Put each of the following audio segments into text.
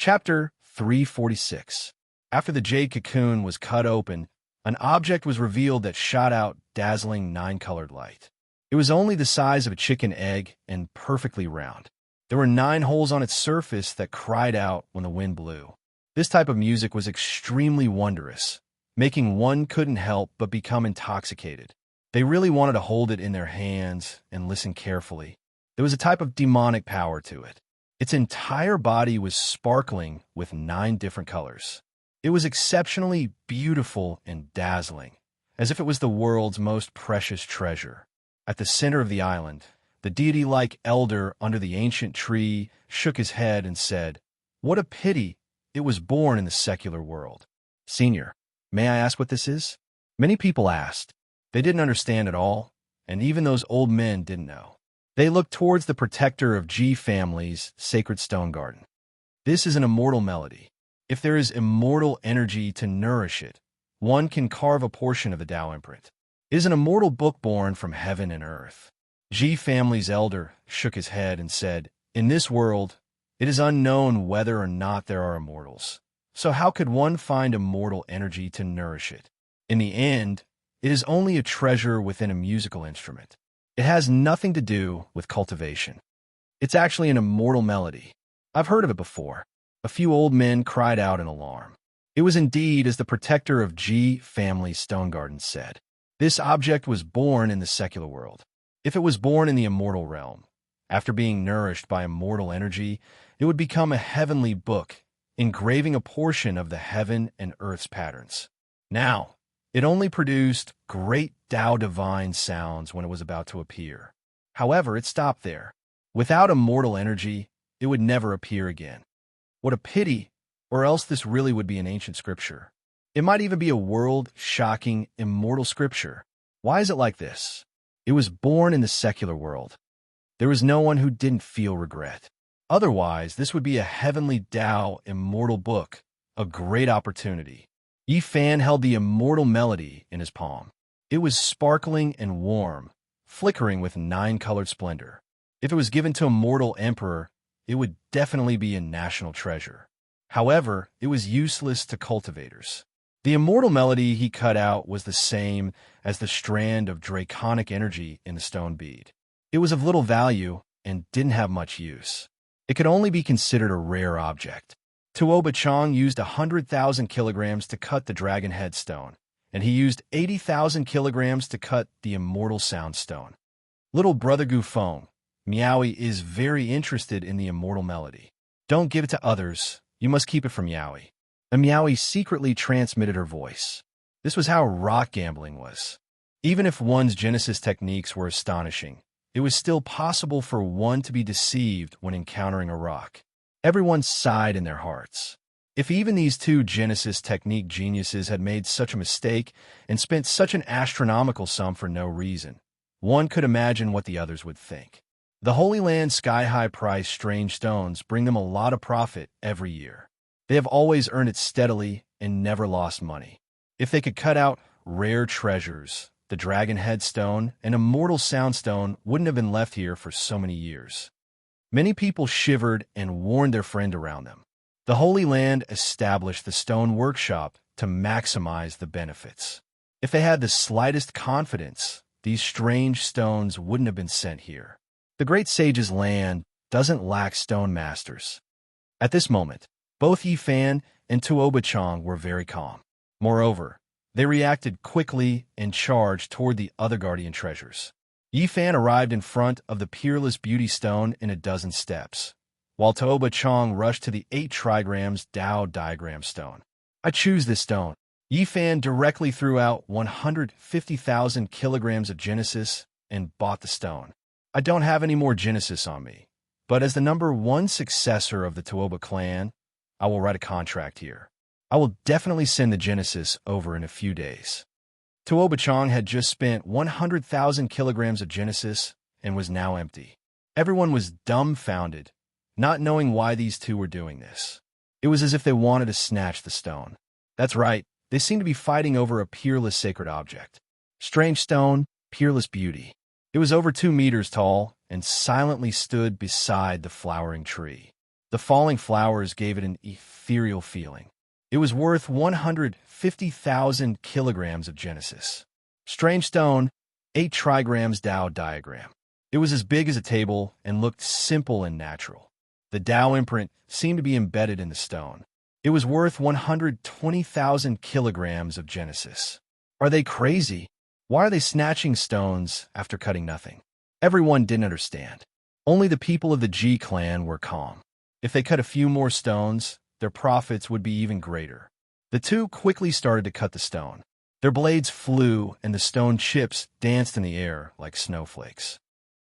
Chapter 346. After the jade cocoon was cut open, an object was revealed that shot out dazzling nine-colored light. It was only the size of a chicken egg and perfectly round. There were 9 holes on its surface that cried out when the wind blew. This type of music was extremely wondrous, making one couldn't help but become intoxicated. They really wanted to hold it in their hands and listen carefully. There was a type of demonic power to it. Its entire body was sparkling with 9 different colors. It was exceptionally beautiful and dazzling, as if it was the world's most precious treasure. At the center of the island, the deity-like elder under the ancient tree shook his head and said, "What a pity it was born in the secular world." "Senior, may I ask what this is?" Many people asked. They didn't understand at all, and even those old men didn't know. They looked towards the protector of G family's sacred stone garden. This is an immortal melody. If there is immortal energy to nourish it, one can carve a portion of the Tao imprint. It is an immortal book born from heaven and earth. G family's elder shook his head and said, "In this world, it is unknown whether or not there are immortals. So how could one find immortal energy to nourish it? In the end, it is only a treasure within a musical instrument. It has nothing to do with cultivation. It's actually an immortal melody. I've heard of it before." A few old men cried out in alarm. It was indeed as the protector of G family stone garden said. This object was born in the secular world. If it was born in the immortal realm, after being nourished by immortal energy, it would become a heavenly book, engraving a portion of the heaven and earth's patterns. Now, it only produced great Tao divine sounds when it was about to appear. However, it stopped there. Without immortal energy, it would never appear again. What a pity, or else this really would be an ancient scripture. It might even be a world-shocking, immortal scripture. Why is it like this? It was born in the secular world. There was no one who didn't feel regret. Otherwise, this would be a heavenly Tao immortal book, a great opportunity. Yi Fan held the immortal melody in his palm. It was sparkling and warm, flickering with 9-colored splendor. If it was given to a mortal emperor, it would definitely be a national treasure. However, it was useless to cultivators. The immortal melody he cut out was the same as the strand of draconic energy in the stone bead. It was of little value and didn't have much use. It could only be considered a rare object. Tuo Bachang used 100,000 kilograms to cut the dragon head stone, and he used 80,000 kilograms to cut the immortal sound stone. Little brother Gufeng, Miaoi is very interested in the immortal melody. Don't give it to others. You must keep it from Miaoi. And Miaoi secretly transmitted her voice. This was how rock gambling was. Even if one's Genesis techniques were astonishing, it was still possible for one to be deceived when encountering a rock. Everyone sighed in their hearts. If even these 2 Genesis technique geniuses had made such a mistake and spent such an astronomical sum for no reason, one could imagine what the others would think. The Holy Land sky-high price strange stones bring them a lot of profit every year. They have always earned it steadily and never lost money. If they could cut out rare treasures, the dragon head stone and immortal sound stone wouldn't have been left here for so many years. Many people shivered and warned their friend around them. The Holy Land established the stone workshop to maximize the benefits. If they had the slightest confidence, these strange stones wouldn't have been sent here. The great sage's land doesn't lack stone masters. At this moment, both Yi Fan and Tuo Bachang were very calm. Moreover, they reacted quickly and charged toward the other guardian treasures. Yi Fan arrived in front of the peerless beauty stone in a dozen steps, while Tuo Bachang rushed to the 8 trigrams Tao diagram stone. "I choose this stone." Yi Fan directly threw out 150,000 kilograms of Genesis and bought the stone. "I don't have any more Genesis on me, but as the number 1 successor of the Tuoba clan, I will write a contract here. I will definitely send the Genesis over in a few days." Tuo Bachang had just spent 100,000 kilograms of Genesis and was now empty. Everyone was dumbfounded, not knowing why these 2 were doing this. It was as if they wanted to snatch the stone. That's right, they seemed to be fighting over a peerless sacred object. Strange stone, peerless beauty. It was over 2 meters tall and silently stood beside the flowering tree. The falling flowers gave it an ethereal feeling. It was worth 150,000 kilograms of Genesis. Strange stone, 8 trigrams Tao diagram. It was as big as a table and looked simple and natural. The Tao imprint seemed to be embedded in the stone. It was worth 120,000 kilograms of Genesis. Are they crazy? Why are they snatching stones after cutting nothing? Everyone didn't understand. Only the people of the G clan were calm. If they cut a few more stones, their profits would be even greater. The two quickly started to cut the stone. Their blades flew, and the stone chips danced in the air like snowflakes.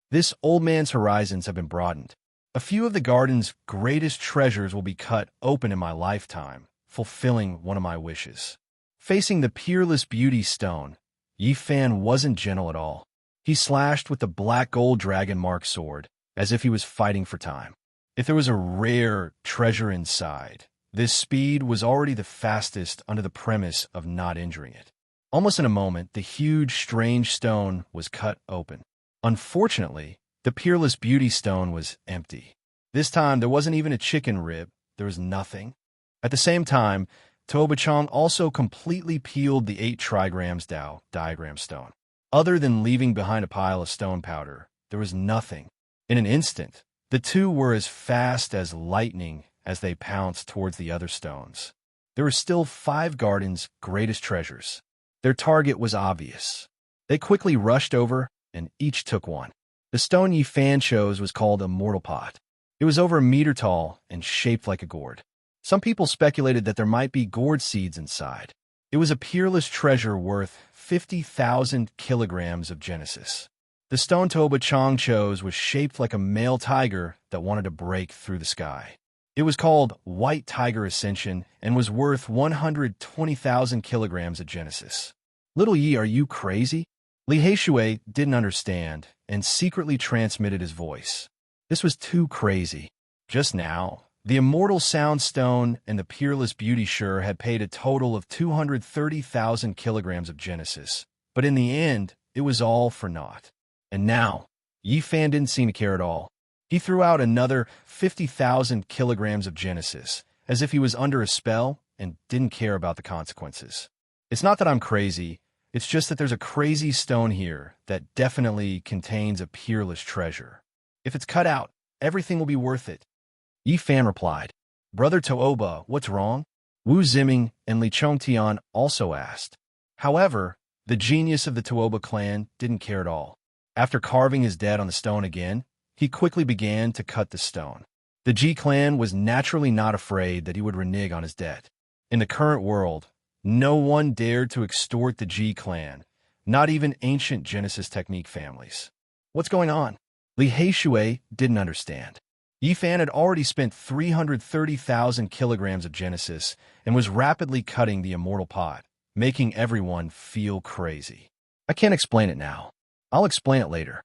This old man's horizons have been broadened. A few of the garden's greatest treasures will be cut open in my lifetime, fulfilling one of my wishes. Facing the peerless beauty stone, Yi Fan wasn't gentle at all. He slashed with the black gold dragon mark sword, as if he was fighting for time. If there was a rare treasure inside, this speed was already the fastest under the premise of not injuring it. Almost in a moment, the huge, strange stone was cut open. Unfortunately, the peerless beauty stone was empty. This time, there wasn't even a chicken rib. There was nothing. At the same time, Toba Chong also completely peeled the 8 trigrams Tao diagram stone. Other than leaving behind a pile of stone powder, there was nothing. In an instant, the two were as fast as lightning as they pounced towards the other stones. There were still 5 gardens' greatest treasures. Their target was obvious. They quickly rushed over, and each took one. The stone Yi Fan chose was called a mortal pot. It was over a meter tall and shaped like a gourd. Some people speculated that there might be gourd seeds inside. It was a peerless treasure worth 50,000 kilograms of Genesis. The stone Toba Chong chose was shaped like a male tiger that wanted to break through the sky. It was called White Tiger Ascension and was worth 120,000 kilograms of Genesis. Little Yi, are you crazy? Li Heishui didn't understand and secretly transmitted his voice. This was too crazy. Just now, the immortal sound stone and the peerless beauty sure had paid a total of 230,000 kilograms of Genesis, but in the end, it was all for naught. And now, Yi Fan didn't seem to care at all. He threw out another 50,000 kilograms of Genesis, as if he was under a spell and didn't care about the consequences. It's not that I'm crazy, it's just that there's a crazy stone here that definitely contains a peerless treasure. If it's cut out, everything will be worth it. Yi Fan replied. Brother Tooba, what's wrong? Wu Ziming and Li Chongtian also asked. However, the genius of the Tooba clan didn't care at all. After carving his dead on the stone again, he quickly began to cut the stone. The G clan was naturally not afraid that he would renege on his debt. In the current world, no one dared to extort the G clan, not even ancient Genesis technique families. What's going on? Li Heishui didn't understand. Yi Fan had already spent 330,000 kilograms of Genesis and was rapidly cutting the immortal pot, making everyone feel crazy. I can't explain it now. I'll explain it later.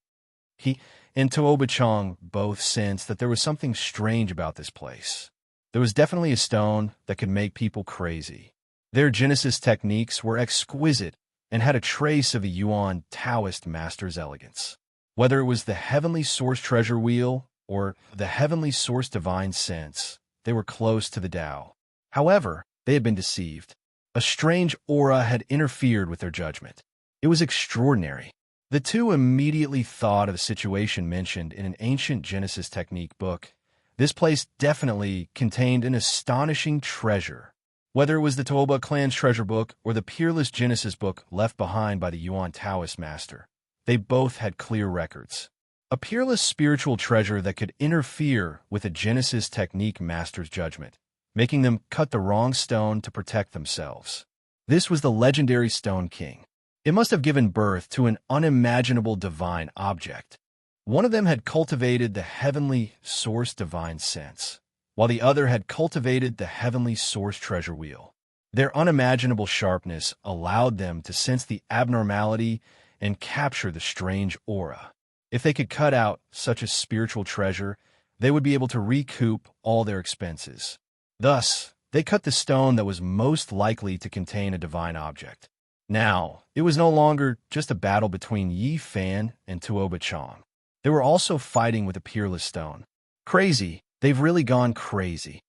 He and Tooba Chong both sensed that there was something strange about this place. There was definitely a stone that could make people crazy. Their Genesis techniques were exquisite and had a trace of a Yuan Taoist master's elegance. Whether it was the heavenly source treasure wheel or the heavenly source divine sense, they were close to the Tao. However, they had been deceived. A strange aura had interfered with their judgment. It was extraordinary. The two immediately thought of the situation mentioned in an ancient Genesis technique book. This place definitely contained an astonishing treasure. Whether it was the Tooba clan's treasure book or the peerless Genesis book left behind by the Yuan Taoist master, they both had clear records. A peerless spiritual treasure that could interfere with a Genesis technique master's judgment, making them cut the wrong stone to protect themselves. This was the legendary Stone King. It must have given birth to an unimaginable divine object. One of them had cultivated the heavenly source divine sense, while the other had cultivated the heavenly source treasure wheel. Their unimaginable sharpness allowed them to sense the abnormality and capture the strange aura. If they could cut out such a spiritual treasure, they would be able to recoup all their expenses. Thus, they cut the stone that was most likely to contain a divine object. Now, it was no longer just a battle between Yi Fan and Tooba Chong. They were also fighting with a peerless stone. Crazy, They've really gone crazy.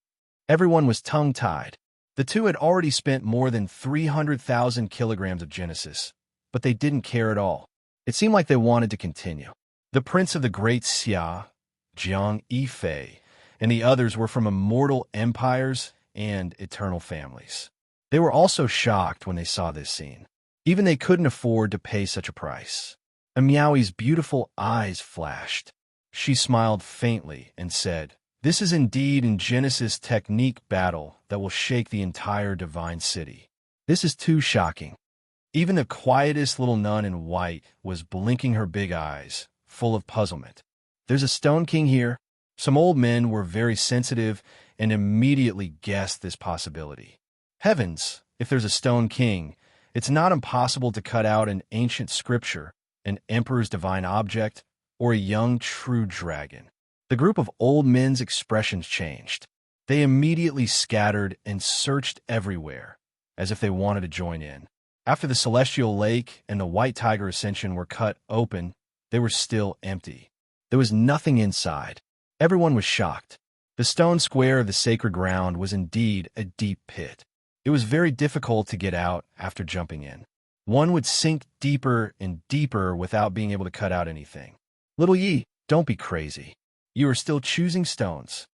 Everyone was tongue-tied. The two had already spent more than 300,000 kilograms of Genesis, but they didn't care at all. It seemed like they wanted to continue. The prince of the great Xia, Jiang Yifei, and the others were from immortal empires and eternal families. They were also shocked when they saw this scene. Even they couldn't afford to pay such a price. Miaoi's beautiful eyes flashed. She smiled faintly and said, "This is indeed in Genesis technique battle that will shake the entire divine city. This is too shocking." Even the quietest little nun in white was blinking her big eyes, full of puzzlement. "There's a Stone King here." Some old men were very sensitive and immediately guessed this possibility. Heavens, if there's a Stone King, it's not impossible to cut out an ancient scripture, an emperor's divine object, or a young true dragon. The group of old men's expressions changed. They immediately scattered and searched everywhere, as if they wanted to join in. After the Celestial Lake and the White Tiger Ascension were cut open, they were still empty. There was nothing inside. Everyone was shocked. The stone square of the sacred ground was indeed a deep pit. It was very difficult to get out after jumping in. One would sink deeper and deeper without being able to cut out anything. "Little Yi, don't be crazy. You are still choosing stones."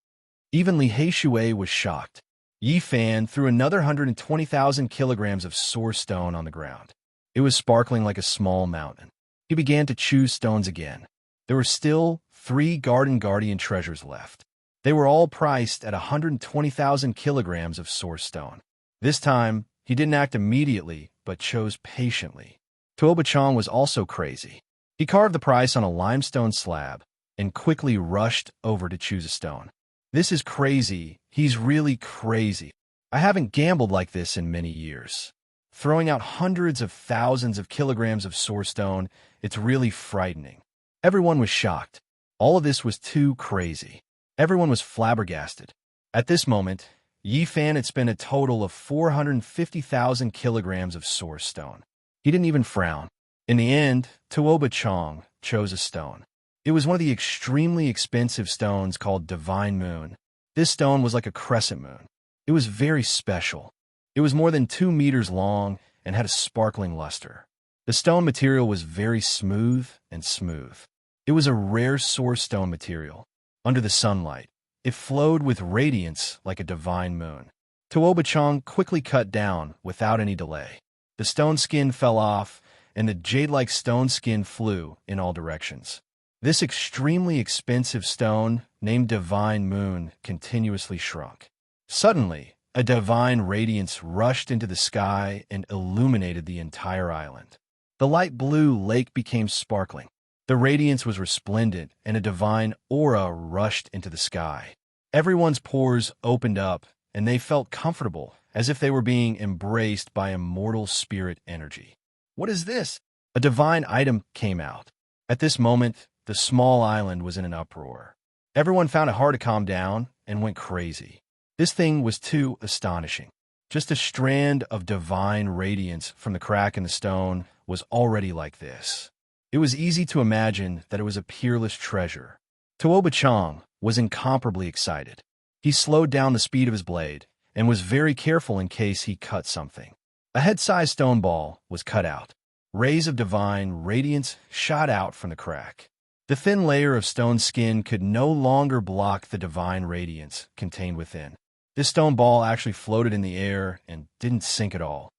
Even Li Heishui was shocked. Yi Fan threw another 120,000 kilograms of source stone on the ground. It was sparkling like a small mountain. He began to choose stones again. There were still 3 Garden Guardian treasures left. They were all priced at 120,000 kilograms of source stone. This time, he didn't act immediately, but chose patiently. Tuoba-chan was also crazy. He carved the price on a limestone slab and quickly rushed over to choose a stone. "This is crazy. He's really crazy. I haven't gambled like this in many years. Throwing out hundreds of thousands of kilograms of source stone, it's really frightening." Everyone was shocked. All of this was too crazy. Everyone was flabbergasted. At this moment, Yi Fan had spent a total of 450,000 kilograms of source stone. He didn't even frown. In the end, Tuoba Chong chose a stone. It was one of the extremely expensive stones called Divine Moon. This stone was like a crescent moon. It was very special. It was more than 2 meters long and had a sparkling luster. The stone material was very smooth and smooth. It was a rare source stone material. Under the sunlight, it flowed with radiance like a divine moon. Tuoba Chong quickly cut down without any delay. The stone skin fell off, and the jade-like stone skin flew in all directions. This extremely expensive stone, named Divine Moon, continuously shrunk. Suddenly, a divine radiance rushed into the sky and illuminated the entire island. The light blue lake became sparkling. The radiance was resplendent, and a divine aura rushed into the sky. Everyone's pores opened up, and they felt comfortable, as if they were being embraced by immortal spirit energy. "What is this?" A divine item came out. At this moment, the small island was in an uproar. Everyone found it hard to calm down and went crazy. This thing was too astonishing. Just a strand of divine radiance from the crack in the stone was already like this. It was easy to imagine that it was a peerless treasure. Tuoba Chong was incomparably excited. He slowed down the speed of his blade and was very careful in case he cut something. A head-sized stone ball was cut out. Rays of divine radiance shot out from the crack. The thin layer of stone skin could no longer block the divine radiance contained within. This stone ball actually floated in the air and didn't sink at all.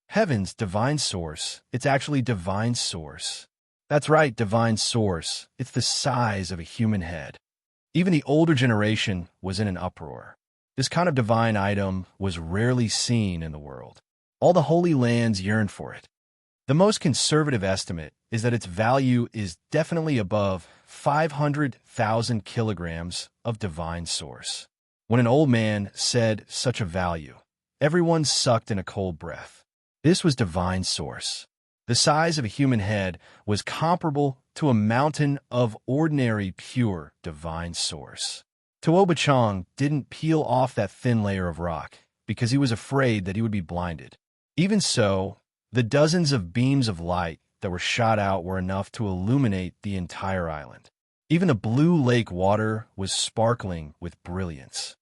Heavens, divine source. It's actually divine source. That's right, divine source. It's the size of a human head. Even the older generation was in an uproar. This kind of divine item was rarely seen in the world. All the holy lands yearned for it. The most conservative estimate is that its value is definitely above 500,000 kilograms of divine source. When an old man said such a value, everyone sucked in a cold breath. This was divine source. The size of a human head was comparable to a mountain of ordinary, pure, divine source. Tuoba Chong didn't peel off that thin layer of rock because he was afraid that he would be blinded. Even so, the dozens of beams of light that were shot out were enough to illuminate the entire island. Even the blue lake water was sparkling with brilliance.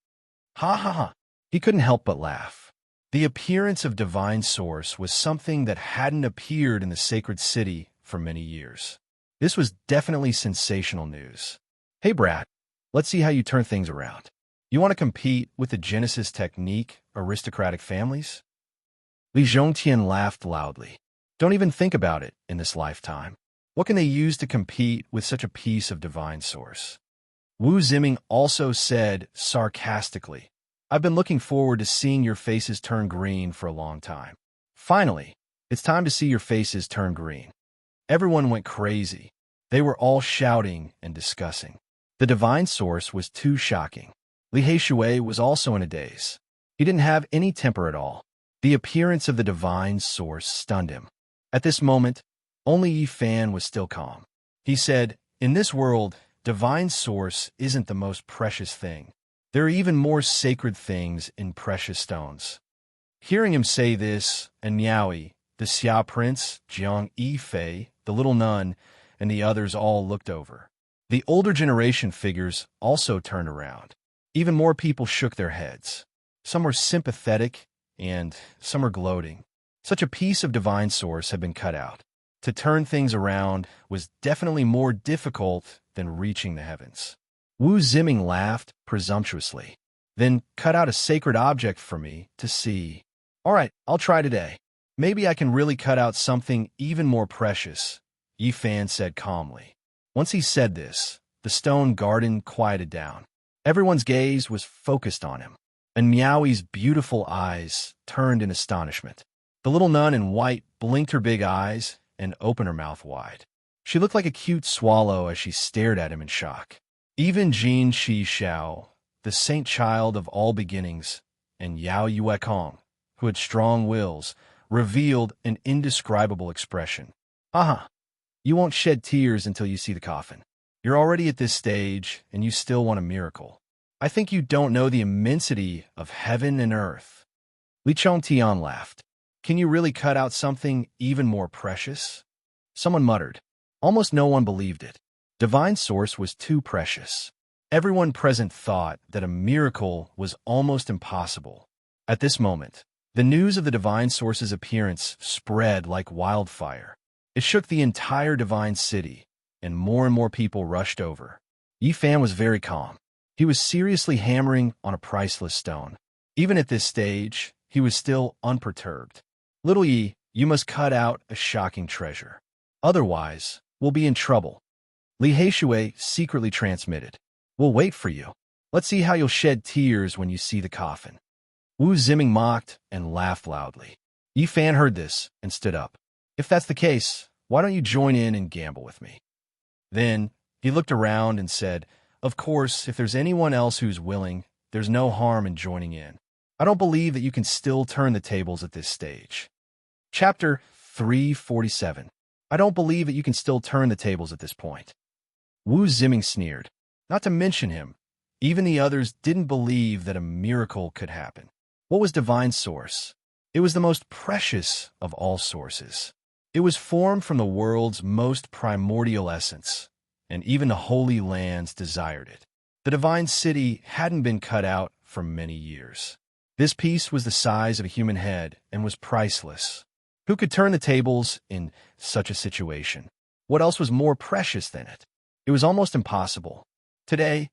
Ha ha ha! He couldn't help but laugh. The appearance of divine source was something that hadn't appeared in the sacred city for many years. This was definitely sensational news. Hey, Brad, let's see how you turn things around. You want to compete with the Genesis technique aristocratic families? Li Zhongtian laughed loudly. Don't even think about it in this lifetime. What can they use to compete with such a piece of divine source? Wu Ziming also said sarcastically, I've been looking forward to seeing your faces turn green for a long time. Finally, it's time to see your faces turn green. Everyone went crazy. They were all shouting and discussing. The divine source was too shocking. Li Heishui was also in a daze. He didn't have any temper at all. The appearance of the divine source stunned him. At this moment, only Yi Fan was still calm. He said, in this world, divine source isn't the most precious thing. There are even more sacred things in precious stones. Hearing him say this, and Niaoyi, the Xia prince, Jiang Yifei, the little nun, and the others all looked over. The older generation figures also turned around. Even more people shook their heads. Some were sympathetic, and some were gloating. Such a piece of divine source had been cut out. To turn things around was definitely more difficult than reaching the heavens. Wu Ziming laughed presumptuously. Then cut out a sacred object for me to see. All right, I'll try today. Maybe I can really cut out something even more precious, Yi Fan said calmly. Once he said this, the stone garden quieted down. Everyone's gaze was focused on him, and Miaoi's beautiful eyes turned in astonishment. The little nun in white blinked her big eyes and opened her mouth wide. She looked like a cute swallow as she stared at him in shock. Even Jin Shi Xiao, the saint child of all beginnings, and Yao Yuekong, who had strong wills, revealed an indescribable expression. Aha! You won't shed tears until you see the coffin. You're already at this stage, and you still want a miracle. I think you don't know the immensity of heaven and earth. Li Chongtian laughed. Can you really cut out something even more precious? Someone muttered. Almost no one believed it. Divine source was too precious. Everyone present thought that a miracle was almost impossible. At this moment, the news of the divine source's appearance spread like wildfire. It shook the entire divine city, and more people rushed over. Yi Fan was very calm. He was seriously hammering on a priceless stone. Even at this stage, he was still unperturbed. Little Yi, you must cut out a shocking treasure. Otherwise, we'll be in trouble. Li Heishui secretly transmitted. We'll wait for you. Let's see how you'll shed tears when you see the coffin. Wu Ziming mocked and laughed loudly. Yi Fan heard this and stood up. If that's the case, why don't you join in and gamble with me? Then he looked around and said, of course, if there's anyone else who's willing, there's no harm in joining in. I don't believe that you can still turn the tables at this stage. Chapter 347. I don't believe that you can still turn the tables at this point. Wu Ziming sneered. Not to mention him, even the others didn't believe that a miracle could happen. What was divine source? It was the most precious of all sources. It was formed from the world's most primordial essence, and even the Holy Lands desired it. The divine city hadn't been cut out for many years. This piece was the size of a human head and was priceless. Who could turn the tables in such a situation? What else was more precious than it? It was almost impossible. Today,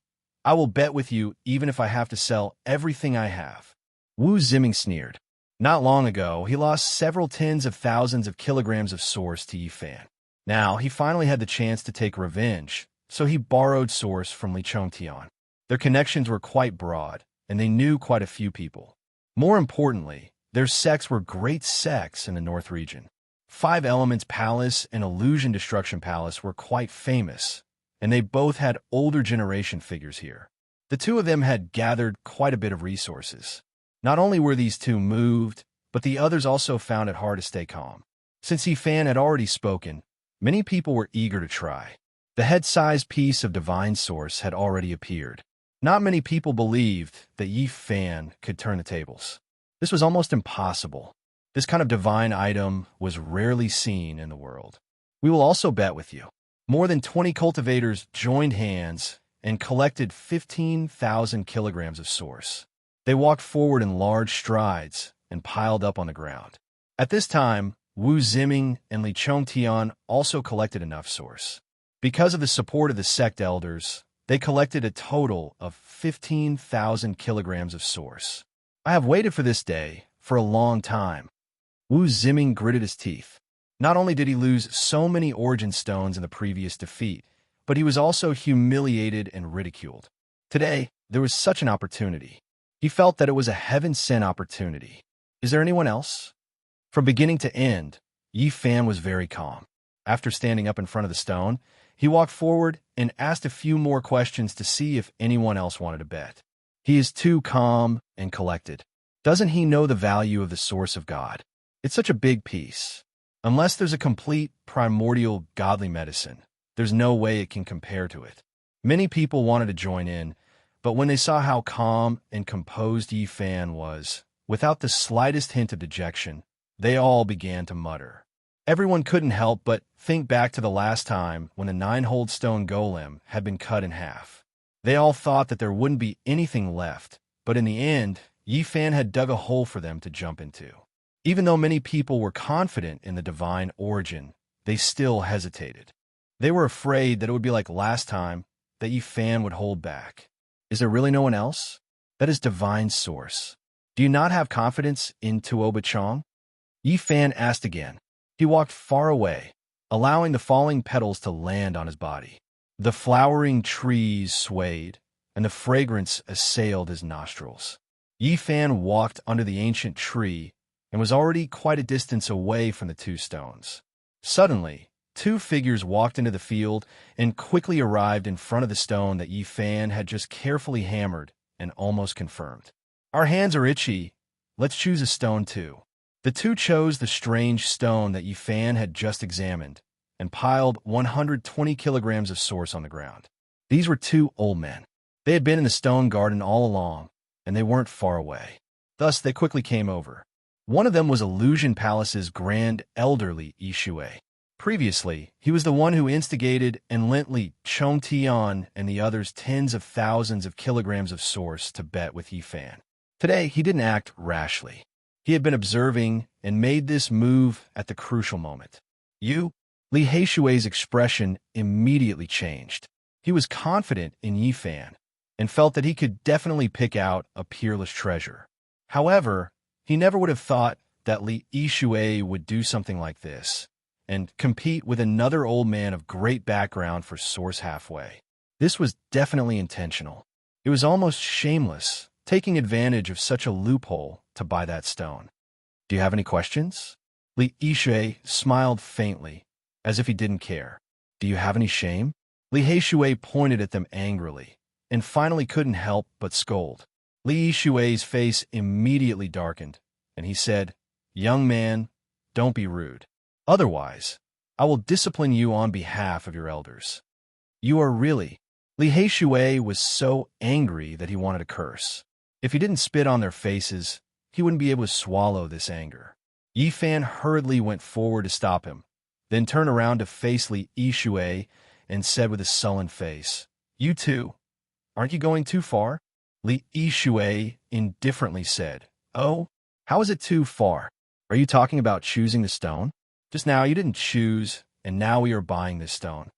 I will bet with you even if I have to sell everything I have. Wu Ziming sneered. Not long ago, he lost several tens of thousands of kilograms of source to Yi Fan. Now, he finally had the chance to take revenge, so he borrowed source from Li Chongtian. Their connections were quite broad, and they knew quite a few people. More importantly, their sects were great sects in the North region. Five Elements Palace and Illusion Destruction Palace were quite famous, and they both had older generation figures here. The two of them had gathered quite a bit of resources. Not only were these two moved, but the others also found it hard to stay calm. Since Yi Fan had already spoken, many people were eager to try. The head-sized piece of divine source had already appeared. Not many people believed that Yi Fan could turn the tables. This was almost impossible. This kind of divine item was rarely seen in the world. We will also bet with you. More than 20 cultivators joined hands and collected 15,000 kilograms of source. They walked forward in large strides and piled up on the ground. At this time, Wu Ziming and Li Chongtian also collected enough source. Because of the support of the sect elders, they collected a total of 15,000 kilograms of source. I have waited for this day for a long time. Wu Ziming gritted his teeth. Not only did he lose so many origin stones in the previous defeat, but he was also humiliated and ridiculed. Today, there was such an opportunity. He felt that it was a heaven-sent opportunity. Is there anyone else? From beginning to end, Yi Fan was very calm. After standing up in front of the stone, he walked forward and asked a few more questions to see if anyone else wanted to bet. He is too calm and collected. Doesn't he know the value of the source of God? It's such a big piece. Unless there's a complete, primordial, godly medicine, there's no way it can compare to it. Many people wanted to join in, but when they saw how calm and composed Yi Fan was, without the slightest hint of dejection, they all began to mutter. Everyone couldn't help but think back to the last time when the 9-holed stone golem had been cut in half. They all thought that there wouldn't be anything left, but in the end, Yi Fan had dug a hole for them to jump into. Even though many people were confident in the divine origin, they still hesitated. They were afraid that it would be like last time, that Yi Fan would hold back. Is there really no one else? That is divine source. Do you not have confidence in Tuoba Chong? Yi Fan asked again. He walked far away, allowing the falling petals to land on his body. The flowering trees swayed, and the fragrance assailed his nostrils. Yi Fan walked under the ancient tree and was already quite a distance away from the two stones. Suddenly, two figures walked into the field and quickly arrived in front of the stone that Yi Fan had just carefully hammered and almost confirmed. Our hands are itchy. Let's choose a stone too. The two chose the strange stone that Yi Fan had just examined and piled 120 kilograms of source on the ground. These were two old men. They had been in the stone garden all along, and they weren't far away. Thus, they quickly came over. One of them was Illusion Palace's grand elderly Yi Shui. Previously, he was the one who instigated and lent Li Chongtian and the others tens of thousands of kilograms of source to bet with Yi Fan. Today, he didn't act rashly. He had been observing and made this move at the crucial moment. Li Heishui's expression immediately changed. He was confident in Yi Fan and felt that he could definitely pick out a peerless treasure. However, he never would have thought that Li Heishui would do something like this and compete with another old man of great background for source halfway. This was definitely intentional. It was almost shameless, taking advantage of such a loophole to buy that stone. Do you have any questions? Li Heishui smiled faintly, as if he didn't care. Do you have any shame? Li Heishui pointed at them angrily, and finally couldn't help but scold. Li Heishui's face immediately darkened, and he said, "Young man, don't be rude. Otherwise, I will discipline you on behalf of your elders." You are really... Li Heishui was so angry that he wanted to curse. If he didn't spit on their faces, he wouldn't be able to swallow this anger. Yi Fan hurriedly went forward to stop him, then turned around to face Li Heishui and said with a sullen face, "You too. Aren't you going too far?" Li Heishui indifferently said, "Oh, how is it too far? Are you talking about choosing the stone? Just now you didn't choose, and now we are buying this stone."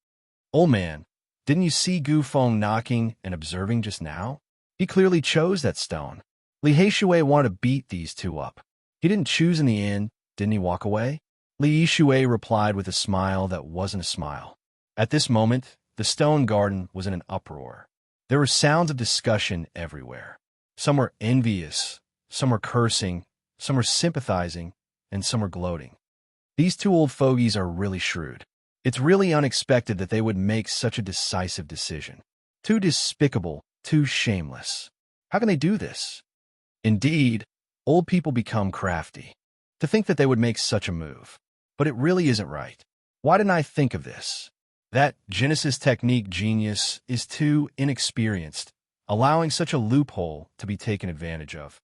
"Old man, didn't you see Gu Feng knocking and observing just now? He clearly chose that stone." Li Heishui wanted to beat these two up. "He didn't choose in the end, didn't he walk away?" Li Heishui replied with a smile that wasn't a smile. At this moment, the stone garden was in an uproar. There were sounds of discussion everywhere. Some were envious, some were cursing, some were sympathizing, and some were gloating. These two old fogies are really shrewd. It's really unexpected that they would make such a decisive decision. Too despicable, too shameless. How can they do this? Indeed, old people become crafty. To think that they would make such a move. But it really isn't right. Why didn't I think of this? That Genesis technique genius is too inexperienced, allowing such a loophole to be taken advantage of.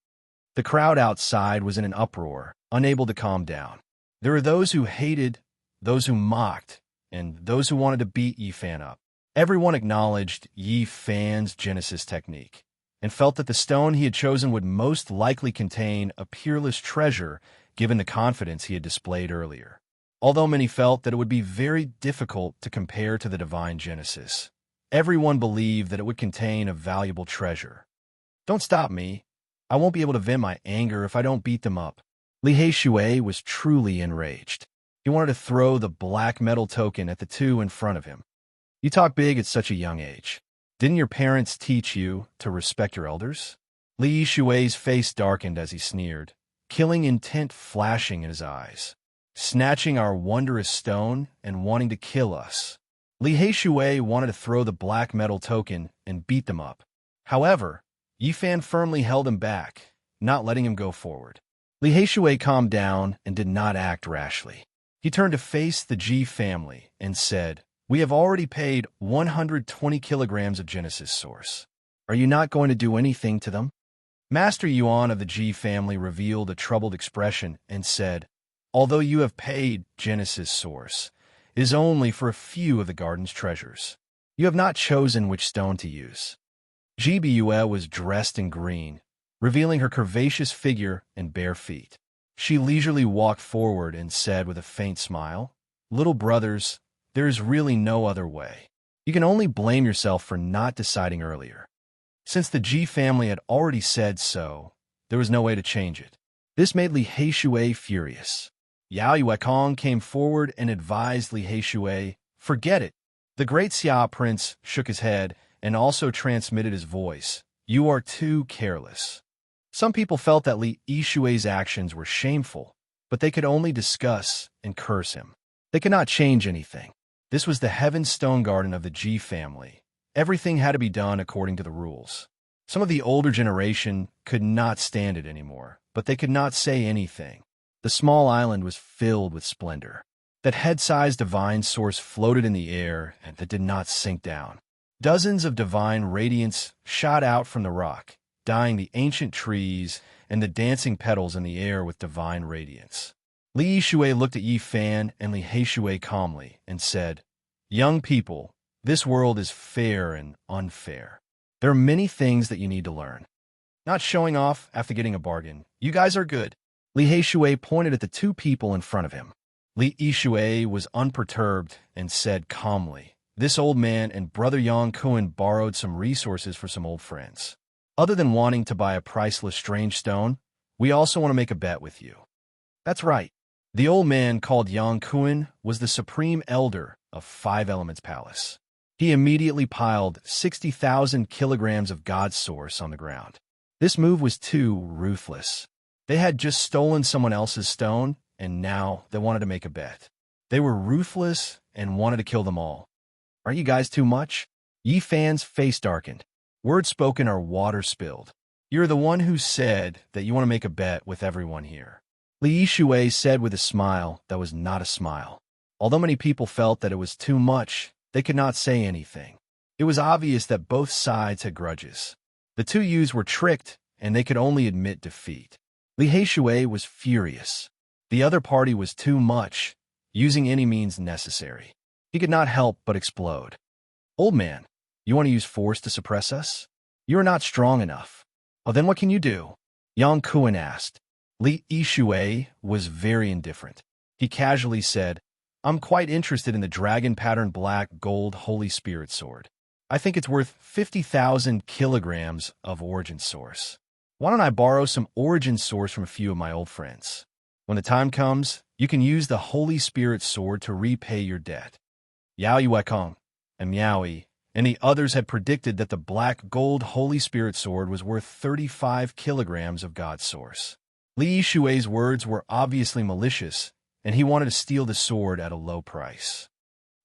The crowd outside was in an uproar, unable to calm down. There were those who hated, those who mocked, and those who wanted to beat Yi Fan up. Everyone acknowledged Yi Fan's Genesis technique and felt that the stone he had chosen would most likely contain a peerless treasure given the confidence he had displayed earlier. Although many felt that it would be very difficult to compare to the divine Genesis, everyone believed that it would contain a valuable treasure. Don't stop me. I won't be able to vent my anger if I don't beat them up. Li Haishui was truly enraged. He wanted to throw the black metal token at the two in front of him. You talk big at such a young age. Didn't your parents teach you to respect your elders? Li Shui's face darkened as he sneered, killing intent flashing in his eyes. Snatching our wondrous stone and wanting to kill us. Li Haishui wanted to throw the black metal token and beat them up. However, Yi Fan firmly held him back, not letting him go forward. Li Haishui calmed down and did not act rashly. He turned to face the Ji family and said, "We have already paid 120 kilograms of Genesis source. Are you not going to do anything to them?" Master Yuan of the Ji family revealed a troubled expression and said, "Although you have paid Genesis source, it is only for a few of the garden's treasures. You have not chosen which stone to use." Ji Biyue was dressed in green, revealing her curvaceous figure and bare feet. She leisurely walked forward and said with a faint smile, "Little brothers, there is really no other way. You can only blame yourself for not deciding earlier. Since the Ji family had already said so, there was no way to change it." This made Li Haishui furious. Yao Yuekong came forward and advised Li Haishui, "Forget it." The great Xia prince shook his head and also transmitted his voice, "You are too careless." Some people felt that Li Yishui's actions were shameful, but they could only discuss and curse him. They could not change anything. This was the Heaven Stone Garden of the Ji family. Everything had to be done according to the rules. Some of the older generation could not stand it anymore, but they could not say anything. The small island was filled with splendor. That head-sized divine source floated in the air and that did not sink down. Dozens of divine radiance shot out from the rock, dyeing the ancient trees and the dancing petals in the air with divine radiance. Li Yishui looked at Yi Fan and Li Haishui calmly and said, "Young people, this world is fair and unfair. There are many things that you need to learn. Not showing off after getting a bargain. You guys are good." Li Haishui pointed at the two people in front of him. Li Yishui was unperturbed and said calmly, "This old man and Brother Yang Kuan borrowed some resources for some old friends. Other than wanting to buy a priceless strange stone, we also want to make a bet with you." That's right. The old man called Yang Kuan was the supreme elder of Five Elements Palace. He immediately piled 60,000 kilograms of God source on the ground. This move was too ruthless. They had just stolen someone else's stone, and now they wanted to make a bet. They were ruthless and wanted to kill them all. Aren't you guys too much? Yi Fan's face darkened. Words spoken are water spilled. You're the one who said that you want to make a bet with everyone here. Li Yishui said with a smile that was not a smile. Although many people felt that it was too much, they could not say anything. It was obvious that both sides had grudges. The two youths were tricked, and they could only admit defeat. Li Haishui was furious. The other party was too much, using any means necessary. He could not help but explode. "Old man, you want to use force to suppress us? You are not strong enough." "Oh, then what can you do?" Yang Kuan asked. Li Yishui was very indifferent. He casually said, "I'm quite interested in the dragon-patterned black gold Holy Spirit sword. I think it's worth 50,000 kilograms of origin source. Why don't I borrow some origin source from a few of my old friends? When the time comes, you can use the Holy Spirit sword to repay your debt." Yao Yuekong and Miaoi and the others had predicted that the black gold Holy Spirit sword was worth 35 kilograms of God source. Li Yishui's words were obviously malicious, and he wanted to steal the sword at a low price.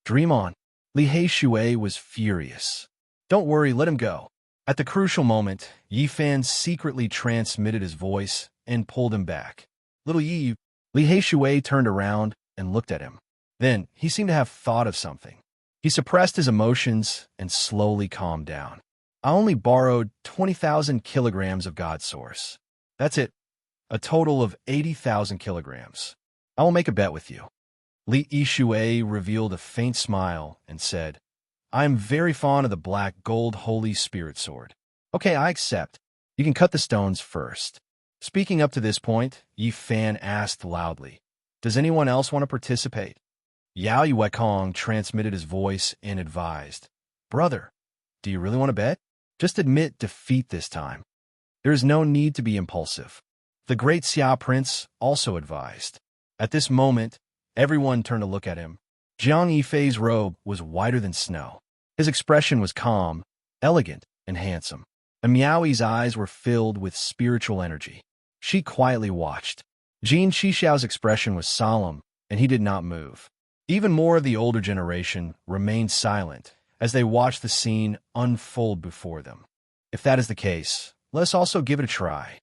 "Dream on." Li Haishui was furious. "Don't worry, let him go." At the crucial moment, Yi Fan secretly transmitted his voice and pulled him back. "Little Yi." Li Haishui turned around and looked at him. Then, he seemed to have thought of something. He suppressed his emotions and slowly calmed down. "I only borrowed 20,000 kilograms of God source. That's it. A total of 80,000 kilograms. I will make a bet with you." Li Yixue revealed a faint smile and said, "I am very fond of the black gold holy spirit sword. Okay, I accept. You can cut the stones first." Speaking up to this point, Yi Fan asked loudly, "Does anyone else want to participate?" Yao Yuekong transmitted his voice and advised, "Brother, do you really want to bet? Just admit defeat this time. There is no need to be impulsive." The great Xia Prince also advised. At this moment, everyone turned to look at him. Jiang Yifei's robe was whiter than snow. His expression was calm, elegant, and handsome. And Miaoi's eyes were filled with spiritual energy. She quietly watched. Jin Qixiao's expression was solemn, and he did not move. Even more of the older generation remained silent as they watched the scene unfold before them. If that is the case, let's also give it a try.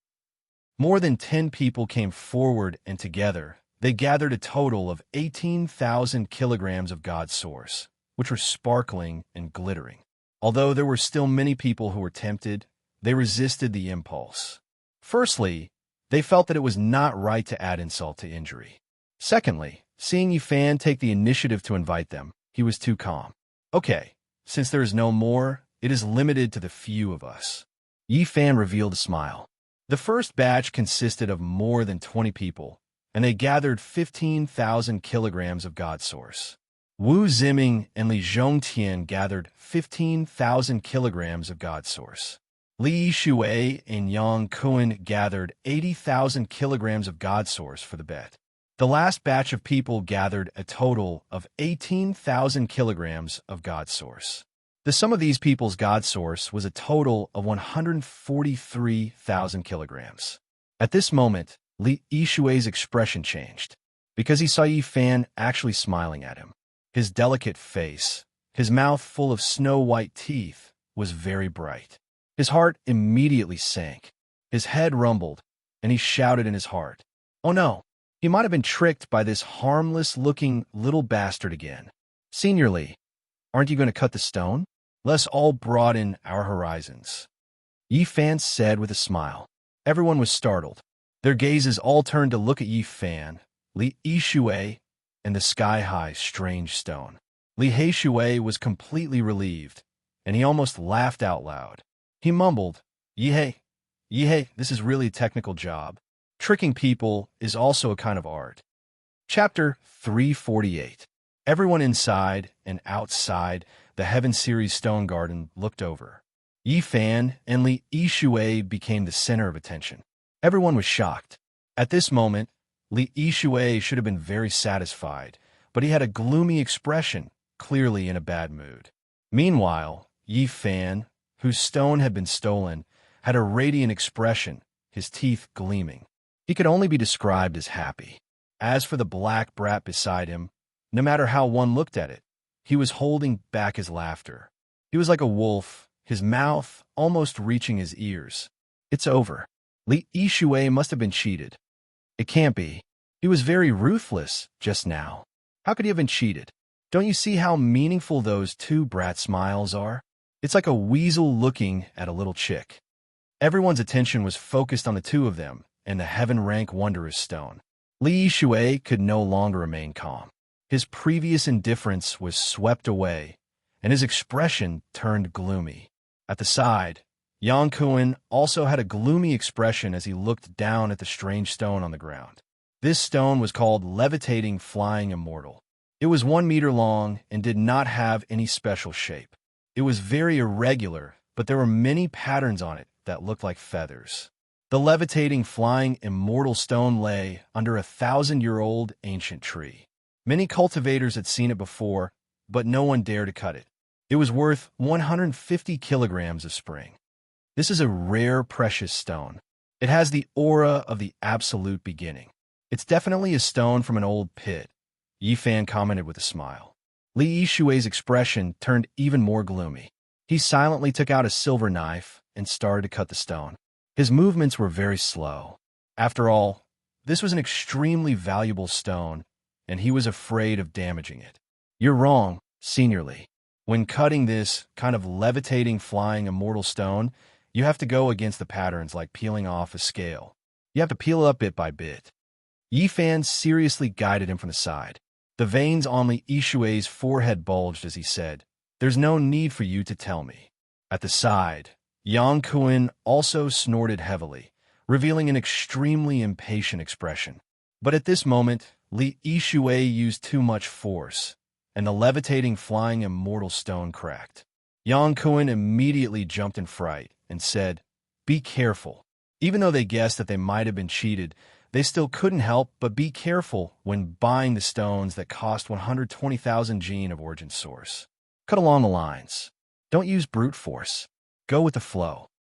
More than 10 people came forward, and together, they gathered a total of 18,000 kilograms of God's source, which were sparkling and glittering. Although there were still many people who were tempted, they resisted the impulse. Firstly, they felt that it was not right to add insult to injury. Secondly, seeing Yifan take the initiative to invite them, he was too calm. "Okay, since there is no more, it is limited to the few of us." Yifan revealed a smile. The first batch consisted of more than 20 people, and they gathered 15,000 kilograms of God Source. Wu Ziming and Li Zhongtian gathered 15,000 kilograms of God Source. Li Yixue and Yang Kuan gathered 80,000 kilograms of God Source for the bet. The last batch of people gathered a total of 18,000 kilograms of God Source. The sum of these people's God Source was a total of 143,000 kilograms. At this moment, Li Yixue's expression changed, because he saw Yi Fan actually smiling at him. His delicate face, his mouth full of snow-white teeth, was very bright. His heart immediately sank. His head rumbled, and he shouted in his heart, "Oh no, he might have been tricked by this harmless-looking little bastard again. Senior Li, aren't you going to cut the stone? Let's all broaden our horizons." Yi Fan said with a smile. Everyone was startled. Their gazes all turned to look at Yi Fan, Li Yixue, and the sky-high strange stone. Li Heishue was completely relieved, and he almost laughed out loud. He mumbled, Yihei, this is really a technical job. Tricking people is also a kind of art." Chapter 348. Everyone inside and outside the Heaven Series Stone Garden looked over. Yi Fan and Li Yixue became the center of attention. Everyone was shocked. At this moment, Li Yixue should have been very satisfied, but he had a gloomy expression, clearly in a bad mood. Meanwhile, Yi Fan, whose stone had been stolen, had a radiant expression, his teeth gleaming. He could only be described as happy. As for the black brat beside him, no matter how one looked at it, he was holding back his laughter. He was like a wolf, his mouth almost reaching his ears. "It's over. Li Yixue must have been cheated. It can't be. He was very ruthless just now. How could he have been cheated? Don't you see how meaningful those two brat smiles are? It's like a weasel looking at a little chick." Everyone's attention was focused on the two of them and the heaven-rank wondrous stone. Li Yixue could no longer remain calm. His previous indifference was swept away, and his expression turned gloomy. At the side, Yang Kuan also had a gloomy expression as he looked down at the strange stone on the ground. This stone was called Levitating Flying Immortal. It was 1 meter long and did not have any special shape. It was very irregular, but there were many patterns on it that looked like feathers. The levitating flying immortal stone lay under a 1,000-year-old ancient tree. Many cultivators had seen it before, but no one dared to cut it. It was worth 150 kilograms of spring. This is a rare, precious stone. It has the aura of the absolute beginning. It's definitely a stone from an old pit, Yi Fan commented with a smile. Li Yixue's expression turned even more gloomy. He silently took out a silver knife and started to cut the stone. His movements were very slow. After all, this was an extremely valuable stone, and he was afraid of damaging it. "You're wrong, Senior Li. When cutting this kind of levitating, flying, immortal stone, you have to go against the patterns like peeling off a scale. You have to peel it up bit by bit." Yi Fan seriously guided him from the side. The veins on Li Yishui's forehead bulged as he said, "There's no need for you to tell me." At the side, Yang Kuan also snorted heavily, revealing an extremely impatient expression. But at this moment, Li Yishui used too much force, and the levitating flying immortal stone cracked. Yang Kuan immediately jumped in fright and said, "Be careful." Even though they guessed that they might have been cheated, they still couldn't help but be careful when buying the stones that cost 120,000 gene of origin source. Cut along the lines. Don't use brute force. Go with the flow.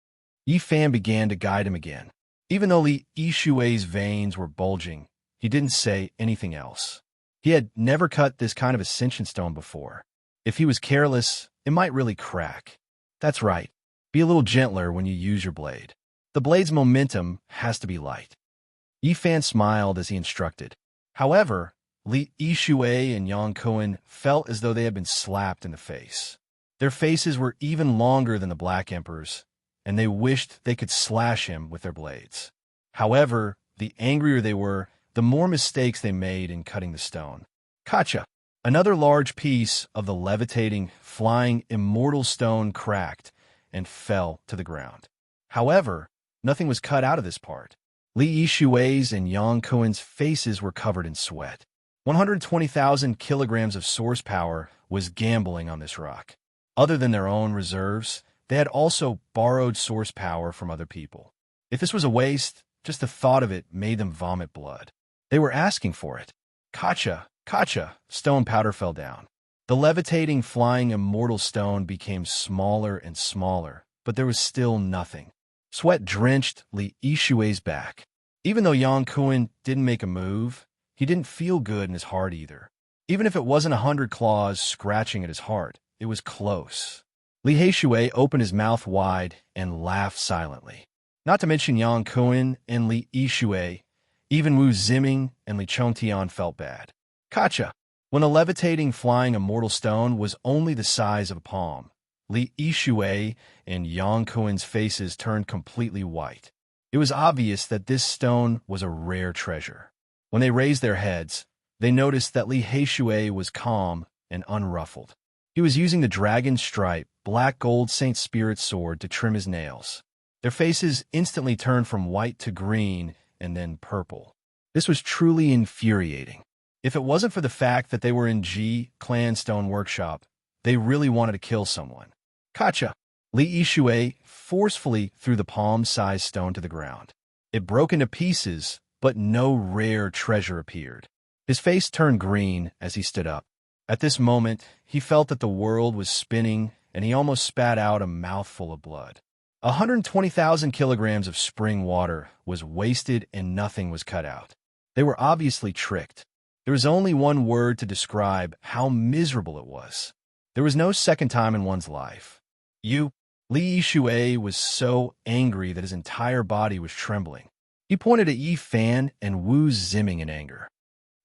Yi Fan began to guide him again. Even though Li Yishui's veins were bulging, he didn't say anything else. He had never cut this kind of ascension stone before. If he was careless, it might really crack. That's right. Be a little gentler when you use your blade. The blade's momentum has to be light. Yi Fan smiled as he instructed. However, Li Yishui and Yang Kuan felt as though they had been slapped in the face. Their faces were even longer than the Black Emperor's, and they wished they could slash him with their blades. However, the angrier they were, the more mistakes they made in cutting the stone. Kacha! Another large piece of the levitating, flying, immortal stone cracked and fell to the ground. However, nothing was cut out of this part. Li Yishui's and Yang Kuan's faces were covered in sweat. 120,000 kilograms of source power was gambling on this rock. Other than their own reserves, they had also borrowed source power from other people. If this was a waste, just the thought of it made them vomit blood. They were asking for it. Kacha! Kacha! Stone powder fell down. The levitating, flying, immortal stone became smaller and smaller, but there was still nothing. Sweat drenched Li Yishui's back. Even though Yang Kuan didn't make a move, he didn't feel good in his heart either. Even if it wasn't 100 claws scratching at his heart, it was close. Li Yishui opened his mouth wide and laughed silently. Not to mention Yang Kuan and Li Yishui, even Wu Ziming and Li Chongtian felt bad. Kacha! When the levitating, flying immortal stone was only the size of a palm, Li Yishui and Yang Kuan's faces turned completely white. It was obvious that this stone was a rare treasure. When they raised their heads, they noticed that Li Yishui was calm and unruffled. He was using the dragon stripe, black gold Saint Spirit sword to trim his nails. Their faces instantly turned from white to green and then purple. This was truly infuriating. If it wasn't for the fact that they were in Ji Clan Stone Workshop, they really wanted to kill someone. Kacha! Li Yishui forcefully threw the palm-sized stone to the ground. It broke into pieces, but no rare treasure appeared. His face turned green as he stood up. At this moment, he felt that the world was spinning, and he almost spat out a mouthful of blood. 120,000 kilograms of spring water was wasted and nothing was cut out. They were obviously tricked. There was only one word to describe how miserable it was. There was no second time in one's life. Li Yishui was so angry that his entire body was trembling. He pointed at Yi Fan and Wu Ziming in anger.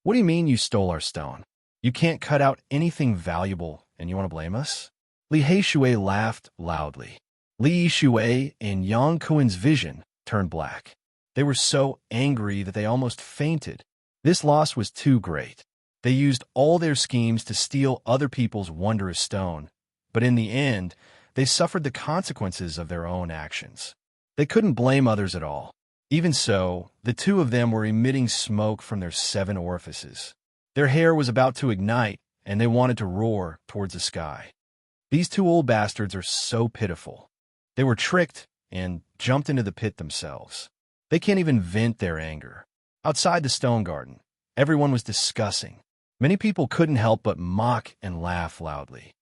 "What do you mean you stole our stone? You can't cut out anything valuable and you want to blame us?" Li Yishui laughed loudly. Li Yishui and Yang Kuan's vision turned black. They were so angry that they almost fainted. This loss was too great. They used all their schemes to steal other people's wondrous stone, but in the end, they suffered the consequences of their own actions. They couldn't blame others at all. Even so, the two of them were emitting smoke from their 7 orifices. Their hair was about to ignite, and they wanted to roar towards the sky. These two old bastards are so pitiful. They were tricked and jumped into the pit themselves. They can't even vent their anger. Outside the stone garden, everyone was discussing. Many people couldn't help but mock and laugh loudly.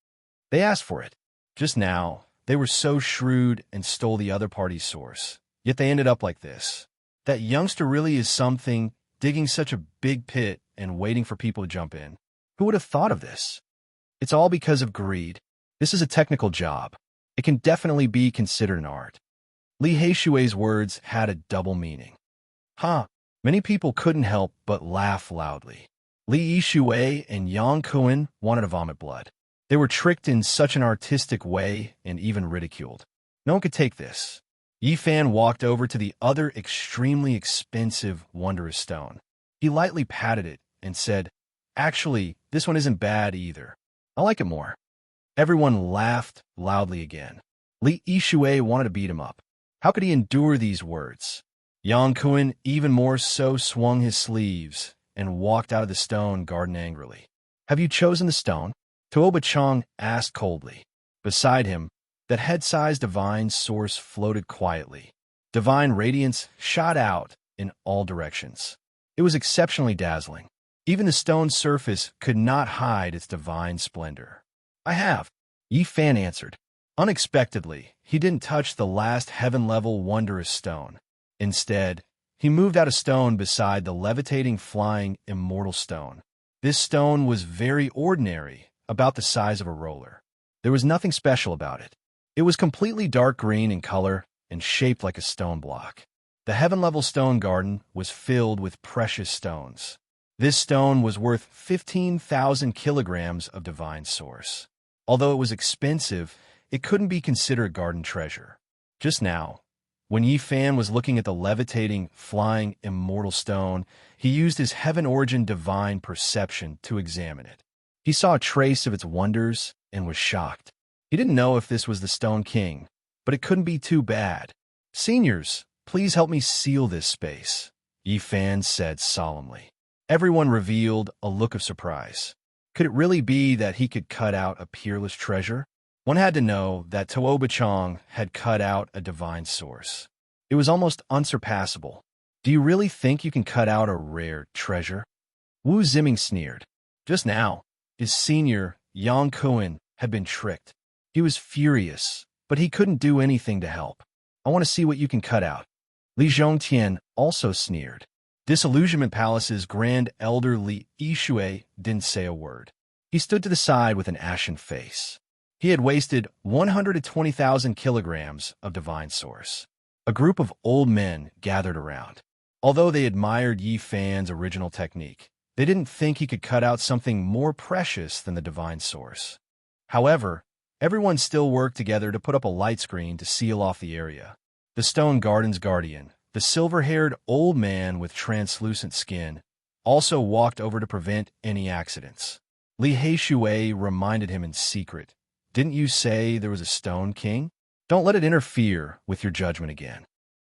They asked for it. Just now, they were so shrewd and stole the other party's source. Yet they ended up like this. That youngster really is something, digging such a big pit and waiting for people to jump in. Who would have thought of this? It's all because of greed. This is a technical job. It can definitely be considered an art. Li Yishui's words had a double meaning. Many people couldn't help but laugh loudly. Li Yishui and Yang Kuan wanted to vomit blood. They were tricked in such an artistic way and even ridiculed. No one could take this. Yi Fan walked over to the other extremely expensive wondrous stone. He lightly patted it and said, Actually, this one isn't bad either. I like it more. Everyone laughed loudly again. Li Yishui wanted to beat him up. How could he endure these words? Yang Kun even more so swung his sleeves and walked out of the stone garden angrily. Have you chosen the stone? Tuoba Chong asked coldly. Beside him, that head-sized divine source floated quietly. Divine radiance shot out in all directions. It was exceptionally dazzling. Even the stone's surface could not hide its divine splendor. I have, Yi Fan answered. Unexpectedly, he didn't touch the last heaven-level wondrous stone. Instead, he moved out a stone beside the levitating, flying, immortal stone. This stone was very ordinary, about the size of a roller. There was nothing special about it. It was completely dark green in color and shaped like a stone block. The heaven-level stone garden was filled with precious stones. This stone was worth 15,000 kilograms of divine source. Although it was expensive, it couldn't be considered garden treasure. Just now, when Yi Fan was looking at the levitating, flying, immortal stone, he used his heaven-origin divine perception to examine it. He saw a trace of its wonders and was shocked. He didn't know if this was the Stone King, but it couldn't be too bad. Seniors, please help me seal this space, Yi Fan said solemnly. Everyone revealed a look of surprise. Could it really be that he could cut out a peerless treasure? One had to know that Tuoba Chong had cut out a divine source. It was almost unsurpassable. Do you really think you can cut out a rare treasure? Wu Ziming sneered. Just now, his senior, Yang Kun, had been tricked. He was furious, but he couldn't do anything to help. I want to see what you can cut out. Li Zhongtian also sneered. Disillusionment Palace's Grand Elder Li Yishui didn't say a word. He stood to the side with an ashen face. He had wasted 120,000 kilograms of divine source. A group of old men gathered around. Although they admired Yi Fan's original technique, they didn't think he could cut out something more precious than the divine source. However, everyone still worked together to put up a light screen to seal off the area. The stone garden's guardian, the silver-haired old man with translucent skin, also walked over to prevent any accidents. Li Heishui reminded him in secret, "Didn't you say there was a Stone King? Don't let it interfere with your judgment again."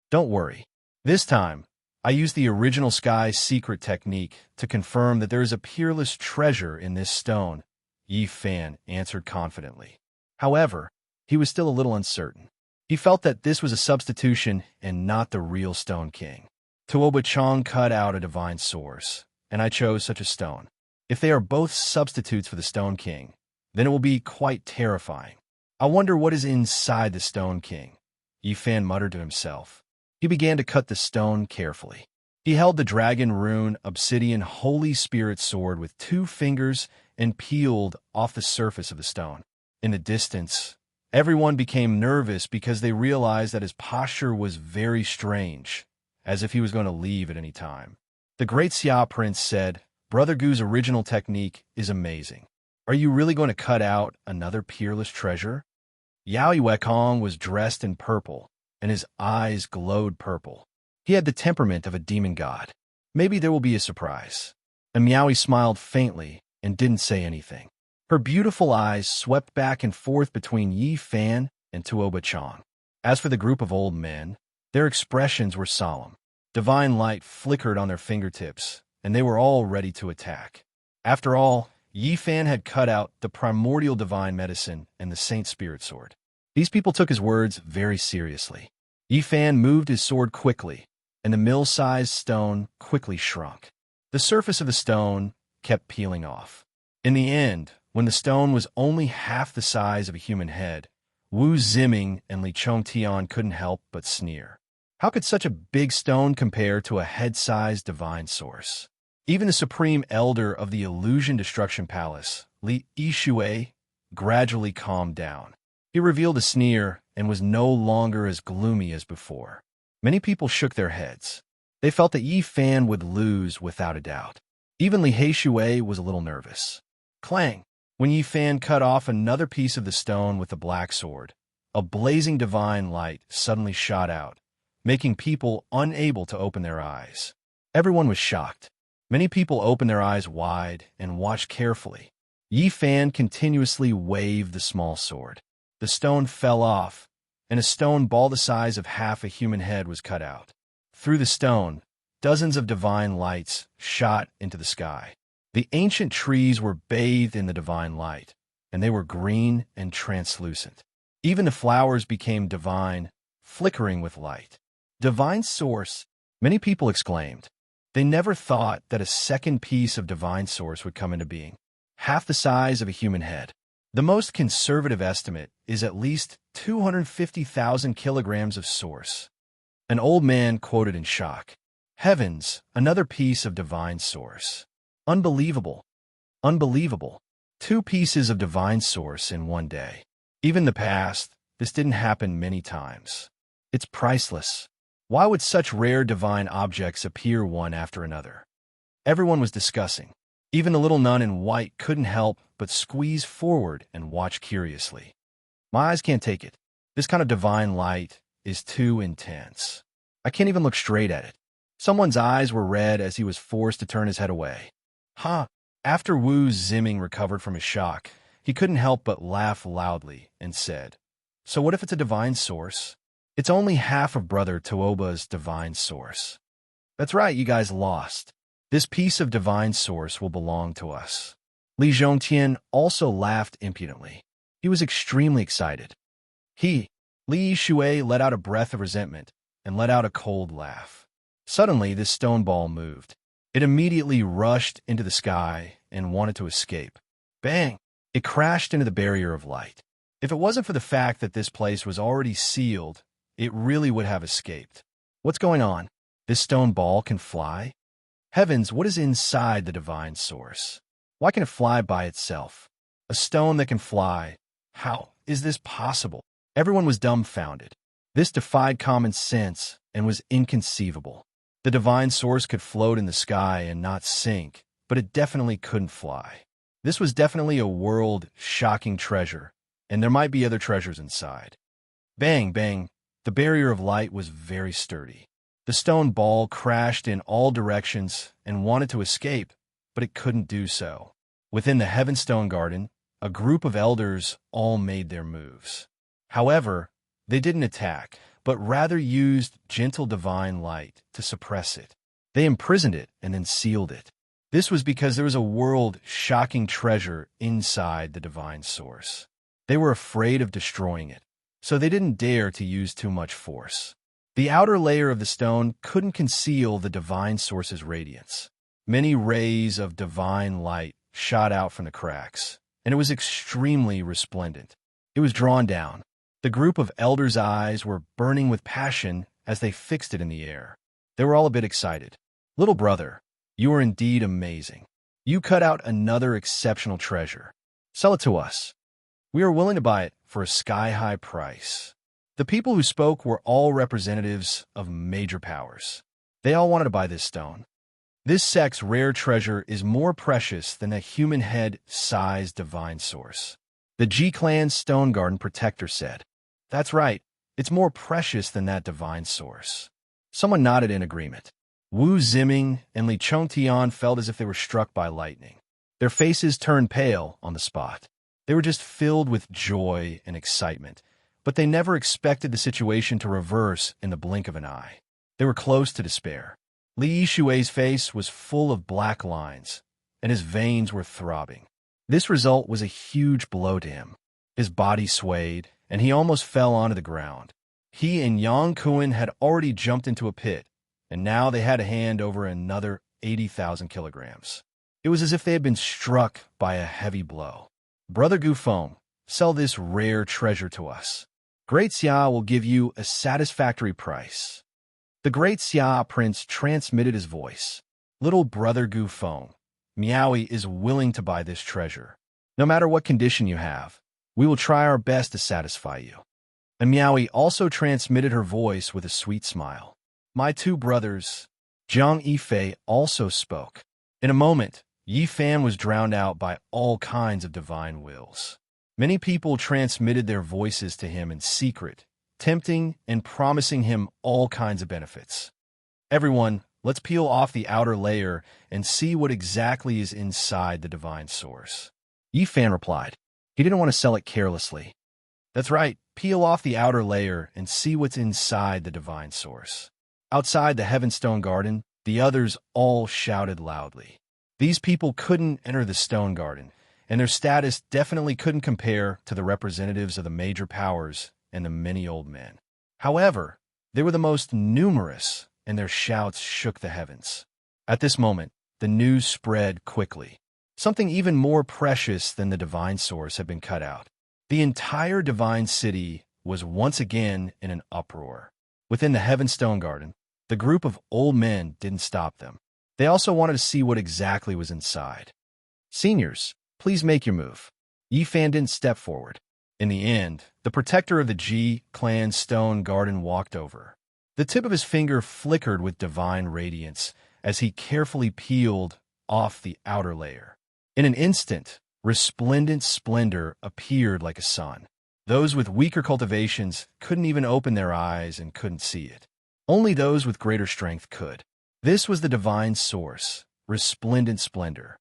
Don't worry. This time, I used the original Sky secret technique to confirm that there is a peerless treasure in this stone, Yi Fan answered confidently. However, he was still a little uncertain. He felt that this was a substitution and not the real Stone King. Tuoba Chong cut out a divine source, and I chose such a stone. If they are both substitutes for the Stone King, then it will be quite terrifying. I wonder what is inside the Stone King, Yi Fan muttered to himself. He began to cut the stone carefully. He held the dragon rune obsidian Holy Spirit sword with 2 fingers and peeled off the surface of the stone. In the distance, everyone became nervous because they realized that his posture was very strange, as if he was going to leave at any time. The great Xia Prince said, "Brother Gu's original technique is amazing. Are you really going to cut out another peerless treasure?" Yao Yuekong was dressed in purple, and his eyes glowed purple. He had the temperament of a demon god. Maybe there will be a surprise. And Miaoi smiled faintly and didn't say anything. Her beautiful eyes swept back and forth between Yi Fan and Tuoba Chong. As for the group of old men, their expressions were solemn. Divine light flickered on their fingertips, and they were all ready to attack. After all, Yi Fan had cut out the primordial divine medicine and the Saint Spirit sword. These people took his words very seriously. Yi Fan moved his sword quickly, and the mill-sized stone quickly shrunk. The surface of the stone kept peeling off. In the end, when the stone was only half the size of a human head, Wu Ziming and Li Chongtian couldn't help but sneer. How could such a big stone compare to a head-sized divine source? Even the supreme elder of the Illusion Destruction Palace, Li Yishui, gradually calmed down. He revealed a sneer and was no longer as gloomy as before. Many people shook their heads. They felt that Yi Fan would lose without a doubt. Even Li Heishui was a little nervous. Clang! When Yi Fan cut off another piece of the stone with the black sword, a blazing divine light suddenly shot out, making people unable to open their eyes. Everyone was shocked. Many people opened their eyes wide and watched carefully. Yi Fan continuously waved the small sword. The stone fell off, and a stone ball the size of half a human head was cut out. Through the stone, dozens of divine lights shot into the sky. The ancient trees were bathed in the divine light, and they were green and translucent. Even the flowers became divine, flickering with light. Divine source, many people exclaimed. They never thought that a second piece of divine source would come into being. Half the size of a human head. The most conservative estimate is at least 250,000 kilograms of source. An old man quoted in shock. Heavens, another piece of divine source. Unbelievable. Unbelievable. 2 pieces of divine source in one day. Even in the past, this didn't happen many times. It's priceless. Why would such rare divine objects appear one after another? Everyone was discussing. Even the little nun in white couldn't help but squeeze forward and watch curiously. My eyes can't take it. This kind of divine light is too intense. I can't even look straight at it. Someone's eyes were red as he was forced to turn his head away. After Wu Ziming recovered from his shock, he couldn't help but laugh loudly and said, So what if it's a divine source? It's only half of Brother Tuoba's divine source. That's right, you guys lost. This piece of divine source will belong to us. Li Zhongtian also laughed impudently. He was extremely excited. Li Shui let out a breath of resentment and let out a cold laugh. Suddenly, this stone ball moved. It immediately rushed into the sky and wanted to escape. Bang! It crashed into the barrier of light. If it wasn't for the fact that this place was already sealed, it really would have escaped. What's going on? This stone ball can fly? Heavens, what is inside the divine source? Why can it fly by itself? A stone that can fly. How is this possible? Everyone was dumbfounded. This defied common sense and was inconceivable. The divine source could float in the sky and not sink, but it definitely couldn't fly. This was definitely a world-shocking treasure, and there might be other treasures inside. Bang, bang. The barrier of light was very sturdy. The stone ball crashed in all directions and wanted to escape, but it couldn't do so. Within the Heavenstone Garden, a group of elders all made their moves. However, they didn't attack, but rather used gentle divine light to suppress it. They imprisoned it and then sealed it. This was because there was a world-shocking treasure inside the divine source. They were afraid of destroying it, so they didn't dare to use too much force. The outer layer of the stone couldn't conceal the divine source's radiance. Many rays of divine light shot out from the cracks, and it was extremely resplendent. It was drawn down. The group of elders' eyes were burning with passion as they fixed it in the air. They were all a bit excited. Little brother, you are indeed amazing. You cut out another exceptional treasure. Sell it to us. We are willing to buy it for a sky-high price. The people who spoke were all representatives of major powers. They all wanted to buy this stone. This sect's rare treasure is more precious than a human head-sized divine source. The G-Clan's Stone Garden Protector said, That's right, it's more precious than that divine source. Someone nodded in agreement. Wu Ziming and Li Chongtian felt as if they were struck by lightning. Their faces turned pale on the spot. They were just filled with joy and excitement, but they never expected the situation to reverse in the blink of an eye. They were close to despair. Li Shui's face was full of black lines, and his veins were throbbing. This result was a huge blow to him. His body swayed, and he almost fell onto the ground. He and Yang Kuan had already jumped into a pit, and now they had to hand over another 80,000 kilograms. It was as if they had been struck by a heavy blow. Brother Gufeng, sell this rare treasure to us. Great Xia will give you a satisfactory price. The Great Xia Prince transmitted his voice. Little Brother Gufeng, Miaoi is willing to buy this treasure. No matter what condition you have, we will try our best to satisfy you. And Miaoi also transmitted her voice with a sweet smile. My 2 brothers, Zhang Yifei, also spoke. In a moment, Yi Fan was drowned out by all kinds of divine wills. Many people transmitted their voices to him in secret, tempting and promising him all kinds of benefits. Everyone, Let's peel off the outer layer and see what exactly is inside the divine source. Yifan replied. He didn't want to sell it carelessly. That's right, peel off the outer layer and see what's inside the divine source. Outside the Heavenstone Garden, the others all shouted loudly. These people couldn't enter the Stone Garden, and their status definitely couldn't compare to the representatives of the major powers and the many old men. However, they were the most numerous, and their shouts shook the heavens. At this moment, the news spread quickly. Something even more precious than the divine source had been cut out. The entire divine city was once again in an uproar. Within the Heavenstone Garden, the group of old men didn't stop them. They also wanted to see what exactly was inside. Seniors, please make your move. Yifan didn't step forward. In the end, the protector of the Ji clan stone garden walked over. The tip of his finger flickered with divine radiance as he carefully peeled off the outer layer. In an instant, resplendent splendor appeared like a sun. Those with weaker cultivations couldn't even open their eyes and couldn't see it. Only those with greater strength could. This was the divine source, resplendent splendor.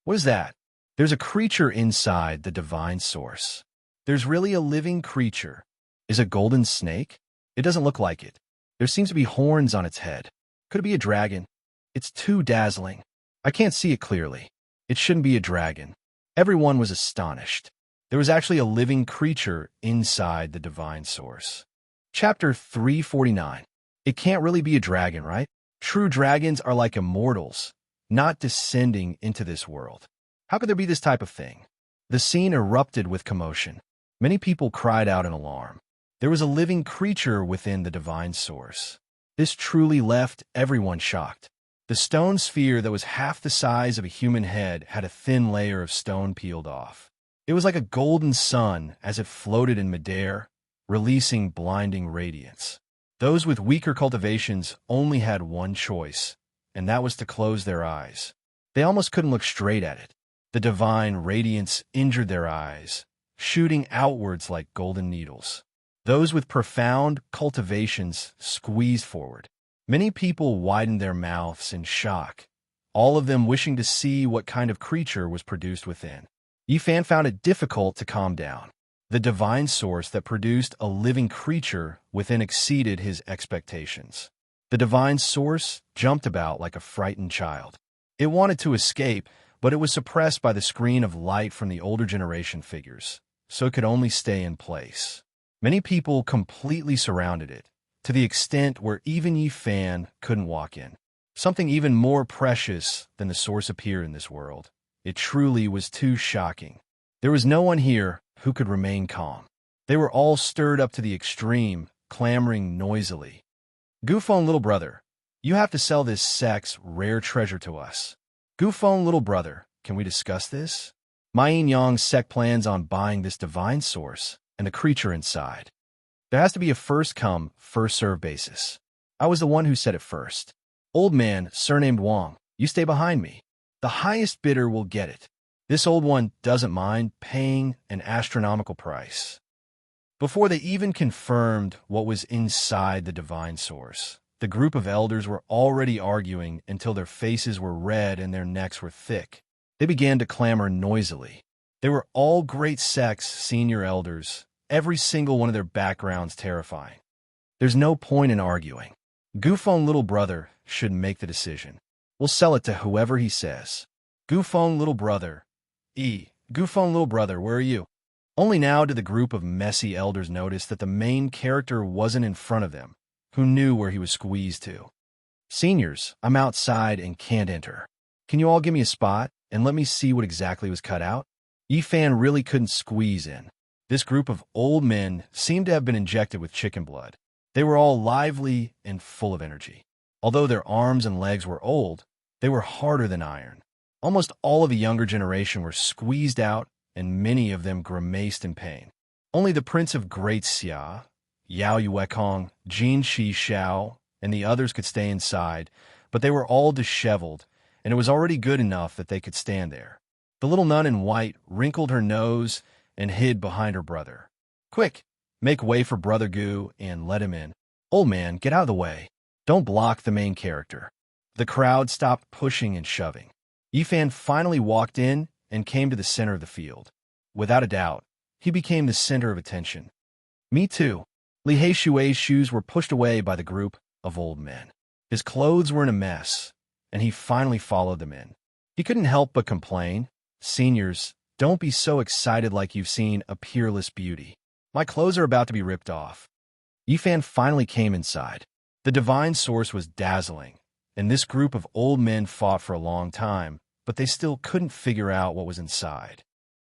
What is that? There's a creature inside the divine source. There's really a living creature. Is it a golden snake? It doesn't look like it. There seems to be horns on its head. Could it be a dragon? It's too dazzling. I can't see it clearly. It shouldn't be a dragon. Everyone was astonished. There was actually a living creature inside the divine source. Chapter 349. It can't really be a dragon, right? True dragons are like immortals, not descending into this world. How could there be this type of thing? The scene erupted with commotion. Many people cried out in alarm. There was a living creature within the divine source. This truly left everyone shocked. The stone sphere that was half the size of a human head had a thin layer of stone peeled off. It was like a golden sun as it floated in midair, releasing blinding radiance. Those with weaker cultivations only had one choice, and that was to close their eyes. They almost couldn't look straight at it. The divine radiance injured their eyes, shooting outwards like golden needles. Those with profound cultivations squeezed forward. Many people widened their mouths in shock, all of them wishing to see what kind of creature was produced within. Yifan found it difficult to calm down. The divine source that produced a living creature within exceeded his expectations. The divine source jumped about like a frightened child. It wanted to escape, but it was suppressed by the screen of light from the older generation figures, so it could only stay in place. Many people completely surrounded it, to the extent where even Yifan couldn't walk in. Something even more precious than the source appeared in this world. It truly was too shocking. There was no one here who could remain calm. They were all stirred up to the extreme, clamoring noisily. Gufeng, little brother, you have to sell this sex rare treasure to us. Gufeng, little brother, can we discuss this? My Yin Yang sect plans on buying this divine source and the creature inside. There has to be a first-come, first-served basis. I was the one who said it first. Old man, surnamed Wang, you stay behind me. The highest bidder will get it. This old one doesn't mind paying an astronomical price. Before they even confirmed what was inside the divine source, the group of elders were already arguing until their faces were red and their necks were thick. They began to clamor noisily. They were all great sects, senior elders, every single one of their backgrounds terrifying. There's no point in arguing. Gufeng, little brother, should make the decision. We'll sell it to whoever he says. Gufeng, little brother. Gufeng, little brother, where are you? Only now did the group of messy elders notice that the main character wasn't in front of them, who knew where he was squeezed to. Seniors, I'm outside and can't enter. Can you all give me a spot and let me see what exactly was cut out? Yifan really couldn't squeeze in. This group of old men seemed to have been injected with chicken blood. They were all lively and full of energy. Although their arms and legs were old, they were harder than iron. Almost all of the younger generation were squeezed out, and many of them grimaced in pain. Only the Prince of Great Xia, Yao Yuekong, Jin Shi Xiao, and the others could stay inside, but they were all disheveled, and it was already good enough that they could stand there. The little nun in white wrinkled her nose and hid behind her brother. Quick, make way for Brother Gu and let him in. Old man, get out of the way. Don't block the main character. The crowd stopped pushing and shoving. Yifan finally walked in and came to the center of the field. Without a doubt, he became the center of attention. Me too. Li Heishui's shoes were pushed away by the group of old men. His clothes were in a mess, and he finally followed them in. He couldn't help but complain, "Seniors, don't be so excited like you've seen a peerless beauty. My clothes are about to be ripped off." Yifan finally came inside. The divine source was dazzling, and this group of old men fought for a long time, but they still couldn't figure out what was inside.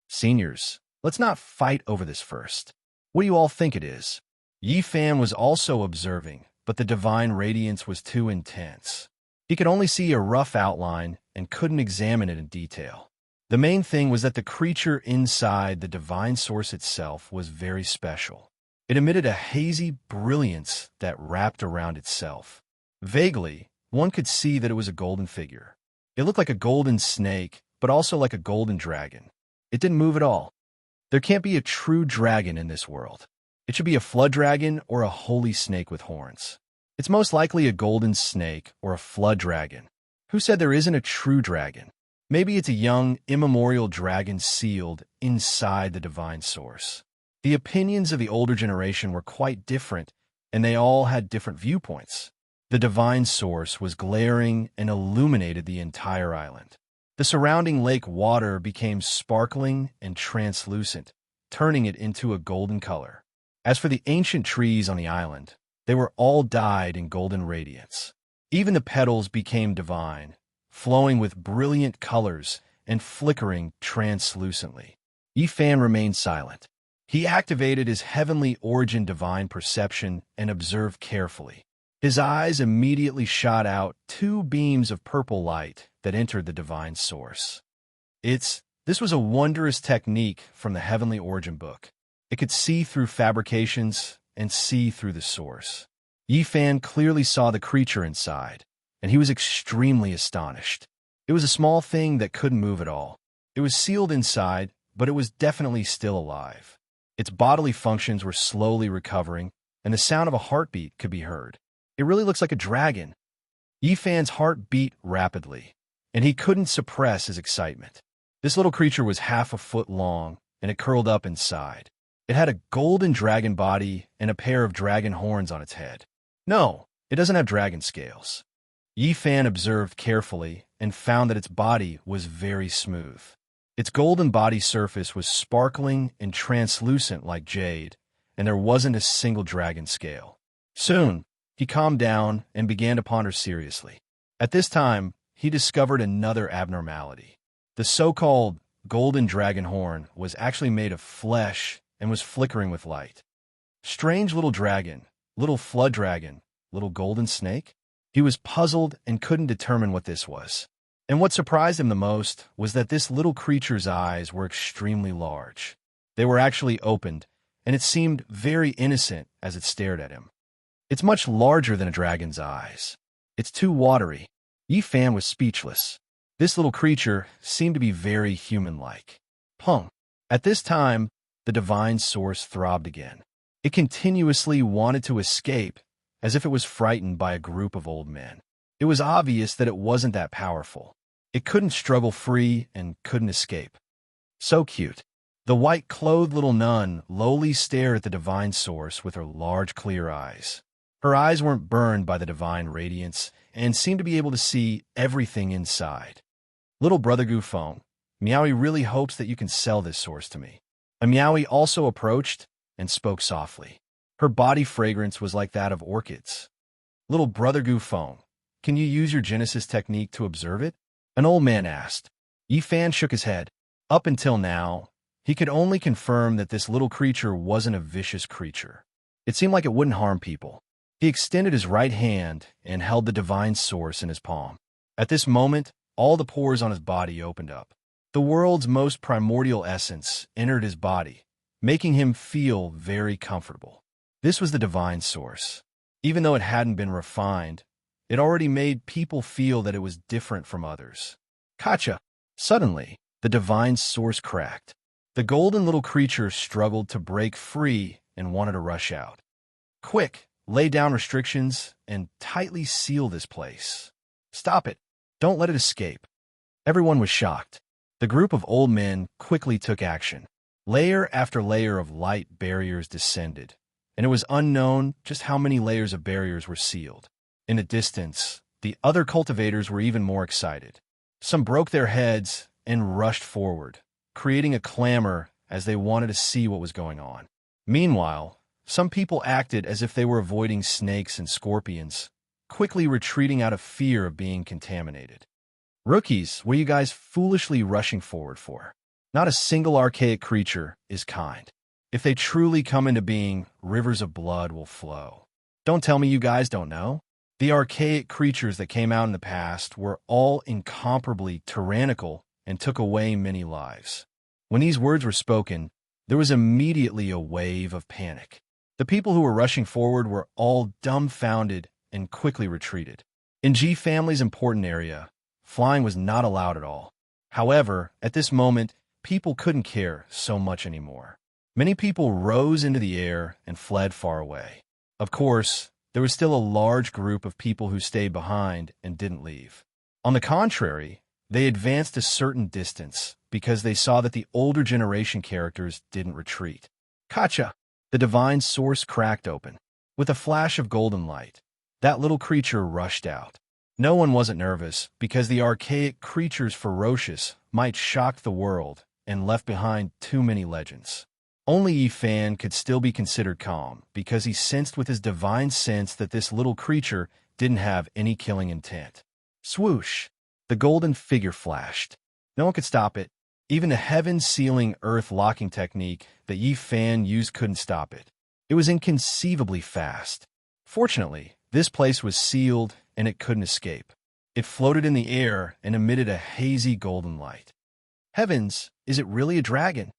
"Seniors, let's not fight over this first. What do you all think it is?" Yifan was also observing, but the divine radiance was too intense. He could only see a rough outline and couldn't examine it in detail. The main thing was that the creature inside the divine source itself was very special. It emitted a hazy brilliance that wrapped around itself. Vaguely, one could see that it was a golden figure. It looked like a golden snake, but also like a golden dragon. It didn't move at all. There can't be a true dragon in this world. It should be a flood dragon or a holy snake with horns. It's most likely a golden snake or a flood dragon. Who said there isn't a true dragon? Maybe it's a young, immemorial dragon sealed inside the divine source. The opinions of the older generation were quite different, and they all had different viewpoints. The divine source was glaring and illuminated the entire island. The surrounding lake water became sparkling and translucent, turning it into a golden color. As for the ancient trees on the island, they were all dyed in golden radiance. Even the petals became divine, flowing with brilliant colors and flickering translucently. Yifan remained silent. He activated his heavenly origin divine perception and observed carefully. His eyes immediately shot out two beams of purple light that entered the divine source. This was a wondrous technique from the Heavenly Origin book. It could see through fabrications and see through the source. Yifan clearly saw the creature inside, and he was extremely astonished. It was a small thing that couldn't move at all. It was sealed inside, but it was definitely still alive. Its bodily functions were slowly recovering, and the sound of a heartbeat could be heard. It really looks like a dragon. Yifan's heart beat rapidly, and he couldn't suppress his excitement. This little creature was half a foot long, and it curled up inside. It had a golden dragon body and a pair of dragon horns on its head. No, it doesn't have dragon scales. Yifan observed carefully and found that its body was very smooth. Its golden body surface was sparkling and translucent like jade, and there wasn't a single dragon scale. Soon, he calmed down and began to ponder seriously. At this time, he discovered another abnormality. The so-called golden dragon horn was actually made of flesh and was flickering with light. Strange little dragon, little flood dragon, little golden snake? He was puzzled and couldn't determine what this was. And what surprised him the most was that this little creature's eyes were extremely large. They were actually opened, and it seemed very innocent as it stared at him. It's much larger than a dragon's eyes. It's too watery. Yifan was speechless. This little creature seemed to be very human-like. Pung. At this time, the divine source throbbed again. It continuously wanted to escape, as if it was frightened by a group of old men. It was obvious that it wasn't that powerful. It couldn't struggle free and couldn't escape. So cute. The white-clothed little nun lowly stared at the divine source with her large, clear eyes. Her eyes weren't burned by the divine radiance and seemed to be able to see everything inside. Little brother Gufeng, Miaowie really hopes that you can sell this source to me. A Miaowie also approached and spoke softly. Her body fragrance was like that of orchids. Little brother Gufeng, can you use your Genesis technique to observe it? An old man asked. Yifan shook his head. Up until now, he could only confirm that this little creature wasn't a vicious creature. It seemed like it wouldn't harm people. He extended his right hand and held the divine source in his palm. At this moment, all the pores on his body opened up. The world's most primordial essence entered his body, making him feel very comfortable. This was the divine source. Even though it hadn't been refined, it already made people feel that it was different from others. Kacha! Suddenly, the divine source cracked. The golden little creature struggled to break free and wanted to rush out. Quick! Lay down restrictions and tightly seal this place. Stop it! Don't let it escape. Everyone was shocked. The group of old men quickly took action. Layer after layer of light barriers descended, and it was unknown just how many layers of barriers were sealed. In the distance, the other cultivators were even more excited. Some broke their heads and rushed forward, creating a clamor as they wanted to see what was going on. Meanwhile, some people acted as if they were avoiding snakes and scorpions, quickly retreating out of fear of being contaminated. Rookies, what are you guys foolishly rushing forward for? Not a single archaic creature is kind. If they truly come into being, rivers of blood will flow. Don't tell me you guys don't know. The archaic creatures that came out in the past were all incomparably tyrannical and took away many lives. When these words were spoken, there was immediately a wave of panic. The people who were rushing forward were all dumbfounded and quickly retreated. In G Family's important area, flying was not allowed at all. However, at this moment, people couldn't care so much anymore. Many people rose into the air and fled far away. Of course, there was still a large group of people who stayed behind and didn't leave. On the contrary, they advanced a certain distance because they saw that the older generation characters didn't retreat. Kacha! The divine source cracked open. With a flash of golden light, that little creature rushed out. No one wasn't nervous because the archaic creature's ferocious might shock the world and left behind too many legends. Only Yifan could still be considered calm because he sensed with his divine sense that this little creature didn't have any killing intent. Swoosh! The golden figure flashed. No one could stop it. Even the heaven-sealing earth-locking technique that Yifan used couldn't stop it. It was inconceivably fast. Fortunately, this place was sealed and it couldn't escape. It floated in the air and emitted a hazy golden light. Heavens, is it really a dragon?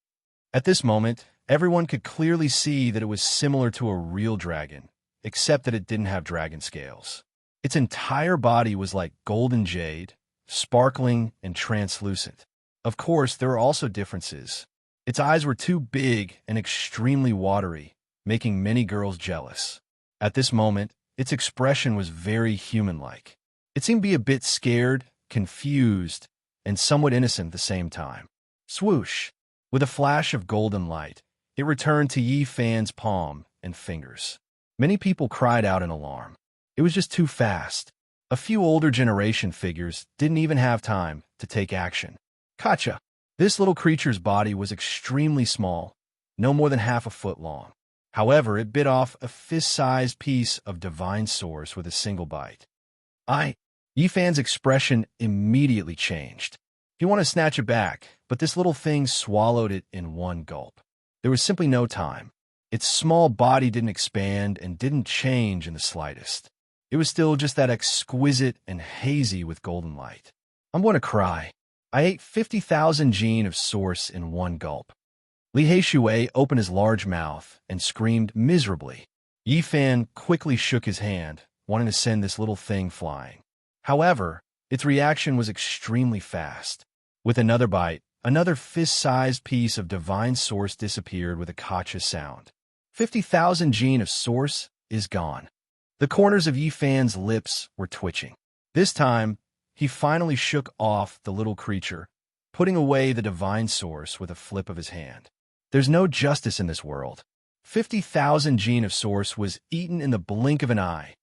At this moment, everyone could clearly see that it was similar to a real dragon, except that it didn't have dragon scales. Its entire body was like golden jade, sparkling and translucent. Of course, there were also differences. Its eyes were too big and extremely watery, making many girls jealous. At this moment, its expression was very human-like. It seemed to be a bit scared, confused, and somewhat innocent at the same time. Swoosh! With a flash of golden light, it returned to Yifan's palm and fingers. Many people cried out in alarm. It was just too fast. A few older generation figures didn't even have time to take action. Kacha! This little creature's body was extremely small, no more than half a foot long. However, it bit off a fist-sized piece of divine source with a single bite. Yifan's expression immediately changed. He wanted to snatch it back, but this little thing swallowed it in one gulp. There was simply no time. Its small body didn't expand and didn't change in the slightest. It was still just that exquisite and hazy with golden light. I'm going to cry. I ate 50,000 gene of source in one gulp. Li Heishui opened his large mouth and screamed miserably. Yifan quickly shook his hand, wanting to send this little thing flying. However, its reaction was extremely fast. With another bite, another fist-sized piece of divine source disappeared with a kacha sound. 50,000 gene of source is gone. The corners of Yifan's lips were twitching. This time, he finally shook off the little creature, putting away the divine source with a flip of his hand. There's no justice in this world. 50,000 gene of source was eaten in the blink of an eye.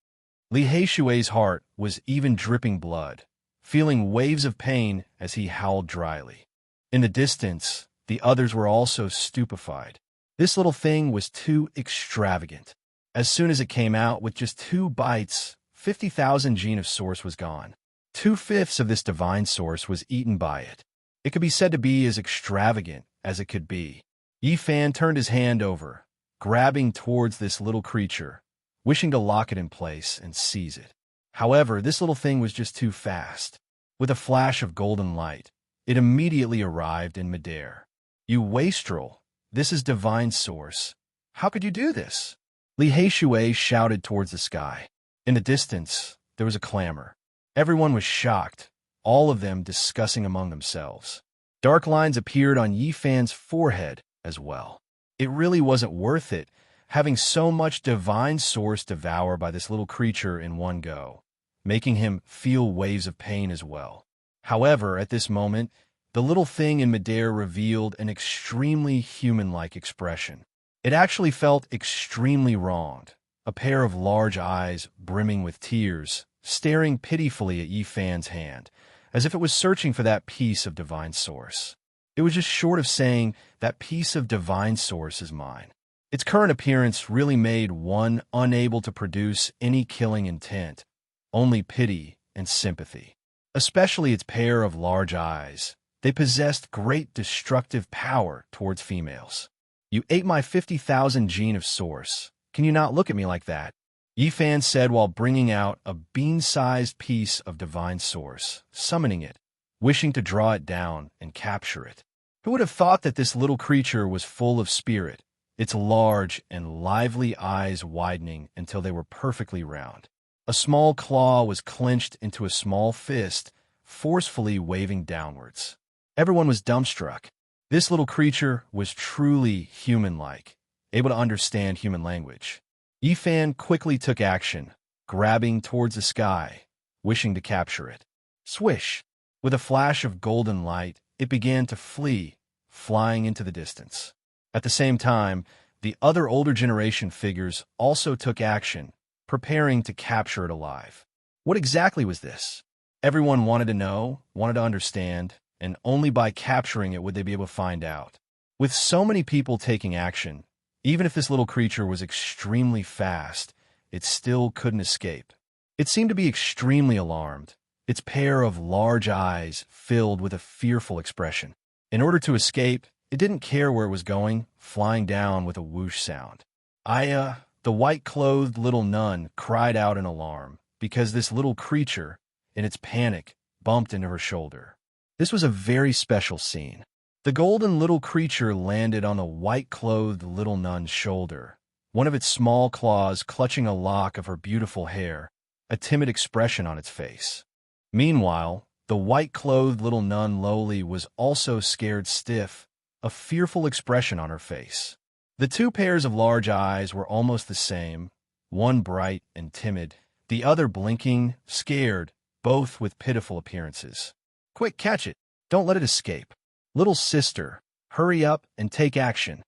Li Heishui's heart was even dripping blood, feeling waves of pain as he howled dryly. In the distance, the others were also stupefied. This little thing was too extravagant. As soon as it came out with just 2 bites, 50,000 gene of source was gone. 2/5 of this divine source was eaten by it. It could be said to be as extravagant as it could be. Yifan turned his hand over, grabbing towards this little creature, wishing to lock it in place and seize it. However, this little thing was just too fast. With a flash of golden light, it immediately arrived in midair. You wastrel, this is divine source. How could you do this? Li Heishui shouted towards the sky. In the distance, there was a clamor. Everyone was shocked, all of them discussing among themselves. Dark lines appeared on Yifan's forehead as well. It really wasn't worth it, having so much divine source devoured by this little creature in one go. making him feel waves of pain as well. However, at this moment, the little thing in midair revealed an extremely human-like expression. It actually felt extremely wronged, a pair of large eyes brimming with tears, staring pitifully at Yifan's hand, as if it was searching for that piece of divine source. It was just short of saying, "That piece of divine source is mine." Its current appearance really made one unable to produce any killing intent, only pity and sympathy. Especially its pair of large eyes. They possessed great destructive power towards females. "You ate my 50,000 gene of source. Can you not look at me like that?" Yifan said while bringing out a bean-sized piece of divine source, summoning it, wishing to draw it down and capture it. Who would have thought that this little creature was full of spirit, its large and lively eyes widening until they were perfectly round. A small claw was clenched into a small fist, forcefully waving downwards. Everyone was dumbstruck. This little creature was truly human-like, able to understand human language. Yifan quickly took action, grabbing towards the sky, wishing to capture it. Swish! With a flash of golden light, it began to flee, flying into the distance. At the same time, the other older generation figures also took action, preparing to capture it alive. What exactly was this? Everyone wanted to know, wanted to understand, and only by capturing it would they be able to find out. With so many people taking action, even if this little creature was extremely fast, it still couldn't escape. It seemed to be extremely alarmed, its pair of large eyes filled with a fearful expression. In order to escape, it didn't care where it was going, flying down with a whoosh sound. Aya, the white-clothed little nun, cried out in alarm, because this little creature, in its panic, bumped into her shoulder. This was a very special scene. The golden little creature landed on the white-clothed little nun's shoulder, one of its small claws clutching a lock of her beautiful hair, a timid expression on its face. Meanwhile, the white-clothed little nun lowly was also scared stiff, a fearful expression on her face. The two pairs of large eyes were almost the same, one bright and timid, the other blinking, scared, both with pitiful appearances. "Quick, catch it! Don't let it escape! Little sister, hurry up and take action!"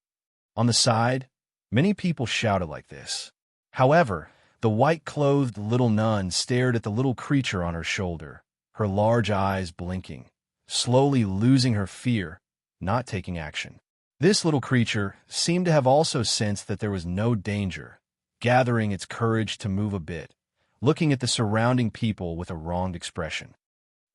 On the side, many people shouted like this. However, the white-clothed little nun stared at the little creature on her shoulder, her large eyes blinking, slowly losing her fear, not taking action. This little creature seemed to have also sensed that there was no danger, gathering its courage to move a bit, looking at the surrounding people with a wronged expression.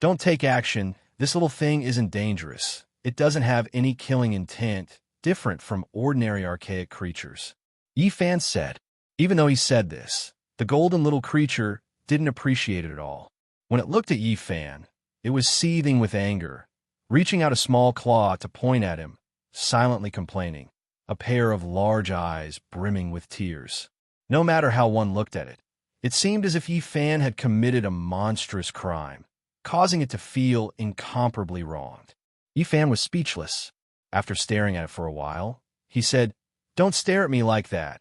"Don't take action. This little thing isn't dangerous. It doesn't have any killing intent, different from ordinary archaic creatures," Yifan said. Even though he said this, the golden little creature didn't appreciate it at all. When it looked at Yifan, it was seething with anger, reaching out a small claw to point at him, silently complaining, a pair of large eyes brimming with tears. No matter how one looked at it, it seemed as if Yifan had committed a monstrous crime, causing it to feel incomparably wronged. Yifan was speechless. After staring at it for a while, he said, "Don't stare at me like that.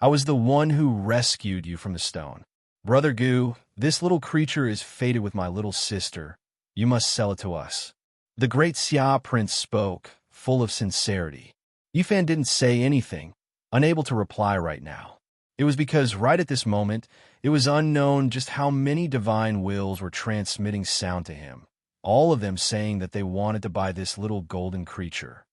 I was the one who rescued you from the stone. Brother Gu, this little creature is fated with my little sister. You must sell it to us." The great Xia prince spoke, full of sincerity. Yifan didn't say anything, unable to reply right now. It was because right at this moment, it was unknown just how many divine wills were transmitting sound to him, all of them saying that they wanted to buy this little golden creature.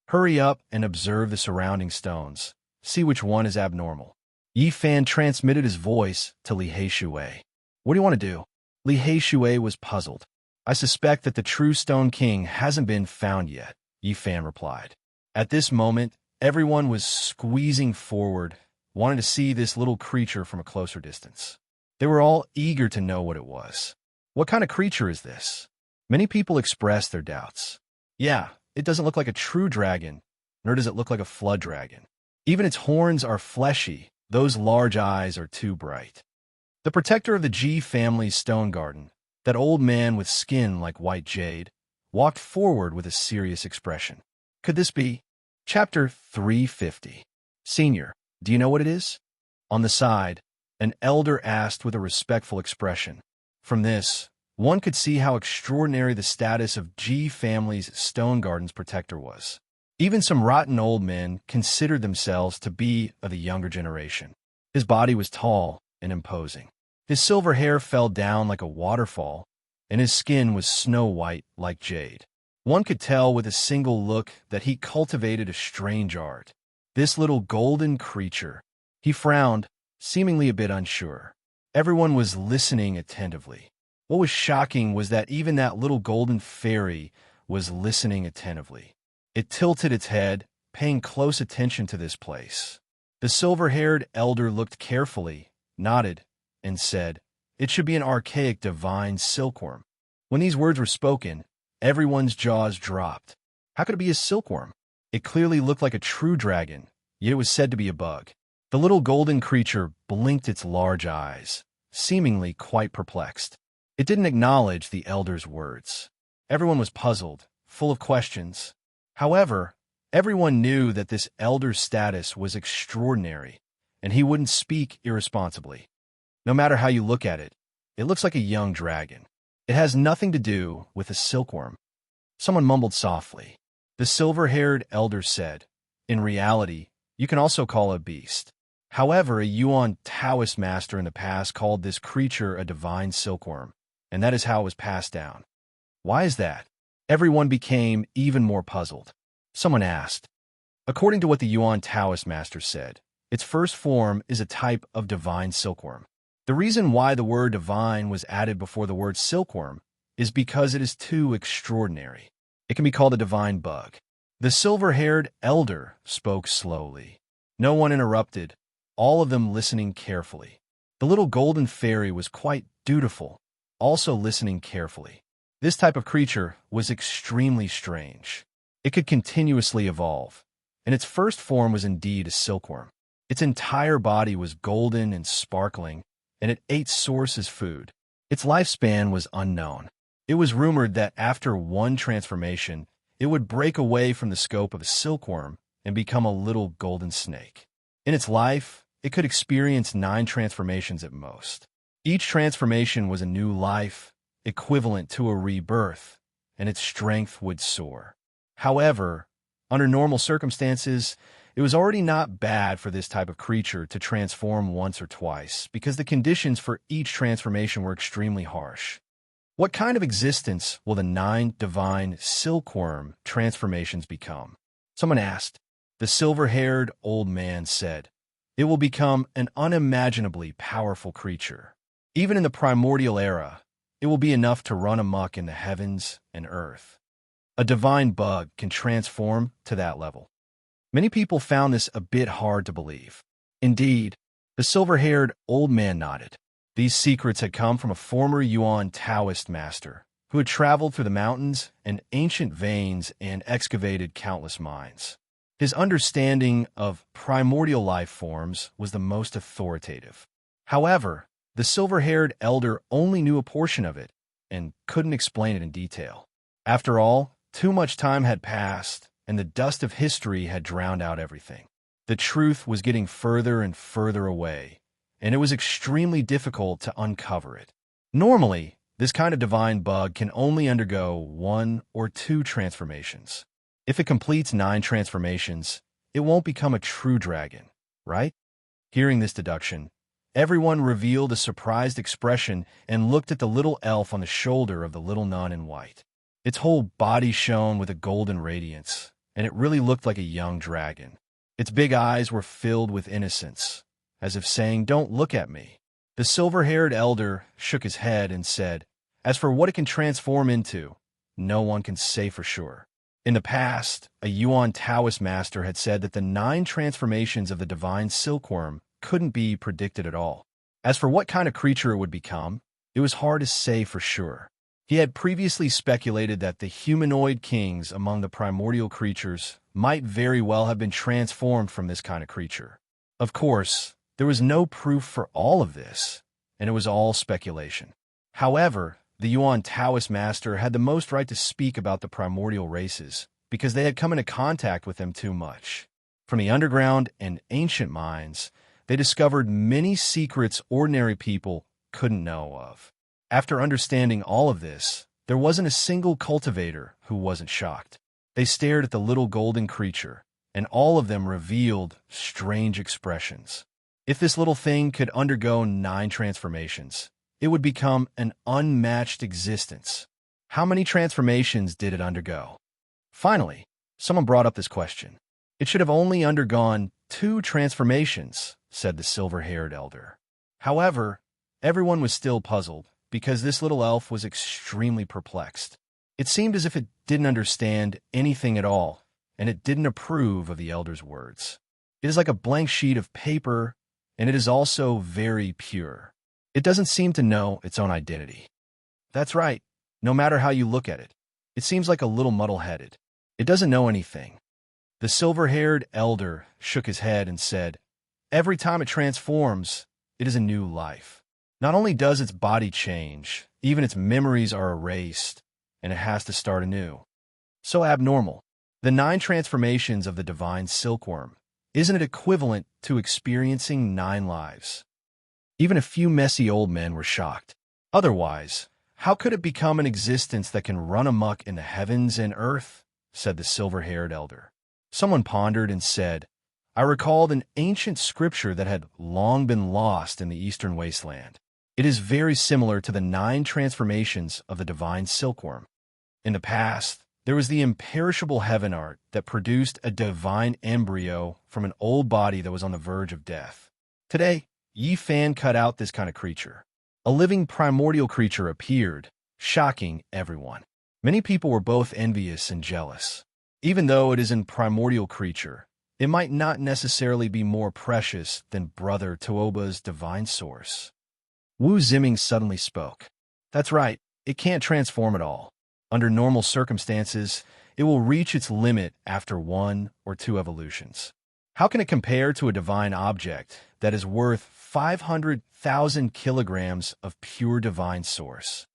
Hurry up and observe the surrounding stones. See which one is abnormal. Yifan transmitted his voice to Li Heishui. "What do you want to do?" Li Heishui was puzzled. "I suspect that the true Stone King hasn't been found yet," Yifan replied. At this moment, everyone was squeezing forward, wanting to see this little creature from a closer distance. They were all eager to know what it was. "What kind of creature is this?" Many people expressed their doubts. "Yeah, it doesn't look like a true dragon, nor does it look like a flood dragon. Even its horns are fleshy, those large eyes are too bright." The protector of the Ji family's stone garden, that old man with skin like white jade, walked forward with a serious expression. "Could this be?" Chapter 350. "Senior, do you know what it is?" On the side, an elder asked with a respectful expression. From this, one could see how extraordinary the status of G family's Stone Garden's protector was. Even some rotten old men considered themselves to be of the younger generation. His body was tall and imposing. His silver hair fell down like a waterfall, and his skin was snow-white like jade. One could tell with a single look that he cultivated a strange art. This little golden creature. He frowned, seemingly a bit unsure. Everyone was listening attentively. What was shocking was that even that little golden fairy was listening attentively. It tilted its head, paying close attention to this place. The silver-haired elder looked carefully, nodded, and said, "It should be an archaic divine silkworm." When these words were spoken, everyone's jaws dropped. How could it be a silkworm? It clearly looked like a true dragon, yet it was said to be a bug. The little golden creature blinked its large eyes, seemingly quite perplexed. It didn't acknowledge the elder's words. Everyone was puzzled, full of questions. However, everyone knew that this elder's status was extraordinary, and he wouldn't speak irresponsibly. No matter how you look at it, it looks like a young dragon. It has nothing to do with a silkworm. Someone mumbled softly. The silver-haired elder said, "In reality, you can also call it a beast." However, a Yuan Taoist master in the past called this creature a divine silkworm, and that is how it was passed down. Why is that? Everyone became even more puzzled. Someone asked. According to what the Yuan Taoist master said, its first form is a type of divine silkworm. The reason why the word divine was added before the word silkworm is because it is too extraordinary. It can be called a divine bug. The silver-haired elder spoke slowly. No one interrupted, all of them listening carefully. The little golden fairy was quite dutiful, also listening carefully. This type of creature was extremely strange. It could continuously evolve, and its first form was indeed a silkworm. Its entire body was golden and sparkling, and it ate source as food. Its lifespan was unknown. It was rumored that after one transformation, it would break away from the scope of a silkworm and become a little golden snake. In its life, it could experience 9 transformations at most. Each transformation was a new life, equivalent to a rebirth, and its strength would soar. However, under normal circumstances, it was already not bad for this type of creature to transform once or twice, because the conditions for each transformation were extremely harsh. What kind of existence will the 9 divine silkworm transformations become? Someone asked. The silver-haired old man said, "It will become an unimaginably powerful creature. Even in the primordial era, it will be enough to run amok in the heavens and earth. A divine bug can transform to that level." Many people found this a bit hard to believe. Indeed, the silver-haired old man nodded. These secrets had come from a former Yuan Taoist master who had traveled through the mountains and ancient veins and excavated countless mines. His understanding of primordial life forms was the most authoritative. However, the silver-haired elder only knew a portion of it and couldn't explain it in detail. After all, too much time had passed, and the dust of history had drowned out everything. The truth was getting further and further away, and it was extremely difficult to uncover it. Normally, this kind of divine bug can only undergo 1 or 2 transformations. If it completes 9 transformations, it won't become a true dragon, right? Hearing this deduction, everyone revealed a surprised expression and looked at the little elf on the shoulder of the little nun in white. Its whole body shone with a golden radiance, and it really looked like a young dragon. Its big eyes were filled with innocence, as if saying, "Don't look at me." The silver-haired elder shook his head and said, "As for what it can transform into, no one can say for sure." In the past, a Yuan Taoist master had said that the 9 transformations of the divine silkworm couldn't be predicted at all. As for what kind of creature it would become, it was hard to say for sure. He had previously speculated that the humanoid kings among the primordial creatures might very well have been transformed from this kind of creature. Of course, there was no proof for all of this, and it was all speculation. However, the Yuan Taoist master had the most right to speak about the primordial races because they had come into contact with them too much. From the underground and ancient mines, they discovered many secrets ordinary people couldn't know of. After understanding all of this, there wasn't a single cultivator who wasn't shocked. They stared at the little golden creature, and all of them revealed strange expressions. If this little thing could undergo 9 transformations, it would become an unmatched existence. How many transformations did it undergo? Finally, someone brought up this question. It should have only undergone 2 transformations, said the silver-haired elder. However, everyone was still puzzled because this little elf was extremely perplexed. It seemed as if it didn't understand anything at all, and it didn't approve of the elder's words. It is like a blank sheet of paper, and it is also very pure. It doesn't seem to know its own identity. That's right, no matter how you look at it. It seems like a little muddle-headed. It doesn't know anything. The silver-haired elder shook his head and said, "Every time it transforms, it is a new life. Not only does its body change, even its memories are erased, and it has to start anew. So abnormal. The 9 transformations of the divine silkworm, isn't it equivalent to experiencing 9 lives?" Even a few messy old men were shocked. Otherwise, how could it become an existence that can run amok in the heavens and earth? Said the silver-haired elder. Someone pondered and said, "I recalled an ancient scripture that had long been lost in the eastern wasteland. It is very similar to the 9 transformations of the divine silkworm. In the past, there was the imperishable heaven art that produced a divine embryo from an old body that was on the verge of death. Today, Yi Fan cut out this kind of creature. A living primordial creature appeared, shocking everyone. Many people were both envious and jealous. Even though it is a primordial creature, it might not necessarily be more precious than Brother Tooba's divine source." Wu Ziming suddenly spoke. "That's right, it can't transform at all. Under normal circumstances, it will reach its limit after 1 or 2 evolutions. How can it compare to a divine object that is worth 500,000 kilograms of pure divine source?"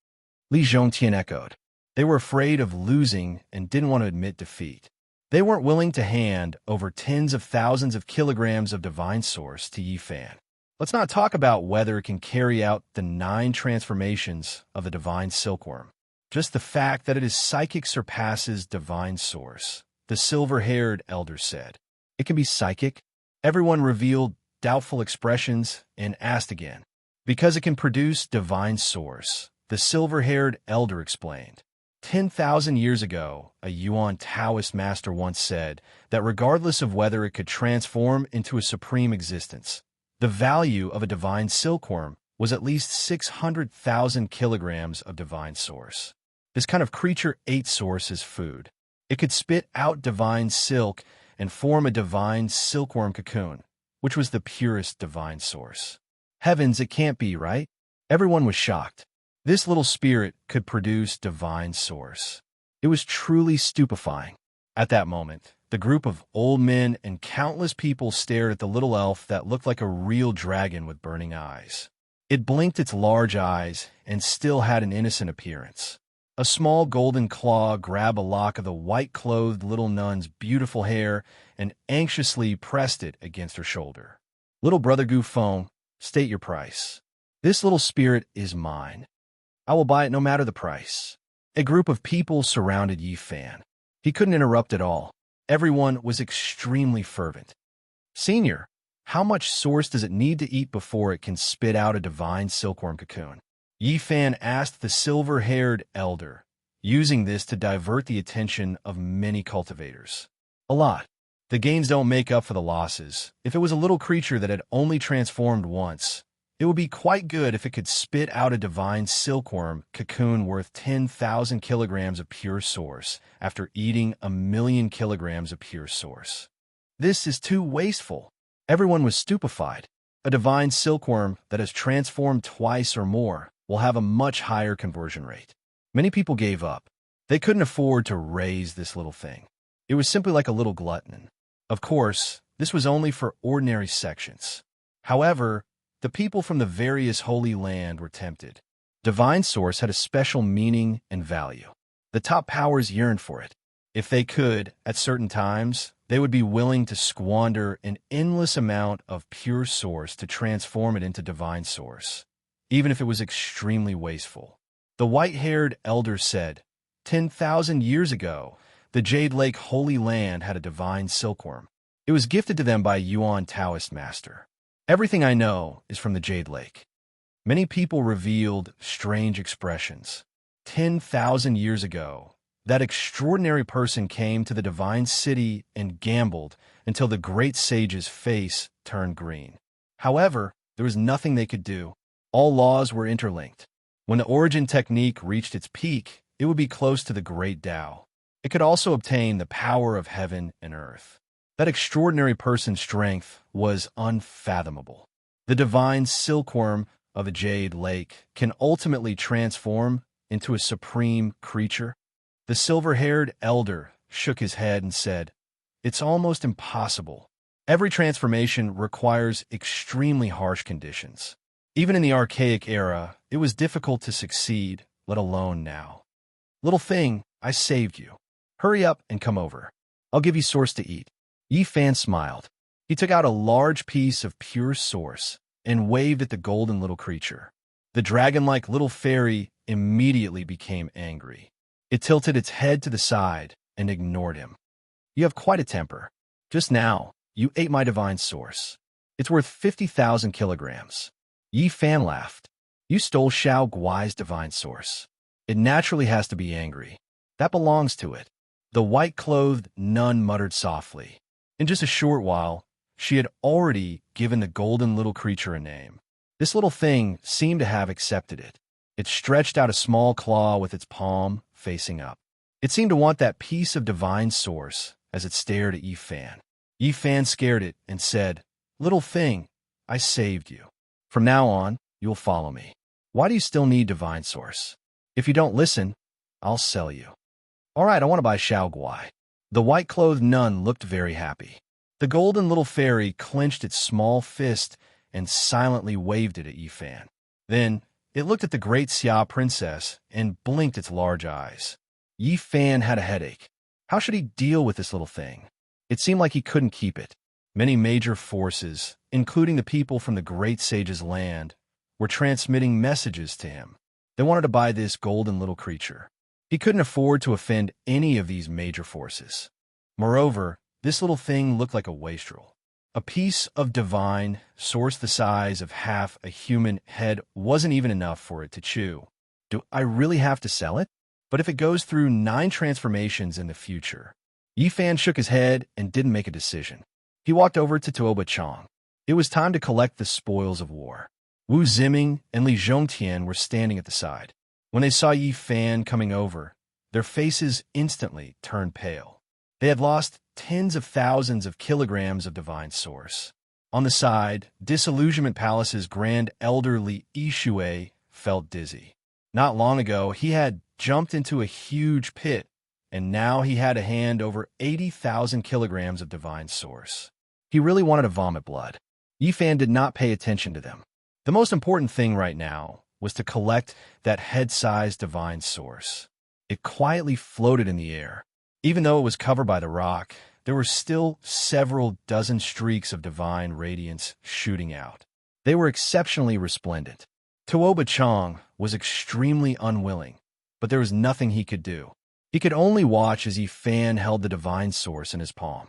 Li Zhongtian echoed. They were afraid of losing and didn't want to admit defeat. They weren't willing to hand over tens of thousands of kilograms of divine source to Yi Fan. Let's not talk about whether it can carry out the 9 transformations of the divine silkworm. Just the fact that it is psychic surpasses divine source, the silver-haired elder said. "It can be psychic?" Everyone revealed doubtful expressions and asked again. "Because it can produce divine source," the silver-haired elder explained. 10,000 years ago, a Yuan Taoist master once said that regardless of whether it could transform into a supreme existence, the value of a divine silkworm was at least 600,000 kilograms of divine source. This kind of creature ate source as food. It could spit out divine silk and form a divine silkworm cocoon, which was the purest divine source. Heavens, it can't be, right? Everyone was shocked. This little spirit could produce divine source. It was truly stupefying. At that moment, the group of old men and countless people stared at the little elf that looked like a real dragon with burning eyes. It blinked its large eyes and still had an innocent appearance. A small golden claw grabbed a lock of the white-clothed little nun's beautiful hair and anxiously pressed it against her shoulder. "Little brother Gufeng, state your price. This little spirit is mine. I will buy it no matter the price." A group of people surrounded Yi Fan. He couldn't interrupt at all. Everyone was extremely fervent. "Senior, how much source does it need to eat before it can spit out a divine silkworm cocoon?" Yi Fan asked the silver-haired elder, using this to divert the attention of many cultivators. "A lot. The gains don't make up for the losses. If it was a little creature that had only transformed once, it would be quite good if it could spit out a divine silkworm cocoon worth 10,000 kilograms of pure source after eating 1,000,000 kilograms of pure source. This is too wasteful." Everyone was stupefied. A divine silkworm that has transformed twice or more will have a much higher conversion rate. Many people gave up. They couldn't afford to raise this little thing. It was simply like a little glutton. Of course, this was only for ordinary sections. However, the people from the various holy land were tempted. Divine source had a special meaning and value. The top powers yearned for it. If they could, at certain times, they would be willing to squander an endless amount of pure source to transform it into divine source, even if it was extremely wasteful. The white-haired elder said, 10,000 years ago, the Jade Lake Holy Land had a divine silkworm. It was gifted to them by Yuan Taoist master. Everything I know is from the Jade Lake. Many people revealed strange expressions. 10,000 years ago, that extraordinary person came to the divine city and gambled until the great sage's face turned green. However, there was nothing they could do. All laws were interlinked. When the origin technique reached its peak, it would be close to the great Tao. It could also obtain the power of heaven and earth. That extraordinary person's strength was unfathomable. The divine silkworm of the Jade Lake can ultimately transform into a supreme creature. The silver-haired elder shook his head and said, "It's almost impossible. Every transformation requires extremely harsh conditions. Even in the archaic era, it was difficult to succeed, let alone now. Little thing, I saved you. Hurry up and come over. I'll give you source to eat." Yi Fan smiled. He took out a large piece of pure source and waved at the golden little creature. The dragon-like little fairy immediately became angry. It tilted its head to the side and ignored him. "You have quite a temper. Just now, you ate my divine source. It's worth 50,000 kilograms. Yi Fan laughed. "You stole Xiao Guai's divine source. It naturally has to be angry. That belongs to it." The white-clothed nun muttered softly. In just a short while, she had already given the golden little creature a name. This little thing seemed to have accepted it. It stretched out a small claw with its palm facing up. It seemed to want that piece of divine source as it stared at Yi Fan. Yi Fan scared it and said, "Little thing, I saved you. From now on, you'll follow me. Why do you still need divine source? If you don't listen, I'll sell you." "All right, I want to buy Xiao Guai." The white-clothed nun looked very happy. The golden little fairy clenched its small fist and silently waved it at Yi Fan. Then it looked at the great Xia princess and blinked its large eyes. Yi Fan had a headache. How should he deal with this little thing? It seemed like he couldn't keep it. Many major forces, including the people from the great sage's land, were transmitting messages to him. They wanted to buy this golden little creature. He couldn't afford to offend any of these major forces. Moreover, this little thing looked like a wastrel. A piece of divine source the size of half a human head wasn't even enough for it to chew. Do I really have to sell it? But if it goes through 9 transformations in the future? Yi Fan shook his head and didn't make a decision. He walked over to Tuoba Chang. It was time to collect the spoils of war. Wu Ziming and Li Zhongtian were standing at the side. When they saw Yi Fan coming over, their faces instantly turned pale. They had lost tens of thousands of kilograms of divine source. On the side, Disillusionment Palace's grand elder Li Yishui felt dizzy. Not long ago, he had jumped into a huge pit, and now he had a hand over 80,000 kilograms of divine source. He really wanted to vomit blood. Yi Fan did not pay attention to them. The most important thing right now was to collect that head-sized divine source. It quietly floated in the air. Even though it was covered by the rock, there were still several dozen streaks of divine radiance shooting out. They were exceptionally resplendent. Tuoba Chang was extremely unwilling, but there was nothing he could do. He could only watch as Yi Fan held the divine source in his palm.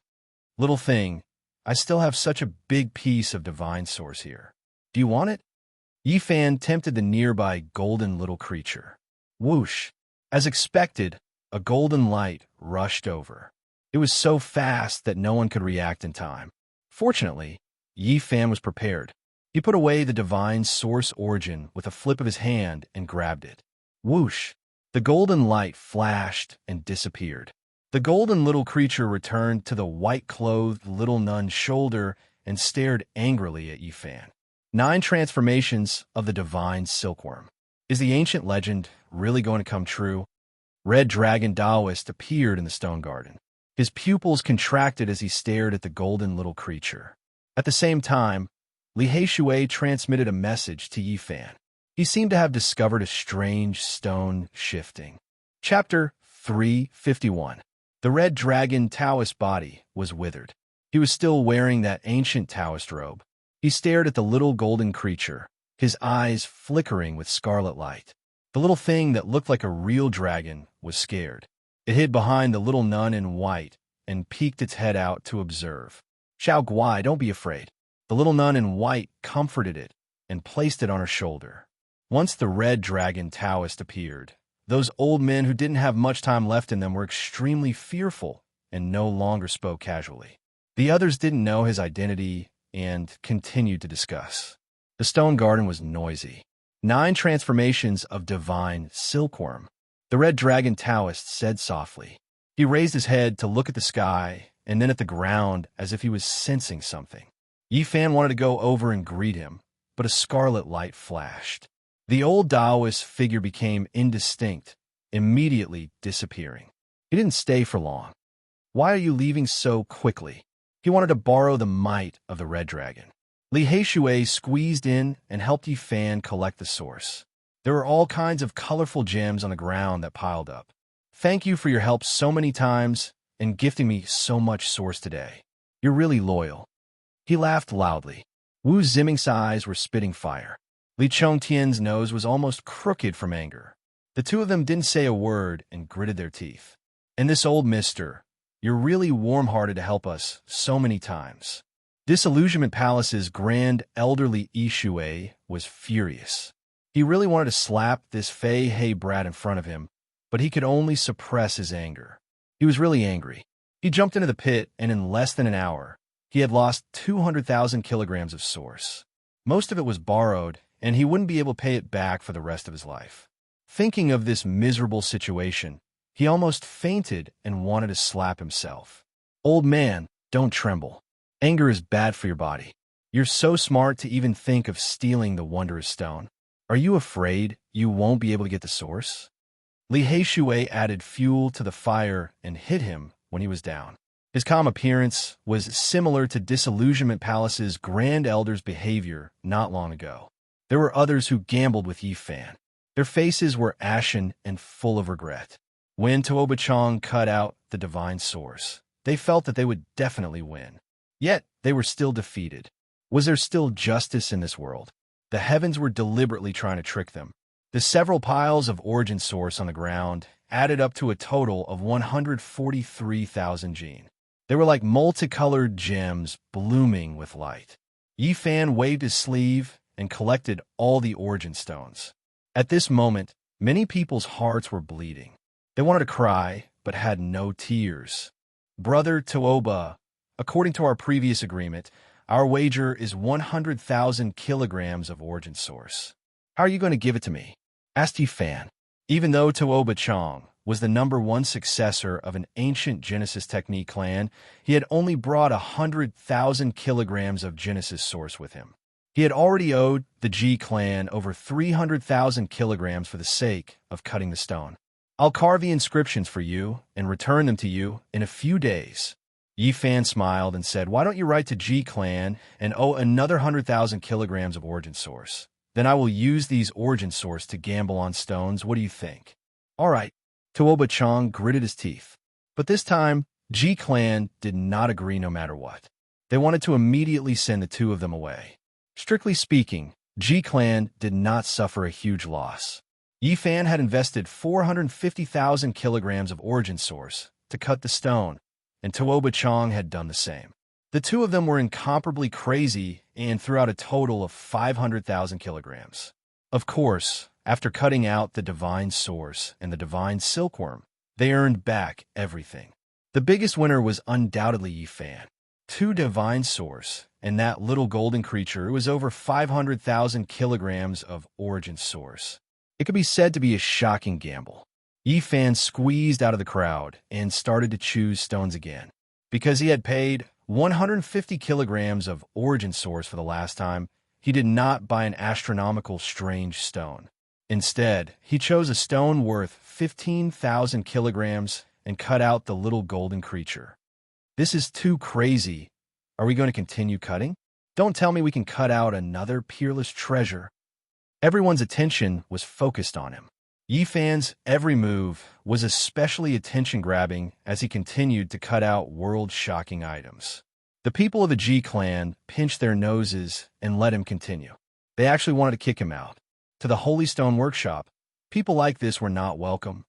"Little thing, I still have such a big piece of divine source here. Do you want it?" Yi Fan tempted the nearby golden little creature. Whoosh! As expected, a golden light rushed over. It was so fast that no one could react in time. Fortunately, Yi Fan was prepared. He put away the divine source origin with a flip of his hand and grabbed it. Whoosh! The golden light flashed and disappeared. The golden little creature returned to the white-clothed little nun's shoulder and stared angrily at Yi Fan. 9 transformations of the divine silkworm. Is the ancient legend really going to come true? Red Dragon Taoist appeared in the stone garden. His pupils contracted as he stared at the golden little creature. At the same time, Li Heishui transmitted a message to Yi Fan. He seemed to have discovered a strange stone shifting. Chapter 351. The Red Dragon Taoist body was withered. He was still wearing that ancient Taoist robe. He stared at the little golden creature, his eyes flickering with scarlet light. The little thing that looked like a real dragon was scared. It hid behind the little nun in white and peeked its head out to observe. "Xiao Guai, don't be afraid." The little nun in white comforted it and placed it on her shoulder. Once the red dragon Taoist appeared, those old men who didn't have much time left in them were extremely fearful and no longer spoke casually. The others didn't know his identity and continued to discuss. The stone garden was noisy. 9 transformations of divine silkworm. The red dragon Taoist said softly. He raised his head to look at the sky and then at the ground as if he was sensing something. Yi Fan wanted to go over and greet him, but a scarlet light flashed. The old Taoist figure became indistinct, immediately disappearing. He didn't stay for long. "Why are you leaving so quickly?" He wanted to borrow the might of the red dragon. Li Heishui squeezed in and helped Yi Fan collect the source. There were all kinds of colorful gems on the ground that piled up. "Thank you for your help so many times and gifting me so much source today. You're really loyal." He laughed loudly. Wu Ziming's eyes were spitting fire. Li Chongtian's nose was almost crooked from anger. The two of them didn't say a word and gritted their teeth. "And this old mister, you're really warm-hearted to help us so many times." Disillusionment Palace's grand elderly Ishui was furious. He really wanted to slap this Fei He brat in front of him, but he could only suppress his anger. He was really angry. He jumped into the pit, and in less than an hour, he had lost 200,000 kilograms of source. Most of it was borrowed, and he wouldn't be able to pay it back for the rest of his life. Thinking of this miserable situation, he almost fainted and wanted to slap himself. "Old man, don't tremble. Anger is bad for your body. You're so smart to even think of stealing the wondrous stone. Are you afraid you won't be able to get the source?" Li Heishui added fuel to the fire and hit him when he was down. His calm appearance was similar to Disillusionment Palace's Grand Elder's behavior not long ago. There were others who gambled with Yi Fan. Their faces were ashen and full of regret. When Tuoba Chang cut out the divine source, they felt that they would definitely win. Yet they were still defeated. Was there still justice in this world? The heavens were deliberately trying to trick them. The several piles of origin source on the ground added up to a total of 143,000 gene. They were like multicolored gems blooming with light. Yi Fan waved his sleeve and collected all the origin stones. At this moment, many people's hearts were bleeding. They wanted to cry, but had no tears. "Brother Tuoba, according to our previous agreement, our wager is 100,000 kilograms of origin source. How are you going to give it to me?" asked Yi Fan. Even though Tuoba Chang was the #1 successor of an ancient Genesis technique clan, he had only brought 100,000 kilograms of Genesis source with him. He had already owed the Ji clan over 300,000 kilograms for the sake of cutting the stone. "I'll carve the inscriptions for you and return them to you in a few days." Yi Fan smiled and said, "Why don't you write to Ji clan and owe another 100,000 kilograms of origin source? Then I will use these origin source to gamble on stones. What do you think?" "All right." Tuoba Chang gritted his teeth. But this time, Ji clan did not agree no matter what. They wanted to immediately send the two of them away. Strictly speaking, Ji clan did not suffer a huge loss. Yi Fan had invested 450,000 kilograms of origin source to cut the stone, and Tuoba Chang had done the same. The two of them were incomparably crazy and threw out a total of 500,000 kilograms. Of course, after cutting out the divine source and the divine silkworm, they earned back everything. The biggest winner was undoubtedly Yi Fan. 2 divine source and that little golden creature was over 500,000 kilograms of origin source. It could be said to be a shocking gamble. Yi Fan squeezed out of the crowd and started to choose stones again. Because he had paid 150 kilograms of origin source for the last time, he did not buy an astronomical strange stone. Instead, he chose a stone worth 15,000 kilograms and cut out the little golden creature. "This is too crazy. Are we going to continue cutting? Don't tell me we can cut out another peerless treasure." Everyone's attention was focused on him. Yi Fan's every move was especially attention-grabbing as he continued to cut out world-shocking items. The people of the Ji clan pinched their noses and let him continue. They actually wanted to kick him out. To the Holy Stone Workshop, people like this were not welcome.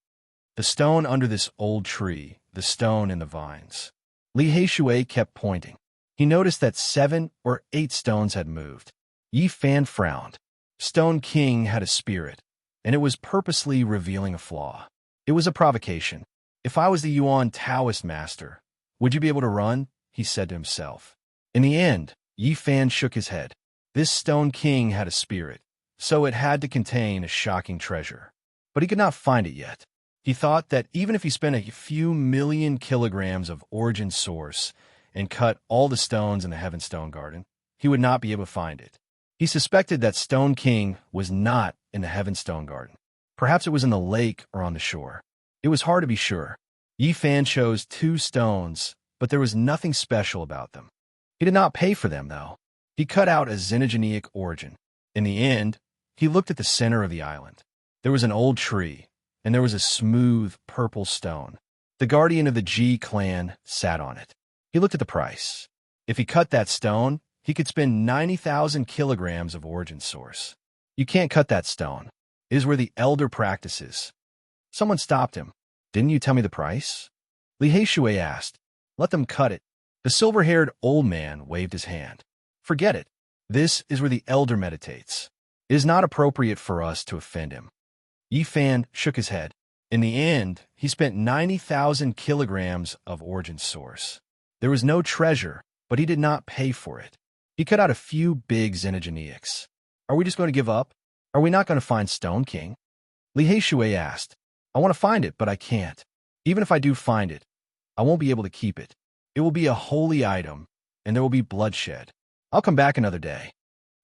The stone under this old tree, the stone in the vines. Li Heishui kept pointing. He noticed that 7 or 8 stones had moved. Yi Fan frowned. Stone King had a spirit, and it was purposely revealing a flaw. It was a provocation. If I was the Yuan Taoist master, would you be able to run? He said to himself. In the end, Yi Fan shook his head. This Stone King had a spirit, so it had to contain a shocking treasure. But he could not find it yet. He thought that even if he spent a few million kilograms of origin source and cut all the stones in the Heavenstone Garden, he would not be able to find it. He suspected that Stone King was not in the Heavenstone Garden. Perhaps it was in the lake or on the shore. It was hard to be sure. Yi Fan chose 2 stones, but there was nothing special about them. He did not pay for them, though. He cut out a xenogeneic origin. In the end, he looked at the center of the island. There was an old tree, and there was a smooth purple stone. The guardian of the Ji clan sat on it. He looked at the price. If he cut that stone, he could spend 90,000 kilograms of origin source. You can't cut that stone. It is where the elder practices. Someone stopped him. Didn't you tell me the price? Li Heishui asked. Let them cut it. The silver-haired old man waved his hand. Forget it. This is where the elder meditates. It is not appropriate for us to offend him. Yi Fan shook his head. In the end, he spent 90,000 kilograms of origin source. There was no treasure, but he did not pay for it. He cut out a few big xenogeneics. Are we just going to give up? Are we not going to find Stone King? Li Heishui asked. I want to find it, but I can't. Even if I do find it, I won't be able to keep it. It will be a holy item, and there will be bloodshed. I'll come back another day.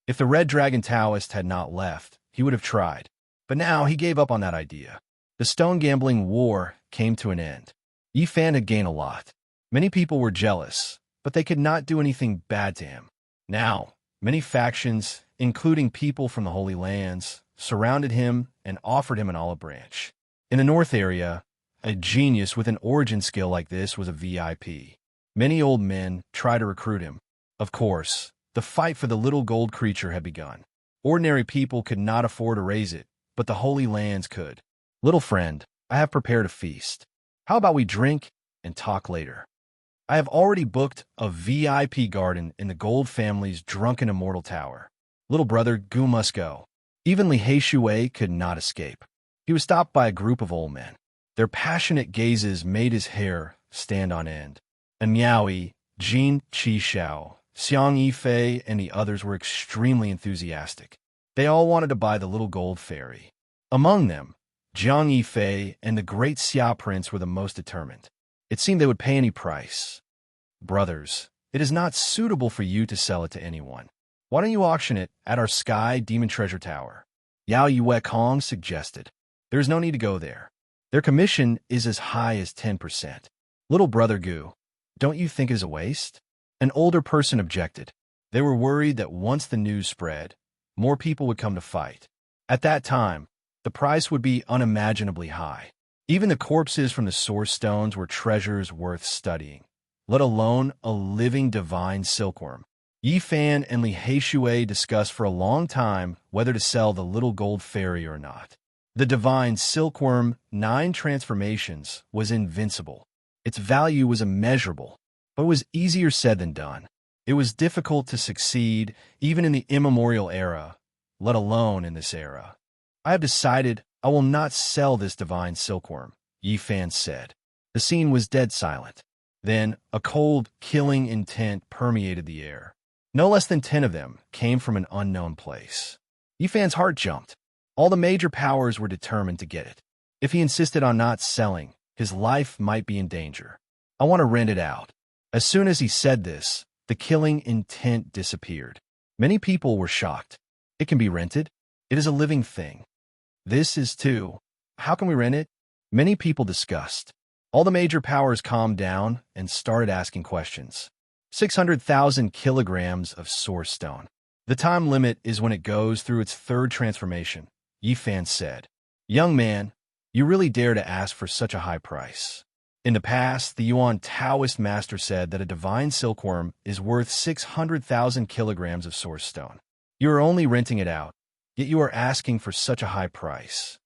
If the Red Dragon Taoist had not left, he would have tried. But now he gave up on that idea. The stone gambling war came to an end. Yi Fan had gained a lot. Many people were jealous, but they could not do anything bad to him. Now, many factions, including people from the Holy Lands, surrounded him and offered him an olive branch. In the north area, a genius with an origin skill like this was a VIP. Many old men tried to recruit him. Of course, the fight for the little gold creature had begun. Ordinary people could not afford to raise it, but the Holy Lands could. Little friend, I have prepared a feast. How about we drink and talk later? I have already booked a VIP garden in the Gold family's drunken immortal tower. Little brother Gu must go. Even Li Heishui could not escape. He was stopped by a group of old men. Their passionate gazes made his hair stand on end. And Miaoyi, Jin Qishao, Xiang Yifei, and the others were extremely enthusiastic. They all wanted to buy the little gold fairy. Among them, Jiang Yifei and the great Xia Prince were the most determined. It seemed they would pay any price. Brothers, it is not suitable for you to sell it to anyone. Why don't you auction it at our Sky Demon Treasure Tower? Yao Yue Kong suggested. There is no need to go there. Their commission is as high as 10%. Little brother Gu, don't you think it is a waste? An older person objected. They were worried that once the news spread, more people would come to fight. At that time, the price would be unimaginably high. Even the corpses from the source stones were treasures worth studying, let alone a living divine silkworm. Yi Fan and Li Heishui discussed for a long time whether to sell the little gold fairy or not. The divine silkworm, 9 transformations, was invincible. Its value was immeasurable, but it was easier said than done. It was difficult to succeed even in the immemorial era, let alone in this era. I have decided I will not sell this divine silkworm, Yi Fan said. The scene was dead silent. Then a cold, killing intent permeated the air. No less than 10 of them came from an unknown place. Yi Fan's heart jumped. All the major powers were determined to get it. If he insisted on not selling, his life might be in danger. I want to rent it out. As soon as he said this, the killing intent disappeared. Many people were shocked. It can be rented. It is a living thing. This is too. How can we rent it? Many people discussed. All the major powers calmed down and started asking questions. 600,000 kilograms of source stone. The time limit is when it goes through its 3rd transformation, Yi Fan said. Young man, you really dare to ask for such a high price. In the past, the Yuan Taoist master said that a divine silkworm is worth 600,000 kilograms of source stone. You are only renting it out, yet you are asking for such a high price."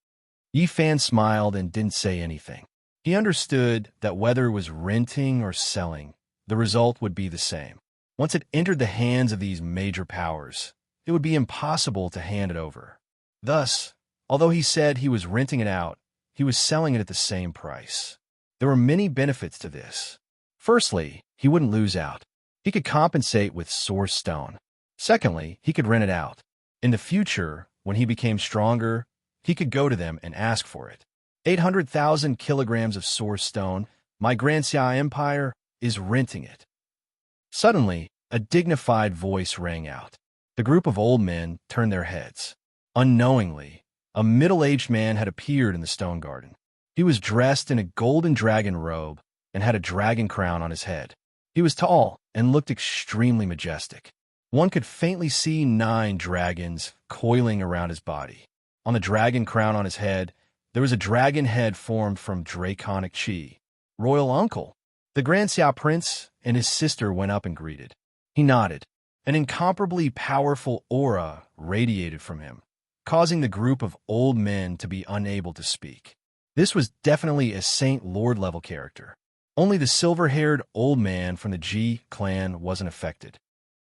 Yi Fan smiled and didn't say anything. He understood that whether it was renting or selling, the result would be the same. Once it entered the hands of these major powers, it would be impossible to hand it over. Thus, although he said he was renting it out, he was selling it at the same price. There were many benefits to this. Firstly, he wouldn't lose out. He could compensate with Source Stone. Secondly, he could rent it out. In the future, when he became stronger, he could go to them and ask for it. 800,000 kilograms of Source Stone, my Grand Xia Empire is renting it. Suddenly, a dignified voice rang out. The group of old men turned their heads. Unknowingly, a middle-aged man had appeared in the stone garden. He was dressed in a golden dragon robe and had a dragon crown on his head. He was tall and looked extremely majestic. One could faintly see 9 dragons coiling around his body. On the dragon crown on his head, there was a dragon head formed from draconic chi. "Royal uncle." The Grand Xia Prince and his sister went up and greeted. He nodded. An incomparably powerful aura radiated from him, causing the group of old men to be unable to speak. This was definitely a Saint Lord level character. Only the silver-haired old man from the Ji clan wasn't affected.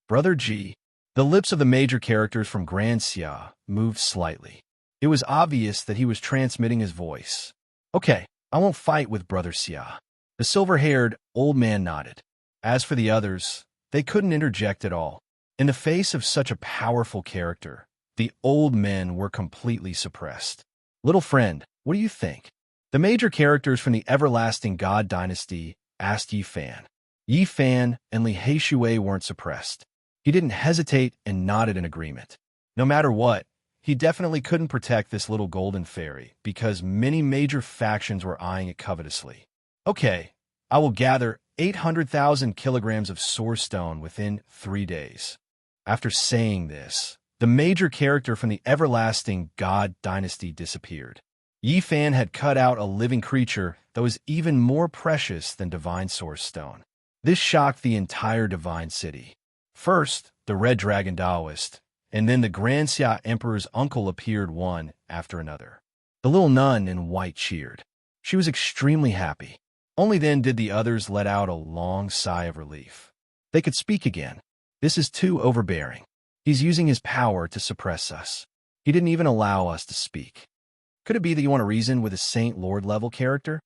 "Brother Ji." The lips of the major characters from Grand Xia moved slightly. It was obvious that he was transmitting his voice. "Okay, I won't fight with Brother Xia." The silver-haired old man nodded. As for the others, they couldn't interject at all. In the face of such a powerful character, the old men were completely suppressed. "Little friend, what do you think?" The major characters from the Everlasting God Dynasty asked Yi Fan. Yi Fan and Li Heishui weren't suppressed. He didn't hesitate and nodded in agreement. No matter what, he definitely couldn't protect this little golden fairy because many major factions were eyeing it covetously. "Okay, I will gather 800,000 kilograms of Source Stone within 3 days." After saying this, the major character from the Everlasting God Dynasty disappeared. Yi Fan had cut out a living creature that was even more precious than Divine Source Stone. This shocked the entire Divine City. First, the Red Dragon Taoist, and then the Grand Xia Emperor's uncle appeared one after another. The little nun in white cheered. She was extremely happy. Only then did the others let out a long sigh of relief. They could speak again. "This is too overbearing. He's using his power to suppress us. He didn't even allow us to speak." Could it be that you want to reason with a Saint Lord level character?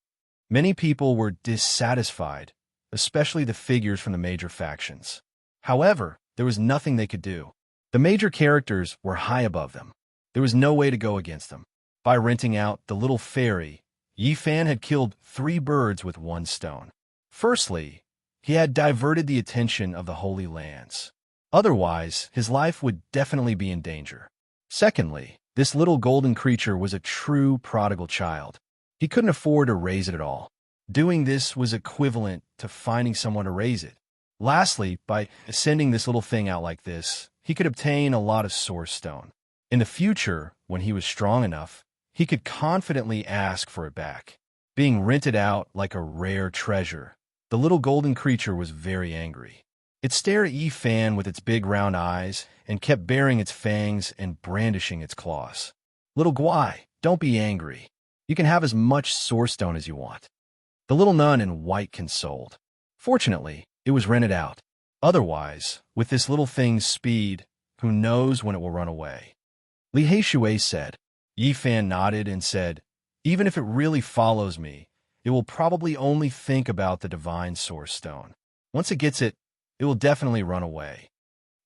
Many people were dissatisfied, especially the figures from the major factions. However, there was nothing they could do. The major characters were high above them. There was no way to go against them. By renting out the little fairy, Yi Fan had killed 3 birds with 1 stone. Firstly, he had diverted the attention of the Holy Lands. Otherwise, his life would definitely be in danger. Secondly, this little golden creature was a true prodigal child. He couldn't afford to raise it at all. Doing this was equivalent to finding someone to raise it. Lastly, by sending this little thing out like this, he could obtain a lot of Source Stone. In the future, when he was strong enough, he could confidently ask for it back. Being rented out like a rare treasure, the little golden creature was very angry. It stared at Yi Fan with its big round eyes and kept baring its fangs and brandishing its claws. "Little Guai, don't be angry. You can have as much Source Stone as you want." The little nun in white consoled. Fortunately, it was rented out. Otherwise, with this little thing's speed, who knows when it will run away. Li Heishui said. Yi Fan nodded and said, "Even if it really follows me, it will probably only think about the Divine Source Stone. Once it gets it, it will definitely run away."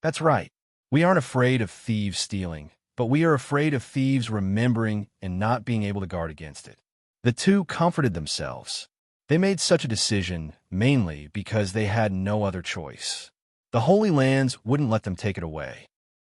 That's right. We aren't afraid of thieves stealing, but we are afraid of thieves remembering and not being able to guard against it. The two comforted themselves. They made such a decision mainly because they had no other choice. The Holy Lands wouldn't let them take it away.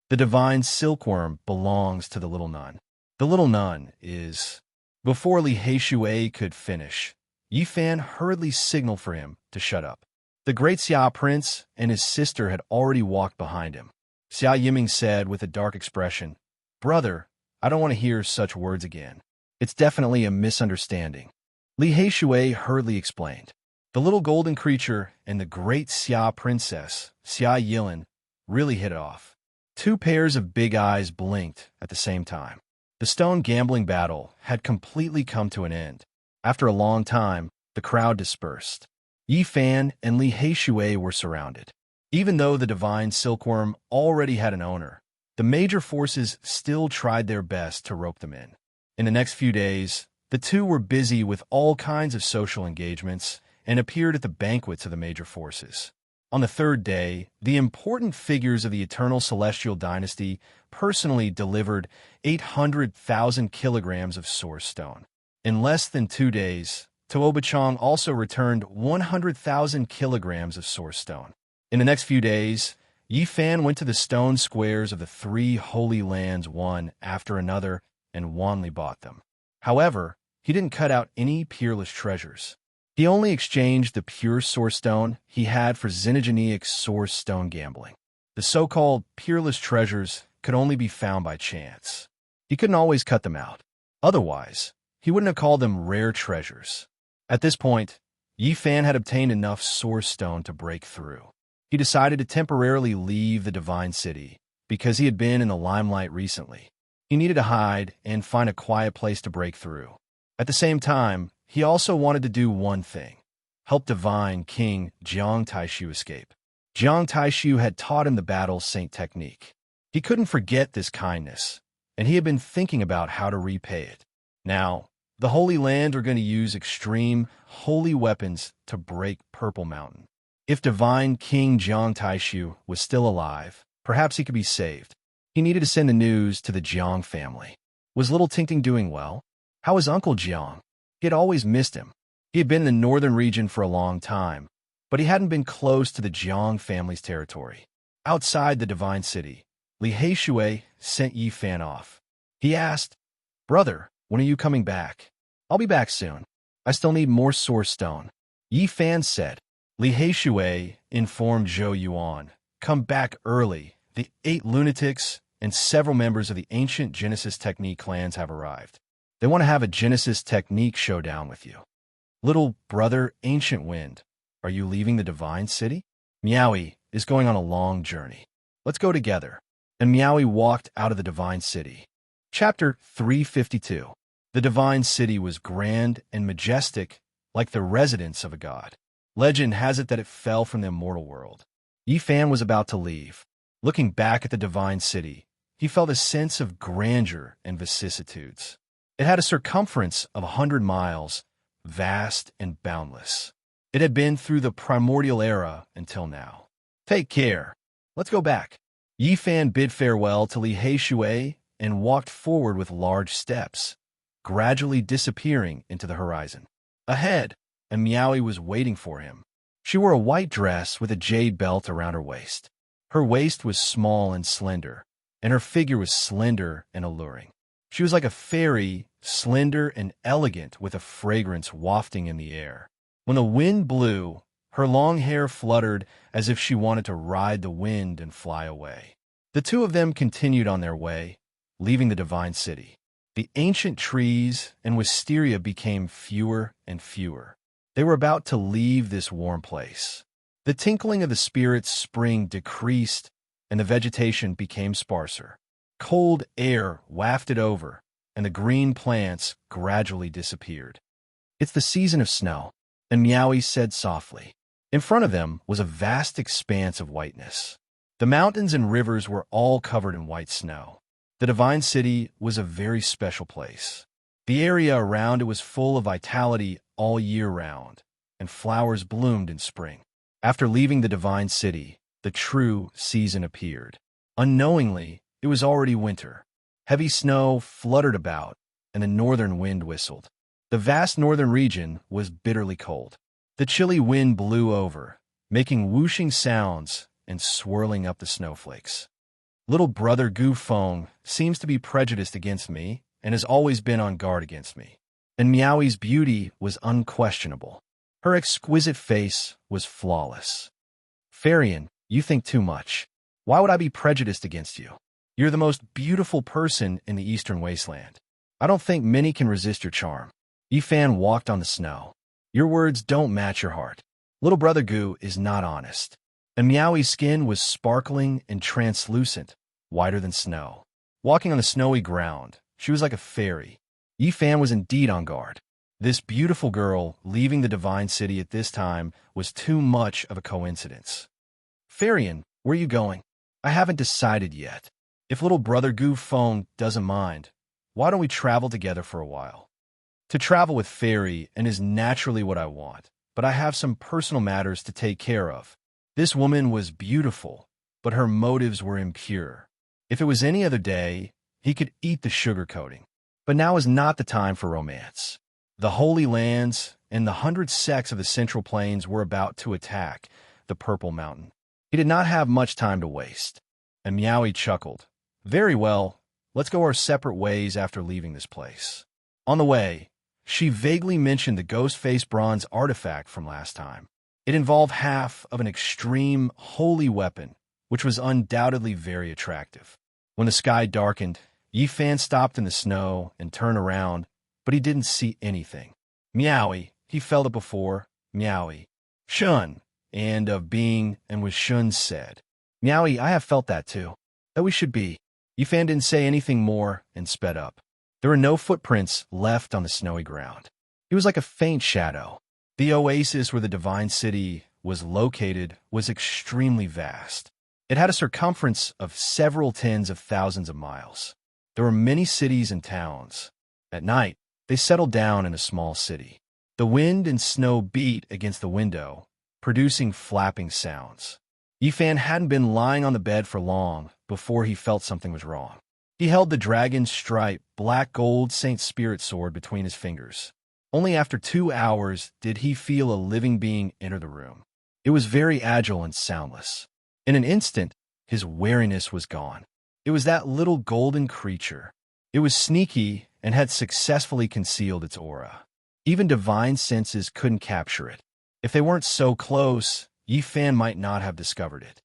The divine silkworm belongs to the little nun. The little nun is... Before Li Heishui could finish, Yi Fan hurriedly signaled for him to shut up. The great Xia Prince and his sister had already walked behind him. Xia Yiming said with a dark expression, "Brother, I don't want to hear such words again. It's definitely a misunderstanding." Li Heishui hurriedly explained. The little golden creature and the great Xia Princess, Xia Yilin, really hit it off. Two pairs of big eyes blinked at the same time. The stone gambling battle had completely come to an end. After a long time, the crowd dispersed. Yi Fan and Li Heishui were surrounded. Even though the divine silkworm already had an owner, the major forces still tried their best to rope them in. In the next few days, the two were busy with all kinds of social engagements and appeared at the banquets of the major forces. On the third day, the important figures of the Eternal Celestial Dynasty personally delivered 800,000 kilograms of source stone. In less than 2 days, Tuobachang also returned 100,000 kilograms of source stone. In the next few days, Yi Fan went to the stone squares of the 3 holy lands one after another and wanly bought them. However, he didn't cut out any peerless treasures. He only exchanged the pure source stone he had for xenogeneic source stone gambling. The so-called peerless treasures could only be found by chance. He couldn't always cut them out. Otherwise, he wouldn't have called them rare treasures. At this point, Yi Fan had obtained enough source stone to break through. He decided to temporarily leave the Divine City because he had been in the limelight recently. He needed to hide and find a quiet place to break through. At the same time, he also wanted to do one thing: help Divine King Jiang Taishu escape. Jiang Taishu had taught him the battle saint technique. He couldn't forget this kindness, and he had been thinking about how to repay it. Now, the Holy Land are going to use extreme, holy weapons to break Purple Mountain. If Divine King Jiang Taishu was still alive, perhaps he could be saved. He needed to send the news to the Jiang family. Was little Tingting doing well? How was Uncle Jiang? He had always missed him. He had been in the northern region for a long time, but he hadn't been close to the Jiang family's territory. Outside the Divine City, Li Heishui sent Yi Fan off. He asked, "Brother, when are you coming back?" "I'll be back soon. I still need more source stone," Yi Fan said. Li Heishui informed Zhou Yuan, "Come back early. The 8 lunatics and several members of the ancient Genesis Technique clans have arrived. They want to have a Genesis Technique showdown with you." "Little brother Ancient Wind, are you leaving the Divine City?" "Miaowie is going on a long journey. Let's go together." And Miaowie walked out of the Divine City. Chapter 352. The Divine City was grand and majestic, like the residence of a god. Legend has it that it fell from the immortal world. Yi Fan was about to leave. Looking back at the Divine City, he felt a sense of grandeur and vicissitudes. It had a circumference of 100 miles, vast and boundless. It had been through the primordial era until now. "Take care. Let's go back." Yi Fan bid farewell to Li Heishui and walked forward with large steps, gradually disappearing into the horizon. Ahead, and Miaowie was waiting for him. She wore a white dress with a jade belt around her waist. Her waist was small and slender, and her figure was slender and alluring. She was like a fairy, slender and elegant, with a fragrance wafting in the air. When the wind blew, her long hair fluttered as if she wanted to ride the wind and fly away. The two of them continued on their way, leaving the Divine City. The ancient trees and wisteria became fewer and fewer. They were about to leave this warm place. The tinkling of the spirit's spring decreased, and the vegetation became sparser. Cold air wafted over, and the green plants gradually disappeared. "It's the season of snow," and Miaowie said softly. In front of them was a vast expanse of whiteness. The mountains and rivers were all covered in white snow. The Divine City was a very special place. The area around it was full of vitality all year round, and flowers bloomed in spring. After leaving the Divine City, the true season appeared. Unknowingly, it was already winter. Heavy snow fluttered about, and the northern wind whistled. The vast northern region was bitterly cold. The chilly wind blew over, making whooshing sounds and swirling up the snowflakes. "Little brother Gu Feng seems to be prejudiced against me and has always been on guard against me." And Miaowie's beauty was unquestionable. Her exquisite face was flawless. "Farian, you think too much. Why would I be prejudiced against you? You're the most beautiful person in the Eastern Wasteland. I don't think many can resist your charm." Yi Fan walked on the snow. "Your words don't match your heart. Little brother Gu is not honest." And Miaowie's skin was sparkling and translucent, whiter than snow. Walking on the snowy ground, she was like a fairy. Yi Fan was indeed on guard. This beautiful girl leaving the divine city at this time was too much of a coincidence. Fairyin, where are you going? I haven't decided yet. If little brother Gu Feng doesn't mind, why don't we travel together for a while? To travel with Fairy and is naturally what I want, but I have some personal matters to take care of. This woman was beautiful, but her motives were impure. If it was any other day, he could eat the sugar coating. But now is not the time for romance. The Holy Lands and the 100 sects of the Central Plains were about to attack the Purple Mountain. He did not have much time to waste. And Miaoi chuckled. Very well, let's go our separate ways after leaving this place. On the way, she vaguely mentioned the ghost-faced bronze artifact from last time. It involved half of an extreme holy weapon, which was undoubtedly very attractive. When the sky darkened, Yi Fan stopped in the snow and turned around, but he didn't see anything. Miaoi, he felt it before, Miaoi. Shun, and of being, and was Shun said. Miaoi, I have felt that too. That we should be. Yi Fan didn't say anything more and sped up. There were no footprints left on the snowy ground. He was like a faint shadow. The oasis where the divine city was located was extremely vast. It had a circumference of several tens of thousands of miles. There were many cities and towns. At night, they settled down in a small city. The wind and snow beat against the window, producing flapping sounds. Yi Fan hadn't been lying on the bed for long before he felt something was wrong. He held the dragon-striped, black-gold Saint Spirit sword between his fingers. Only after 2 hours did he feel a living being enter the room. It was very agile and soundless. In an instant, his wariness was gone. It was that little golden creature. It was sneaky and had successfully concealed its aura. Even divine senses couldn't capture it. If they weren't so close, Yi Fan might not have discovered it.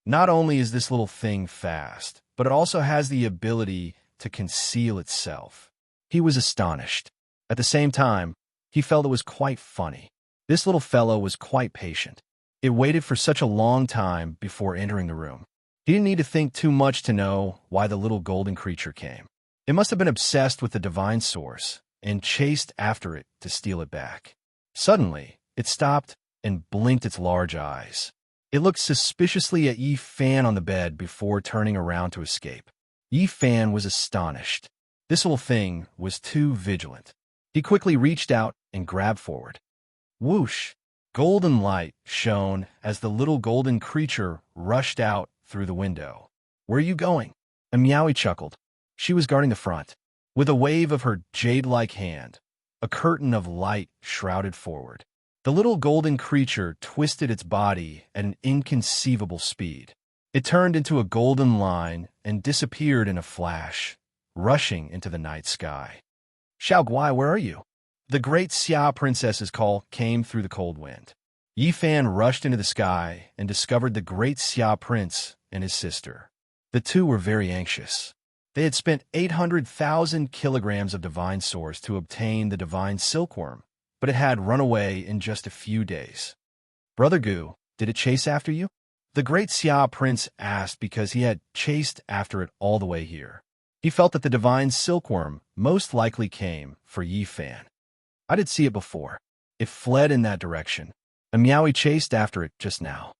Not only is this little thing fast, but it also has the ability to conceal itself. He was astonished. At the same time, he felt it was quite funny. This little fellow was quite patient. It waited for such a long time before entering the room. He didn't need to think too much to know why the little golden creature came. It must have been obsessed with the divine source and chased after it to steal it back. Suddenly, it stopped and blinked its large eyes. It looked suspiciously at Yi Fan on the bed before turning around to escape. Yi Fan was astonished. This little thing was too vigilant. He quickly reached out and grabbed forward. Whoosh! Golden light shone as the little golden creature rushed out through the window. Where are you going? And Miaoi chuckled. She was guarding the front. With a wave of her jade-like hand, a curtain of light shrouded forward. The little golden creature twisted its body at an inconceivable speed. It turned into a golden line and disappeared in a flash, rushing into the night sky. Xiao Guai, where are you? The great Xia princess's call came through the cold wind. Yi Fan rushed into the sky and discovered the great Xia prince and his sister. The two were very anxious. They had spent 800,000 kilograms of divine source to obtain the divine silkworm, but it had run away in just a few days. Brother Gu, did it chase after you? The great Xia prince asked because he had chased after it all the way here. He felt that the divine silkworm most likely came for Yi Fan. I did see it before. It fled in that direction, and Miaoi chased after it just now.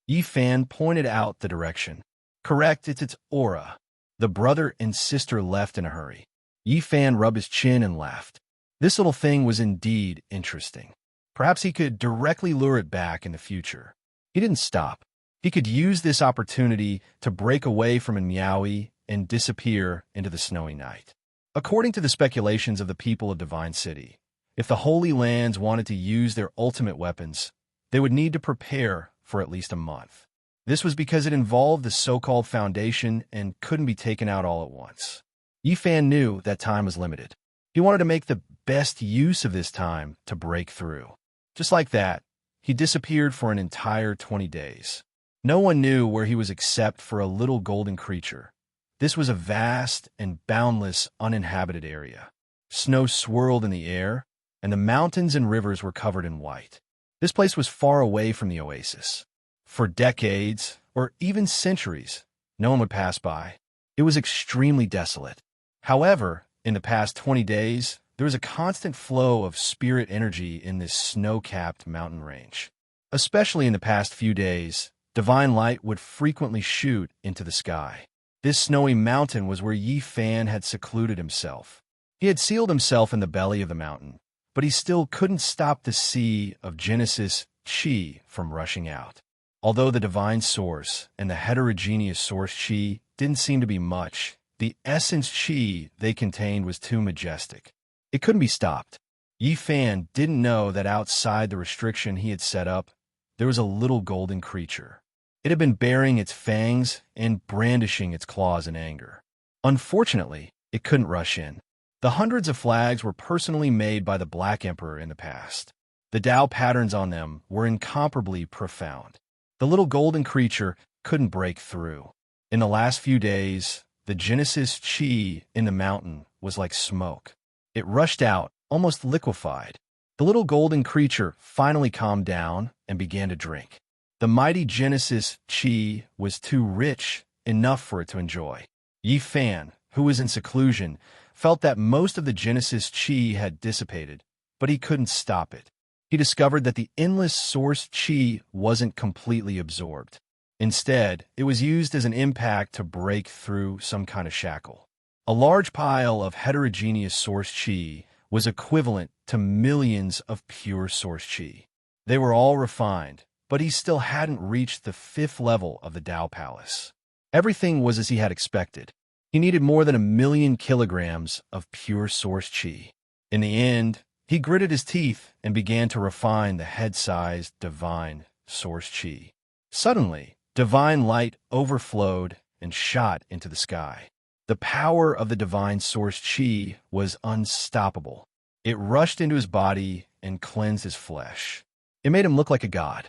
Yi Fan pointed out the direction. Correct, it's its aura. The brother and sister left in a hurry. Yi Fan rubbed his chin and laughed. This little thing was indeed interesting. Perhaps he could directly lure it back in the future. He didn't stop. He could use this opportunity to break away from Miaoi and disappear into the snowy night. According to the speculations of the people of Divine City, if the Holy Lands wanted to use their ultimate weapons, they would need to prepare for at least a month. This was because it involved the so-called foundation and couldn't be taken out all at once. Yi Fan knew that time was limited. He wanted to make the best use of this time to break through. Just like that, he disappeared for an entire 20 days. No one knew where he was except for a little golden creature. This was a vast and boundless uninhabited area. Snow swirled in the air, and the mountains and rivers were covered in white. This place was far away from the oasis. For decades, or even centuries, no one would pass by. It was extremely desolate. However, in the past 20 days, there was a constant flow of spirit energy in this snow-capped mountain range. Especially in the past few days, divine light would frequently shoot into the sky. This snowy mountain was where Yi Fan had secluded himself. He had sealed himself in the belly of the mountain, but he still couldn't stop the sea of Genesis Qi from rushing out. Although the divine source and the heterogeneous source Qi didn't seem to be much, the essence Qi they contained was too majestic. It couldn't be stopped. Yi Fan didn't know that outside the restriction he had set up, there was a little golden creature. It had been baring its fangs and brandishing its claws in anger. Unfortunately, it couldn't rush in. The hundreds of flags were personally made by the Black Emperor in the past. The Tao patterns on them were incomparably profound. The little golden creature couldn't break through. In the last few days, the Genesis Qi in the mountain was like smoke. It rushed out, almost liquefied. The little golden creature finally calmed down and began to drink. The mighty Genesis Qi was too rich enough for it to enjoy. Yi Fan, who was in seclusion, felt that most of the Genesis Qi had dissipated, but he couldn't stop it. He discovered that the endless source Qi wasn't completely absorbed. Instead, it was used as an impact to break through some kind of shackle. A large pile of heterogeneous source Qi was equivalent to millions of pure source Qi. They were all refined, but he still hadn't reached the 5th level of the Tao Palace. Everything was as he had expected. He needed more than 1,000,000 kilograms of pure source Qi. In the end, he gritted his teeth and began to refine the head-sized divine source Qi. Suddenly, divine light overflowed and shot into the sky. The power of the divine source Qi was unstoppable. It rushed into his body and cleansed his flesh. It made him look like a god.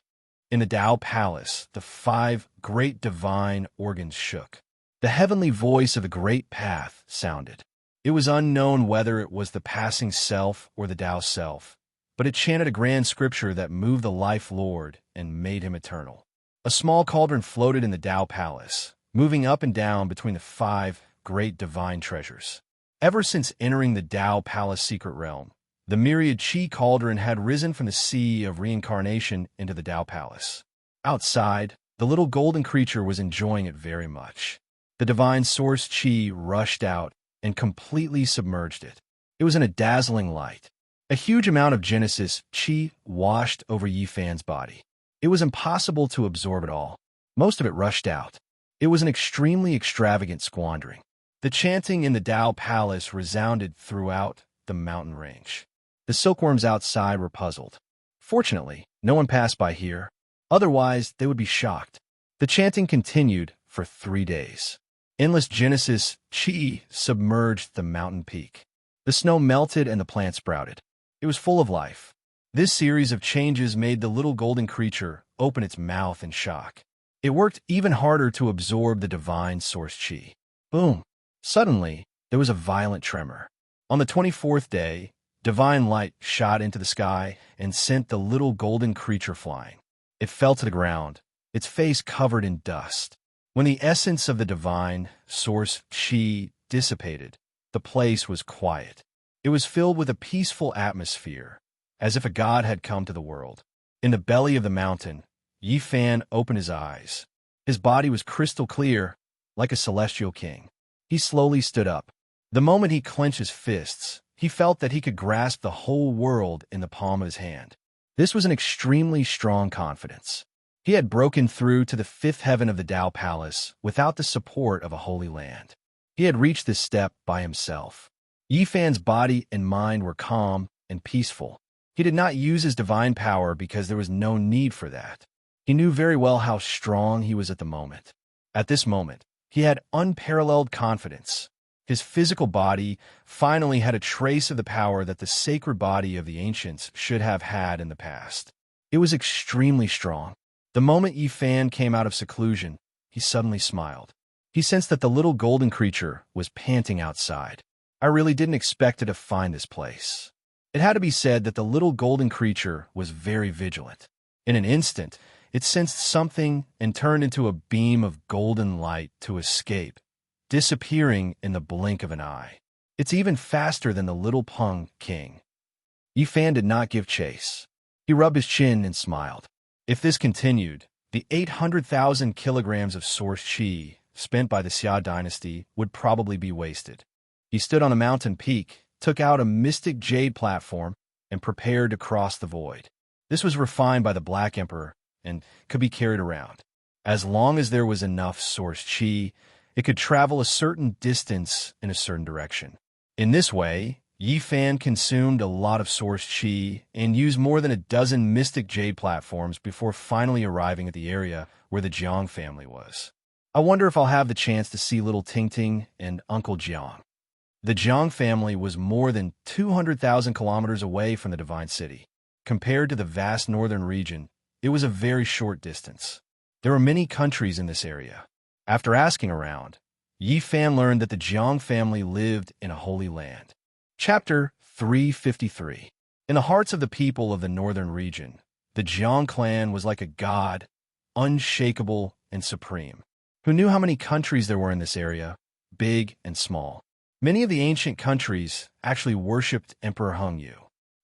In the Tao Palace, the 5 great divine organs shook. The heavenly voice of a great path sounded. It was unknown whether it was the passing self or the Tao self, but it chanted a grand scripture that moved the life lord and made him eternal. A small cauldron floated in the Tao Palace, moving up and down between the 5 great divine treasures. Ever since entering the Tao Palace secret realm, the myriad Qi cauldron had risen from the sea of reincarnation into the Tao Palace. Outside, the little golden creature was enjoying it very much. The divine source Qi rushed out and completely submerged it. It was in a dazzling light. A huge amount of Genesis Qi washed over Yi Fan's body. It was impossible to absorb it all. Most of it rushed out. It was an extremely extravagant squandering. The chanting in the Tao Palace resounded throughout the mountain range. The silkworms outside were puzzled. Fortunately, no one passed by here. Otherwise, they would be shocked. The chanting continued for 3 days. Endless Genesis Qi submerged the mountain peak. The snow melted and the plants sprouted. It was full of life. This series of changes made the little golden creature open its mouth in shock. It worked even harder to absorb the divine source Qi. Boom! Suddenly, there was a violent tremor. On the 24th day, divine light shot into the sky and sent the little golden creature flying. It fell to the ground, its face covered in dust. When the essence of the divine source Qi dissipated, the place was quiet. It was filled with a peaceful atmosphere, as if a god had come to the world. In the belly of the mountain, Yi Fan opened his eyes. His body was crystal clear, like a celestial king. He slowly stood up. The moment he clenched his fists, he felt that he could grasp the whole world in the palm of his hand. This was an extremely strong confidence. He had broken through to the 5th heaven of the Tao Palace without the support of a holy land. He had reached this step by himself. Yi Fan's body and mind were calm and peaceful. He did not use his divine power because there was no need for that. He knew very well how strong he was at the moment. At this moment, he had unparalleled confidence. His physical body finally had a trace of the power that the sacred body of the ancients should have had in the past. It was extremely strong. The moment Yi Fan came out of seclusion, he suddenly smiled. He sensed that the little golden creature was panting outside. I really didn't expect it to find this place. It had to be said that the little golden creature was very vigilant. In an instant, It sensed something and turned into a beam of golden light to escape, disappearing in the blink of an eye. It's even faster than the little Peng king. Yifan did not give chase. He rubbed his chin and smiled. If this continued, the 800,000 kilograms of source qi spent by the Xia dynasty would probably be wasted. He stood on a mountain peak, took out a mystic jade platform, and prepared to cross the void. This was refined by the Black Emperor and could be carried around. As long as there was enough source qi, it could travel a certain distance in a certain direction. In this way, Yifan consumed a lot of source qi and used more than a dozen mystic jade platforms before finally arriving at the area where the Jiang family was. I wonder if I'll have the chance to see little Tingting and Uncle Jiang. The Jiang family was more than 200,000 kilometers away from the Divine City. Compared to the vast northern region, it was a very short distance. There were many countries in this area. After asking around, Yifan learned that the Jiang family lived in a holy land. Chapter 353. In the hearts of the people of the northern region, the Jiang clan was like a god, unshakable and supreme, who knew how many countries there were in this area, big and small. Many of the ancient countries actually worshipped Emperor Hengyu.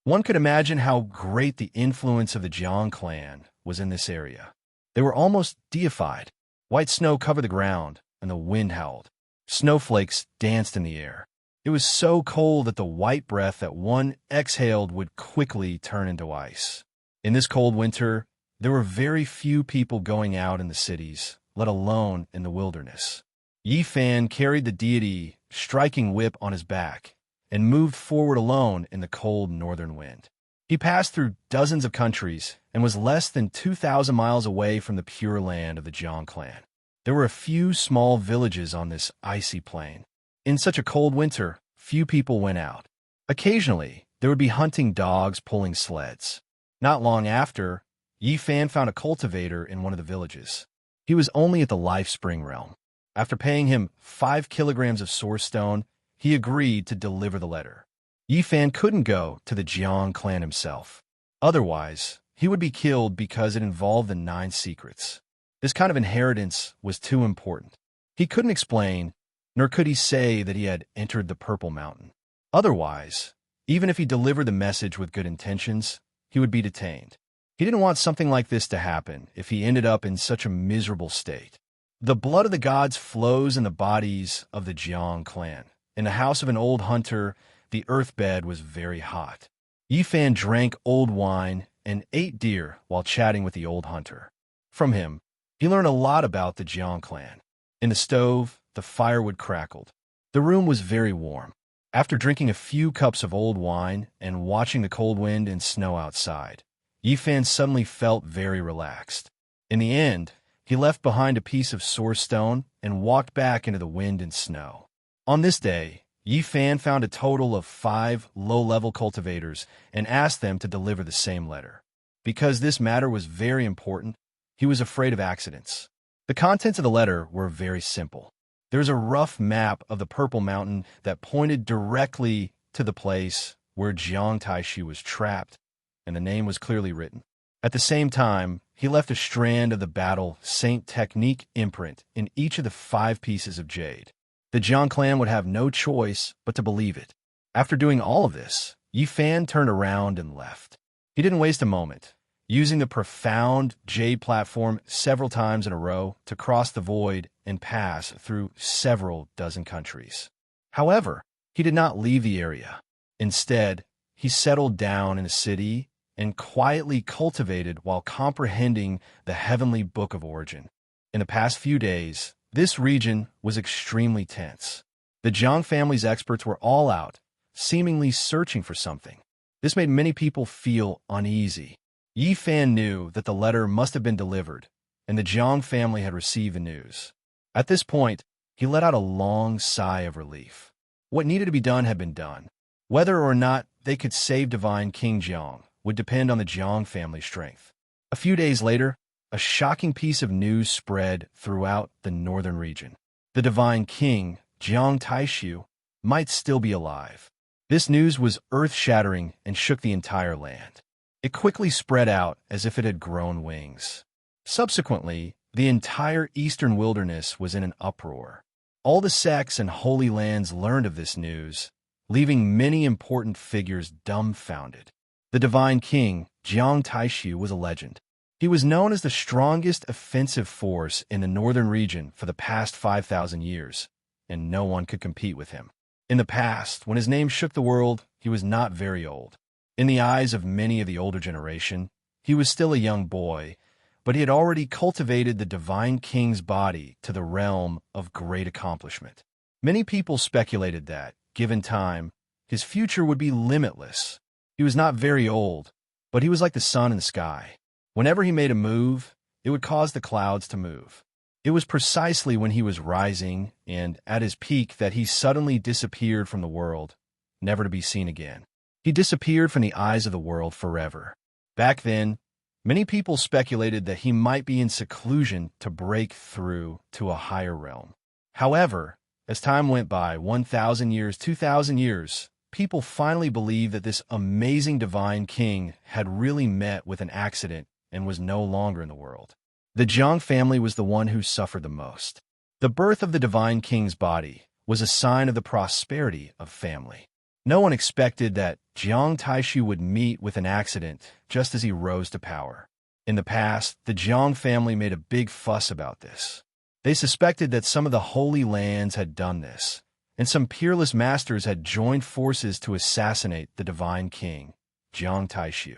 One could imagine how great the influence of the Jiang clan was in this area. They were almost deified. White snow covered the ground, and the wind howled. Snowflakes danced in the air. It was so cold that the white breath that one exhaled would quickly turn into ice. In this cold winter, there were very few people going out in the cities, let alone in the wilderness. Yifan carried the deity striking whip on his back and moved forward alone in the cold northern wind. He passed through dozens of countries and was less than 2,000 miles away from the pure land of the Jiang clan. There were a few small villages on this icy plain. In such a cold winter, few people went out. Occasionally, there would be hunting dogs pulling sleds. Not long after, Yifan found a cultivator in one of the villages. He was only at the Life Spring realm. After paying him 5 kilograms of source stone, he agreed to deliver the letter. Yifan couldn't go to the Jiang clan himself. Otherwise, he would be killed because it involved the 9 secrets. This kind of inheritance was too important. He couldn't explain, nor could he say that he had entered the Purple Mountain. Otherwise, even if he delivered the message with good intentions, he would be detained. He didn't want something like this to happen if he ended up in such a miserable state. The blood of the gods flows in the bodies of the Jiang clan. In the house of an old hunter, the earth bed was very hot. Yifan drank old wine and ate deer while chatting with the old hunter. From him, he learned a lot about the Jiang clan. In the stove, the firewood crackled. The room was very warm. After drinking a few cups of old wine and watching the cold wind and snow outside, Yifan suddenly felt very relaxed. In the end, he left behind a piece of source stone and walked back into the wind and snow. On this day, Yifan found a total of 5 low-level cultivators and asked them to deliver the same letter. Because this matter was very important, he was afraid of accidents. The contents of the letter were very simple. There's a rough map of the Purple Mountain that pointed directly to the place where Jiang Taishu was trapped, and the name was clearly written. At the same time, he left a strand of the battle Saint Technique imprint in each of the 5 pieces of jade. The Jiang clan would have no choice but to believe it. After doing all of this, Yifan turned around and left. He didn't waste a moment, using the profound jade platform several times in a row to cross the void and pass through several dozen countries. However, he did not leave the area. Instead, he settled down in a city and quietly cultivated while comprehending the heavenly book of origin. In the past few days, this region was extremely tense. The Jiang family's experts were all out, seemingly searching for something. This made many people feel uneasy. Yifan knew that the letter must have been delivered, and the Jiang family had received the news. At this point, he let out a long sigh of relief. What needed to be done had been done. Whether or not they could save Divine King Jiang would depend on the Jiang family's strength. A few days later, a shocking piece of news spread throughout the northern region. The Divine King, Jiang Taishu, might still be alive. This news was earth-shattering and shook the entire land. It quickly spread out as if it had grown wings. Subsequently, the entire eastern wilderness was in an uproar. All the sects and holy lands learned of this news, leaving many important figures dumbfounded. The divine king, Jiang Taishu, was a legend. He was known as the strongest offensive force in the northern region for the past 5,000 years, and no one could compete with him. In the past, when his name shook the world, he was not very old. In the eyes of many of the older generation, he was still a young boy, but he had already cultivated the divine king's body to the realm of great accomplishment. Many people speculated that, given time, his future would be limitless. He was not very old, but he was like the sun in the sky. Whenever he made a move, it would cause the clouds to move. It was precisely when he was rising and at his peak that he suddenly disappeared from the world, never to be seen again. He disappeared from the eyes of the world forever. Back then, many people speculated that he might be in seclusion to break through to a higher realm. However, as time went by, 1,000 years, 2,000 years, people finally believed that this amazing divine king had really met with an accident and was no longer in the world. The Jiang family was the one who suffered the most. The birth of the divine king's body was a sign of the prosperity of family. No one expected that Jiang Taishu would meet with an accident just as he rose to power. In the past, the Jiang family made a big fuss about this. They suspected that some of the holy lands had done this, and some peerless masters had joined forces to assassinate the divine king, Jiang Taishu.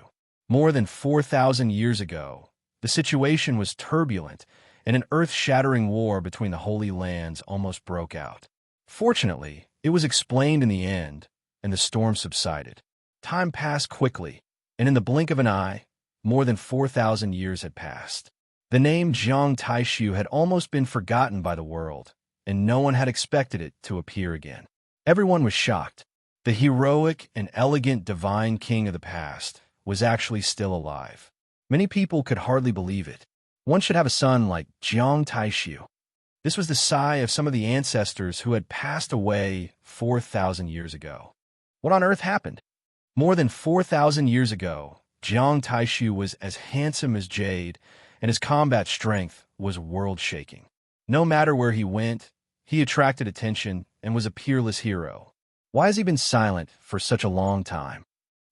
More than 4,000 years ago, the situation was turbulent, and an earth-shattering war between the holy lands almost broke out. Fortunately, it was explained in the end, and the storm subsided. Time passed quickly, and in the blink of an eye, more than 4,000 years had passed. The name Jiang Taishu had almost been forgotten by the world, and no one had expected it to appear again. Everyone was shocked. The heroic and elegant divine king of the past was actually still alive. Many people could hardly believe it. One should have a son like Jiang Taishu. This was the sigh of some of the ancestors who had passed away 4,000 years ago. What on earth happened? More than 4,000 years ago, Jiang Taishu was as handsome as jade, and his combat strength was world-shaking. No matter where he went, he attracted attention and was a peerless hero. Why has he been silent for such a long time?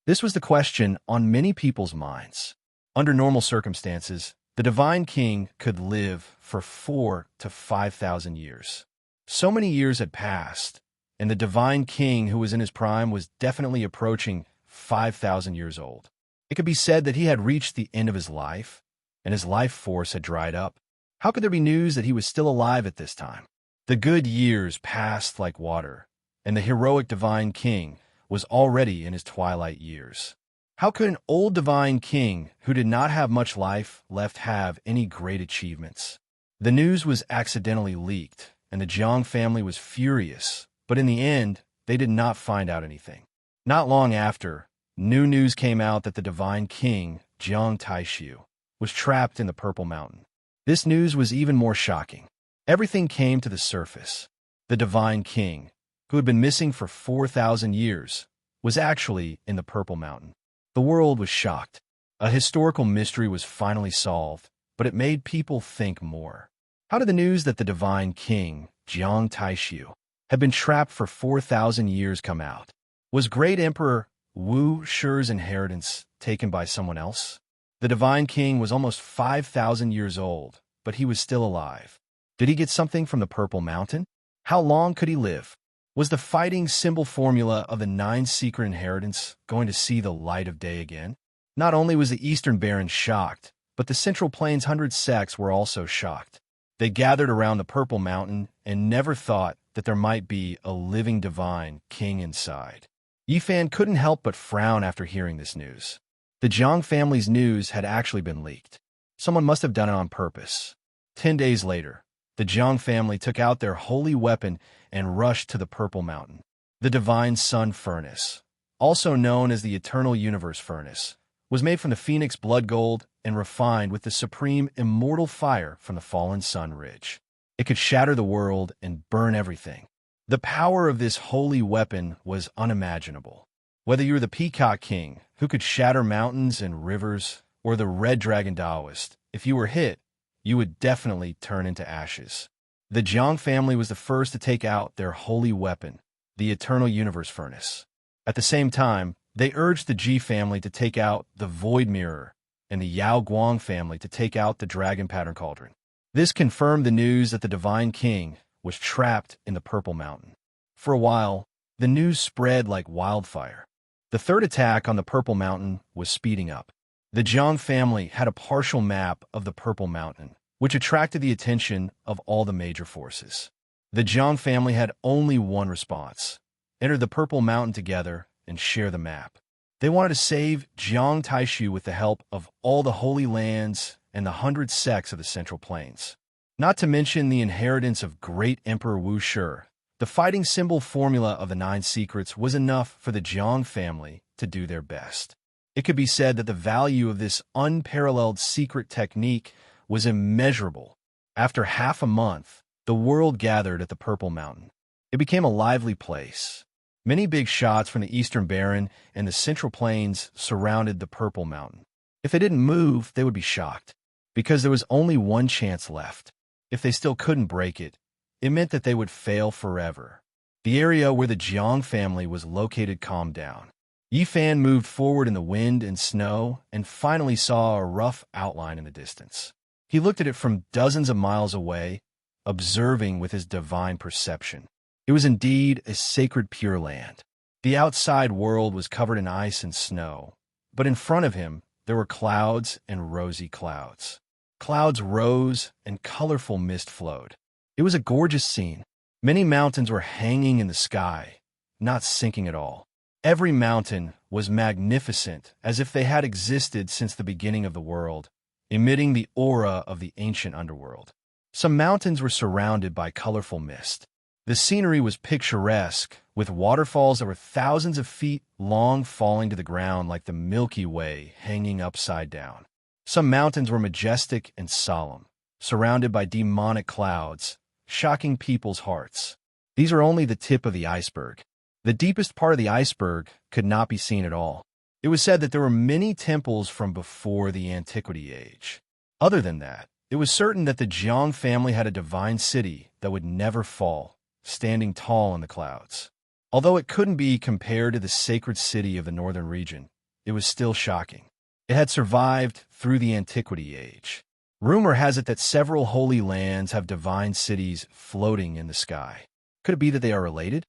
This was the question on many people's minds. Under normal circumstances, the divine king could live for 4,000 to 5,000 years. So many years had passed, and the divine king who was in his prime was definitely approaching 5,000 years old. It could be said that he had reached the end of his life, and his life force had dried up. How could there be news that he was still alive at this time? The good years passed like water, and the heroic divine king was already in his twilight years. How could an old divine king who did not have much life left have any great achievements? The news was accidentally leaked, and the Jiang family was furious, but in the end, they did not find out anything. Not long after, new news came out that the divine king, Jiang Taishu, was trapped in the Purple Mountain. This news was even more shocking. Everything came to the surface. The divine king, who had been missing for 4,000 years, was actually in the Purple Mountain. The world was shocked. A historical mystery was finally solved, but it made people think more. How did the news that the divine king, Jiang Taishu, had been trapped for 4,000 years come out? Was great Emperor Wu Shi's inheritance taken by someone else? The divine king was almost 5,000 years old, but he was still alive. Did he get something from the Purple Mountain? How long could he live? Was the fighting symbol formula of the 9 secret inheritance going to see the light of day again? Not only was the Eastern Barons shocked, but the Central Plains 100 sects were also shocked. They gathered around the Purple Mountain and never thought that there might be a living divine king inside. Yifan couldn't help but frown after hearing this news. The Jiang family's news had actually been leaked. Someone must have done it on purpose. 10 days later, the Jiang family took out their holy weapon and rushed to the Purple Mountain. The Divine Sun Furnace, also known as the Eternal Universe Furnace, was made from the Phoenix blood gold and refined with the supreme immortal fire from the fallen Sun Ridge. It could shatter the world and burn everything. The power of this holy weapon was unimaginable. Whether you were the Peacock King, who could shatter mountains and rivers, or the Red Dragon Taoist, if you were hit, you would definitely turn into ashes. The Jiang family was the first to take out their holy weapon, the Eternal Universe Furnace. At the same time, they urged the Ji family to take out the Void Mirror and the Yao Guang family to take out the Dragon Pattern Cauldron. This confirmed the news that the Divine King was trapped in the Purple Mountain. For a while, the news spread like wildfire. The third attack on the Purple Mountain was speeding up. The Jiang family had a partial map of the Purple Mountain, which attracted the attention of all the major forces. The Jiang family had only one response: enter the Purple Mountain together and share the map. They wanted to save Jiang Taishu with the help of all the Holy Lands and the 100 sects of the Central Plains. Not to mention the inheritance of great Emperor Wu Shi. The fighting symbol formula of the 9 secrets was enough for the Jiang family to do their best. It could be said that the value of this unparalleled secret technique was immeasurable. After half a month, the world gathered at the Purple Mountain. It became a lively place. Many big shots from the Eastern Baron and the Central Plains surrounded the Purple Mountain. If they didn't move, they would be shocked, because there was only one chance left. If they still couldn't break it, it meant that they would fail forever. The area where the Jiang family was located calmed down. Yi Fan moved forward in the wind and snow and finally saw a rough outline in the distance. He looked at it from dozens of miles away, observing with his divine perception. It was indeed a sacred Pure Land. The outside world was covered in ice and snow, but in front of him there were clouds and rosy clouds. Clouds rose and colorful mist flowed. It was a gorgeous scene. Many mountains were hanging in the sky, not sinking at all. Every mountain was magnificent, as if they had existed since the beginning of the world, emitting the aura of the ancient underworld. Some mountains were surrounded by colorful mist. The scenery was picturesque, with waterfalls that were thousands of feet long falling to the ground like the Milky Way hanging upside down. Some mountains were majestic and solemn, surrounded by demonic clouds, shocking people's hearts. These are only the tip of the iceberg. The deepest part of the iceberg could not be seen at all. It was said that there were many temples from before the Antiquity Age. Other than that, it was certain that the Jiang family had a divine city that would never fall, standing tall in the clouds. Although it couldn't be compared to the sacred city of the northern region, it was still shocking. It had survived through the Antiquity Age. Rumor has it that several holy lands have divine cities floating in the sky. Could it be that they are related?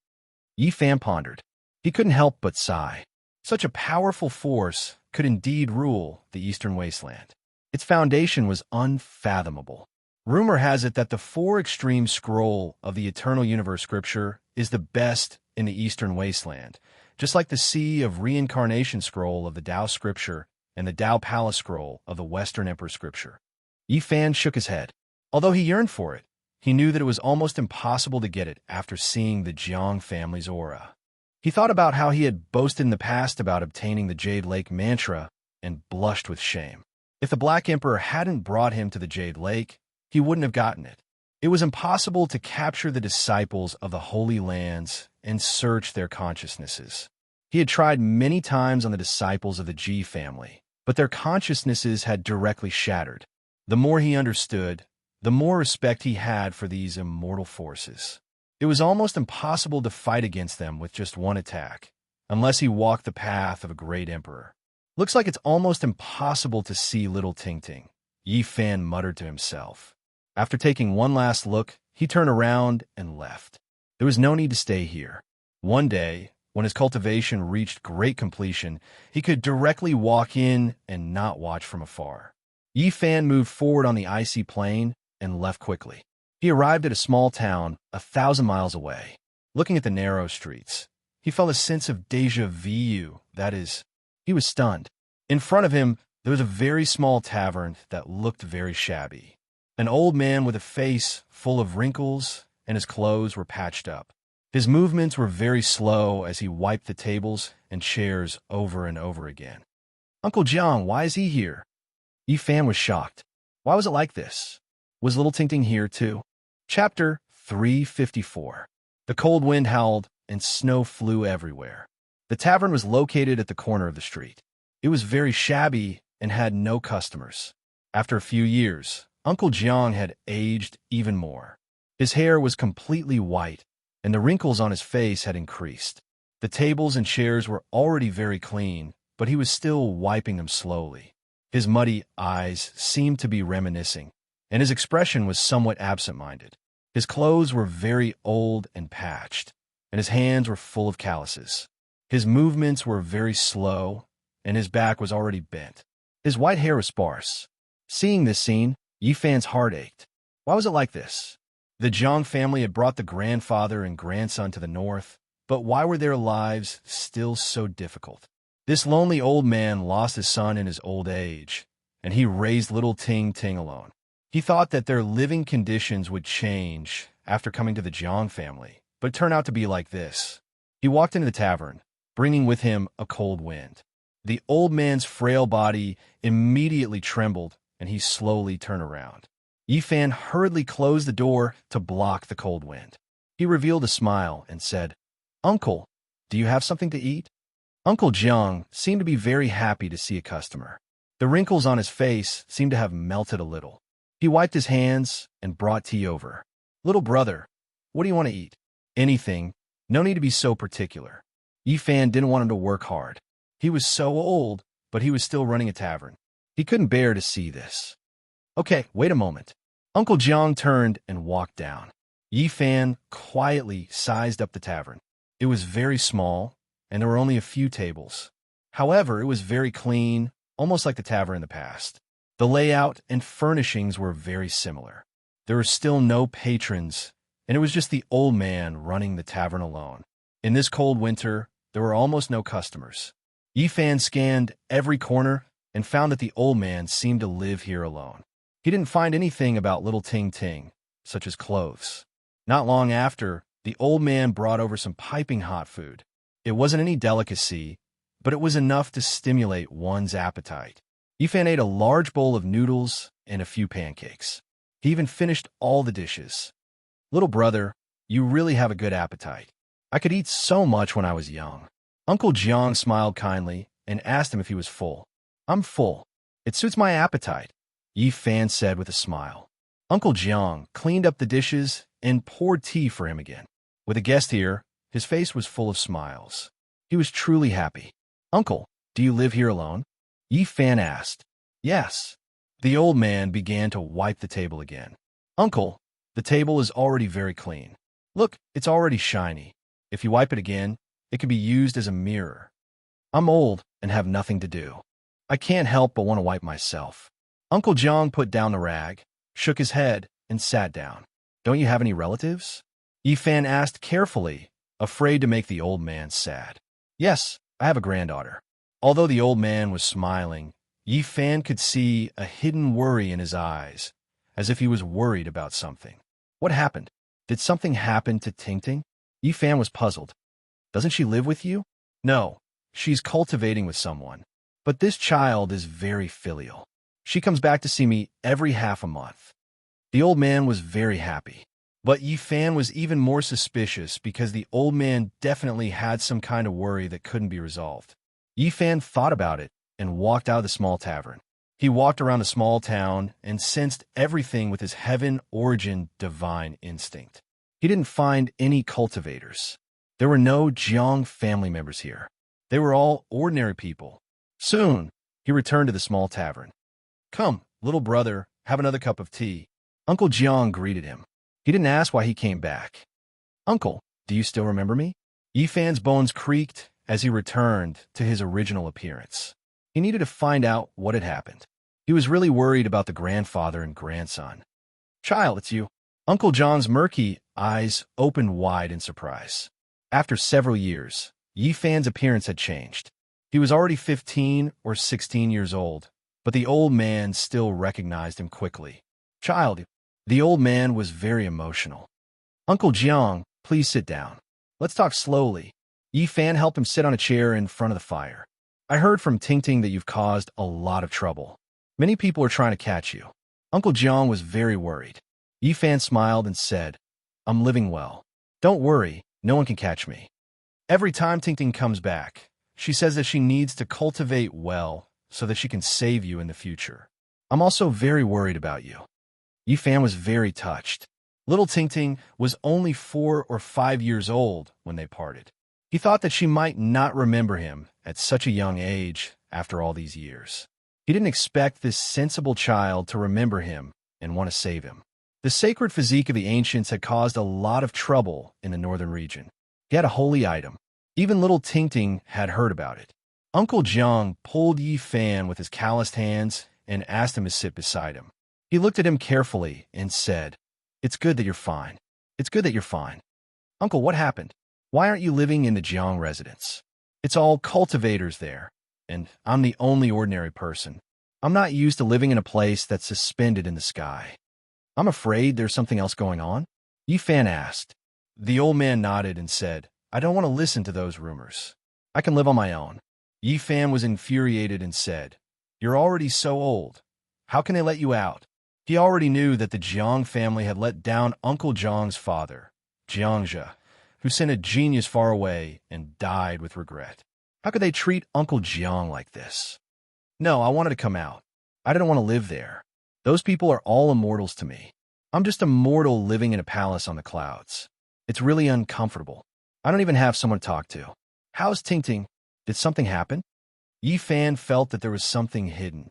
Yi Fan pondered. He couldn't help but sigh. Such a powerful force could indeed rule the Eastern Wasteland. Its foundation was unfathomable. Rumor has it that the 4 extreme scroll of the Eternal Universe Scripture is the best in the Eastern Wasteland, just like the Sea of Reincarnation scroll of the Tao Scripture and the Tao Palace scroll of the Western Emperor Scripture. Yi Fan shook his head. Although he yearned for it, he knew that it was almost impossible to get it after seeing the Jiang family's aura. He thought about how he had boasted in the past about obtaining the Jade Lake mantra and blushed with shame. If the Black Emperor hadn't brought him to the Jade Lake, he wouldn't have gotten it. It was impossible to capture the disciples of the Holy Lands and search their consciousnesses. He had tried many times on the disciples of the Ji family, but their consciousnesses had directly shattered. The more he understood, the more respect he had for these immortal forces. It was almost impossible to fight against them with just one attack, unless he walked the path of a great emperor. Looks like it's almost impossible to see little Ting Ting, Yi Fan muttered to himself. After taking one last look, he turned around and left. There was no need to stay here. One day, when his cultivation reached great completion, he could directly walk in and not watch from afar. Yi Fan moved forward on the icy plain and left quickly. He arrived at a small town 1,000 miles away. Looking at the narrow streets, he felt a sense of déjà vu, that is, he was stunned. In front of him, there was a very small tavern that looked very shabby. An old man with a face full of wrinkles and his clothes were patched up. His movements were very slow as he wiped the tables and chairs over and over again. Uncle Jiang, why is he here? Yi Fan was shocked. Why was it like this? Was little Ting Ting here too? Chapter 354. The cold wind howled and snow flew everywhere. The tavern was located at the corner of the street. It was very shabby and had no customers. After a few years, Uncle Jiang had aged even more. His hair was completely white, and the wrinkles on his face had increased. The tables and chairs were already very clean, but he was still wiping them slowly. His muddy eyes seemed to be reminiscing, and his expression was somewhat absent-minded. His clothes were very old and patched, and his hands were full of calluses. His movements were very slow, and his back was already bent. His white hair was sparse. Seeing this scene, Yifan's heart ached. Why was it like this? The Jiang family had brought the grandfather and grandson to the north, but why were their lives still so difficult? This lonely old man lost his son in his old age, and he raised little Ting Ting alone. He thought that their living conditions would change after coming to the Jiang family, but it turned out to be like this. He walked into the tavern, bringing with him a cold wind. The old man's frail body immediately trembled, and he slowly turned around. Yifan hurriedly closed the door to block the cold wind. He revealed a smile and said, "Uncle, do you have something to eat?" Uncle Jiang seemed to be very happy to see a customer. The wrinkles on his face seemed to have melted a little. He wiped his hands and brought tea over. "Little brother, what do you want to eat?" "Anything. No need to be so particular." Yifan didn't want him to work hard. He was so old, but he was still running a tavern. He couldn't bear to see this. "Okay, wait a moment." Uncle Jiang turned and walked down. Yifan quietly sized up the tavern. It was very small, and there were only a few tables. However, it was very clean, almost like the tavern in the past. The layout and furnishings were very similar. There were still no patrons, and it was just the old man running the tavern alone. In this cold winter, there were almost no customers. Yifan scanned every corner and found that the old man seemed to live here alone. He didn't find anything about little Ting Ting, such as clothes. Not long after, the old man brought over some piping hot food. It wasn't any delicacy, but it was enough to stimulate one's appetite. Yifan ate a large bowl of noodles and a few pancakes. He even finished all the dishes. "Little brother, you really have a good appetite. I could eat so much when I was young." Uncle Jiang smiled kindly and asked him if he was full. "I'm full. It suits my appetite," Yifan said with a smile. Uncle Jiang cleaned up the dishes and poured tea for him again. With a guest here, his face was full of smiles. He was truly happy. "Uncle, do you live here alone?" Yifan asked. "Yes." The old man began to wipe the table again. "Uncle, the table is already very clean. Look, it's already shiny. If you wipe it again, it can be used as a mirror. I'm old and have nothing to do. I can't help but want to wipe myself." Uncle Jiang put down the rag, shook his head, and sat down. "Don't you have any relatives?" Yifan asked carefully, afraid to make the old man sad. "Yes, I have a granddaughter." Although the old man was smiling, Yifan could see a hidden worry in his eyes, as if he was worried about something. "What happened? Did something happen to Ting Ting?" Yifan was puzzled. "Doesn't she live with you?" "No, she's cultivating with someone. But this child is very filial. She comes back to see me every half a month." The old man was very happy. But Yifan was even more suspicious because the old man definitely had some kind of worry that couldn't be resolved. Yifan thought about it and walked out of the small tavern. He walked around the small town and sensed everything with his heaven-origin divine instinct. He didn't find any cultivators. There were no Jiang family members here. They were all ordinary people. Soon, he returned to the small tavern. "Come, little brother, have another cup of tea." Uncle Jiang greeted him. He didn't ask why he came back. "Uncle, do you still remember me?" Yifan's bones creaked as he returned to his original appearance. He needed to find out what had happened. He was really worried about the grandfather and grandson. "Child, it's you." Uncle John's murky eyes opened wide in surprise. After several years, Yifan's appearance had changed. He was already 15 or 16 years old, but the old man still recognized him quickly. "Child," the old man was very emotional. "Uncle Jiang, please sit down. Let's talk slowly." Yifan helped him sit on a chair in front of the fire. "I heard from Ting Ting that you've caused a lot of trouble. Many people are trying to catch you." Uncle Jiang was very worried. Yifan smiled and said, "I'm living well. Don't worry, no one can catch me. Every time Ting Ting comes back, she says that she needs to cultivate well so that she can save you in the future. I'm also very worried about you." Yifan was very touched. Little Tingting was only 4 or 5 years old when they parted. He thought that she might not remember him at such a young age after all these years. He didn't expect this sensible child to remember him and want to save him. The sacred physique of the ancients had caused a lot of trouble in the northern region. He had a holy item. Even little Tingting had heard about it. Uncle Jiang pulled Yifan with his calloused hands and asked him to sit beside him. He looked at him carefully and said, "It's good that you're fine. It's good that you're fine. Uncle, what happened? Why aren't you living in the Jiang residence? It's all cultivators there, and I'm the only ordinary person. I'm not used to living in a place that's suspended in the sky. I'm afraid there's something else going on?" Yifan asked. The old man nodded and said, "I don't want to listen to those rumors. I can live on my own." Yifan was infuriated and said, "You're already so old. How can they let you out?" He already knew that the Jiang family had let down Uncle Jiang's father, Jiangzhe, who sent a genius far away and died with regret. How could they treat Uncle Jiang like this? No, I wanted to come out. I didn't want to live there. Those people are all immortals to me. I'm just a mortal living in a palace on the clouds. It's really uncomfortable. I don't even have someone to talk to. How's Tingting? Did something happen? Yifan felt that there was something hidden.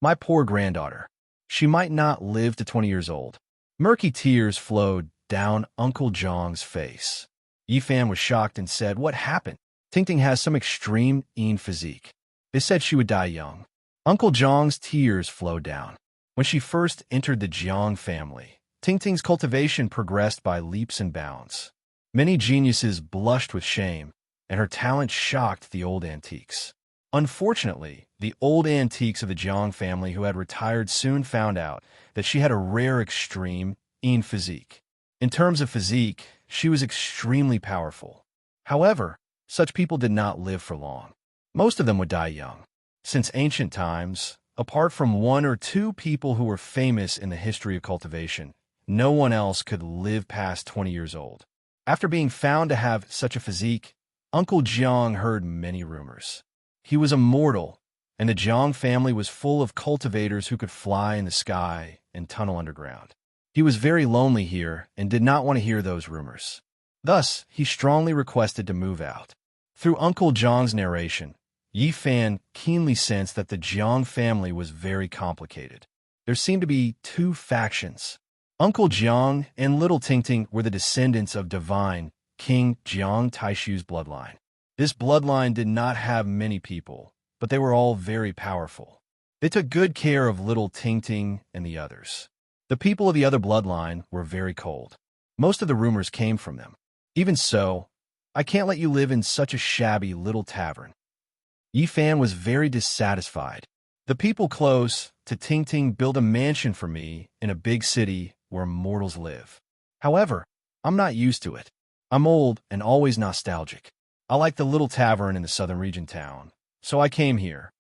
My poor granddaughter. She might not live to 20 years old. Murky tears flowed down Uncle Jiang's face. Yifan was shocked and said, "What happened? Tingting has some extreme physique. They said she would die young." Uncle Jiang's tears flowed down. When she first entered the Jiang family, Tingting's cultivation progressed by leaps and bounds. Many geniuses blushed with shame, and her talent shocked the old antiques. Unfortunately, the old antiques of the Jiang family who had retired soon found out that she had a rare extreme physique. In terms of physique, she was extremely powerful. However, such people did not live for long. Most of them would die young. Since ancient times, apart from 1 or 2 people who were famous in the history of cultivation, no one else could live past 20 years old. After being found to have such a physique, Uncle Jiang heard many rumors. He was immortal, and the Jiang family was full of cultivators who could fly in the sky and tunnel underground. He was very lonely here and did not want to hear those rumors. Thus, he strongly requested to move out. Through Uncle Jiang's narration, Yifan keenly sensed that the Jiang family was very complicated. There seemed to be 2 factions. Uncle Jiang and little Tingting were the descendants of divine King Jiang Taishu's bloodline. This bloodline did not have many people, but they were all very powerful. They took good care of little Tingting and the others. The people of the other bloodline were very cold. Most of the rumors came from them. Even so, I can't let you live in such a shabby little tavern. Yifan was very dissatisfied. The people close to Tingting built a mansion for me in a big city where mortals live. However, I'm not used to it. I'm old and always nostalgic. I like the little tavern in the southern region town, so I came here.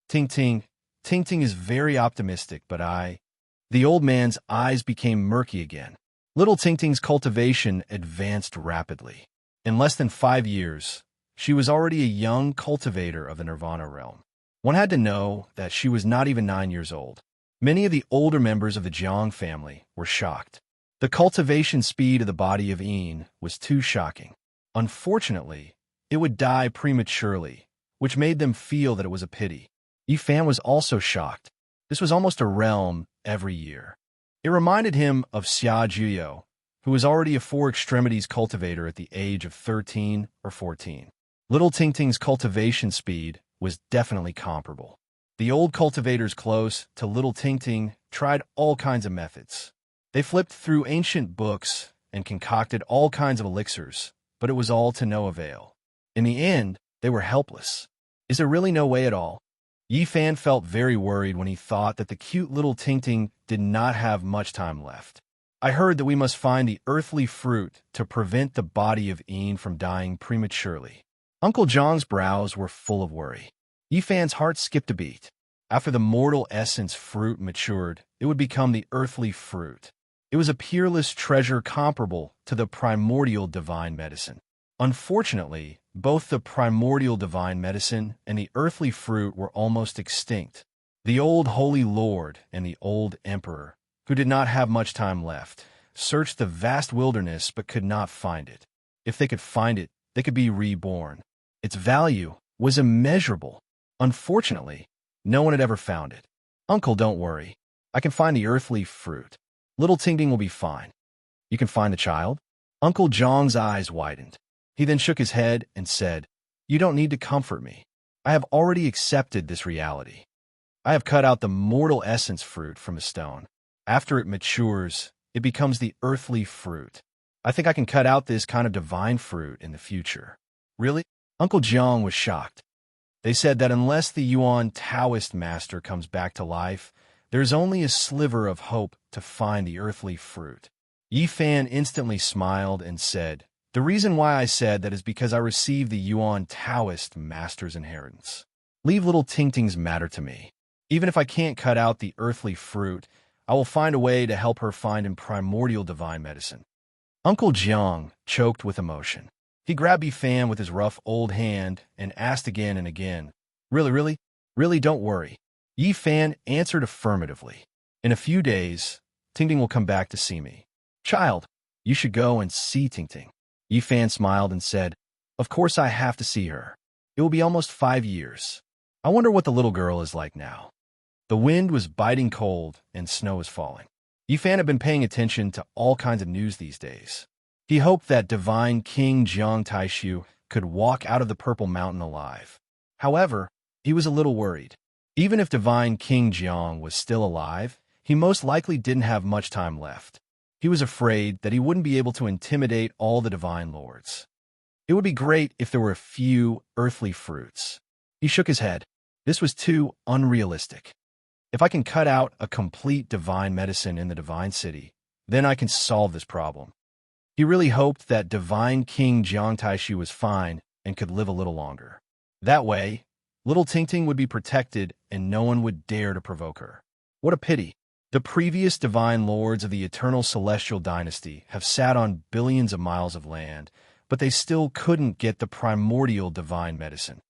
Tingting is very optimistic, but The old man's eyes became murky again. Little Tingting's cultivation advanced rapidly. In less than 5 years, she was already a young cultivator of the Nirvana realm. One had to know that she was not even 9 years old. Many of the older members of the Jiang family were shocked. The cultivation speed of the body of was too shocking. Unfortunately, it would die prematurely, which made them feel that it was a pity. Yifan was also shocked. This was almost a realm every year. It reminded him of Xia Juyo, who was already a 4 extremities cultivator at the age of 13 or 14. Little Tingting's cultivation speed was definitely comparable. The old cultivators close to little Tingting tried all kinds of methods. They flipped through ancient books and concocted all kinds of elixirs, but it was all to no avail. In the end, they were helpless. Is there really no way at all? Yifan felt very worried when he thought that the cute little Tingting did not have much time left. I heard that we must find the earthly fruit to prevent the body of from dying prematurely. Uncle Jiang's brows were full of worry. Yifan's heart skipped a beat. After the mortal essence fruit matured, it would become the earthly fruit. It was a peerless treasure comparable to the primordial divine medicine. Unfortunately, both the primordial divine medicine and the earthly fruit were almost extinct. The old holy lord and the old emperor who did not have much time left, searched the vast wilderness but could not find it. If they could find it, they could be reborn. Its value was immeasurable. Unfortunately, no one had ever found it. Uncle, don't worry. I can find the earthly fruit. Little Ting Ting will be fine. You can find the child? Uncle Zhang's eyes widened. He then shook his head and said, You don't need to comfort me. I have already accepted this reality. I have cut out the mortal essence fruit from a stone. After it matures, it becomes the earthly fruit. I think I can cut out this kind of divine fruit in the future. Really? Uncle Jiang was shocked. They said that unless the Yuan Taoist master comes back to life, there's only a sliver of hope to find the earthly fruit. Yi Fan instantly smiled and said, The reason why I said that is because I received the Yuan Taoist master's inheritance. Leave little Ting Ting's matter to me. Even if I can't cut out the earthly fruit, I will find a way to help her find in primordial divine medicine. Uncle Jiang choked with emotion. He grabbed Yi Fan with his rough old hand and asked again and again, Really, don't worry. Yi Fan answered affirmatively. In a few days, Ting Ting will come back to see me. Child, you should go and see Ting Ting. Yi Fan smiled and said, Of course I have to see her. It will be almost 5 years. I wonder what the little girl is like now. The wind was biting cold and snow was falling. Yi Fan had been paying attention to all kinds of news these days. He hoped that divine King Jiang Taishu could walk out of the Purple Mountain alive. However, he was a little worried. Even if divine King Jiang was still alive, he most likely didn't have much time left. He was afraid that he wouldn't be able to intimidate all the divine lords. It would be great if there were a few earthly fruits. He shook his head. This was too unrealistic. If I can cut out a complete divine medicine in the divine city, then I can solve this problem. He really hoped that divine King Jiang Taishu was fine and could live a little longer. That way, little Ting Ting would be protected and no one would dare to provoke her. What a pity. The previous divine lords of the eternal celestial dynasty have sat on billions of miles of land, but they still couldn't get the primordial divine medicine.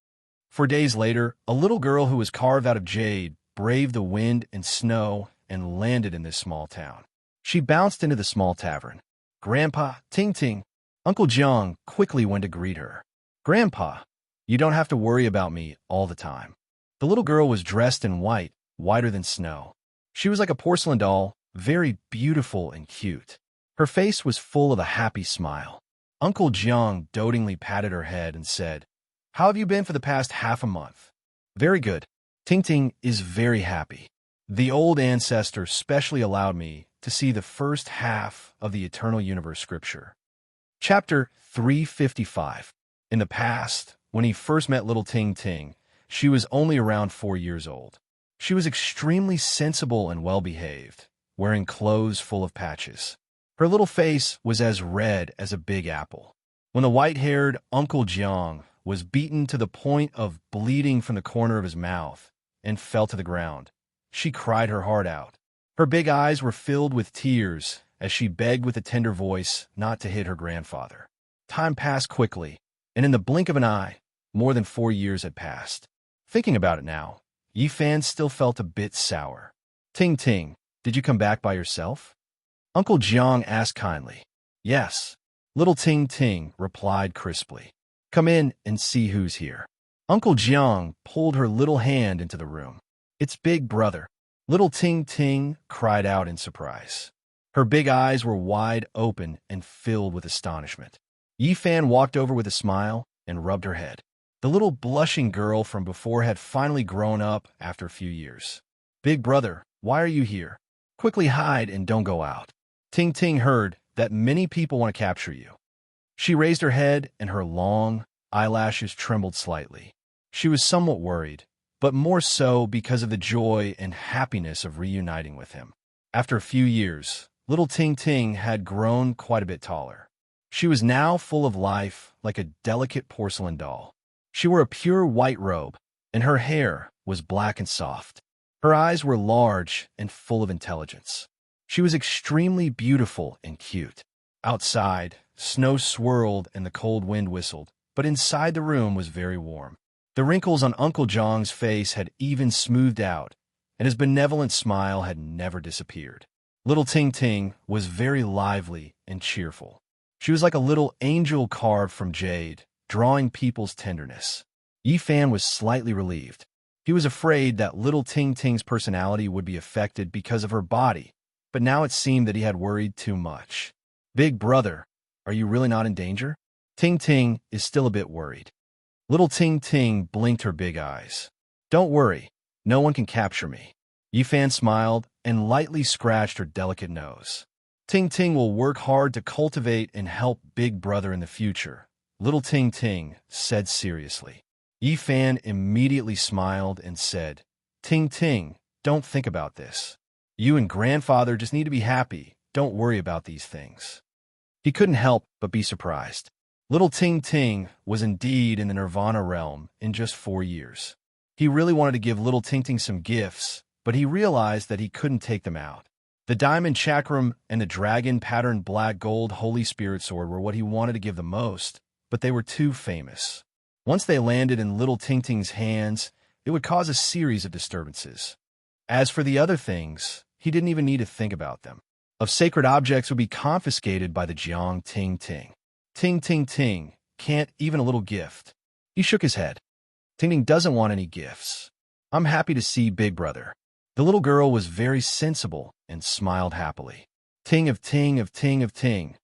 4 days later, a little girl who was carved out of jade braved the wind and snow and landed in this small town. She bounced into the small tavern. Grandpa, Ting Ting. Uncle Jiang quickly went to greet her. Grandpa, you don't have to worry about me all the time. The little girl was dressed in white, whiter than snow. She was like a porcelain doll, very beautiful and cute. Her face was full of a happy smile. Uncle Jiang dotingly patted her head and said, How have you been for the past half a month? Very good. Ting Ting is very happy. The old ancestor specially allowed me to see the first half of the Eternal Universe scripture. Chapter 355. In the past, when he first met little Ting Ting, she was only around 4 years old. She was extremely sensible and well-behaved, wearing clothes full of patches. Her little face was as red as a big apple. When the white-haired Uncle Jiang was beaten to the point of bleeding from the corner of his mouth and fell to the ground, she cried her heart out. Her big eyes were filled with tears as she begged with a tender voice not to hit her grandfather. Time passed quickly, and in the blink of an eye, more than 4 years had passed. Thinking about it now, Yi Fan still felt a bit sour. Ting Ting, did you come back by yourself? Uncle Jiang asked kindly. Yes. Little Ting Ting replied crisply. Come in and see who's here. Uncle Jiang pulled her little hand into the room. It's Big Brother. Little Ting Ting cried out in surprise. Her big eyes were wide open and filled with astonishment. Yi Fan walked over with a smile and rubbed her head. The little blushing girl from before had finally grown up after a few years. Big Brother, why are you here? Quickly hide and don't go out. Ting Ting heard that many people want to capture you. She raised her head and her long eyelashes trembled slightly. She was somewhat worried, but more so because of the joy and happiness of reuniting with him. After a few years, little Ting Ting had grown quite a bit taller. She was now full of life like a delicate porcelain doll. She wore a pure white robe, and her hair was black and soft. Her eyes were large and full of intelligence. She was extremely beautiful and cute. Outside, snow swirled and the cold wind whistled, but inside the room was very warm. The wrinkles on Uncle Jiang's face had even smoothed out, and his benevolent smile had never disappeared. Little Ting Ting was very lively and cheerful. She was like a little angel carved from jade, drawing people's tenderness. Yi Fan was slightly relieved. He was afraid that little Ting Ting's personality would be affected because of her body, but now it seemed that he had worried too much. Big brother, are you really not in danger? Ting Ting is still a bit worried. Little Ting Ting blinked her big eyes. Don't worry, no one can capture me. Yi Fan smiled and lightly scratched her delicate nose. Ting Ting will work hard to cultivate and help Big Brother in the future, Little Ting Ting said seriously. Yi Fan immediately smiled and said, Ting Ting, don't think about this. You and grandfather just need to be happy. Don't worry about these things. He couldn't help but be surprised. Little Ting Ting was indeed in the Nirvana realm in just 4 years. He really wanted to give Little Ting Ting some gifts, but he realized that he couldn't take them out. The diamond chakram and the dragon-patterned black gold Holy Spirit sword were what he wanted to give the most, but they were too famous. Once they landed in Little Ting Ting's hands, it would cause a series of disturbances. As for the other things, he didn't even need to think about them. Of sacred objects would be confiscated by the Jiang Ting Ting. Ting Ting Ting, can't even a little gift. He shook his head. Ting Ting doesn't want any gifts. I'm happy to see Big Brother. The little girl was very sensible and smiled happily. Ting of Ting of Ting of Ting.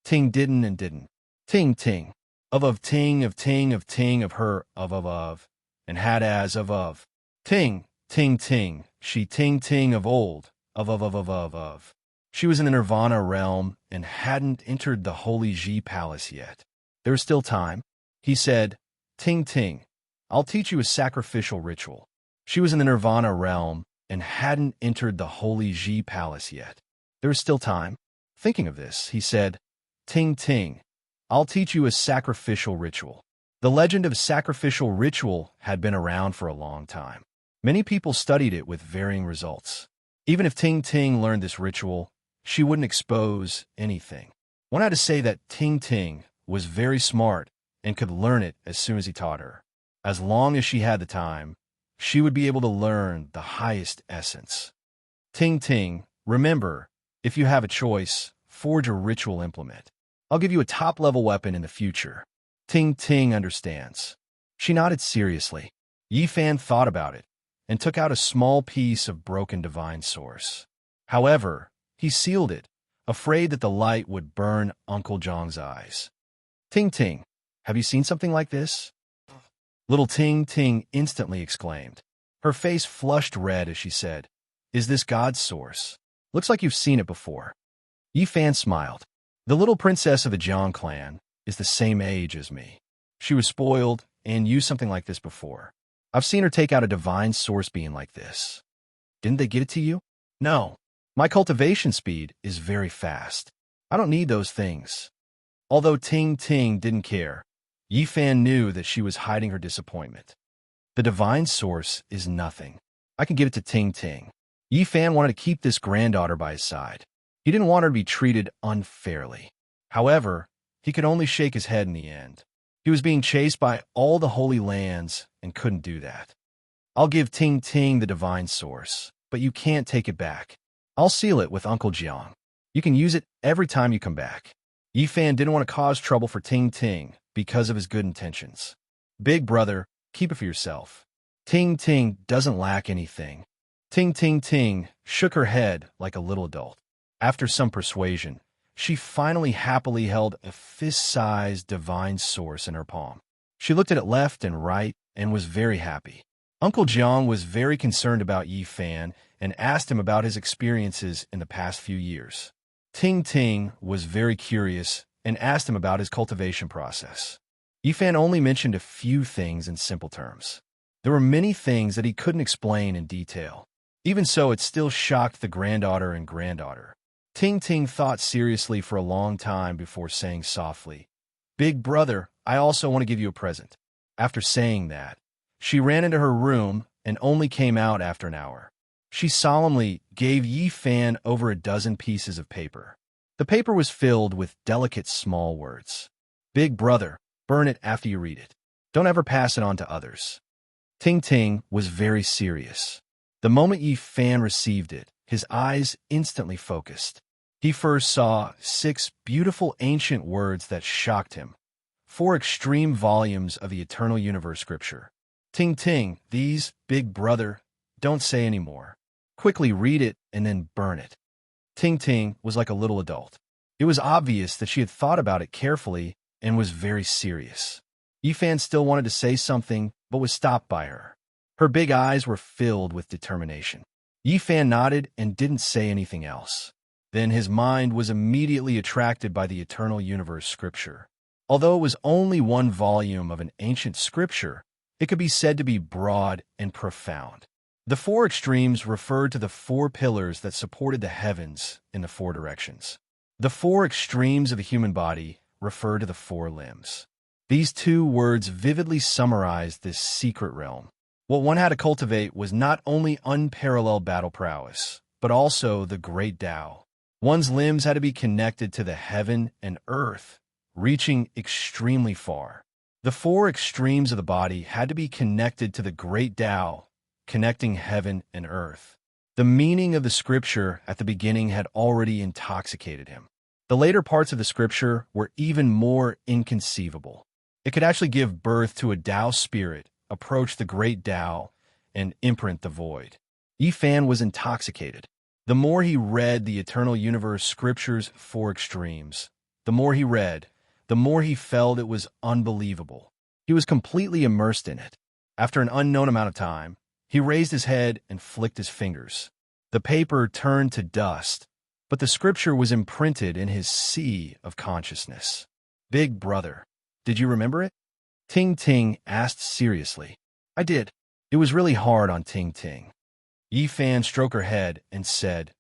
Ting didn't and didn't. Ting Ting. Of Ting of Ting of Ting of her of. And had as of. Ting, Ting Ting. She Ting Ting of old. Of. She was in the Nirvana realm and hadn't entered the Holy Ji Palace yet. There was still time. He said, Ting Ting, I'll teach you a sacrificial ritual. She was in the Nirvana realm and hadn't entered the Holy Ji Palace yet. There was still time. Thinking of this, he said, Ting Ting, I'll teach you a sacrificial ritual. The legend of sacrificial ritual had been around for a long time. Many people studied it with varying results. Even if Ting Ting learned this ritual, she wouldn't expose anything. One had to say that Ting Ting was very smart and could learn it as soon as he taught her. As long as she had the time, she would be able to learn the highest essence. Ting Ting, remember, if you have a choice, forge a ritual implement. I'll give you a top-level weapon in the future. Ting Ting understands. She nodded seriously. Yi Fan thought about it and took out a small piece of broken divine source. However, he sealed it, afraid that the light would burn Uncle Zhang's eyes. Ting Ting, have you seen something like this? Little Ting Ting instantly exclaimed. Her face flushed red as she said, Is this God's source? Looks like you've seen it before. Yi Fan smiled. The little princess of the Jiang clan is the same age as me. She was spoiled and used something like this before. I've seen her take out a divine source being like this. Didn't they get it to you? No. My cultivation speed is very fast. I don't need those things. Although Ting Ting didn't care, Yi Fan knew that she was hiding her disappointment. The divine source is nothing. I can give it to Ting Ting. Yi Fan wanted to keep this granddaughter by his side. He didn't want her to be treated unfairly. However, he could only shake his head in the end. He was being chased by all the holy lands and couldn't do that. I'll give Ting Ting the divine source, but you can't take it back. I'll seal it with Uncle Jiang. You can use it every time you come back. Yi Fan didn't want to cause trouble for Ting Ting because of his good intentions. Big brother, keep it for yourself. Ting Ting doesn't lack anything. Ting Ting Ting shook her head like a little adult. After some persuasion, she finally happily held a fist-sized divine source in her palm. She looked at it left and right and was very happy. Uncle Jiang was very concerned about Yi Fan and asked him about his experiences in the past few years. Ting Ting was very curious and asked him about his cultivation process. Yi Fan only mentioned a few things in simple terms. There were many things that he couldn't explain in detail. Even so, it still shocked the granddaughter and granddaughter. Ting Ting thought seriously for a long time before saying softly, Big brother, I also want to give you a present. After saying that, she ran into her room and only came out after an hour. She solemnly gave Yi Fan over a dozen pieces of paper. The paper was filled with delicate small words. Big brother, burn it after you read it. Don't ever pass it on to others. Ting Ting was very serious. The moment Yi Fan received it, his eyes instantly focused. He first saw 6 beautiful ancient words that shocked him. 4 extreme volumes of the eternal universe scripture. Ting ting, these, big brother, don't say any more. Quickly read it and then burn it. Ting ting was like a little adult. It was obvious that she had thought about it carefully and was very serious. Yifan still wanted to say something, but was stopped by her. Her big eyes were filled with determination. Yifan nodded and didn't say anything else. Then his mind was immediately attracted by the eternal universe scripture. Although it was only 1 volume of an ancient scripture, it could be said to be broad and profound. The 4 extremes referred to the 4 pillars that supported the heavens in the 4 directions. The 4 extremes of the human body refer to the 4 limbs. These 2 words vividly summarized this secret realm. What one had to cultivate was not only unparalleled battle prowess, but also the great Tao. One's limbs had to be connected to the heaven and earth, reaching extremely far. The 4 extremes of the body had to be connected to the great Tao, connecting heaven and earth. The meaning of the scripture at the beginning had already intoxicated him. The later parts of the scripture were even more inconceivable. It could actually give birth to a Tao spirit, approach the great Tao, and imprint the void. Yifan was intoxicated. The more he read the eternal universe scripture's 4 extremes, the more he read, the more he felt it was unbelievable. He was completely immersed in it. After an unknown amount of time, he raised his head and flicked his fingers. The paper turned to dust, but the scripture was imprinted in his sea of consciousness. Big brother, did you remember it? Ting Ting asked seriously. I did. It was really hard on Ting Ting. Yifan stroked her head and said,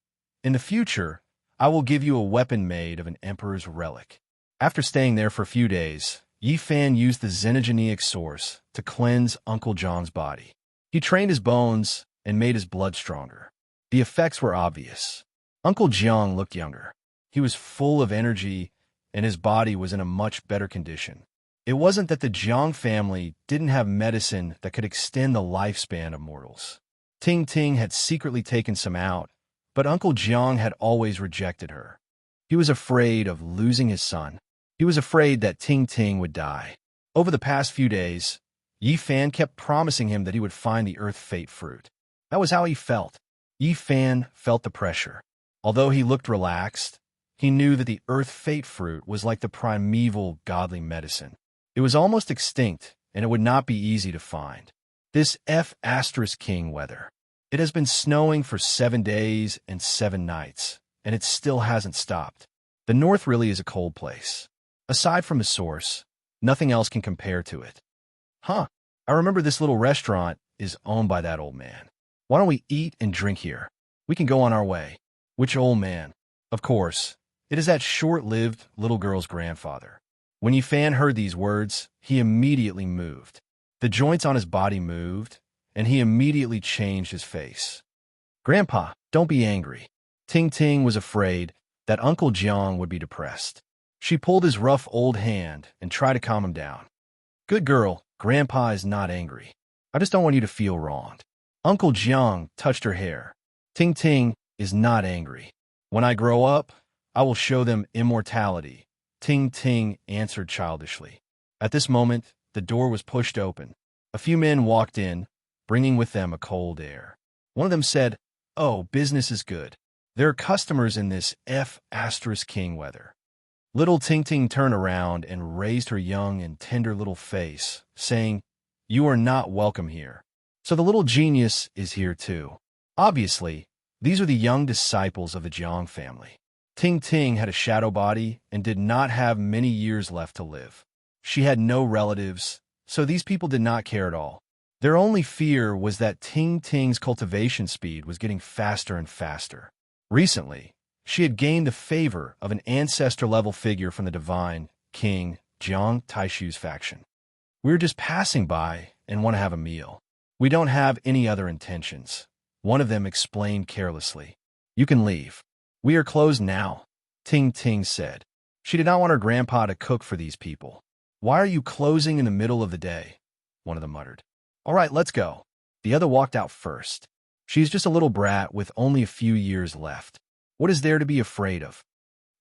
in the future, I will give you a weapon made of an emperor's relic. After staying there for a few days, Yifan used the xenogeneic source to cleanse Uncle Jiang's body. He trained his bones and made his blood stronger. The effects were obvious. Uncle Jiang looked younger. He was full of energy, and his body was in a much better condition. It wasn't that the Jiang family didn't have medicine that could extend the lifespan of mortals. Ting Ting had secretly taken some out, but Uncle Jiang had always rejected her. He was afraid of losing his son. He was afraid that Ting Ting would die. Over the past few days, Yifan kept promising him that he would find the Earth Fate fruit. That was how he felt. Yifan felt the pressure. Although he looked relaxed, he knew that the Earth Fate fruit was like the primeval godly medicine. It was almost extinct, and it would not be easy to find. This F*King weather. It has been snowing for 7 days and 7 nights, and it still hasn't stopped. The North really is a cold place. Aside from the source, nothing else can compare to it. Huh, I remember this little restaurant is owned by that old man. Why don't we eat and drink here? We can go on our way. Which old man? Of course, it is that short-lived little girl's grandfather. When Yifan heard these words, he immediately moved. The joints on his body moved, and he immediately changed his face. Grandpa, don't be angry. Ting Ting was afraid that Uncle Jiang would be depressed. She pulled his rough old hand and tried to calm him down. Good girl, Grandpa is not angry. I just don't want you to feel wronged. Uncle Jiang touched her hair. Ting Ting is not angry. When I grow up, I will show them immortality, Ting Ting answered childishly. At this moment, the door was pushed open. A few men walked in, bringing with them a cold air. One of them said, "Oh, business is good. There are customers in this F*King weather." Little Ting Ting turned around and raised her young and tender little face, saying, "You are not welcome here." So the little genius is here too. Obviously, these are the young disciples of the Jiang family. Ting Ting had a shadow body and did not have many years left to live. She had no relatives, so these people did not care at all. Their only fear was that Ting Ting's cultivation speed was getting faster and faster. Recently, she had gained the favor of an ancestor-level figure from the divine King Jiang Taishu's faction. "We're just passing by and want to have a meal. We don't have any other intentions," one of them explained carelessly. "You can leave. We are closed now," Ting Ting said. She did not want her grandpa to cook for these people. "Why are you closing in the middle of the day?" one of them muttered. "All right, let's go." The other walked out first. She is just a little brat with only a few years left. What is there to be afraid of?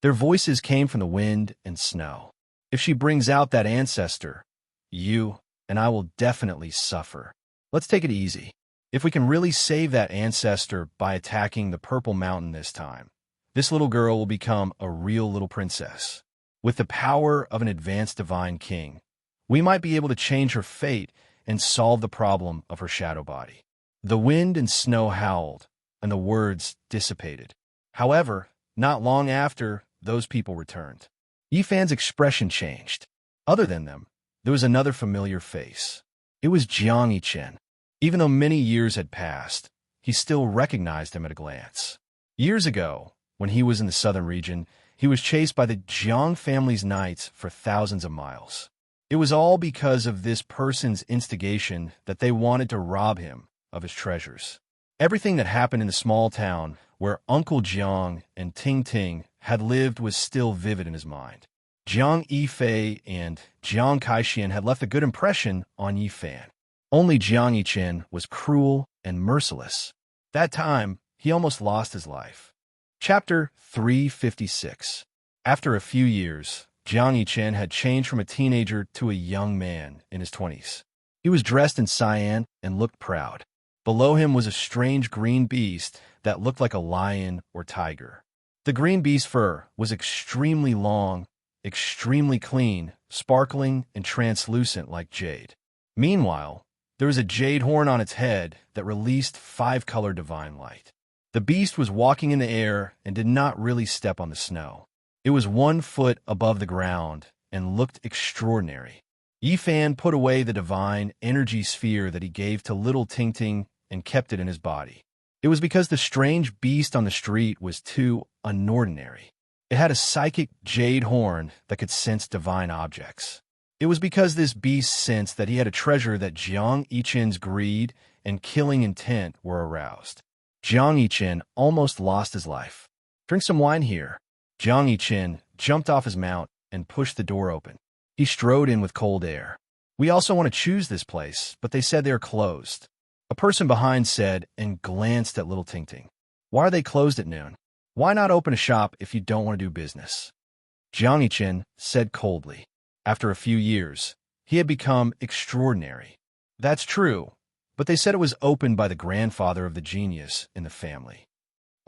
Their voices came from the wind and snow. If she brings out that ancestor, you and I will definitely suffer. Let's take it easy. If we can really save that ancestor by attacking the Purple Mountain this time, this little girl will become a real little princess. With the power of an advanced divine king, we might be able to change her fate and solve the problem of her shadow body. The wind and snow howled, and the words dissipated. However, not long after, those people returned. Yifan's expression changed. Other than them, there was another familiar face. It was Jiang Yichen. Even though many years had passed, he still recognized him at a glance. Years ago, when he was in the southern region, he was chased by the Jiang family's knights for thousands of miles. It was all because of this person's instigation that they wanted to rob him of his treasures. Everything that happened in the small town where Uncle Jiang and Ting Ting had lived was still vivid in his mind. Jiang Yifei and Jiang Kaixian had left a good impression on Yifan. Only Jiang Yichen was cruel and merciless. That time, he almost lost his life. Chapter 356. After a few years, Jiang Yichen had changed from a teenager to a young man in his 20s. He was dressed in cyan and looked proud. Below him was a strange green beast that looked like a lion or tiger. The green beast's fur was extremely long, extremely clean, sparkling, and translucent like jade. Meanwhile, there was a jade horn on its head that released 5-color divine light. The beast was walking in the air and did not really step on the snow. It was 1 foot above the ground and looked extraordinary. Yifan put away the divine energy sphere that he gave to little Ting Ting and kept it in his body. It was because the strange beast on the street was too unordinary. It had a psychic jade horn that could sense divine objects. It was because this beast sensed that he had a treasure that Jiang Yichen's greed and killing intent were aroused. Jiang Yichen almost lost his life. "Drink some wine here." Jiang Yichen jumped off his mount and pushed the door open. He strode in with cold air. "We also want to choose this place, but they said they are closed." A person behind said and glanced at little Ting Ting. "Why are they closed at noon? Why not open a shop if you don't want to do business?" Jiang Yichen said coldly. After a few years, he had become extraordinary. "That's true, but they said it was opened by the grandfather of the genius in the family."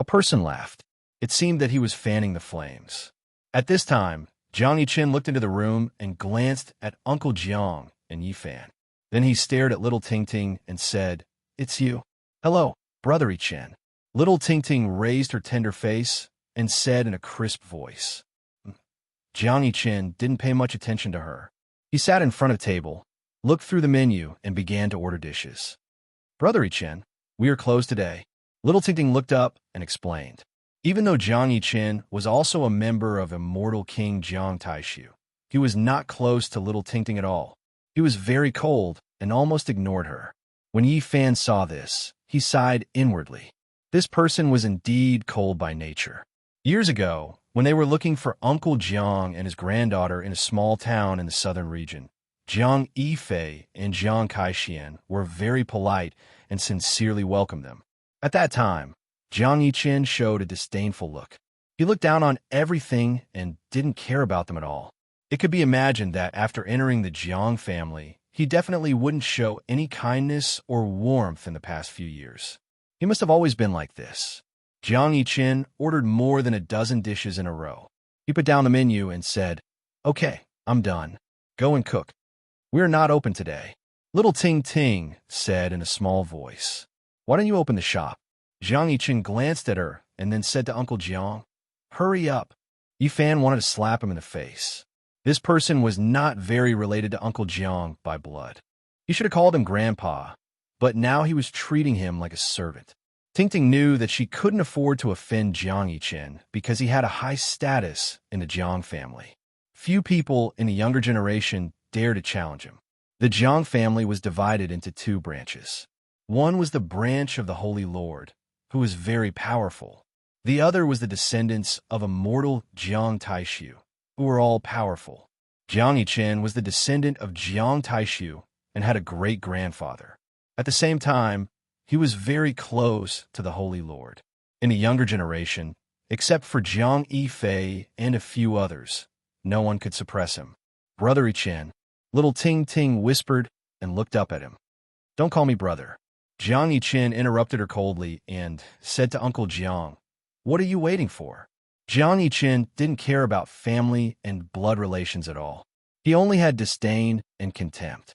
A person laughed. It seemed that he was fanning the flames. At this time, Jiang Yichen looked into the room and glanced at Uncle Jiang and Yifan. Then he stared at little Ting Ting and said, "It's you." "Hello, Brother Yichen." Little Ting Ting raised her tender face and said in a crisp voice. Jiang Yichen didn't pay much attention to her. He sat in front of the table, looked through the menu, and began to order dishes. "Brother Yichen, we are closed today." Little Ting Ting looked up and explained. Even though Jiang Yichen was also a member of immortal King Jiang Taishu, he was not close to little Ting Ting at all. He was very cold and almost ignored her. When Yifan saw this, he sighed inwardly. This person was indeed cold by nature. Years ago, when they were looking for Uncle Jiang and his granddaughter in a small town in the southern region, Jiang Yifei and Jiang Kaixian were very polite and sincerely welcomed them. At that time, Jiang Yichen showed a disdainful look. He looked down on everything and didn't care about them at all. It could be imagined that after entering the Jiang family, he definitely wouldn't show any kindness or warmth in the past few years. He must have always been like this. Jiang Yichen ordered more than a dozen dishes in a row. He put down the menu and said, "Okay, I'm done. Go and cook. We're not open today." Little Ting Ting said in a small voice, "Why don't you open the shop?" Jiang Yichen glanced at her and then said to Uncle Jiang, "Hurry up." Yifan wanted to slap him in the face. This person was not very related to Uncle Jiang by blood. He should have called him Grandpa, but now he was treating him like a servant. Ting Ting knew that she couldn't afford to offend Jiang Yichen because he had a high status in the Jiang family. Few people in the younger generation dared to challenge him. The Jiang family was divided into 2 branches. One was the branch of the Holy Lord, who was very powerful. The other was the descendants of immortal Jiang Taishu, who were all powerful. Jiang Yichen was the descendant of Jiang Taishu and had a great-grandfather. At the same time, he was very close to the Holy Lord. In the younger generation, except for Jiang Yifei and a few others, no one could suppress him. Brother Chen, little Ting Ting whispered and looked up at him. Don't call me brother. Jiang Yichen interrupted her coldly and said to Uncle Jiang, What are you waiting for? Jiang Yichen didn't care about family and blood relations at all. He only had disdain and contempt.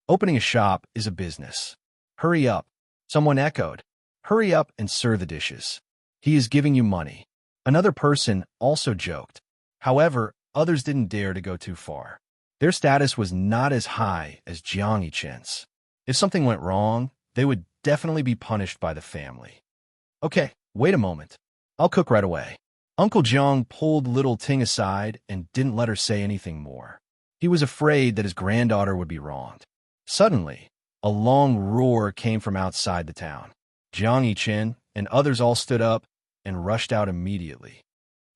Opening a shop is a business. Hurry up, someone echoed. Hurry up and serve the dishes. He is giving you money. Another person also joked. However, others didn't dare to go too far. Their status was not as high as Jiang Yichen's. If something went wrong, they would definitely be punished by the family. Okay, wait a moment. I'll cook right away. Uncle Jiang pulled little Ting aside and didn't let her say anything more. He was afraid that his granddaughter would be wronged. Suddenly, a long roar came from outside the town. Jiang Yichen and others all stood up and rushed out immediately.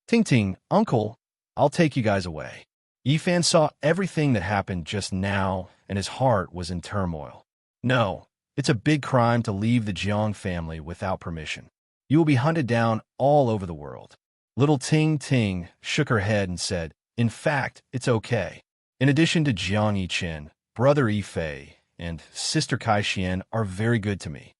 Ting Ting, Uncle, I'll take you guys away. Yifan saw everything that happened just now, and his heart was in turmoil. No, it's a big crime to leave the Jiang family without permission. You will be hunted down all over the world. Little Ting Ting shook her head and said, In fact, it's okay. In addition to Jiang Yichen, Brother Yifei and Sister Kai Xian are very good to me.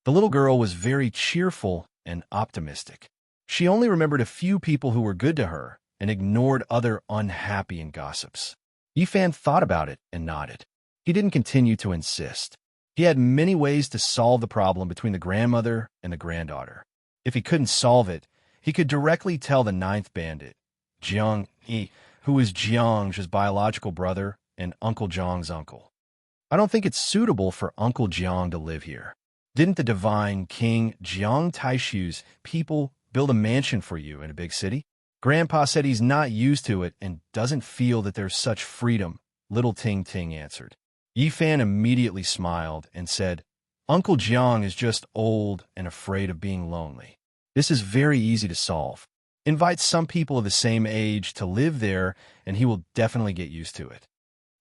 The little girl was very cheerful and optimistic. She only remembered a few people who were good to her and ignored other unhappy and gossips. Yifan thought about it and nodded. He didn't continue to insist. He had many ways to solve the problem between the grandmother and the granddaughter. If he couldn't solve it, he could directly tell the ninth bandit, Jiang Yi, who was Jiang's biological brother and Uncle Jiang's uncle. I don't think it's suitable for Uncle Jiang to live here. Didn't the divine King Jiang Taishu's people build a mansion for you in a big city? Grandpa said he's not used to it and doesn't feel that there's such freedom, little Ting Ting answered. Yifan immediately smiled and said, Uncle Jiang is just old and afraid of being lonely. This is very easy to solve. Invite some people of the same age to live there and he will definitely get used to it.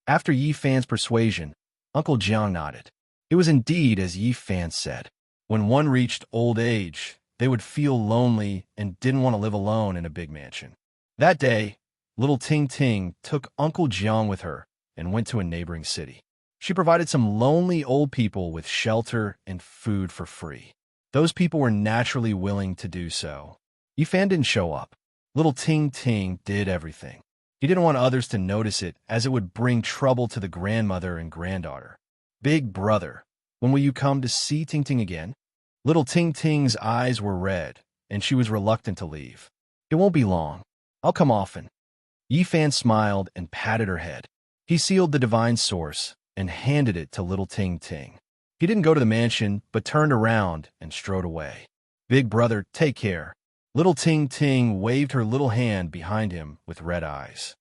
After Yifan's persuasion, Uncle Jiang nodded. It was indeed as Yifan said. When one reached old age, they would feel lonely and didn't want to live alone in a big mansion. That day, little Ting Ting took Uncle Jiang with her and went to a neighboring city. She provided some lonely old people with shelter and food for free. Those people were naturally willing to do so. Yifan didn't show up. Little Ting Ting did everything. He didn't want others to notice it, as it would bring trouble to the grandmother and granddaughter. Big brother, when will you come to see Ting Ting again? Little Ting Ting's eyes were red, and she was reluctant to leave. It won't be long. I'll come often. Yifan smiled and patted her head. He sealed the divine source and handed it to little Ting Ting. He didn't go to the mansion, but turned around and strode away. Big brother, take care. Little Ting Ting waved her little hand behind him with red eyes.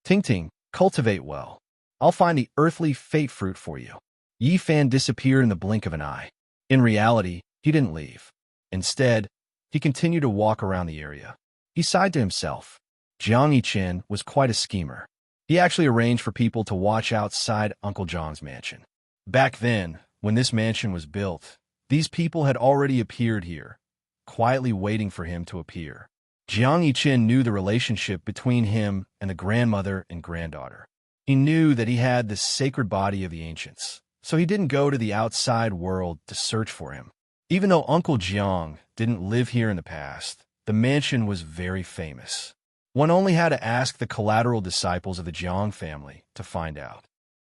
Ting Ting, cultivate well. I'll find the earthly fate fruit for you. Yifan disappeared in the blink of an eye. In reality, he didn't leave. Instead, he continued to walk around the area. He sighed to himself. Jiang Yichen was quite a schemer. He actually arranged for people to watch outside Uncle Jiang's mansion. Back then, when this mansion was built, these people had already appeared here, quietly waiting for him to appear. Jiang Yichen knew the relationship between him and the grandmother and granddaughter. He knew that he had the sacred body of the ancients, so he didn't go to the outside world to search for him. Even though Uncle Jiang didn't live here in the past, the mansion was very famous. One only had to ask the collateral disciples of the Jiang family to find out.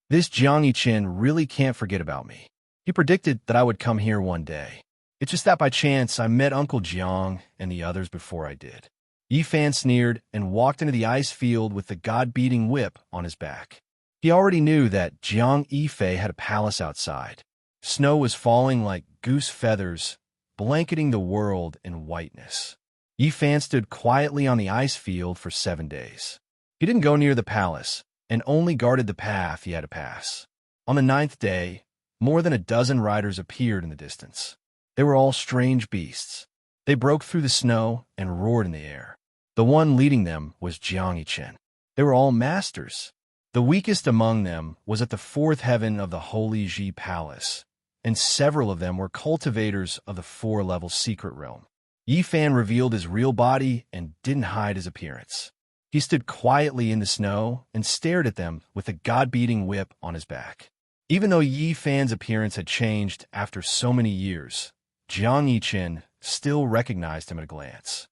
This Jiang Yichen really can't forget about me. He predicted that I would come here one day. It's just that by chance I met Uncle Jiang and the others before I did. Yifan sneered and walked into the ice field with the god-beating whip on his back. He already knew that Jiang Yifei had a palace outside. Snow was falling like goose feathers, blanketing the world in whiteness. Yifan stood quietly on the ice field for 7 days. He didn't go near the palace and only guarded the path he had to pass. On the 9th day, more than a dozen riders appeared in the distance. They were all strange beasts. They broke through the snow and roared in the air. The one leading them was Jiang Yichen. They were all masters. The weakest among them was at the 4th heaven of the Holy Ji Palace, and several of them were cultivators of the four-level secret realm. Yi Fan revealed his real body and didn't hide his appearance. He stood quietly in the snow and stared at them with a god-beating whip on his back. Even though Yi Fan's appearance had changed after so many years, Jiang Yiqin still recognized him at a glance.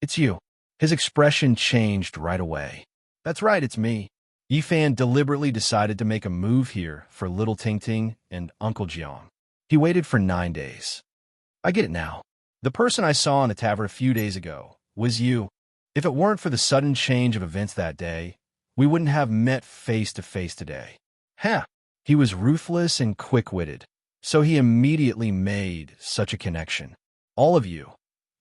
"It's you." His expression changed right away. "That's right, it's me." Yi Fan deliberately decided to make a move here for little Ting Ting and Uncle Jiang. He waited for 9 days. "I get it now. The person I saw in the tavern a few days ago was you. If it weren't for the sudden change of events that day, we wouldn't have met face to face today." Huh. He was ruthless and quick-witted, so he immediately made such a connection. "All of you,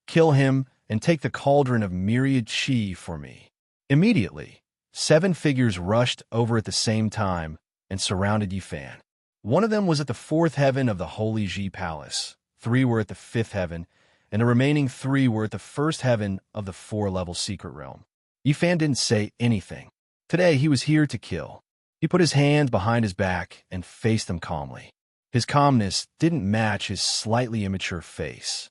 kill him and take the cauldron of myriad chi for me." Immediately, 7 figures rushed over at the same time and surrounded Yi Fan. One of them was at the 4th heaven of the Holy Ji Palace, 3 were at the 5th heaven, and the remaining 3 were at the 1st heaven of the 4-level secret realm. Yi Fan didn't say anything. Today he was here to kill. He put his hand behind his back and faced them calmly. His calmness didn't match his slightly immature face.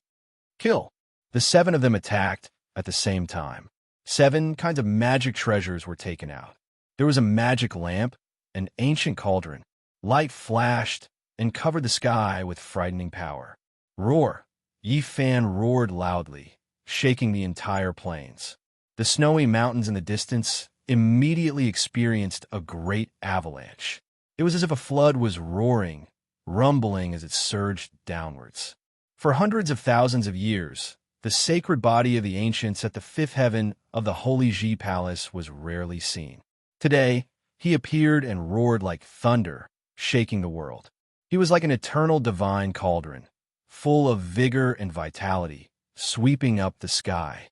"Kill." The 7 of them attacked at the same time. 7 kinds of magic treasures were taken out. There was a magic lamp, an ancient cauldron. Light flashed and covered the sky with frightening power. "Roar!" Yi Fan roared loudly, shaking the entire plains. The snowy mountains in the distance immediately experienced a great avalanche. It was as if a flood was roaring, rumbling as it surged downwards. For hundreds of thousands of years, the sacred body of the ancients at the 5th heaven of the Holy Ji Palace was rarely seen. Today, he appeared and roared like thunder, shaking the world. He was like an eternal divine cauldron, full of vigor and vitality, sweeping up the sky.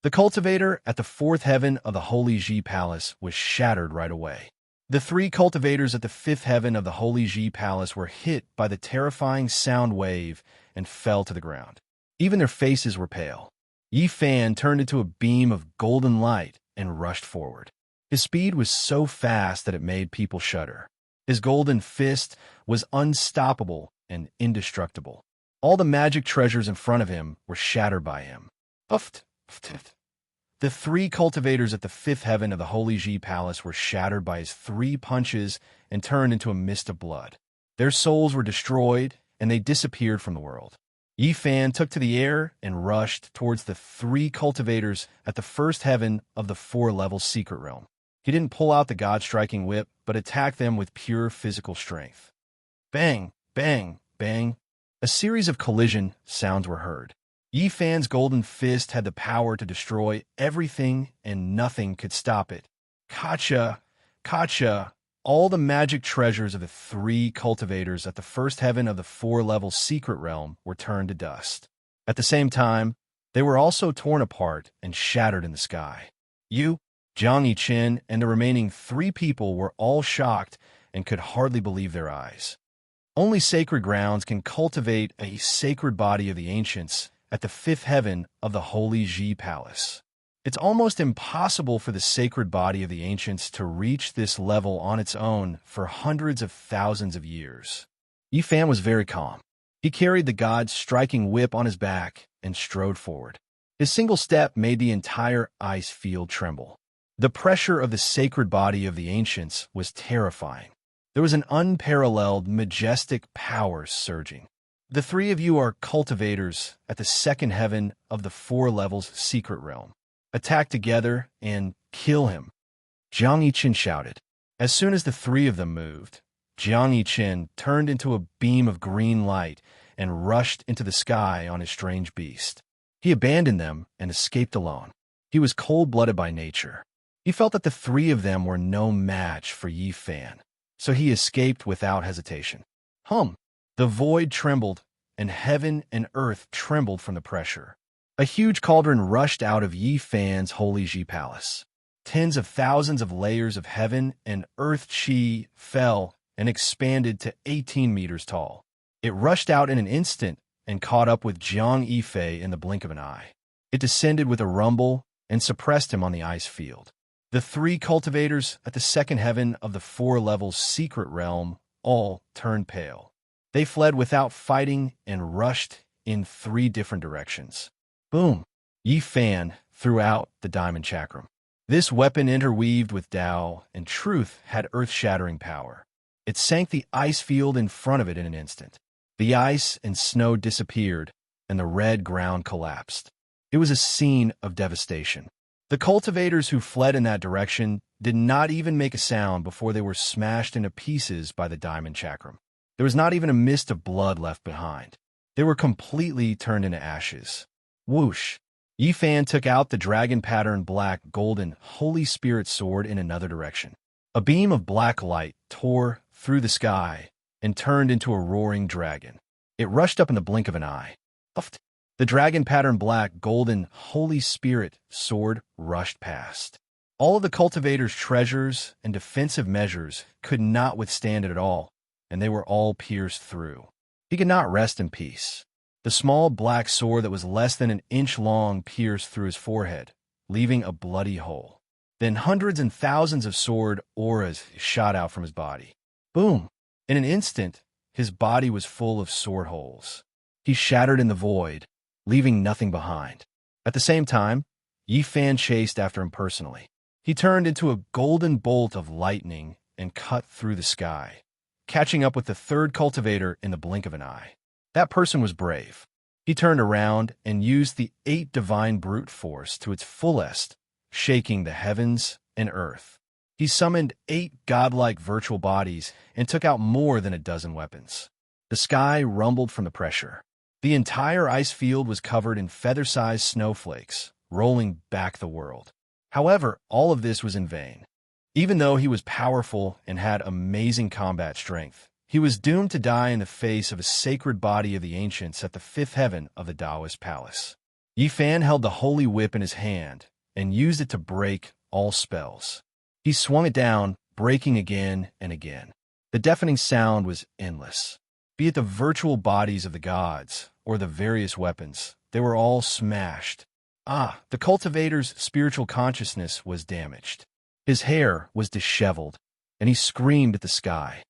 The cultivator at the 4th heaven of the Holy Ji Palace was shattered right away. The 3 cultivators at the 5th heaven of the Holy Ji Palace were hit by the terrifying sound wave and fell to the ground. Even their faces were pale. Yi Fan turned into a beam of golden light and rushed forward. His speed was so fast that it made people shudder. His golden fist was unstoppable and indestructible. All the magic treasures in front of him were shattered by him. The 3 cultivators at the 5th heaven of the Holy Ji Palace were shattered by his 3 punches and turned into a mist of blood. Their souls were destroyed, and they disappeared from the world. Yi Fan took to the air and rushed towards the 3 cultivators at the 1st heaven of the 4-level secret realm. He didn't pull out the god-striking whip, but attacked them with pure physical strength. Bang, bang, bang. A series of collision sounds were heard. Yi Fan's golden fist had the power to destroy everything, and nothing could stop it. Kacha, Kacha. All the magic treasures of the 3 cultivators at the 1st heaven of the 4-level secret realm were turned to dust. At the same time, they were also torn apart and shattered in the sky. Yu, Jiang Yiqin, and the remaining 3 people were all shocked and could hardly believe their eyes. Only sacred grounds can cultivate a sacred body of the ancients at the 5th heaven of the Holy Ji Palace. It's almost impossible for the sacred body of the ancients to reach this level on its own for hundreds of thousands of years. Yi Fan was very calm. He carried the god's striking whip on his back and strode forward. His single step made the entire ice field tremble. The pressure of the sacred body of the ancients was terrifying. There was an unparalleled, majestic power surging. The 3 of you are cultivators at the 2nd heaven of the 4 levels secret realm. Attack together and kill him. Jiang Yiqin shouted. As soon as the 3 of them moved, Jiang Yiqin turned into a beam of green light and rushed into the sky on his strange beast. He abandoned them and escaped alone. He was cold-blooded by nature. He felt that the 3 of them were no match for Yi Fan, so he escaped without hesitation. The void trembled, and heaven and earth trembled from the pressure. A huge cauldron rushed out of Yi Fan's Holy Ji Palace. Tens of thousands of layers of heaven and earth chi fell and expanded to 18 meters tall. It rushed out in an instant and caught up with Jiang Yifei in the blink of an eye. It descended with a rumble and suppressed him on the ice field. The 3 cultivators at the 2nd heaven of the 4 levels secret realm all turned pale. They fled without fighting and rushed in 3 different directions. Boom! Yi Fan threw out the diamond chakram. This weapon interweaved with Tao and truth had earth-shattering power. It sank the ice field in front of it in an instant. The ice and snow disappeared, and the red ground collapsed. It was a scene of devastation. The cultivators who fled in that direction did not even make a sound before they were smashed into pieces by the diamond chakram. There was not even a mist of blood left behind. They were completely turned into ashes. Whoosh! Yi Fan took out the dragon-patterned black golden Holy Spirit sword in another direction. A beam of black light tore through the sky and turned into a roaring dragon. It rushed up in the blink of an eye. The dragon-patterned black golden Holy Spirit sword rushed past. All of the cultivators' treasures and defensive measures could not withstand it at all, and they were all pierced through. He could not rest in peace. The small black sword that was less than an inch long pierced through his forehead, leaving a bloody hole. Then hundreds and thousands of sword auras shot out from his body. Boom! In an instant, his body was full of sword holes. He shattered in the void, leaving nothing behind. At the same time, Yi Fan chased after him personally. He turned into a golden bolt of lightning and cut through the sky, catching up with the 3rd cultivator in the blink of an eye. That person was brave. He turned around and used the 8 divine brute force to its fullest, shaking the heavens and earth. He summoned 8 godlike virtual bodies and took out more than a dozen weapons. The sky rumbled from the pressure. The entire ice field was covered in feather-sized snowflakes, rolling back the world. However, all of this was in vain. Even though he was powerful and had amazing combat strength, he was doomed to die in the face of a sacred body of the ancients at the 5th heaven of the Taoist palace. Yi Fan held the holy whip in his hand and used it to break all spells. He swung it down, breaking again and again. The deafening sound was endless. Be it the virtual bodies of the gods or the various weapons, they were all smashed. The cultivator's spiritual consciousness was damaged. His hair was disheveled, and he screamed at the sky.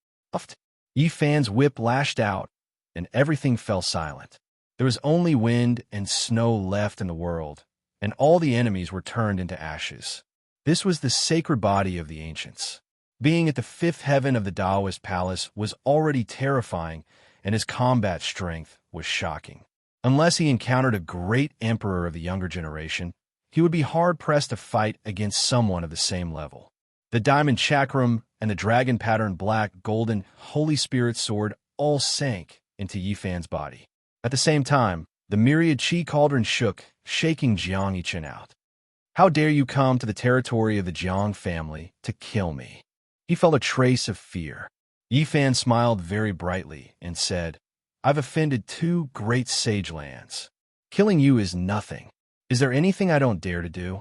Yi Fan's whip lashed out, and everything fell silent. There was only wind and snow left in the world, and all the enemies were turned into ashes. This was the sacred body of the ancients. Being at the 5th heaven of the Taoist palace was already terrifying, and his combat strength was shocking. Unless he encountered a great emperor of the younger generation, he would be hard-pressed to fight against someone of the same level. The diamond chakram and the dragon-patterned black golden Holy Spirit sword all sank into Yi Fan's body. At the same time, the myriad chi cauldron shook, shaking Jiang Yichen out. How dare you come to the territory of the Jiang family to kill me? He felt a trace of fear. Yi Fan smiled very brightly and said, I've offended 2 great sage lands. Killing you is nothing. Is there anything I don't dare to do?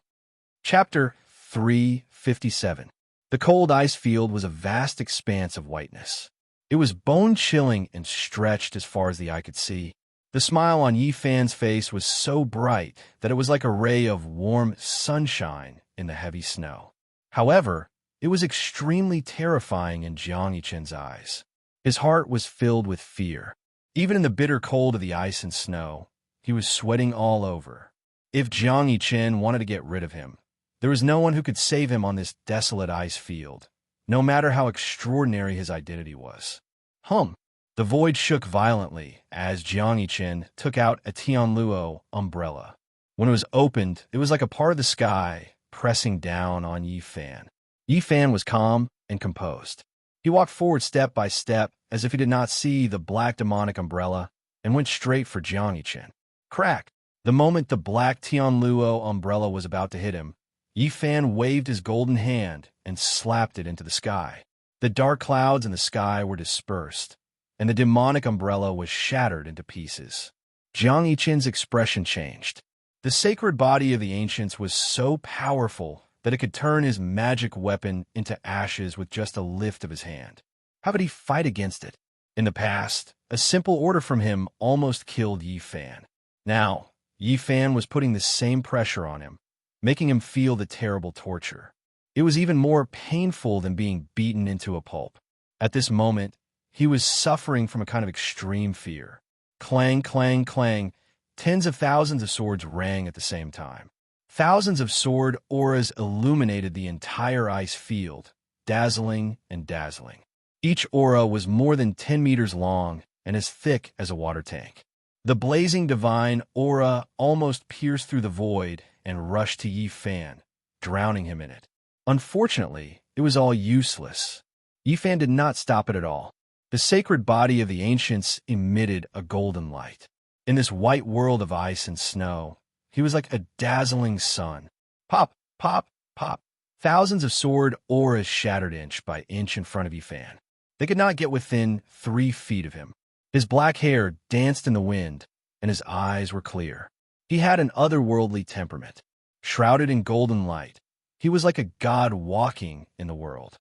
Chapter 357. The cold ice field was a vast expanse of whiteness. It was bone-chilling and stretched as far as the eye could see. The smile on Yi Fan's face was so bright that it was like a ray of warm sunshine in the heavy snow. However, it was extremely terrifying in Jiang Yichen's eyes. His heart was filled with fear. Even in the bitter cold of the ice and snow, he was sweating all over. If Jiang Yichen wanted to get rid of him, there was no one who could save him on this desolate ice field, no matter how extraordinary his identity was. The void shook violently as Jiang Yichen took out a Tianluo umbrella. When it was opened, it was like a part of the sky pressing down on Yi Fan. Yi Fan was calm and composed. He walked forward step by step as if he did not see the black demonic umbrella and went straight for Jiang Yichen. Crack! The moment the black Tianluo umbrella was about to hit him, Yi Fan waved his golden hand and slapped it into the sky. The dark clouds in the sky were dispersed, and the demonic umbrella was shattered into pieces. Jiang Yichen's expression changed. The sacred body of the ancients was so powerful that it could turn his magic weapon into ashes with just a lift of his hand. How could he fight against it? In the past, a simple order from him almost killed Yi Fan. Now, Yi Fan was putting the same pressure on him, making him feel the terrible torture. It was even more painful than being beaten into a pulp. At this moment, he was suffering from a kind of extreme fear. Clang, clang, clang. Tens of thousands of swords rang at the same time. Thousands of sword auras illuminated the entire ice field, dazzling and dazzling. Each aura was more than 10 meters long and as thick as a water tank. The blazing divine aura almost pierced through the void and rushed to Yi Fan, drowning him in it. Unfortunately, it was all useless. Yi Fan did not stop it at all. The sacred body of the ancients emitted a golden light. In this white world of ice and snow, he was like a dazzling sun. Pop, pop, pop. Thousands of sword auras shattered inch by inch in front of Yi Fan. They could not get within 3 feet of him. His black hair danced in the wind, and his eyes were clear. He had an otherworldly temperament. Shrouded in golden light, he was like a god walking in the world.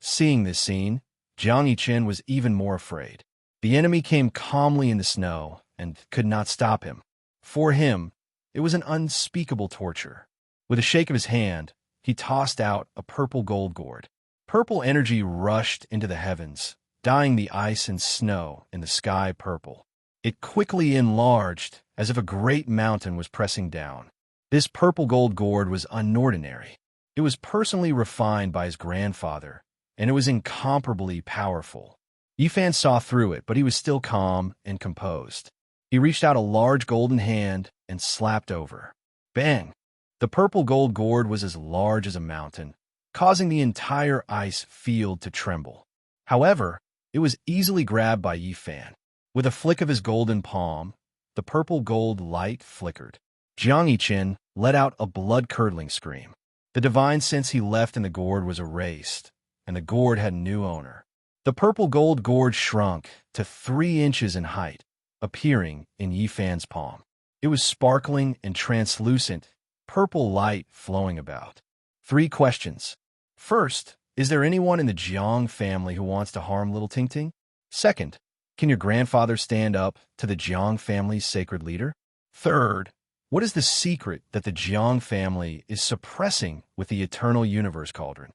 Seeing this scene, Jiang Yiqin was even more afraid. The enemy came calmly in the snow and could not stop him. For him, it was an unspeakable torture. With a shake of his hand, he tossed out a purple gold gourd. Purple energy rushed into the heavens, dyeing the ice and snow in the sky purple. It quickly enlarged, as if a great mountain was pressing down. This purple gold gourd was unordinary. It was personally refined by his grandfather, and it was incomparably powerful. Yi Fan saw through it, but he was still calm and composed. He reached out a large golden hand and slapped over. Bang! The purple gold gourd was as large as a mountain, causing the entire ice field to tremble. However, it was easily grabbed by Yi Fan. With a flick of his golden palm, the purple gold light flickered. Jiang Yiqin let out a blood-curdling scream. The divine sense he left in the gourd was erased, and the gourd had a new owner. The purple gold gourd shrunk to 3 inches in height, appearing in Yi Fan's palm. It was sparkling and translucent, purple light flowing about. 3 questions. First, is there anyone in the Jiang family who wants to harm little Ting Ting? Second, can your grandfather stand up to the Jiang family's sacred leader? Third, what is the secret that the Jiang family is suppressing with the eternal universe cauldron?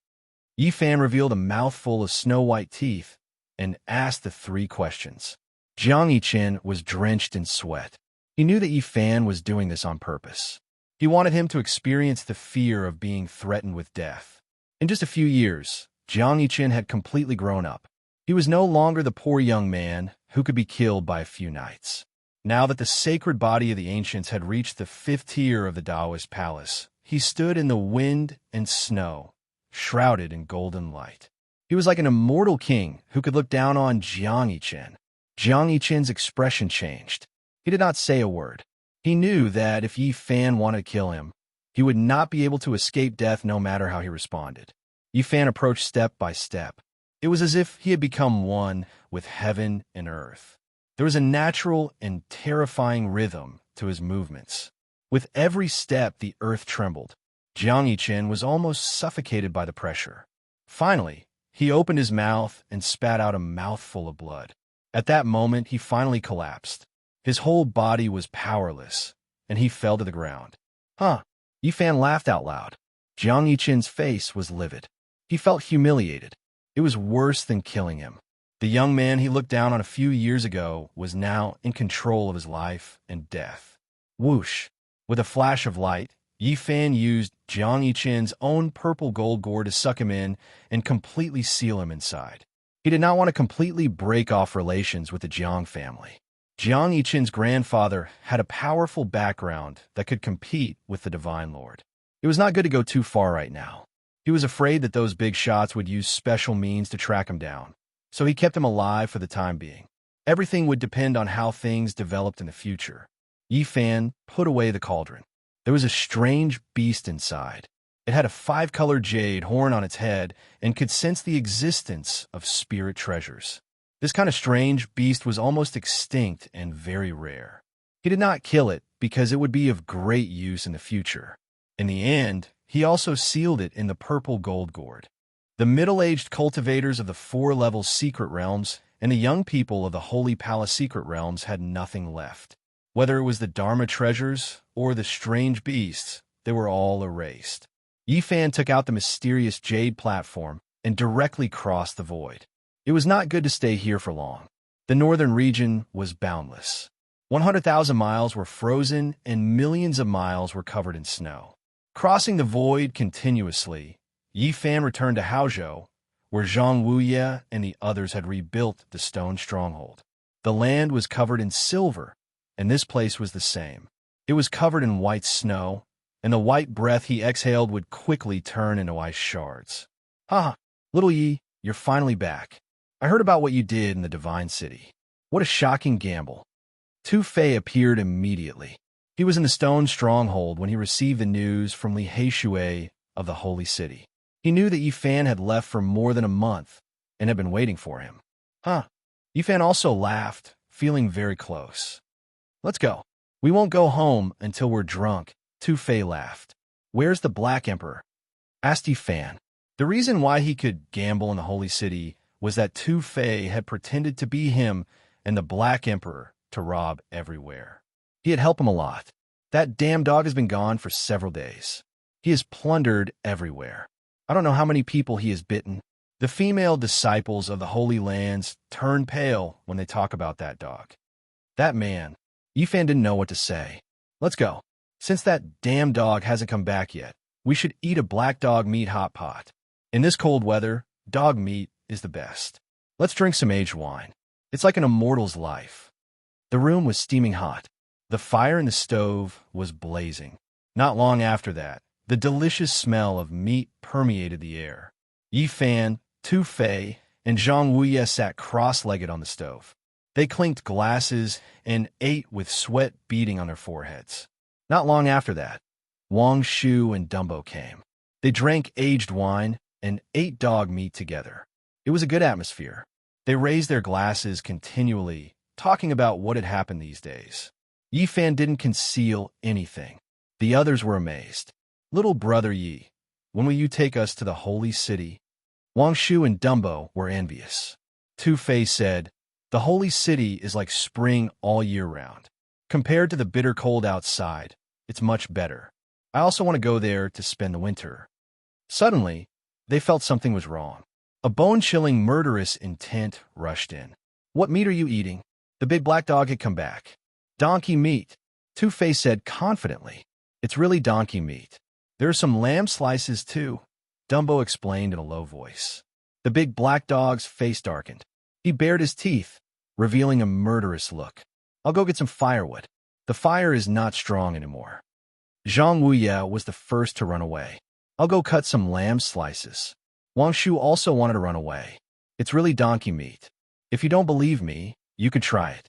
Yi Fan revealed a mouthful of snow-white teeth and asked the 3 questions. Jiang Yiqin was drenched in sweat. He knew that Yi Fan was doing this on purpose. He wanted him to experience the fear of being threatened with death. In just a few years, Jiang Yiqin had completely grown up. He was no longer the poor young man who could be killed by a few nights. Now that the sacred body of the ancients had reached the 5th tier of the Taoist palace, he stood in the wind and snow, shrouded in golden light. He was like an immortal king who could look down on Jiang Yiqin. Jiang Yiqin's expression changed. He did not say a word. He knew that if Yi Fan wanted to kill him, he would not be able to escape death no matter how he responded. Yi Fan approached step by step. It was as if he had become one with heaven and earth. There was a natural and terrifying rhythm to his movements. With every step, the earth trembled. Jiang Yiqin was almost suffocated by the pressure. Finally, he opened his mouth and spat out a mouthful of blood. At that moment, he finally collapsed. His whole body was powerless, and he fell to the ground. Yi Fan laughed out loud. Jiang Yiqin's face was livid. He felt humiliated. It was worse than killing him. The young man he looked down on a few years ago was now in control of his life and death. Whoosh! With a flash of light, Yi Fan used Jiang Yiqin's own purple gold gourd to suck him in and completely seal him inside. He did not want to completely break off relations with the Jiang family. Jiang Yiqin's grandfather had a powerful background that could compete with the Divine Lord. It was not good to go too far right now. He was afraid that those big shots would use special means to track him down, so he kept him alive for the time being. Everything would depend on how things developed in the future. Yi Fan put away the cauldron. There was a strange beast inside. It had a 5-colored jade horn on its head and could sense the existence of spirit treasures. This kind of strange beast was almost extinct and very rare. He did not kill it because it would be of great use in the future. In the end, he also sealed it in the purple gold gourd. The middle-aged cultivators of the 4-level secret realms and the young people of the Holy Palace secret realms had nothing left. Whether it was the Dharma treasures or the strange beasts, they were all erased. Yi Fan took out the mysterious jade platform and directly crossed the void. It was not good to stay here for long. The northern region was boundless. 100,000 miles were frozen and millions of miles were covered in snow. Crossing the void continuously, Yi Fan returned to Haozhou, where Zhang Wuye and the others had rebuilt the stone stronghold. The land was covered in silver, and this place was the same. It was covered in white snow, and the white breath he exhaled would quickly turn into ice shards. Ha! Little Yi, you're finally back. I heard about what you did in the Divine City. What a shocking gamble. Tu Fei appeared immediately. He was in the stone stronghold when he received the news from Li Heishui of the Holy City. He knew that Yi Fan had left for more than a month and had been waiting for him. Huh. Yi Fan also laughed, feeling very close. Let's go. We won't go home until we're drunk, Tu Fei laughed. Where's the Black Emperor? Asked Yi Fan. The reason why he could gamble in the Holy City was that Tu Fei had pretended to be him and the Black Emperor to rob everywhere. He had helped him a lot. That damn dog has been gone for several days. He has plundered everywhere. I don't know how many people he has bitten. The female disciples of the Holy Lands turn pale when they talk about that dog. That man. Yi Fan didn't know what to say. Let's go. Since that damn dog hasn't come back yet, we should eat a black dog meat hot pot. In this cold weather, dog meat is the best. Let's drink some aged wine. It's like an immortal's life. The room was steaming hot. The fire in the stove was blazing. Not long after that, the delicious smell of meat permeated the air. Yi Fan, Tu Fei, and Zhang Wuye sat cross-legged on the stove. They clinked glasses and ate with sweat beading on their foreheads. Not long after that, Wang Shu and Dumbo came. They drank aged wine and ate dog meat together. It was a good atmosphere. They raised their glasses continually, talking about what had happened these days. Yi Fan didn't conceal anything. The others were amazed. Little brother Yi, when will you take us to the holy city? Wang Shu and Dumbo were envious. Tu Fei said, the holy city is like spring all year round. Compared to the bitter cold outside, it's much better. I also want to go there to spend the winter. Suddenly, they felt something was wrong. A bone-chilling, murderous intent rushed in. What meat are you eating? The big black dog had come back. Donkey meat, Tu Fei said confidently. It's really donkey meat. There are some lamb slices too, Dumbo explained in a low voice. The big black dog's face darkened. He bared his teeth, revealing a murderous look. I'll go get some firewood. The fire is not strong anymore. Zhang Wuye was the first to run away. I'll go cut some lamb slices. Wang Shu also wanted to run away. It's really donkey meat. If you don't believe me, you could try it.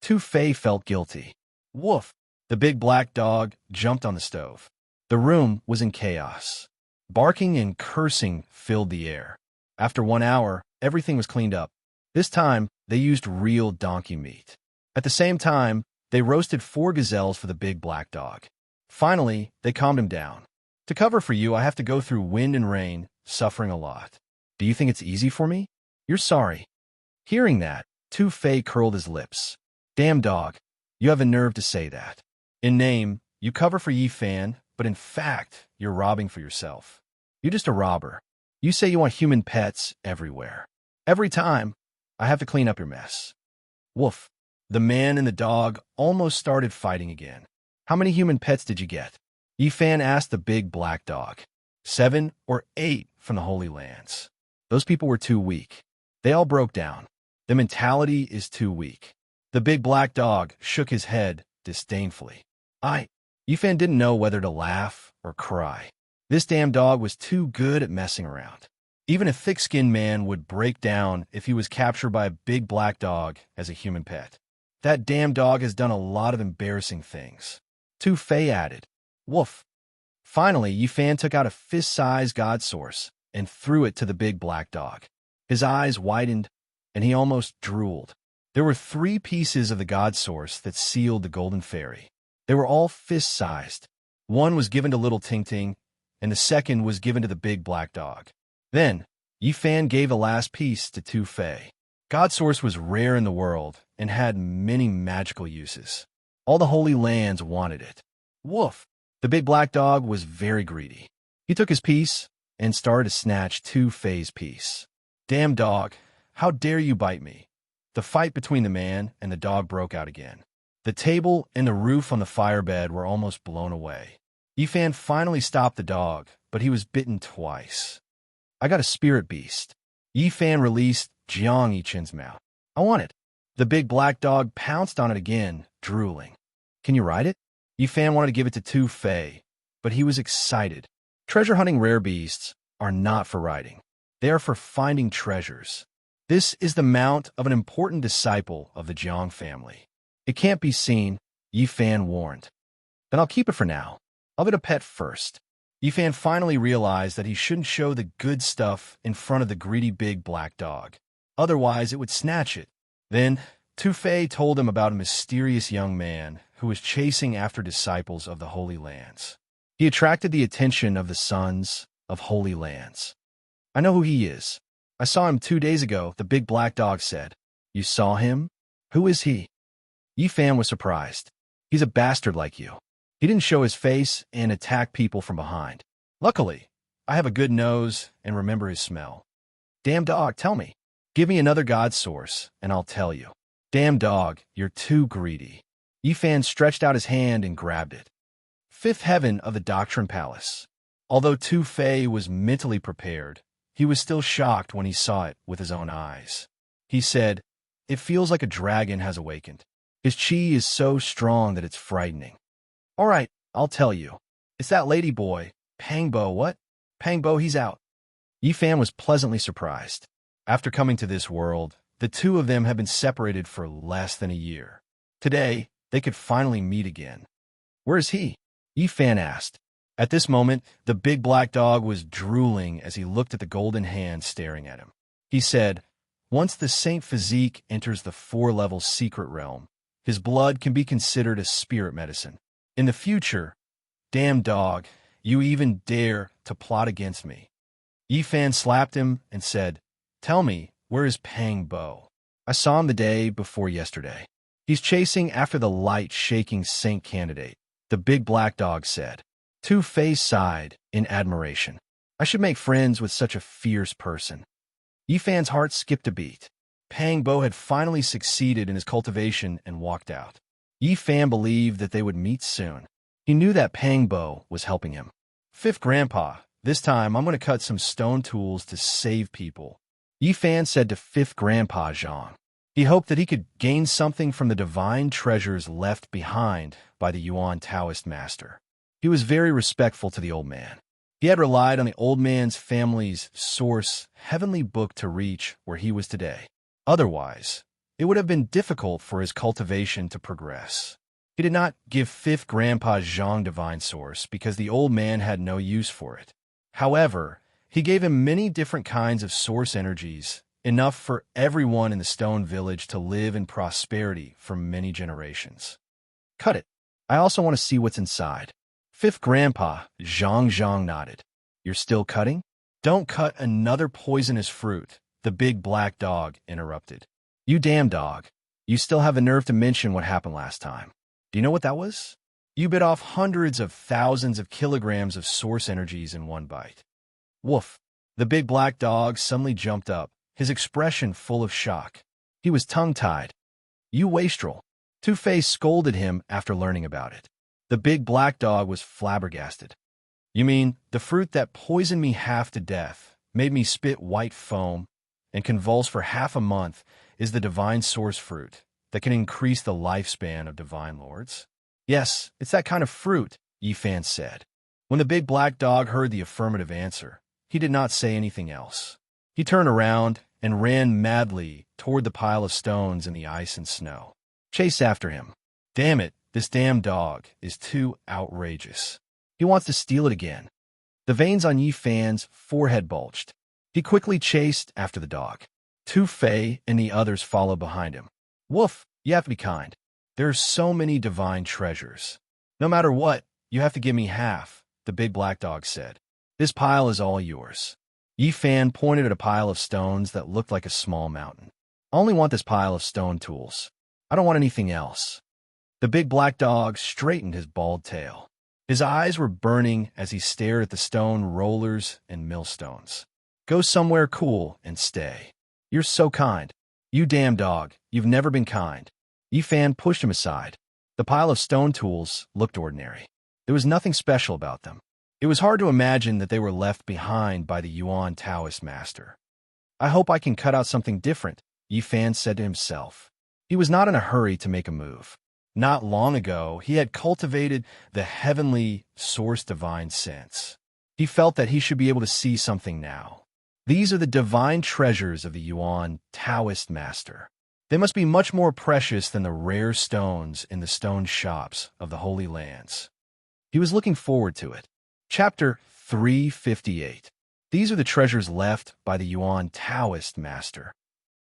Tu Fei felt guilty. Woof! The big black dog jumped on the stove. The room was in chaos. Barking and cursing filled the air. After 1 hour, everything was cleaned up. This time, they used real donkey meat. At the same time, they roasted 4 gazelles for the big black dog. Finally, they calmed him down. To cover for you, I have to go through wind and rain, suffering a lot. Do you think it's easy for me? You're sorry. Hearing that, Tu Fei curled his lips. Damn dog, you have a nerve to say that. In name, you cover for Yi Fan, but in fact, you're robbing for yourself. You're just a robber. You say you want human pets everywhere. Every time, I have to clean up your mess. Woof. The man and the dog almost started fighting again. How many human pets did you get? Yi Fan asked the big black dog. 7 or 8 from the Holy Lands. Those people were too weak. They all broke down. The mentality is too weak. The big black dog shook his head disdainfully. Yi Fan didn't know whether to laugh or cry. This damn dog was too good at messing around. Even a thick-skinned man would break down if he was captured by a big black dog as a human pet. That damn dog has done a lot of embarrassing things. Tu Fei added. Woof. Finally, Yi Fan took out a fist-sized god source and threw it to the big black dog. His eyes widened, and he almost drooled. There were 3 pieces of the god source that sealed the golden fairy. They were all fist-sized. One was given to little Ting Ting, and the second was given to the big black dog. Then, Yi Fan gave the last piece to Tu Fei. God Source was rare in the world and had many magical uses. All the Holy Lands wanted it. Woof! The big black dog was very greedy. He took his piece and started to snatch Tu Fei's piece. Damn dog, How dare you bite me? The fight between the man and the dog broke out again. The table and the roof on the firebed were almost blown away. Yifan finally stopped the dog, but he was bitten twice. I got a spirit beast. Yifan released Jiang Yichen's mouth. I want it. The big black dog pounced on it again, drooling. Can you ride it? Yifan wanted to give it to Tu Fei, but he was excited. Treasure hunting rare beasts are not for riding. They are for finding treasures. This is the mount of an important disciple of the Jiang family. It can't be seen, Yifan warned. Then I'll keep it for now. I'll be a pet first. Yifan finally realized that he shouldn't show the good stuff in front of the greedy big black dog. Otherwise, it would snatch it. Then, Tu Fei told him about a mysterious young man who was chasing after disciples of the Holy Lands. He attracted the attention of the sons of Holy Lands. I know who he is. I saw him 2 days ago, the big black dog said. You saw him? Who is he? Yifan was surprised. He's a bastard like you. He didn't show his face and attack people from behind. Luckily, I have a good nose and remember his smell. Damn dog, tell me. Give me another god source, and I'll tell you. Damn dog, you're too greedy. Yifan stretched out his hand and grabbed it. Fifth heaven of the Doctrine Palace. Although Tu Fei was mentally prepared, he was still shocked when he saw it with his own eyes. He said, it feels like a dragon has awakened. His chi is so strong that it's frightening. All right, I'll tell you. It's that lady boy, Pangbo, what? Pangbo, he's out. Yifan was pleasantly surprised. After coming to this world, the two of them had been separated for less than a year. Today, they could finally meet again. Where is he? Yifan asked. At this moment, the big black dog was drooling as he looked at the golden hand staring at him. He said, once the Saint Physique enters the 4-level secret realm, his blood can be considered a spirit medicine. In the future, damn dog, you even dare to plot against me. Yifan slapped him and said, tell me, where is Pangbo? I saw him the day before yesterday. He's chasing after the light-shaking saint candidate, the big black dog said. Tu Fei sighed in admiration. I should make friends with such a fierce person. Yifan's heart skipped a beat. Pangbo had finally succeeded in his cultivation and walked out. Yifan believed that they would meet soon. He knew that Pangbo was helping him. Fifth Grandpa, this time I'm going to cut some stone tools to save people. Yifan said to Fifth Grandpa Zhang. He hoped that he could gain something from the divine treasures left behind by the Yuan Taoist master. He was very respectful to the old man. He had relied on the old man's family's source heavenly book to reach where he was today. Otherwise, it would have been difficult for his cultivation to progress. He did not give Fifth Grandpa Zhang divine source because the old man had no use for it. However, he gave him many different kinds of source energies, enough for everyone in the stone village to live in prosperity for many generations. Cut it. I also want to see what's inside. Fifth Grandpa Zhang nodded. You're still cutting? Don't cut another poisonous fruit, the big black dog interrupted. You damn dog. You still have the nerve to mention what happened last time. Do you know what that was? You bit off hundreds of thousands of kilograms of source energies in one bite. Woof. The big black dog suddenly jumped up, his expression full of shock. He was tongue-tied. You wastrel. Tu Fei scolded him after learning about it. The big black dog was flabbergasted. You mean the fruit that poisoned me half to death, made me spit white foam, and convulse for half a month is the divine source fruit that can increase the lifespan of divine lords? Yes, it's that kind of fruit, Yifan said. When the big black dog heard the affirmative answer, he did not say anything else. He turned around and ran madly toward the pile of stones in the ice and snow. Chase after him. Damn it, this damn dog is too outrageous. He wants to steal it again. The veins on Yifan's forehead bulged. He quickly chased after the dog. Tu Fei and the others followed behind him. Woof, you have to be kind. There are so many divine treasures. No matter what, you have to give me half, the big black dog said. This pile is all yours. Yifan pointed at a pile of stones that looked like a small mountain. I only want this pile of stone tools. I don't want anything else. The big black dog straightened his bald tail. His eyes were burning as he stared at the stone rollers and millstones. Go somewhere cool and stay. You're so kind. You damn dog, you've never been kind. Yifan pushed him aside. The pile of stone tools looked ordinary. There was nothing special about them. It was hard to imagine that they were left behind by the Yuan Taoist master. I hope I can cut out something different, Yifan said to himself. He was not in a hurry to make a move. Not long ago, he had cultivated the heavenly source divine sense. He felt that he should be able to see something now. These are the divine treasures of the Yuan Taoist master. They must be much more precious than the rare stones in the stone shops of the Holy Lands. He was looking forward to it. Chapter 358. These are the treasures left by the Yuan Taoist master.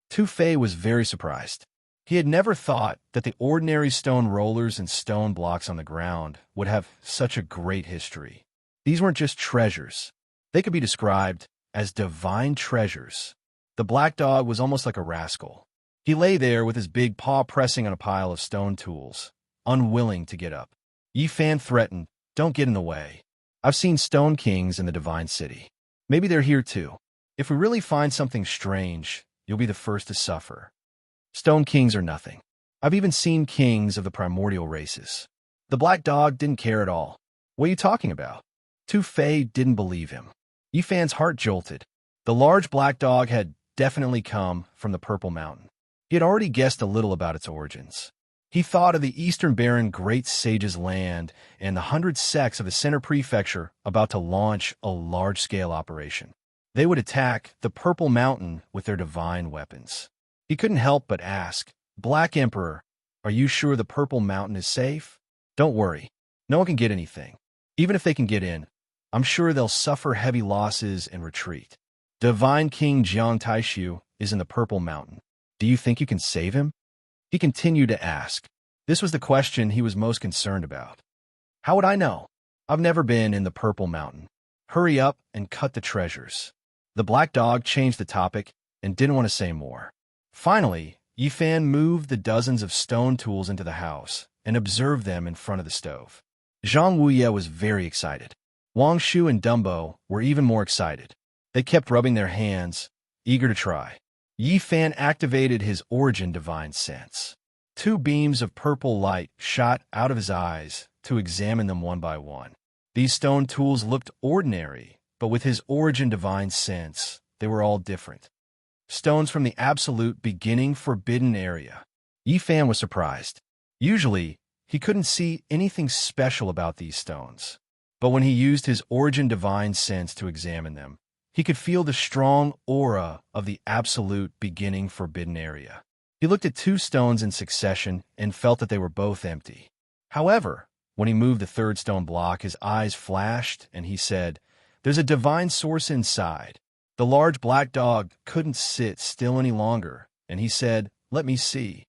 Tu Fei was very surprised. He had never thought that the ordinary stone rollers and stone blocks on the ground would have such a great history. These weren't just treasures. They could be described as divine treasures. The black dog was almost like a rascal. He lay there with his big paw pressing on a pile of stone tools, unwilling to get up. Yifan threatened, "Don't get in the way. I've seen stone kings in the divine city. Maybe they're here too. If we really find something strange, you'll be the first to suffer. Stone kings are nothing. I've even seen kings of the primordial races." The black dog didn't care at all. "What are you talking about?" Tu Fei didn't believe him. Yifan's heart jolted. The large black dog had definitely come from the Purple Mountain. He had already guessed a little about its origins. He thought of the Eastern Baron Great Sage's land and the 100 sects of the Center Prefecture about to launch a large-scale operation. They would attack the Purple Mountain with their divine weapons. He couldn't help but ask, "Black Emperor, are you sure the Purple Mountain is safe?" "Don't worry. No one can get anything. Even if they can get in, I'm sure they'll suffer heavy losses and retreat. Divine King Jiang Taishu is in the Purple Mountain. Do you think you can save him?" He continued to ask. This was the question he was most concerned about. "How would I know? I've never been in the Purple Mountain. Hurry up and cut the treasures." The black dog changed the topic and didn't want to say more. Finally, Yifan moved the dozens of stone tools into the house and observed them in front of the stove. Zhang Wuye was very excited. Wang Shu and Dumbo were even more excited. They kept rubbing their hands, eager to try. Yifan activated his origin divine sense. 2 beams of purple light shot out of his eyes to examine them one by one. These stone tools looked ordinary, but with his origin divine sense, they were all different. Stones from the absolute beginning forbidden area. Yifan was surprised. Usually, he couldn't see anything special about these stones. But when he used his origin divine sense to examine them, he could feel the strong aura of the absolute beginning forbidden area. He looked at 2 stones in succession and felt that they were both empty. However, when he moved the 3rd stone block, his eyes flashed and he said, "There's a divine source inside." The large black dog couldn't sit still any longer, and he said, "Let me see.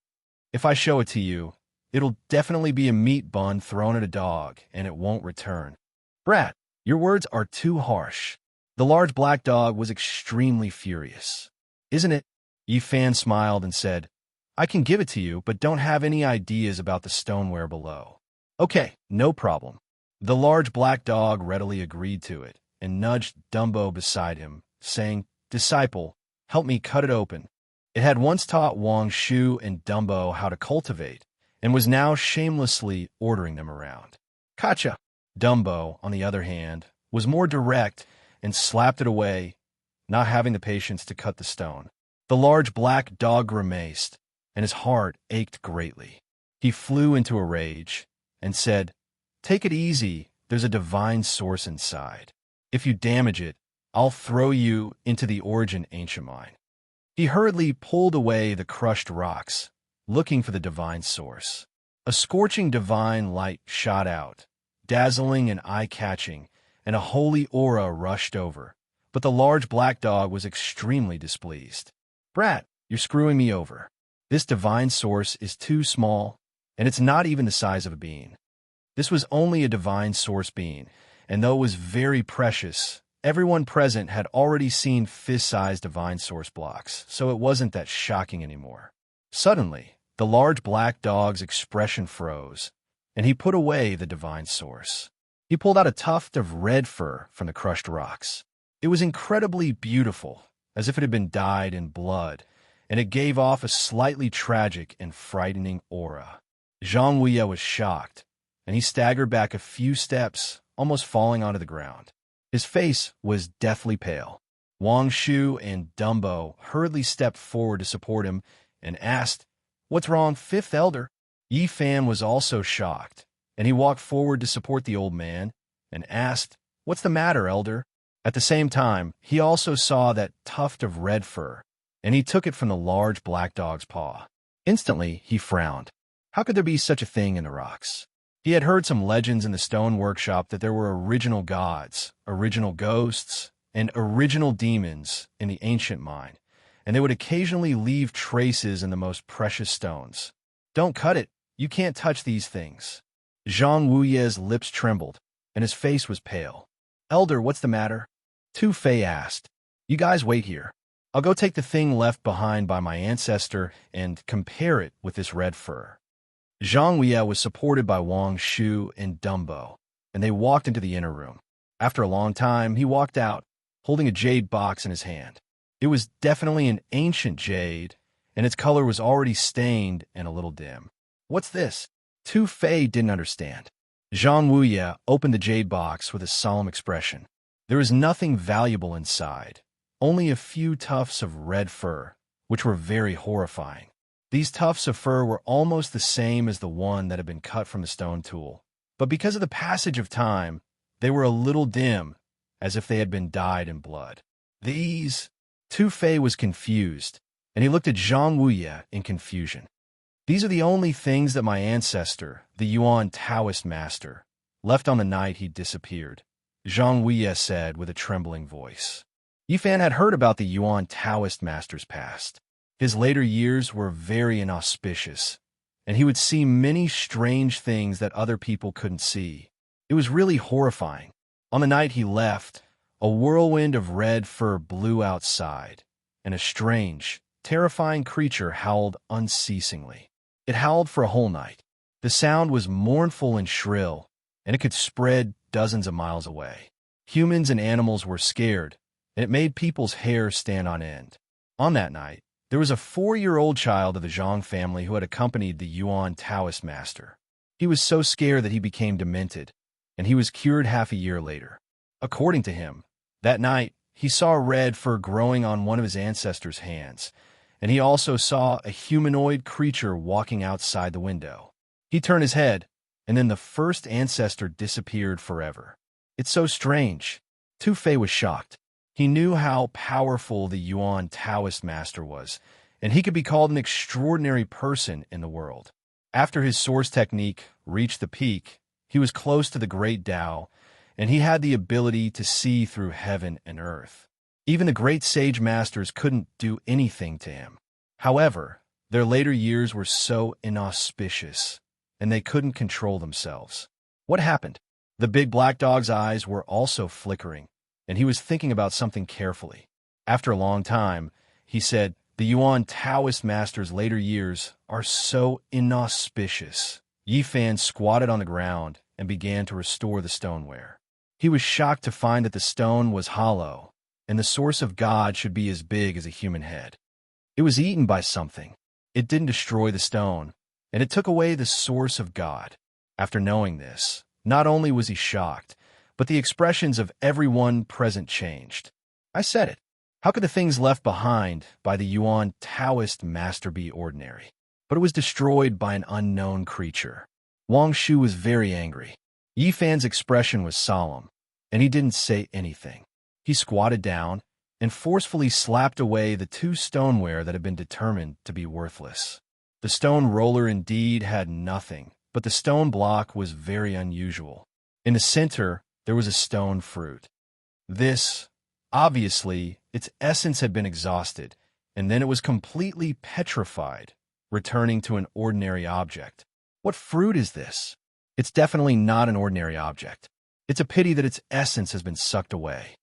If I show it to you, it'll definitely be a meat bun thrown at a dog, and it won't return." "Brat, your words are too harsh." The large black dog was extremely furious. "Isn't it?" Yifan smiled and said, "I can give it to you, but don't have any ideas about the stoneware below." "Okay, no problem." The large black dog readily agreed to it and nudged Dumbo beside him, saying, "Disciple, help me cut it open." It had once taught Wang Shu and Dumbo how to cultivate and was now shamelessly ordering them around. "Gotcha." Dumbo, on the other hand, was more direct and slapped it away, not having the patience to cut the stone. The large black dog grimaced, and his heart ached greatly. He flew into a rage and said, "Take it easy, there's a divine source inside. If you damage it, I'll throw you into the origin ancient mine." He hurriedly pulled away the crushed rocks, looking for the divine source. A scorching divine light shot out, dazzling and eye-catching, and a holy aura rushed over, but the large black dog was extremely displeased. "Brat, you're screwing me over. This divine source is too small, and it's not even the size of a bean." This was only a divine source bean, and though it was very precious, everyone present had already seen fist-sized divine source blocks, so it wasn't that shocking anymore. Suddenly, the large black dog's expression froze, and he put away the divine source. He pulled out a tuft of red fur from the crushed rocks. It was incredibly beautiful, as if it had been dyed in blood, and it gave off a slightly tragic and frightening aura. Zhang Wuye was shocked, and he staggered back a few steps, almost falling onto the ground. His face was deathly pale. Wang Shu and Dumbo hurriedly stepped forward to support him and asked, "What's wrong, Fifth Elder?" Yi Fan was also shocked, and he walked forward to support the old man and asked, "What's the matter, Elder?" At the same time, he also saw that tuft of red fur, and he took it from the large black dog's paw. Instantly, he frowned. How could there be such a thing in the rocks? He had heard some legends in the stone workshop that there were original gods, original ghosts, and original demons in the ancient mine, and they would occasionally leave traces in the most precious stones. "Don't cut it. You can't touch these things." Zhang Wuye's lips trembled, and his face was pale. "Elder, what's the matter?" Tu Fei asked. "You guys wait here. I'll go take the thing left behind by my ancestor and compare it with this red fur." Zhang Wuye was supported by Wang Shu and Dumbo, and they walked into the inner room. After a long time, he walked out, holding a jade box in his hand. It was definitely an ancient jade, and its color was already stained and a little dim. "What's this?" Tu Fei didn't understand. Zhang Wuye opened the jade box with a solemn expression. There was nothing valuable inside, only a few tufts of red fur, which were very horrifying. These tufts of fur were almost the same as the one that had been cut from the stone tool, but because of the passage of time, they were a little dim, as if they had been dyed in blood. "These?" Tu Fei was confused, and he looked at Zhang Wuye in confusion. "These are the only things that my ancestor, the Yuan Taoist master, left on the night he disappeared," Zhang Wuye said with a trembling voice. Yi Fan had heard about the Yuan Taoist master's past. His later years were very inauspicious, and he would see many strange things that other people couldn't see. It was really horrifying. On the night he left, a whirlwind of red fur blew outside, and a strange, terrifying creature howled unceasingly. It howled for a whole night. The sound was mournful and shrill, and it could spread dozens of miles away. Humans and animals were scared, and it made people's hair stand on end. On that night, there was a 4-year-old child of the Zhang family who had accompanied the Yuan Taoist master. He was so scared that he became demented, and he was cured half a year later. According to him, that night, he saw red fur growing on one of his ancestors' hands, and he also saw a humanoid creature walking outside the window. He turned his head, and then the first ancestor disappeared forever. "It's so strange." Tu Fei was shocked. He knew how powerful the Yuan Taoist master was, and he could be called an extraordinary person in the world. After his source technique reached the peak, he was close to the great Tao, and he had the ability to see through heaven and earth. Even the great sage masters couldn't do anything to him. However, their later years were so inauspicious, and they couldn't control themselves. What happened? The big black dog's eyes were also flickering, and he was thinking about something carefully. After a long time, he said, "The Yuan Taoist master's later years are so inauspicious." Yi Fan squatted on the ground and began to restore the stoneware. He was shocked to find that the stone was hollow, and the source of God should be as big as a human head. It was eaten by something. It didn't destroy the stone, and it took away the source of God. After knowing this, not only was he shocked, but the expressions of everyone present changed. I said it. How could the things left behind by the Yuan Taoist master be ordinary? But it was destroyed by an unknown creature. Wang Shu was very angry. Yi Fan's expression was solemn, and he didn't say anything. He squatted down and forcefully slapped away the 2 stoneware that had been determined to be worthless. The stone roller indeed had nothing, but the stone block was very unusual. In the center, there was a stone fruit. This, obviously, its essence had been exhausted, and then it was completely petrified, returning to an ordinary object. What fruit is this? It's definitely not an ordinary object. It's a pity that its essence has been sucked away.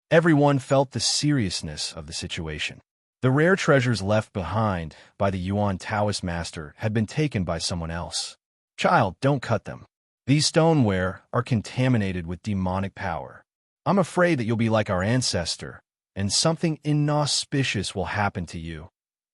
Everyone felt the seriousness of the situation. The rare treasures left behind by the Yuan Taoist master had been taken by someone else. "Child, don't cut them. These stoneware are contaminated with demonic power. I'm afraid that you'll be like our ancestor and something inauspicious will happen to you,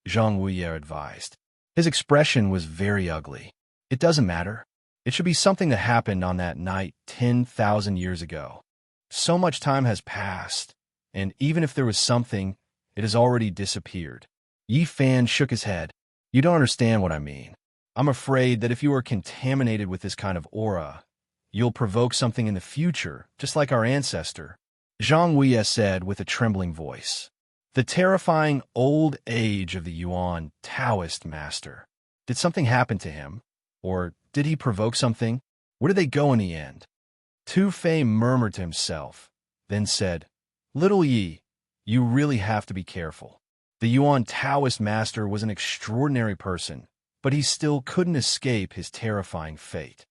Zhang Wuye advised. His expression was very ugly. It doesn't matter. It should be something that happened on that night 10,000 years ago. So much time has passed, and even if there was something, it has already disappeared. Yi Fan shook his head. You don't understand what I mean. I'm afraid that if you are contaminated with this kind of aura, you'll provoke something in the future, just like our ancestor, Zhang Wuye said with a trembling voice. The terrifying old age of the Yuan Taoist master. Did something happen to him? Or did he provoke something? Where did they go in the end? Tu Fei murmured to himself, then said, Little Yi, you really have to be careful. The Yuan Taoist master was an extraordinary person, but he still couldn't escape his terrifying fate.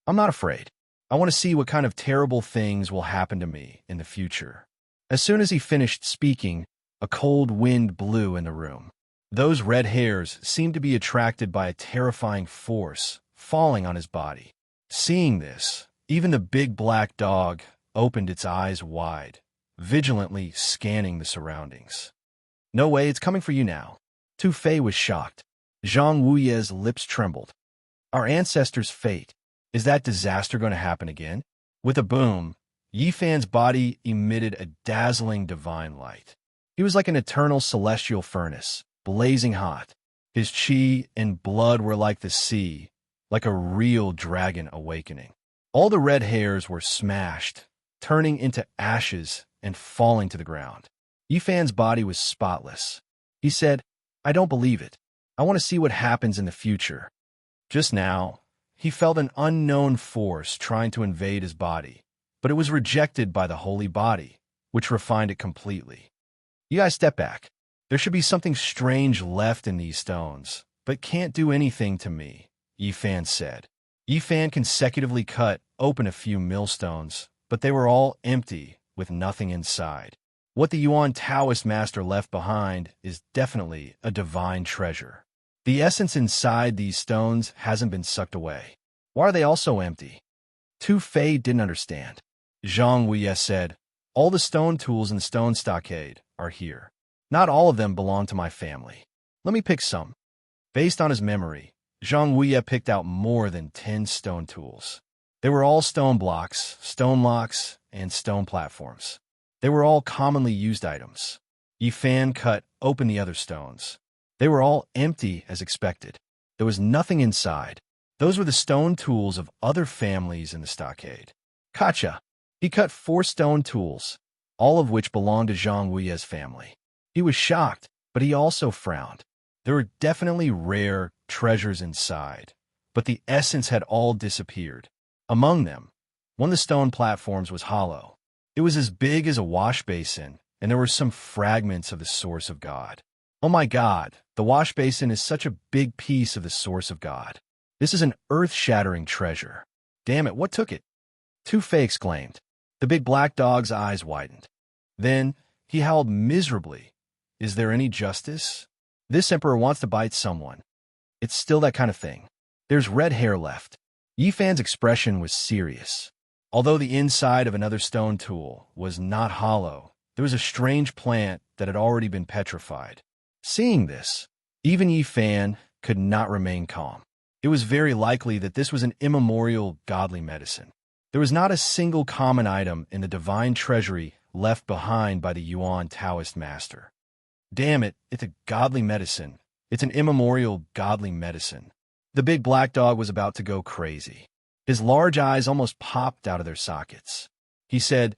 I'm not afraid. I want to see what kind of terrible things will happen to me in the future. As soon as he finished speaking, a cold wind blew in the room. Those red hairs seemed to be attracted by a terrifying force falling on his body. Seeing this, even the big black dog opened its eyes wide, vigilantly scanning the surroundings. No way, it's coming for you now. Tu Fei was shocked. Zhang Wuye's lips trembled. Our ancestors' fate. Is that disaster going to happen again? With a boom, Yi Fan's body emitted a dazzling divine light. He was like an eternal celestial furnace, blazing hot. His chi and blood were like the sea, like a real dragon awakening. All the red hairs were smashed, turning into ashes and falling to the ground. Yi Fan's body was spotless. He said, I don't believe it. I want to see what happens in the future. Just now, he felt an unknown force trying to invade his body, but it was rejected by the holy body, which refined it completely. You guys step back. There should be something strange left in these stones, but can't do anything to me, Yi Fan said. Yi Fan consecutively cut open a few millstones, but they were all empty, with nothing inside. What the Yuan Taoist master left behind is definitely a divine treasure. The essence inside these stones hasn't been sucked away. Why are they also empty? Tu Fei didn't understand. Zhang Wuye said, All the stone tools in the stone stockade are here. Not all of them belong to my family. Let me pick some. Based on his memory, Zhang Wuye picked out more than 10 stone tools. They were all stone blocks, stone locks, and stone platforms. They were all commonly used items. Yi Fan cut open the other stones. They were all empty as expected. There was nothing inside. Those were the stone tools of other families in the stockade. Gotcha! He cut 4 stone tools, all of which belonged to Zhang Wuye's family. He was shocked, but he also frowned. There were definitely rare treasures inside, but the essence had all disappeared. Among them, one of the stone platforms was hollow. It was as big as a wash basin, and there were some fragments of the source of God. Oh my God, the wash basin is such a big piece of the source of God. This is an earth-shattering treasure. Damn it, what took it? Tu Fei exclaimed. The big black dog's eyes widened. Then he howled miserably. Is there any justice? This emperor wants to bite someone. It's still that kind of thing. There's red hair left. Yi Fan's expression was serious. Although the inside of another stone tool was not hollow, there was a strange plant that had already been petrified. Seeing this, even Yi Fan could not remain calm. It was very likely that this was an immemorial godly medicine. There was not a single common item in the divine treasury left behind by the Yuan Taoist master. Damn it, it's a godly medicine. It's an immemorial godly medicine. The big black dog was about to go crazy. His large eyes almost popped out of their sockets. He said,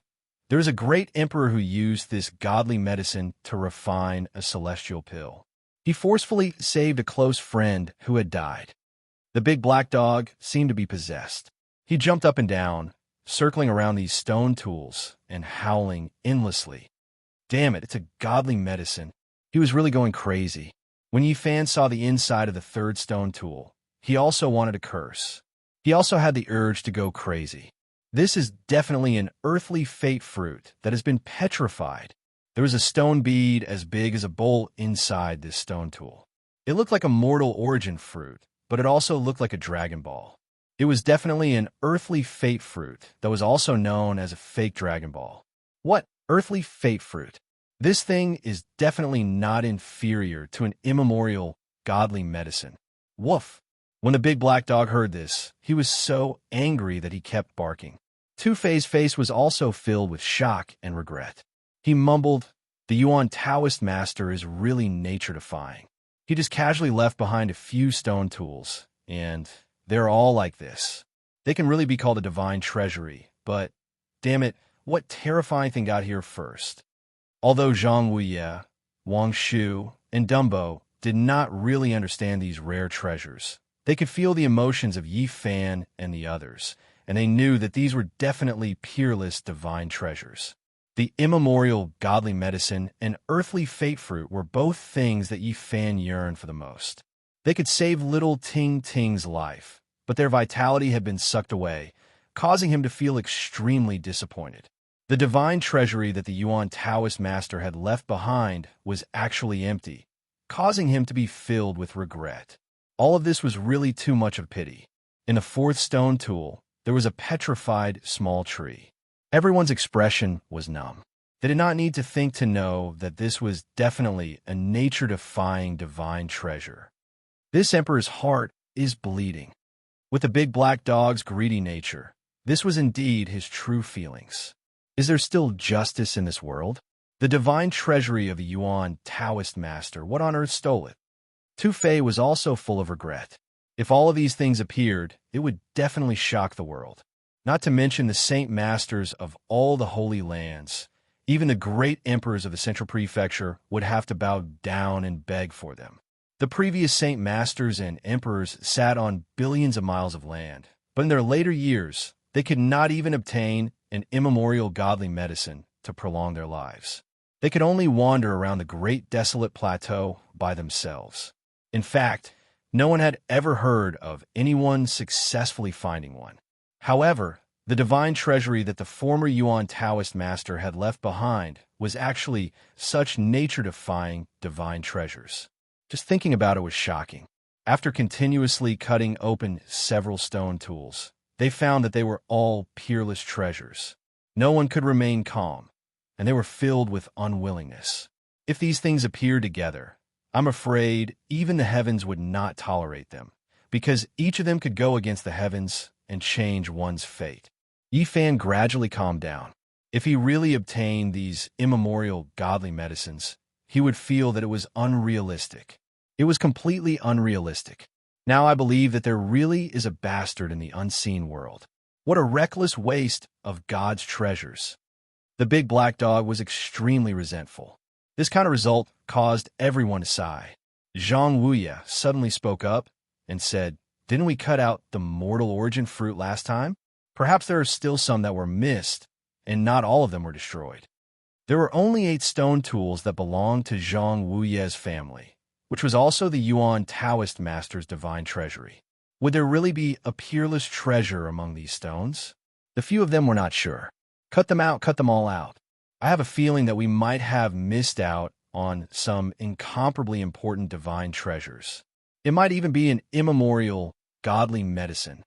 There is a great emperor who used this godly medicine to refine a celestial pill. He forcefully saved a close friend who had died. The big black dog seemed to be possessed. He jumped up and down, circling around these stone tools and howling endlessly. Damn it, it's a godly medicine. He was really going crazy. When Yi Fan saw the inside of the third stone tool, he also wanted to curse. He also had the urge to go crazy. This is definitely an earthly fate fruit that has been petrified. There was a stone bead as big as a bowl inside this stone tool. It looked like a mortal origin fruit, but it also looked like a Dragon Ball. It was definitely an earthly fate fruit that was also known as a fake Dragon Ball. What? Earthly fate fruit? This thing is definitely not inferior to an immemorial godly medicine. Woof! When the big black dog heard this, he was so angry that he kept barking. Two-Fei's face was also filled with shock and regret. He mumbled, "The Yuan Taoist master is really nature-defying. He just casually left behind a few stone tools, and they're all like this. They can really be called a divine treasury, but, damn it, what terrifying thing got here first?" Although Zhang Wuye, Wang Shu, and Dumbo did not really understand these rare treasures, they could feel the emotions of Yi Fan and the others, and they knew that these were definitely peerless divine treasures. The immemorial godly medicine and earthly fate fruit were both things that Yi Fan yearned for the most. They could save little Ting Ting's life, but their vitality had been sucked away, causing him to feel extremely disappointed. The divine treasury that the Yuan Taoist master had left behind was actually empty, causing him to be filled with regret. All of this was really too much of pity. In the fourth stone tool, there was a petrified small tree. Everyone's expression was numb. They did not need to think to know that this was definitely a nature-defying divine treasure. This emperor's heart is bleeding. With the big black dog's greedy nature, this was indeed his true feelings. Is there still justice in this world? The divine treasury of the Yuan Taoist master, what on earth stole it? Two-Fei was also full of regret. If all of these things appeared, it would definitely shock the world. Not to mention the saint masters of all the holy lands. Even the great emperors of the central prefecture would have to bow down and beg for them. The previous saint masters and emperors sat on billions of miles of land, but in their later years, they could not even obtain an immemorial godly medicine to prolong their lives. They could only wander around the great desolate plateau by themselves. In fact, no one had ever heard of anyone successfully finding one. However, the divine treasury that the former Yuan Taoist master had left behind was actually such nature-defying divine treasures. Just thinking about it was shocking. After continuously cutting open several stone tools, they found that they were all peerless treasures. No one could remain calm, and they were filled with unwillingness. If these things appeared together, I'm afraid even the heavens would not tolerate them, because each of them could go against the heavens and change one's fate. Yi Fan gradually calmed down. If he really obtained these immemorial godly medicines, he would feel that it was unrealistic. It was completely unrealistic. Now I believe that there really is a bastard in the unseen world. What a reckless waste of God's treasures. The big black dog was extremely resentful. This kind of result caused everyone to sigh. Zhang Wuye suddenly spoke up and said, "Didn't we cut out the mortal origin fruit last time? Perhaps there are still some that were missed, and not all of them were destroyed." There were only 8 stone tools that belonged to Zhang Wuye's family, which was also the Yuan Taoist master's divine treasury. Would there really be a peerless treasure among these stones? The few of them were not sure. Cut them out, cut them all out. I have a feeling that we might have missed out on some incomparably important divine treasures. It might even be an immemorial, godly medicine.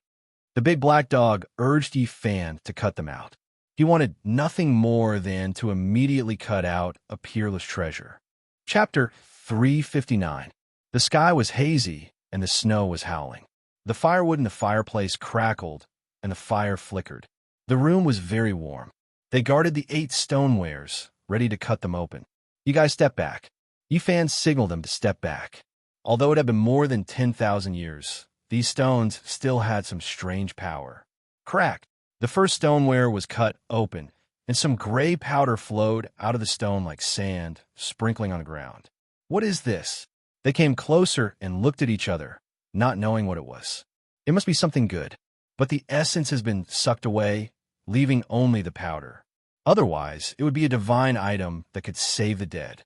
The big black dog urged Yi Fan to cut them out. He wanted nothing more than to immediately cut out a peerless treasure. Chapter 359. The sky was hazy, and the snow was howling. The firewood in the fireplace crackled, and the fire flickered. The room was very warm. They guarded the 8 stonewares, ready to cut them open. "You guys step back." Yi Fan signaled them to step back. Although it had been more than 10,000 years, these stones still had some strange power. Crack! The first stoneware was cut open, and some gray powder flowed out of the stone like sand, sprinkling on the ground. "What is this?" They came closer and looked at each other, not knowing what it was. It must be something good, but the essence has been sucked away, leaving only the powder. Otherwise, it would be a divine item that could save the dead.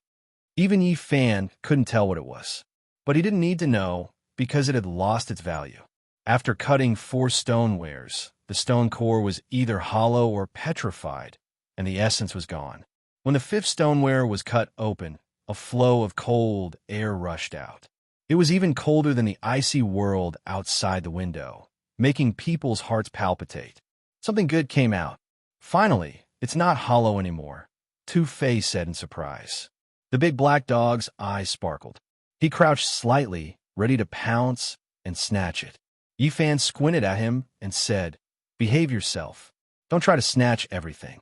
Even Yi Fan couldn't tell what it was, but he didn't need to know because it had lost its value. After cutting 4 stonewares, the stone core was either hollow or petrified, and the essence was gone. When the 5th stoneware was cut open, a flow of cold air rushed out. It was even colder than the icy world outside the window, making people's hearts palpitate. Something good came out. Finally, it's not hollow anymore. Tu-Fei said in surprise. The big black dog's eyes sparkled. He crouched slightly, ready to pounce and snatch it. Yifan squinted at him and said, "Behave yourself. Don't try to snatch everything.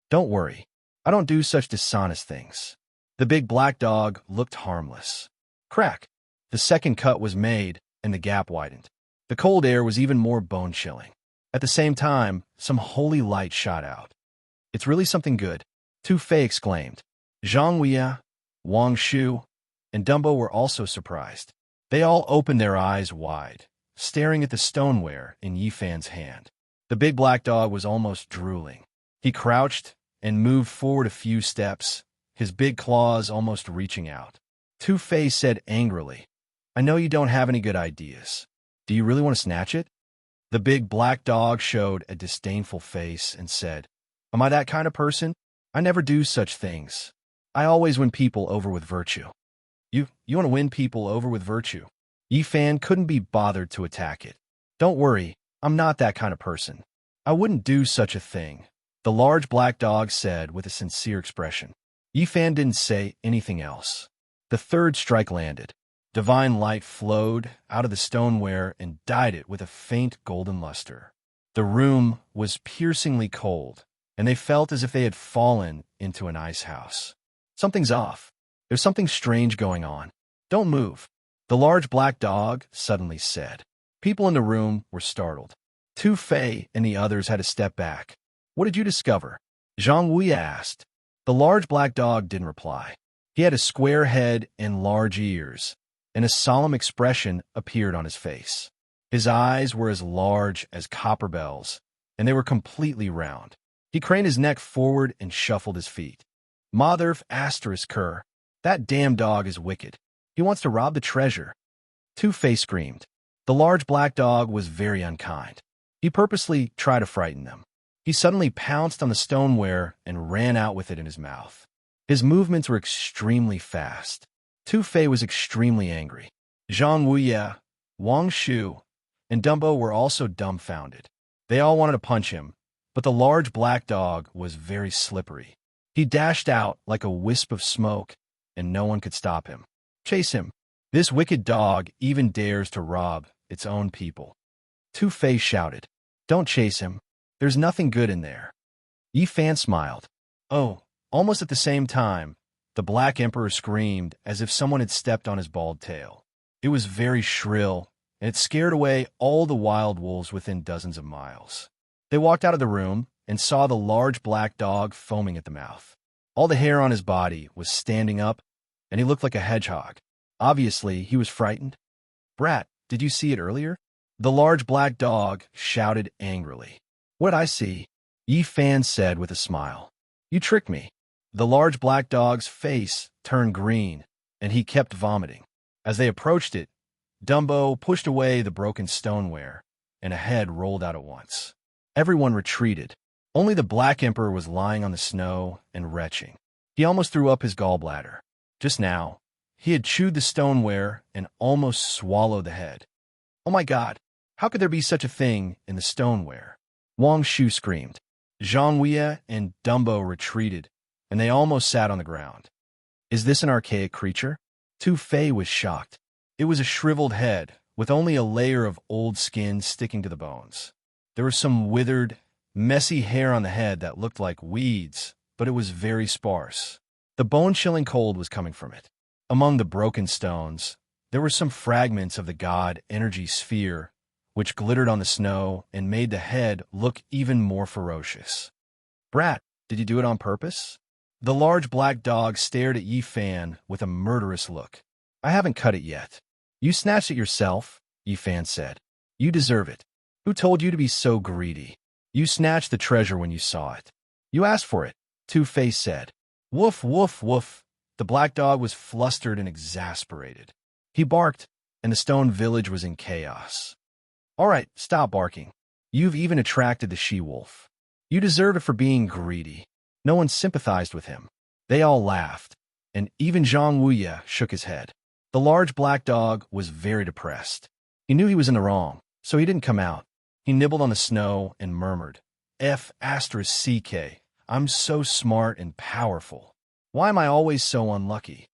Don't worry. I don't do such dishonest things." The big black dog looked harmless. Crack! The second cut was made, and the gap widened. The cold air was even more bone-chilling. At the same time, some holy light shot out. "It's really something good," Tu-Fei exclaimed. Zhang Weya, Wang Shu, and Dumbo were also surprised. They all opened their eyes wide, staring at the stoneware in Yifan's hand. The big black dog was almost drooling. He crouched and moved forward a few steps, his big claws almost reaching out. Tu-Fei said angrily, "I know you don't have any good ideas. Do you really want to snatch it?" The big black dog showed a disdainful face and said, "Am I that kind of person? I never do such things. I always win people over with virtue." You want to win people over with virtue? Yifan couldn't be bothered to attack it. "Don't worry, I'm not that kind of person. I wouldn't do such a thing," the large black dog said with a sincere expression. Yifan didn't say anything else. The third strike landed. Divine light flowed out of the stoneware and dyed it with a faint golden luster. The room was piercingly cold, and they felt as if they had fallen into an ice house. "Something's off. There's something strange going on. Don't move," the large black dog suddenly said. People in the room were startled. Tu-Fei and the others had to step back. "What did you discover?" Zhang Weya asked. The large black dog didn't reply. He had a square head and large ears, and a solemn expression appeared on his face. His eyes were as large as copper bells, and they were completely round. He craned his neck forward and shuffled his feet. "Mother asterisk cur, that damn dog is wicked. He wants to rob the treasure." Tu-Fei screamed. The large black dog was very unkind. He purposely tried to frighten them. He suddenly pounced on the stoneware and ran out with it in his mouth. His movements were extremely fast. Tu-Fei was extremely angry. Zhang Weya, Wang Shu, and Dumbo were also dumbfounded. They all wanted to punch him, but the large black dog was very slippery. He dashed out like a wisp of smoke, and no one could stop him. "Chase him. This wicked dog even dares to rob its own people." Tu-Fei shouted. "Don't chase him. There's nothing good in there." Yifan smiled. "Oh." Almost at the same time, the Black Emperor screamed as if someone had stepped on his bald tail. It was very shrill, and it scared away all the wild wolves within dozens of miles. They walked out of the room and saw the large black dog foaming at the mouth. All the hair on his body was standing up, and he looked like a hedgehog. Obviously, he was frightened. "Brat, did you see it earlier?" The large black dog shouted angrily. "What'd I see?" Yifan said with a smile. "You tricked me." The large black dog's face turned green, and he kept vomiting. As they approached it, Dumbo pushed away the broken stoneware, and a head rolled out at once. Everyone retreated. Only the Black Emperor was lying on the snow and retching. He almost threw up his gallbladder. Just now, he had chewed the stoneware and almost swallowed the head. "Oh my God, how could there be such a thing in the stoneware?" Wang Shu screamed. Zhang Weya and Dumbo retreated, and they almost sat on the ground. "Is this an archaic creature?" Tu-Fei was shocked. It was a shriveled head, with only a layer of old skin sticking to the bones. There was some withered, messy hair on the head that looked like weeds, but it was very sparse. The bone-chilling cold was coming from it. Among the broken stones, there were some fragments of the god energy sphere, which glittered on the snow and made the head look even more ferocious. "Brat, did you do it on purpose?" The large black dog stared at Yifan with a murderous look. "I haven't cut it yet." "You snatched it yourself," Yifan said. "You deserve it. Who told you to be so greedy? You snatched the treasure when you saw it." "You asked for it," Tu-Fei said. "Woof, woof, woof." The black dog was flustered and exasperated. He barked, and the stone village was in chaos. "All right, stop barking. You've even attracted the she-wolf. You deserve it for being greedy." No one sympathized with him. They all laughed, and even Zhang Weya shook his head. The large black dog was very depressed. He knew he was in the wrong, so he didn't come out. He nibbled on the snow and murmured, "F***, I'm so smart and powerful. Why am I always so unlucky?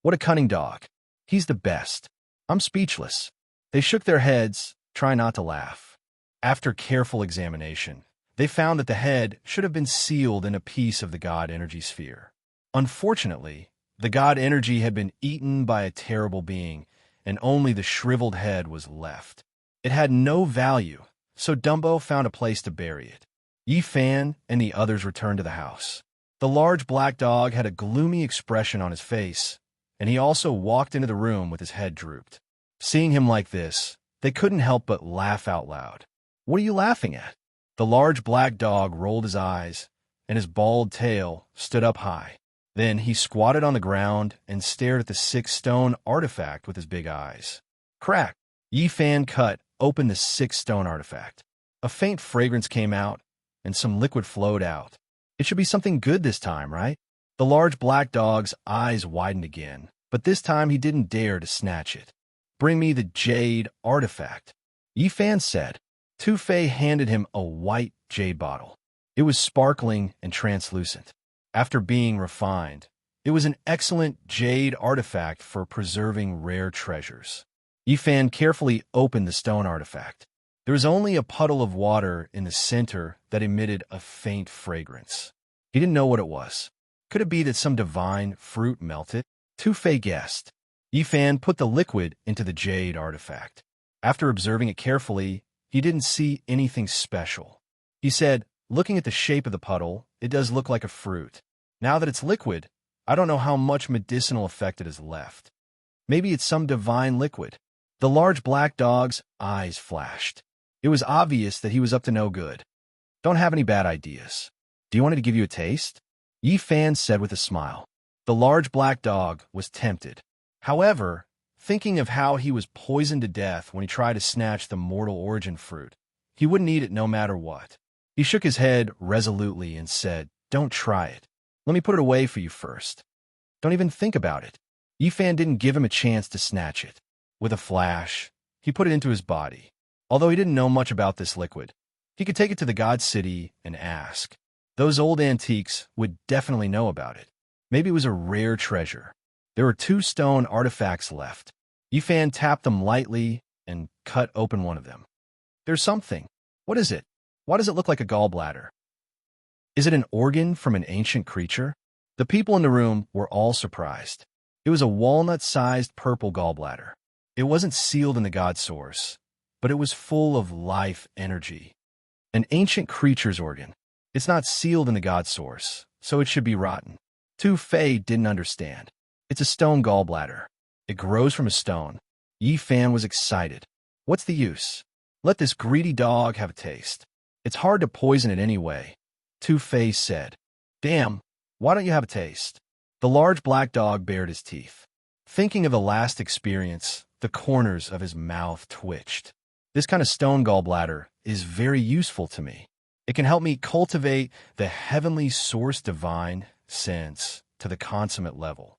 What a cunning dog. He's the best. I'm speechless. They shook their heads, trying not to laugh. After careful examination, they found that the head should have been sealed in a piece of the god energy sphere. Unfortunately, the god energy had been eaten by a terrible being, and only the shriveled head was left. It had no value, so Dumbo found a place to bury it. Yi Fan and the others returned to the house. The large black dog had a gloomy expression on his face, and he also walked into the room with his head drooped. Seeing him like this, they couldn't help but laugh out loud. "What are you laughing at?" The large black dog rolled his eyes, and his bald tail stood up high. Then he squatted on the ground and stared at the 6-stone artifact with his big eyes. Crack! Yi Fan cut open the 6-stone artifact. A faint fragrance came out, and some liquid flowed out. It should be something good this time, right? The large black dog's eyes widened again, but this time he didn't dare to snatch it. "Bring me the jade artifact," Yi Fan said. Tu Fei handed him a white jade bottle. It was sparkling and translucent. After being refined, it was an excellent jade artifact for preserving rare treasures. Yi Fan carefully opened the stone artifact. There was only a puddle of water in the center that emitted a faint fragrance. He didn't know what it was. Could it be that some divine fruit melted? Tu Fei guessed. Yi Fan put the liquid into the jade artifact. After observing it carefully, he didn't see anything special. He said, "Looking at the shape of the puddle, it does look like a fruit. Now that it's liquid, I don't know how much medicinal effect it has left. Maybe it's some divine liquid." The large black dog's eyes flashed. It was obvious that he was up to no good. "Don't have any bad ideas. Do you want me to give you a taste?" Yi Fan said with a smile. The large black dog was tempted. However, thinking of how he was poisoned to death when he tried to snatch the mortal origin fruit, he wouldn't eat it no matter what. He shook his head resolutely and said, "Don't try it. Let me put it away for you first. Don't even think about it." Yi Fan didn't give him a chance to snatch it. With a flash, he put it into his body. Although he didn't know much about this liquid, he could take it to the God City and ask. Those old antiques would definitely know about it. Maybe it was a rare treasure. There were 2 stone artifacts left. Yi Fan tapped them lightly and cut open one of them. "There's something. What is it? Why does it look like a gallbladder? Is it an organ from an ancient creature?" The people in the room were all surprised. It was a walnut-sized purple gallbladder. It wasn't sealed in the God Source, but it was full of life energy. An ancient creature's organ. It's not sealed in the God Source, so it should be rotten. Tu Fei didn't understand. It's a stone gallbladder. It grows from a stone. Yi Fan was excited. "What's the use? Let this greedy dog have a taste. It's hard to poison it anyway," Tu Fei said. "Damn, why don't you have a taste?" The large black dog bared his teeth. Thinking of the last experience, the corners of his mouth twitched. "This kind of stone gallbladder is very useful to me. It can help me cultivate the heavenly source divine sense to the consummate level."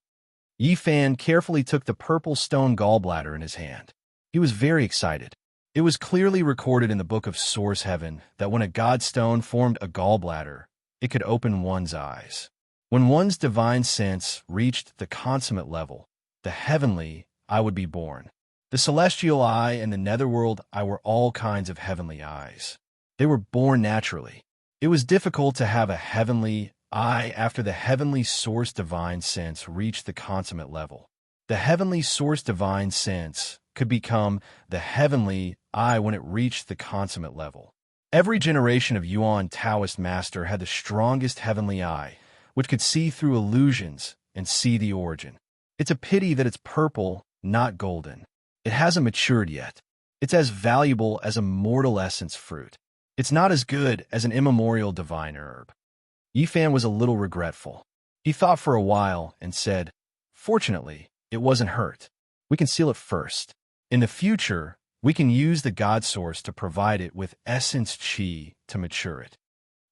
Yi Fan carefully took the purple stone gallbladder in his hand. He was very excited. It was clearly recorded in the Book of Source Heaven that when a god stone formed a gallbladder, it could open one's eyes. When one's divine sense reached the consummate level, the heavenly eye would be born. The celestial eye and the netherworld eye were all kinds of heavenly eyes. They were born naturally. It was difficult to have a heavenly eye after the heavenly source divine sense reached the consummate level. The heavenly source divine sense could become the heavenly eye when it reached the consummate level. Every generation of Yuan Taoist master had the strongest heavenly eye, which could see through illusions and see the origin. It's a pity that it's purple, not golden. It hasn't matured yet. It's as valuable as a mortal essence fruit. It's not as good as an immemorial divine herb. Yi Fan was a little regretful. He thought for a while and said, "Fortunately, it wasn't hurt. We can seal it first. In the future, we can use the God Source to provide it with essence chi to mature it."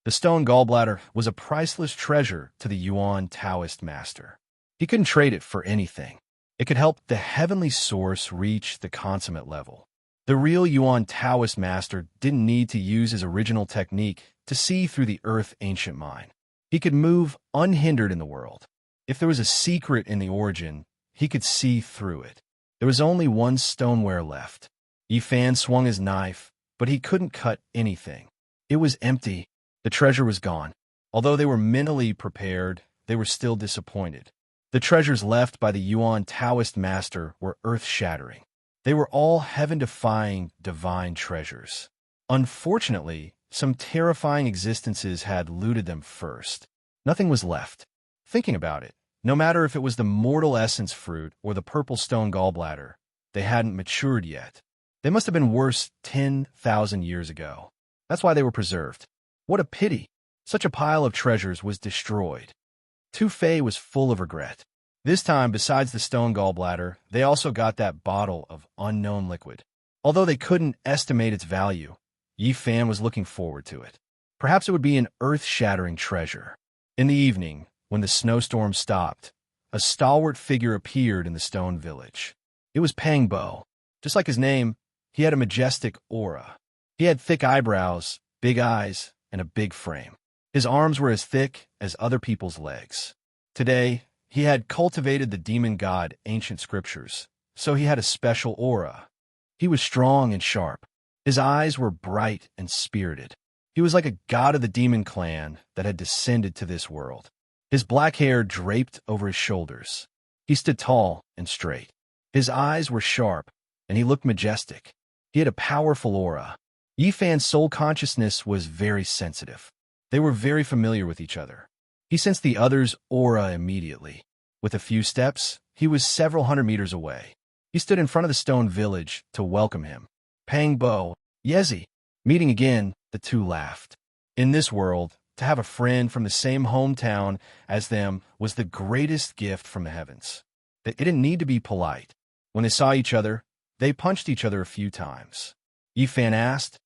The stone gallbladder was a priceless treasure to the Yuan Taoist master. He couldn't trade it for anything. It could help the heavenly source reach the consummate level. The real Yuan Taoist master didn't need to use his original technique to see through the earth ancient mind. He could move unhindered in the world. If there was a secret in the origin, he could see through it. There was only one stoneware left. Yi Fan swung his knife, but he couldn't cut anything. It was empty. The treasure was gone. Although they were mentally prepared, they were still disappointed. The treasures left by the Yuan Taoist master were earth-shattering. They were all heaven-defying divine treasures. Unfortunately, some terrifying existences had looted them first. Nothing was left. Thinking about it, no matter if it was the mortal essence fruit or the purple stone gallbladder, they hadn't matured yet. They must have been worse 10,000 years ago. That's why they were preserved. What a pity! Such a pile of treasures was destroyed. Tu Fei was full of regret. This time, besides the stone gallbladder, they also got that bottle of unknown liquid. Although they couldn't estimate its value, Yi Fan was looking forward to it. Perhaps it would be an earth-shattering treasure. In the evening, when the snowstorm stopped, a stalwart figure appeared in the stone village. It was Pang Bo. Just like his name, he had a majestic aura. He had thick eyebrows, big eyes, and a big frame. His arms were as thick as other people's legs. Today, he had cultivated the demon god ancient scriptures, so he had a special aura. He was strong and sharp. His eyes were bright and spirited. He was like a god of the demon clan that had descended to this world. His black hair draped over his shoulders. He stood tall and straight. His eyes were sharp, and he looked majestic. He had a powerful aura. Yi Fan's soul consciousness was very sensitive. They were very familiar with each other. He sensed the other's aura immediately. With a few steps, he was several hundred meters away. He stood in front of the stone village to welcome him. Pang Bo, Yezi. Meeting again, the two laughed. In this world, to have a friend from the same hometown as them was the greatest gift from the heavens. It didn't need to be polite. When they saw each other, they punched each other a few times. Yi Fan asked,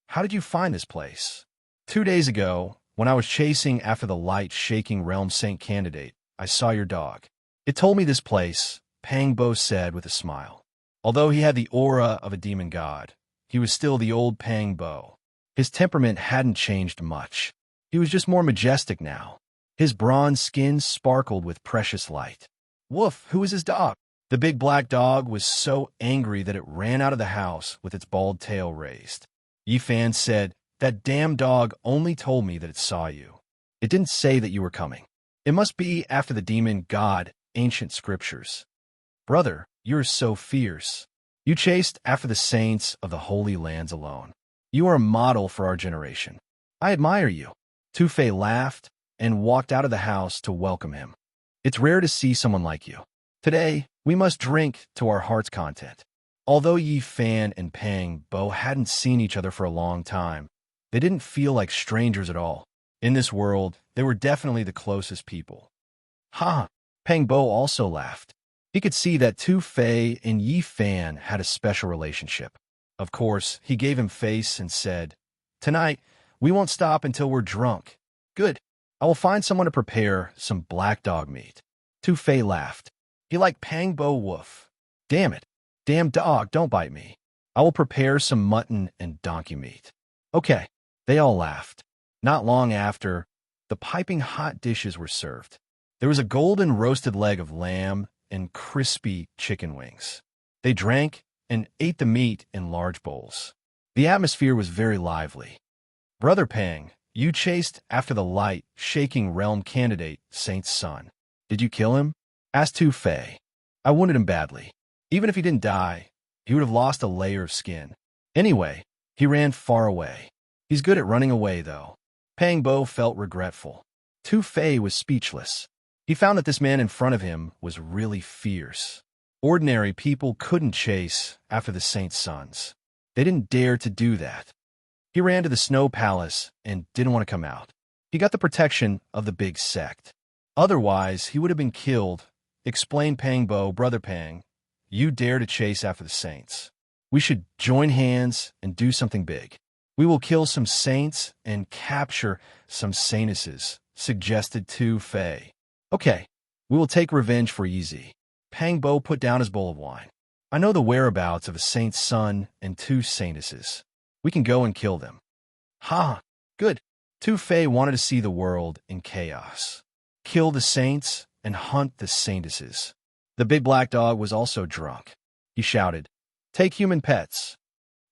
"How did you find this place?" 2 days ago, when I was chasing after the light-shaking Realm Saint candidate, I saw your dog. It told me this place, Pang Bo said with a smile. Although he had the aura of a demon god, he was still the old Pang Bo. His temperament hadn't changed much. He was just more majestic now. His bronze skin sparkled with precious light. Woof, who was his dog? The big black dog was so angry that it ran out of the house with its bald tail raised. Yi Fan said, "That damn dog only told me that it saw you. It didn't say that you were coming. It must be after the demon god, ancient scriptures. Brother, you're so fierce. You chased after the saints of the Holy Lands alone. You are a model for our generation. I admire you." Tu Fei laughed and walked out of the house to welcome him. "It's rare to see someone like you. Today, we must drink to our heart's content." Although Yi Fan and Pang Bo hadn't seen each other for a long time, they didn't feel like strangers at all. In this world, they were definitely the closest people. Ha! Pang Bo also laughed. He could see that Tu Fei and Yi Fan had a special relationship. Of course, he gave him face and said, "Tonight, we won't stop until we're drunk. Good. I will find someone to prepare some black dog meat." Tu Fei laughed. He liked Pang Bo Woof. "Damn it. Damn dog, don't bite me. I will prepare some mutton and donkey meat." Okay. They all laughed. Not long after, the piping hot dishes were served. There was a golden roasted leg of lamb and crispy chicken wings. They drank and ate the meat in large bowls. The atmosphere was very lively. "Brother Pang, you chased after the light, shaking realm candidate, Saint's son. Did you kill him?" asked Tu Fei. "I wounded him badly. Even if he didn't die, he would have lost a layer of skin. Anyway, he ran far away. He's good at running away, though." Pang Bo felt regretful. Tu Fei was speechless. He found that this man in front of him was really fierce. Ordinary people couldn't chase after the Saint's sons. They didn't dare to do that. He ran to the Snow Palace and didn't want to come out. He got the protection of the big sect. Otherwise, he would have been killed, explained Pang Bo. "Brother Pang, you dare to chase after the saints. We should join hands and do something big. We will kill some saints and capture some saintesses," suggested Tu Fei. "Okay, we will take revenge for Yeezy." Pang Bo put down his bowl of wine. "I know the whereabouts of a saint's son and 2 saintesses. We can go and kill them." "Ha! Good. Tu Fei wanted to see the world in chaos, kill the saints, and hunt the saintesses. The big black dog was also drunk. He shouted, "Take human pets."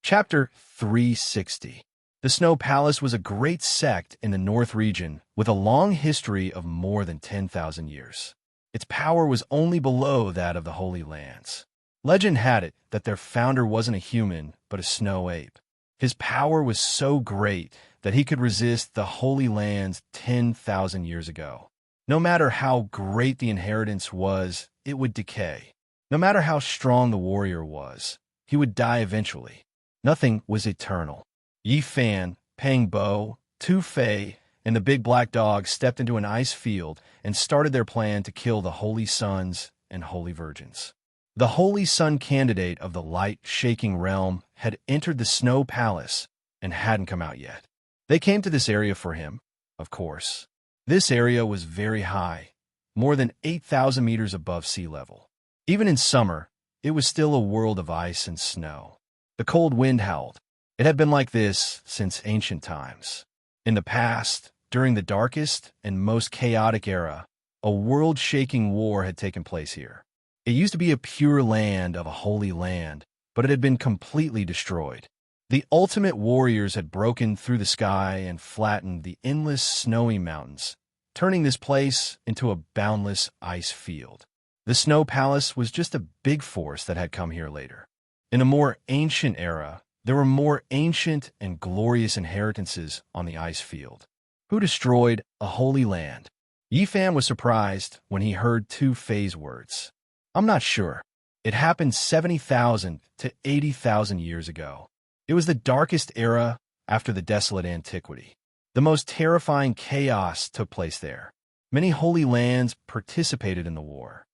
Chapter 360. The Snow Palace was a great sect in the North region with a long history of more than 10,000 years. Its power was only below that of the Holy Lands. Legend had it that their founder wasn't a human, but a snow ape. His power was so great that he could resist the Holy Lands 10,000 years ago. No matter how great the inheritance was, it would decay. No matter how strong the warrior was, he would die eventually. Nothing was eternal. Yi Fan, Pang Bo, Tu Fei, and the big black dog stepped into an ice field and started their plan to kill the Holy Sons and Holy Virgins. The Holy Sun candidate of the light-shaking realm had entered the Snow Palace and hadn't come out yet. They came to this area for him, of course. This area was very high, more than 8,000 meters above sea level. Even in summer, it was still a world of ice and snow. The cold wind howled. It had been like this since ancient times. In the past, during the darkest and most chaotic era, a world-shaking war had taken place here. It used to be a pure land of a holy land, but it had been completely destroyed. The ultimate warriors had broken through the sky and flattened the endless snowy mountains, turning this place into a boundless ice field. The Snow Palace was just a big force that had come here later. In a more ancient era, there were more ancient and glorious inheritances on the ice field. Who destroyed a holy land? Yi Fan was surprised when he heard Tu Fei's words. I'm not sure. It happened 70,000 to 80,000 years ago. It was the darkest era after the desolate antiquity. The most terrifying chaos took place there. Many holy lands participated in the war.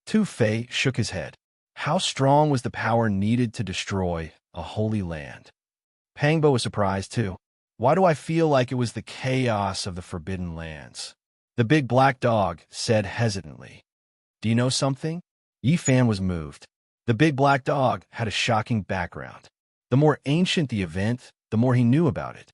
Tu Fei shook his head. How strong was the power needed to destroy a holy land? Pang Bo was surprised too. Why do I feel like it was the chaos of the Forbidden Lands? The big black dog said hesitantly. Do you know something? Yi Fan was moved. The big black dog had a shocking background. The more ancient the event, the more he knew about it.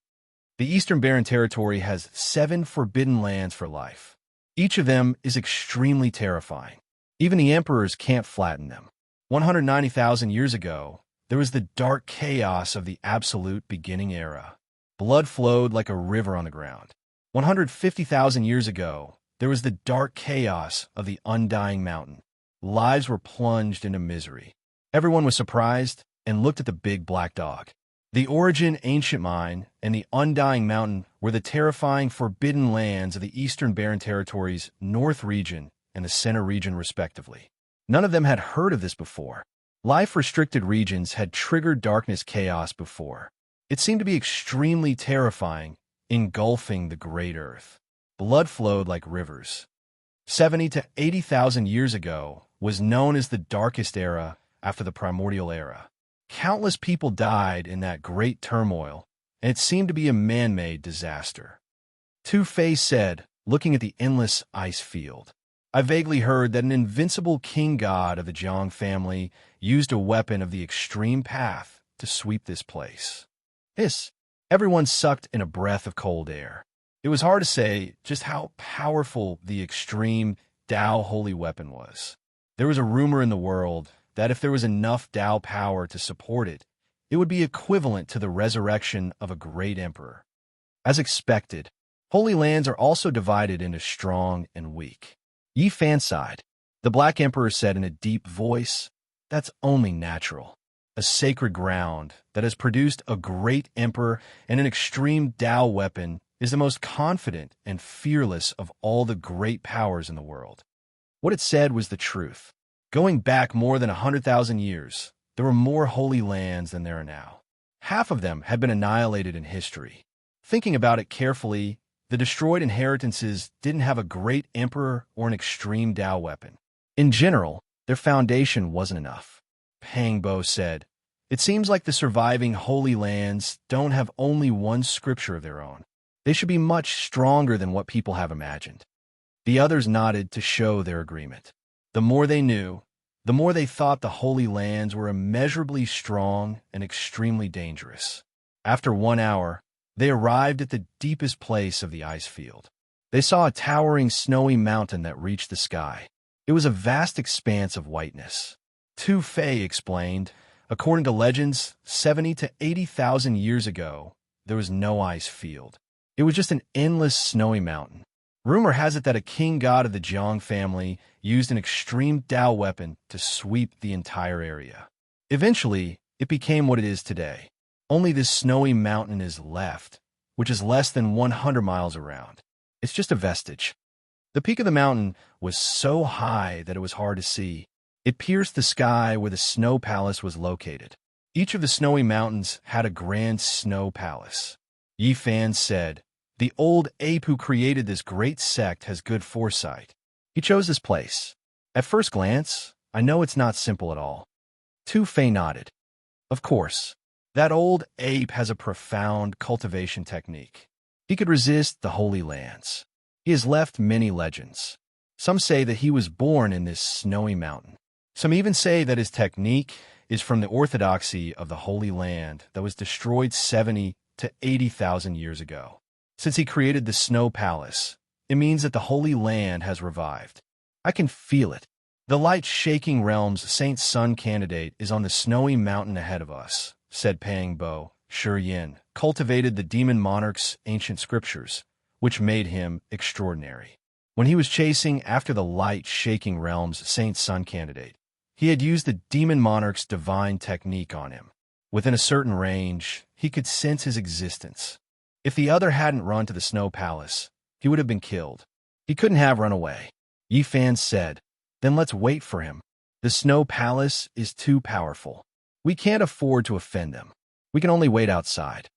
The Eastern Barren Territory has 7 forbidden lands for life. Each of them is extremely terrifying. Even the emperors can't flatten them. 190,000 years ago, there was the dark chaos of the absolute beginning era. Blood flowed like a river on the ground. 150,000 years ago, there was the dark chaos of the undying mountain. Lives were plunged into misery. Everyone was surprised and looked at the big black dog. The Origin Ancient Mine and the Undying Mountain were the terrifying forbidden lands of the Eastern Barren Territory's North region and the Center region respectively. None of them had heard of this before. Life-restricted regions had triggered darkness chaos before. It seemed to be extremely terrifying, engulfing the great earth. Blood flowed like rivers. 70 to 80,000 years ago was known as the darkest era after the primordial era. Countless people died in that great turmoil, and it seemed to be a man-made disaster. Tu Fei said, looking at the endless ice field. I vaguely heard that an invincible king god of the Jiang family used a weapon of the extreme path to sweep this place. Hiss! Everyone sucked in a breath of cold air. It was hard to say just how powerful the extreme Dao holy weapon was. There was a rumor in the world that if there was enough Dao power to support it, it would be equivalent to the resurrection of a great emperor. As expected, holy lands are also divided into strong and weak. Yi Fan sighed. The Black Emperor said in a deep voice, "That's only natural. A sacred ground that has produced a great emperor and an extreme Dao weapon is the most confident and fearless of all the great powers in the world." What it said was the truth. Going back more than 100,000 years, there were more holy lands than there are now. Half of them had been annihilated in history. Thinking about it carefully, the destroyed inheritances didn't have a great emperor or an extreme Dao weapon. In general, their foundation wasn't enough. Pang Bo said, "It seems like the surviving holy lands don't have only one scripture of their own. They should be much stronger than what people have imagined." The others nodded to show their agreement. The more they knew, the more they thought the holy lands were immeasurably strong and extremely dangerous. After 1 hour, They arrived at the deepest place of the ice field. They saw a towering snowy mountain that reached the sky. It was a vast expanse of whiteness. Tu Fei explained, according to legends, 70 to 80,000 years ago, there was no ice field. It was just an endless snowy mountain. Rumor has it that a king god of the Jiang family used an extreme Dao weapon to sweep the entire area. Eventually, it became what it is today. Only this snowy mountain is left, which is less than 100 miles around. It's just a vestige. The peak of the mountain was so high that it was hard to see. It pierced the sky where the snow palace was located. Each of the snowy mountains had a grand snow palace. Yi Fan said, "The old ape who created this great sect has good foresight. He chose this place. At first glance, I know it's not simple at all." Tu Fei nodded. Of course, that old ape has a profound cultivation technique. He could resist the Holy Lands. He has left many legends. Some say that he was born in this snowy mountain. Some even say that his technique is from the orthodoxy of the Holy Land that was destroyed 70 to 80,000 years ago. Since he created the Snow Palace, it means that the Holy Land has revived. I can feel it. The light-shaking realm's Saint Sun candidate is on the snowy mountain ahead of us, said Pang Bo. Shi Yin cultivated the demon monarch's ancient scriptures, which made him extraordinary. When he was chasing after the light-shaking realm's Saint Sun candidate, he had used the demon monarch's divine technique on him. Within a certain range, he could sense his existence. If the other hadn't run to the Snow Palace, he would have been killed. He couldn't have run away. Yi Fan said, "Then let's wait for him. The Snow Palace is too powerful. We can't afford to offend them. We can only wait outside."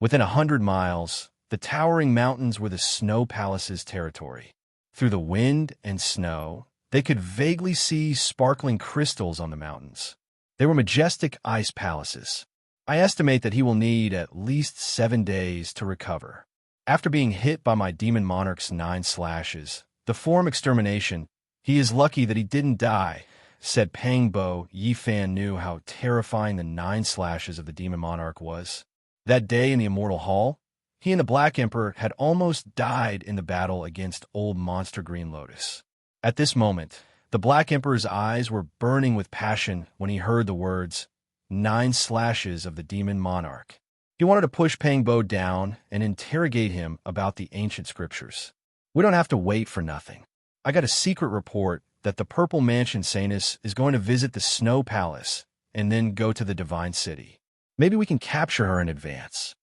Within 100 miles, the towering mountains were the Snow Palace's territory. Through the wind and snow, they could vaguely see sparkling crystals on the mountains. They were majestic ice palaces. I estimate that he will need at least 7 days to recover. After being hit by my demon monarch's 9 slashes, the form extermination, he is lucky that he didn't die, said Pang Bo. Yi Fan knew how terrifying the 9 slashes of the demon monarch was. That day in the Immortal Hall, he and the Black Emperor had almost died in the battle against Old Monster Green Lotus. At this moment, the Black Emperor's eyes were burning with passion when he heard the words, 9 slashes of the demon monarch. He wanted to push Pang Bo down and interrogate him about the ancient scriptures. We don't have to wait for nothing. I got a secret report that the Purple Mansion Sanus is going to visit the Snow Palace and then go to the Divine City. Maybe we can capture her in advance.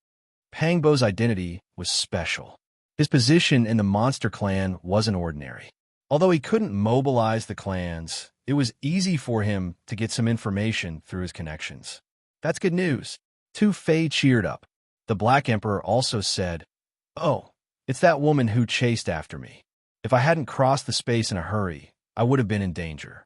Pang Bo's identity was special. His position in the monster clan wasn't ordinary. Although he couldn't mobilize the clans, it was easy for him to get some information through his connections. That's good news. Tu Fei cheered up. The Black Emperor also said, "Oh, it's that woman who chased after me. If I hadn't crossed the space in a hurry, I would have been in danger.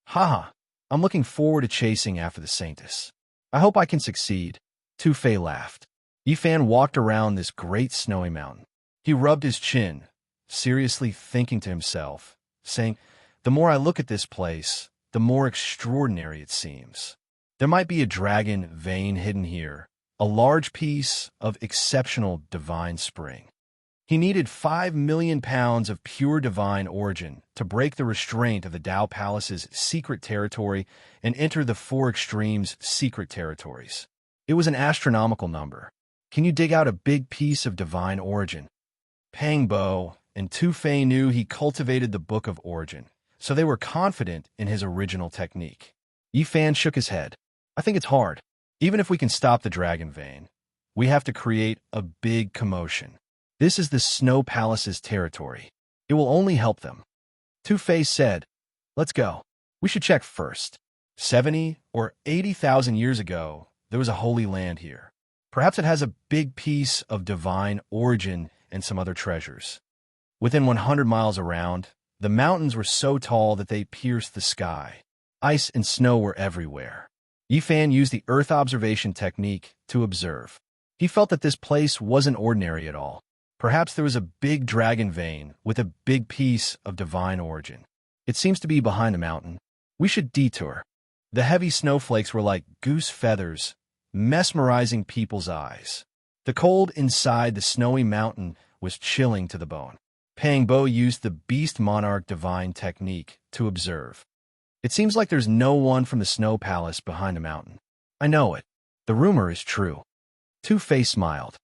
Haha, I'm looking forward to chasing after the Saintess. I hope I can succeed." Tu Fei laughed. Yi Fan walked around this great snowy mountain. He rubbed his chin, seriously thinking to himself, saying, "The more I look at this place, the more extraordinary it seems. There might be a dragon vein hidden here, a large piece of exceptional divine spring." He needed 5 million pounds of pure divine origin to break the restraint of the Dao Palace's secret territory and enter the 4 extremes' secret territories. It was an astronomical number. Can you dig out a big piece of divine origin? Pang Bo and Tu Fei knew he cultivated the Book of Origin, so they were confident in his original technique. Yi Fan shook his head. "I think it's hard. Even if we can stop the dragon vein, we have to create a big commotion. This is the Snow Palace's territory. It will only help them." Tu Fei said, "Let's go. We should check first. 70 or 80,000 years ago, there was a holy land here. Perhaps it has a big piece of divine origin and some other treasures." Within 100 miles around, the mountains were so tall that they pierced the sky. Ice and snow were everywhere. Yi Fan used the Earth observation technique to observe. He felt that this place wasn't ordinary at all. Perhaps there was a big dragon vein with a big piece of divine origin. It seems to be behind the mountain. We should detour. The heavy snowflakes were like goose feathers, mesmerizing people's eyes. The cold inside the snowy mountain was chilling to the bone. Pang Bo used the Beast Monarch Divine technique to observe. It seems like there's no one from the Snow Palace behind the mountain. I know it. The rumor is true. Two-Face smiled.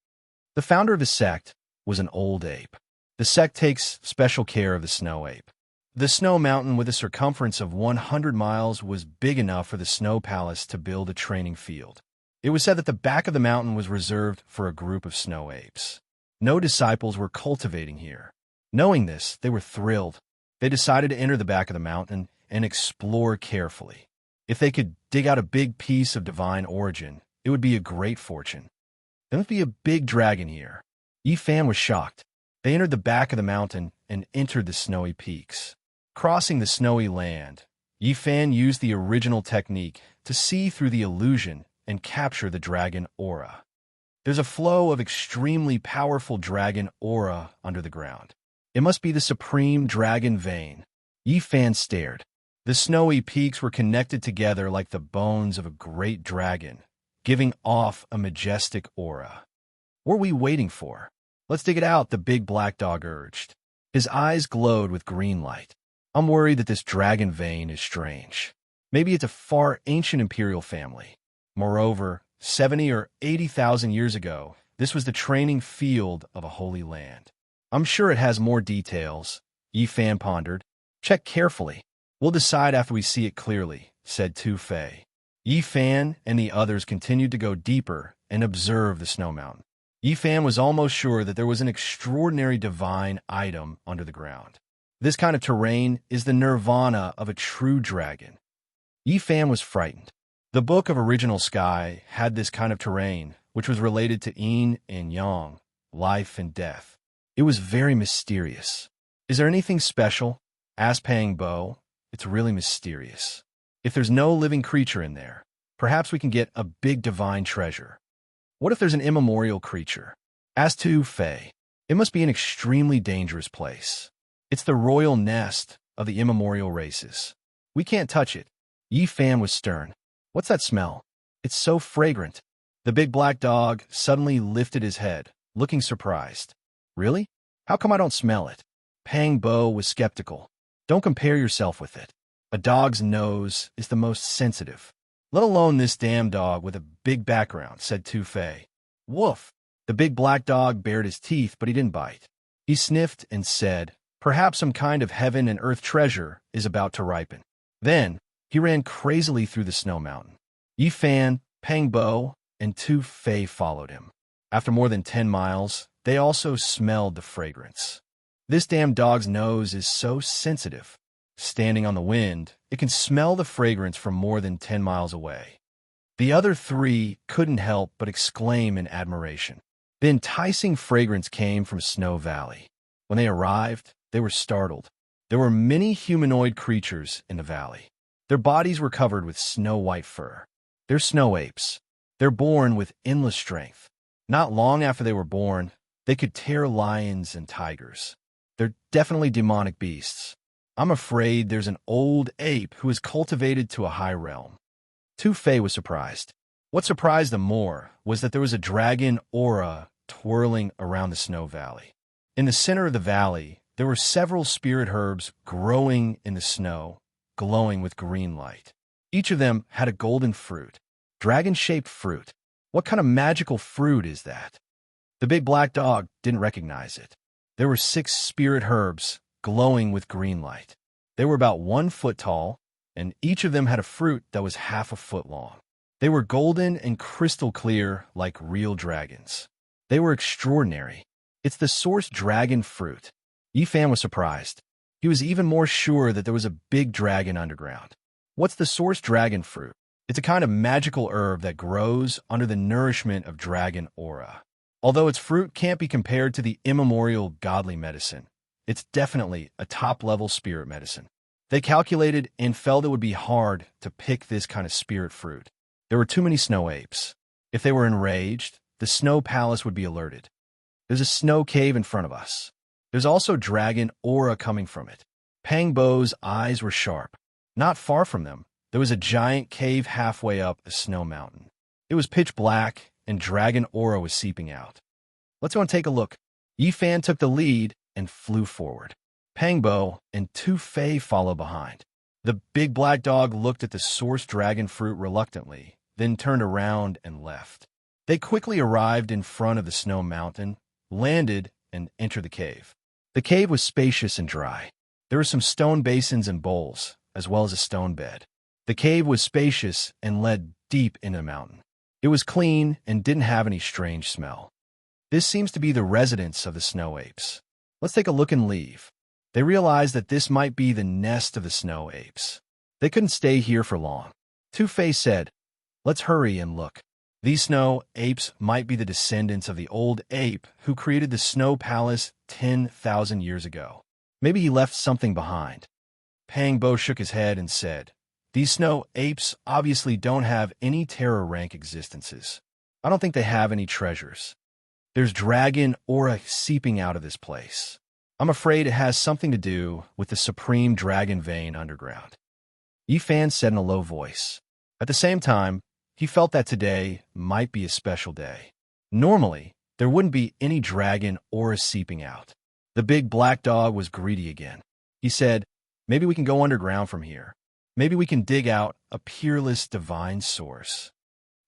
The founder of the sect was an old ape. The sect takes special care of the snow ape. The snow mountain with a circumference of 100 miles was big enough for the Snow Palace to build a training field. It was said that the back of the mountain was reserved for a group of snow apes. No disciples were cultivating here. Knowing this, they were thrilled. They decided to enter the back of the mountain and explore carefully. If they could dig out a big piece of divine origin, it would be a great fortune. There must be a big dragon here. Yi Fan was shocked. They entered the back of the mountain and entered the snowy peaks. Crossing the snowy land, Yi Fan used the original technique to see through the illusion and capture the dragon aura. There's a flow of extremely powerful dragon aura under the ground. It must be the supreme dragon vein. Yi Fan stared. The snowy peaks were connected together like the bones of a great dragon, giving off a majestic aura. What are we waiting for? Let's dig it out, the big black dog urged. His eyes glowed with green light. I'm worried that this dragon vein is strange. Maybe it's a far ancient imperial family. Moreover, 70 or 80,000 years ago, this was the training field of a holy land. I'm sure it has more details, Yi Fan pondered. Check carefully. We'll decide after we see it clearly, said Tu Fei. Yi Fan and the others continued to go deeper and observe the snow mountain. Yi Fan was almost sure that there was an extraordinary divine item under the ground. This kind of terrain is the nirvana of a true dragon. Yi Fan was frightened. The Book of Original Sky had this kind of terrain, which was related to yin and yang, life and death. It was very mysterious. Is there anything special? Asked Pang Bo. It's really mysterious. If there's no living creature in there, perhaps we can get a big divine treasure. What if there's an immemorial creature? Asked Tu Fei. It must be an extremely dangerous place. It's the royal nest of the immemorial races. We can't touch it. Yi Fan was stern. What's that smell? It's so fragrant. The big black dog suddenly lifted his head, looking surprised. Really? How come I don't smell it? Pang Bo was skeptical. Don't compare yourself with it. A dog's nose is the most sensitive. Let alone this damn dog with a big background, said Tu Fei. Woof! The big black dog bared his teeth, but he didn't bite. He sniffed and said, perhaps some kind of heaven and earth treasure is about to ripen. Then, he ran crazily through the snow mountain. Yi Fan, Pang Bo, and Tu Fei followed him. After more than 10 miles, they also smelled the fragrance. This damn dog's nose is so sensitive. Standing on the wind, it can smell the fragrance from more than 10 miles away. The other three couldn't help but exclaim in admiration. The enticing fragrance came from Snow Valley. When they arrived, they were startled. There were many humanoid creatures in the valley. Their bodies were covered with snow-white fur. They're snow apes. They're born with endless strength. Not long after they were born, they could tear lions and tigers. They're definitely demonic beasts. I'm afraid there's an old ape who is cultivated to a high realm. Tu Fei was surprised. What surprised them more was that there was a dragon aura twirling around the snow valley. In the center of the valley, there were several spirit herbs growing in the snow, glowing with green light. Each of them had a golden fruit, dragon-shaped fruit. What kind of magical fruit is that? The big black dog didn't recognize it. There were 6 spirit herbs glowing with green light. They were about 1 foot tall, and each of them had a fruit that was half a foot long. They were golden and crystal clear like real dragons. They were extraordinary. It's the source dragon fruit. Yi Fan was surprised. He was even more sure that there was a big dragon underground. What's the source dragon fruit? It's a kind of magical herb that grows under the nourishment of dragon aura. Although its fruit can't be compared to the immemorial godly medicine, it's definitely a top-level spirit medicine. They calculated and felt it would be hard to pick this kind of spirit fruit. There were too many snow apes. If they were enraged, the snow palace would be alerted. There's a snow cave in front of us. There's also dragon aura coming from it. Pang Bo's eyes were sharp. Not far from them, there was a giant cave halfway up a snow mountain. It was pitch black, and dragon aura was seeping out. Let's go and take a look. Yifan took the lead and flew forward. Pangbo and two Fei followed behind. The big black dog looked at the source dragon fruit reluctantly, then turned around and left. They quickly arrived in front of the snow mountain, landed, and entered the cave. The cave was spacious and dry. There were some stone basins and bowls, as well as a stone bed. The cave was spacious and led deep into the mountain. It was clean and didn't have any strange smell. This seems to be the residence of the snow apes. Let's take a look and leave. They realized that this might be the nest of the snow apes. They couldn't stay here for long. Two-Face said, "Let's hurry and look. These snow apes might be the descendants of the old ape who created the snow palace 10,000 years ago. Maybe he left something behind." Pangbo shook his head and said, "These snow apes obviously don't have any terror rank existences. I don't think they have any treasures. There's dragon aura seeping out of this place. I'm afraid it has something to do with the supreme dragon vein underground." Yifan said in a low voice. At the same time, he felt that today might be a special day. Normally, there wouldn't be any dragon aura seeping out. The big black dog was greedy again. He said, "Maybe we can go underground from here. Maybe we can dig out a peerless divine source."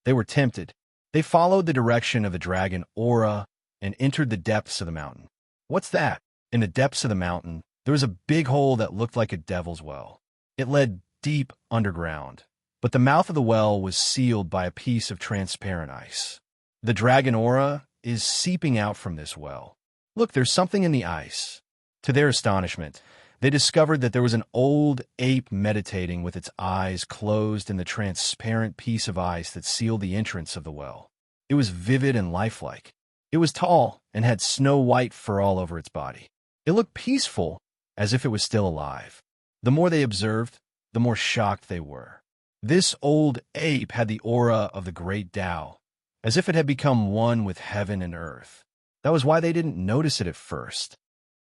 They were tempted. They followed the direction of the dragon aura and entered the depths of the mountain. What's that? In the depths of the mountain, there was a big hole that looked like a devil's well. It led deep underground, but the mouth of the well was sealed by a piece of transparent ice. The dragon aura is seeping out from this well. Look, there's something in the ice. To their astonishment, they discovered that there was an old ape meditating with its eyes closed in the transparent piece of ice that sealed the entrance of the well. It was vivid and lifelike. It was tall and had snow-white fur all over its body. It looked peaceful, as if it was still alive. The more they observed, the more shocked they were. This old ape had the aura of the great Tao, as if it had become one with heaven and earth. That was why they didn't notice it at first.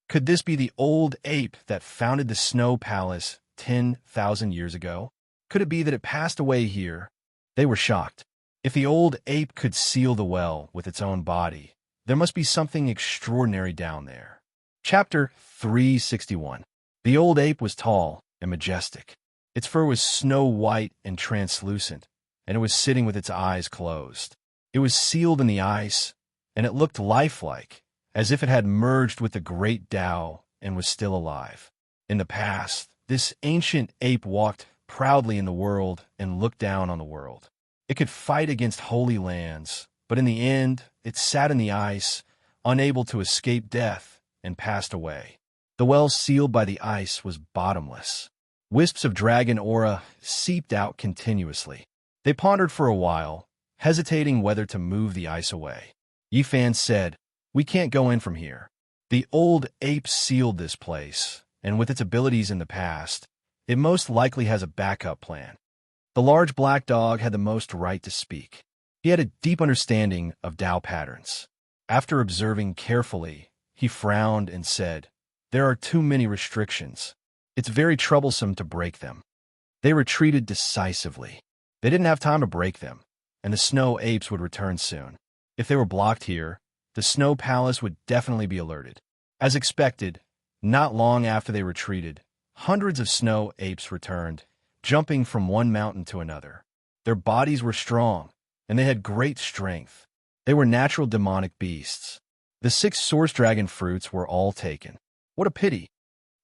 Could this be the old ape that founded the Snow Palace 10,000 years ago? Could it be that it passed away here? They were shocked. If the old ape could seal the well with its own body, there must be something extraordinary down there. Chapter 361. The old ape was tall and majestic. Its fur was snow-white and translucent, and it was sitting with its eyes closed. It was sealed in the ice, and it looked lifelike, as if it had merged with the great Tao and was still alive. In the past, this ancient ape walked proudly in the world and looked down on the world. It could fight against holy lands, but in the end, it sat in the ice, unable to escape death, and passed away. The well sealed by the ice was bottomless. Wisps of dragon aura seeped out continuously. They pondered for a while, hesitating whether to move the ice away. Yifan said, "We can't go in from here. The old ape sealed this place, and with its abilities in the past, it most likely has a backup plan." The large black dog had the most right to speak. He had a deep understanding of Tao patterns. After observing carefully, he frowned and said, "There are too many restrictions. It's very troublesome to break them." They retreated decisively. They didn't have time to break them, and the snow apes would return soon. If they were blocked here, the Snow Palace would definitely be alerted. As expected, not long after they retreated, hundreds of snow apes returned, jumping from one mountain to another. Their bodies were strong, and they had great strength. They were natural demonic beasts. The 6 source dragon fruits were all taken. What a pity!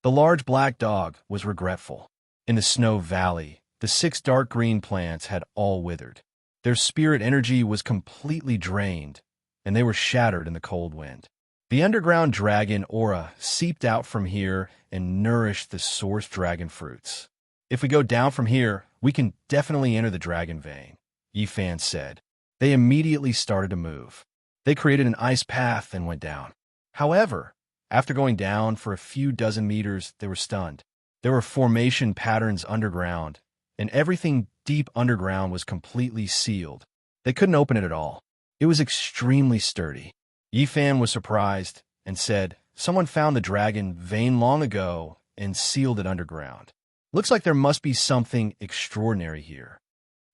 The large black dog was regretful. In the snow valley, the 6 dark green plants had all withered. Their spirit energy was completely drained, and they were shattered in the cold wind. The underground dragon aura seeped out from here and nourished the source dragon fruits. "If we go down from here, we can definitely enter the dragon vein," Yifan said. They immediately started to move. They created an ice path and went down. However, after going down for a few dozen meters, they were stunned. There were formation patterns underground, and everything deep underground was completely sealed. They couldn't open it at all. It was extremely sturdy. Yifan was surprised and said, "Someone found the dragon vein long ago and sealed it underground. Looks like there must be something extraordinary here.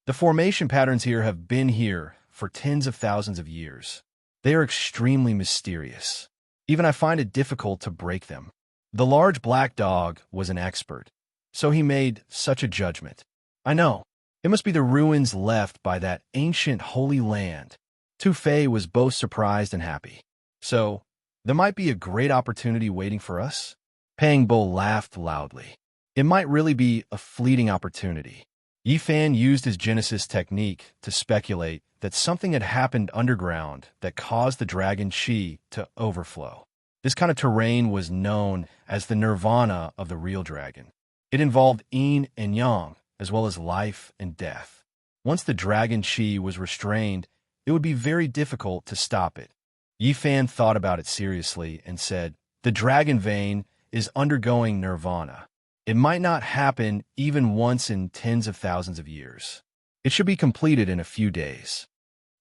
The formation patterns here have been here for tens of thousands of years. They are extremely mysterious. Even I find it difficult to break them. The large black dog was an expert, so he made such a judgment. I know. It must be the ruins left by that ancient holy land. Tu Fei was both surprised and happy. So, there might be a great opportunity waiting for us? Pang Bo laughed loudly. It might really be a fleeting opportunity. Yi Fan used his Genesis technique to speculate that something had happened underground that caused the dragon Qi to overflow. This kind of terrain was known as the nirvana of the real dragon. It involved yin and yang, as well as life and death. Once the dragon Qi was restrained, it would be very difficult to stop it. Yi Fan thought about it seriously and said, "The dragon vein is undergoing nirvana. It might not happen even once in tens of thousands of years. It should be completed in a few days."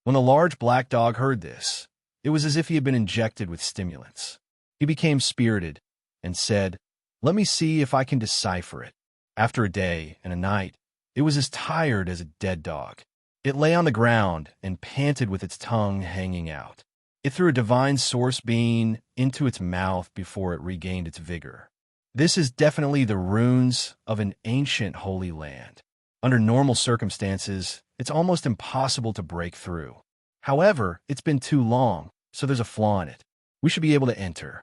When the large black dog heard this, it was as if he had been injected with stimulants. He became spirited and said, "Let me see if I can decipher it." After a day and a night, it was as tired as a dead dog. It lay on the ground and panted with its tongue hanging out. It threw a divine source being into its mouth before it regained its vigor. This is definitely the ruins of an ancient holy land. Under normal circumstances, it's almost impossible to break through. However, it's been too long, so there's a flaw in it. We should be able to enter.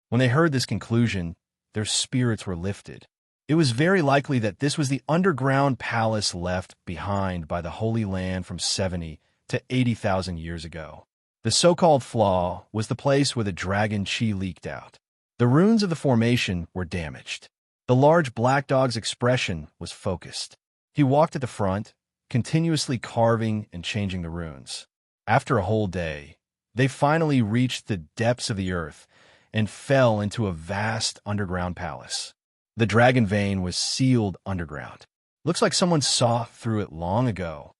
When they heard this conclusion, their spirits were lifted. It was very likely that this was the underground palace left behind by the Holy Land from 70 to 80,000 years ago. The so-called flaw was the place where the dragon Qi leaked out. The runes of the formation were damaged. The large black dog's expression was focused. He walked at the front, continuously carving and changing the runes. After a whole day, they finally reached the depths of the earth and fell into a vast underground palace. The dragon vein was sealed underground. Looks like someone saw through it long ago.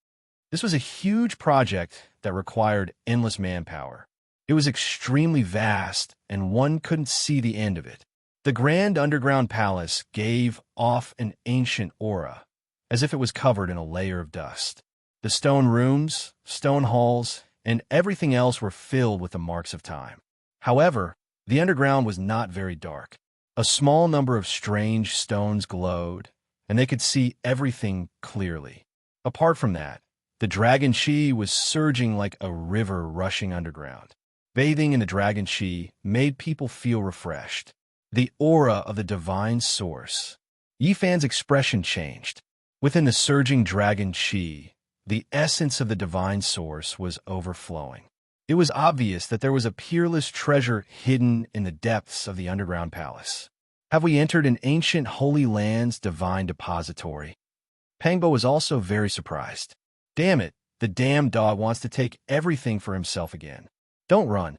This was a huge project that required endless manpower. It was extremely vast, and one couldn't see the end of it. The grand underground palace gave off an ancient aura, as if it was covered in a layer of dust. The stone rooms, stone halls, and everything else were filled with the marks of time. However, the underground was not very dark. A small number of strange stones glowed, and they could see everything clearly. Apart from that, the dragon Qi was surging like a river rushing underground. Bathing in the dragon Qi made people feel refreshed. The aura of the divine source. Yi Fan's expression changed. Within the surging dragon Qi, the essence of the divine source was overflowing. It was obvious that there was a peerless treasure hidden in the depths of the underground palace. Have we entered an ancient holy land's divine depository? Pangbo was also very surprised. Damn it, the damn dog wants to take everything for himself again. Don't run.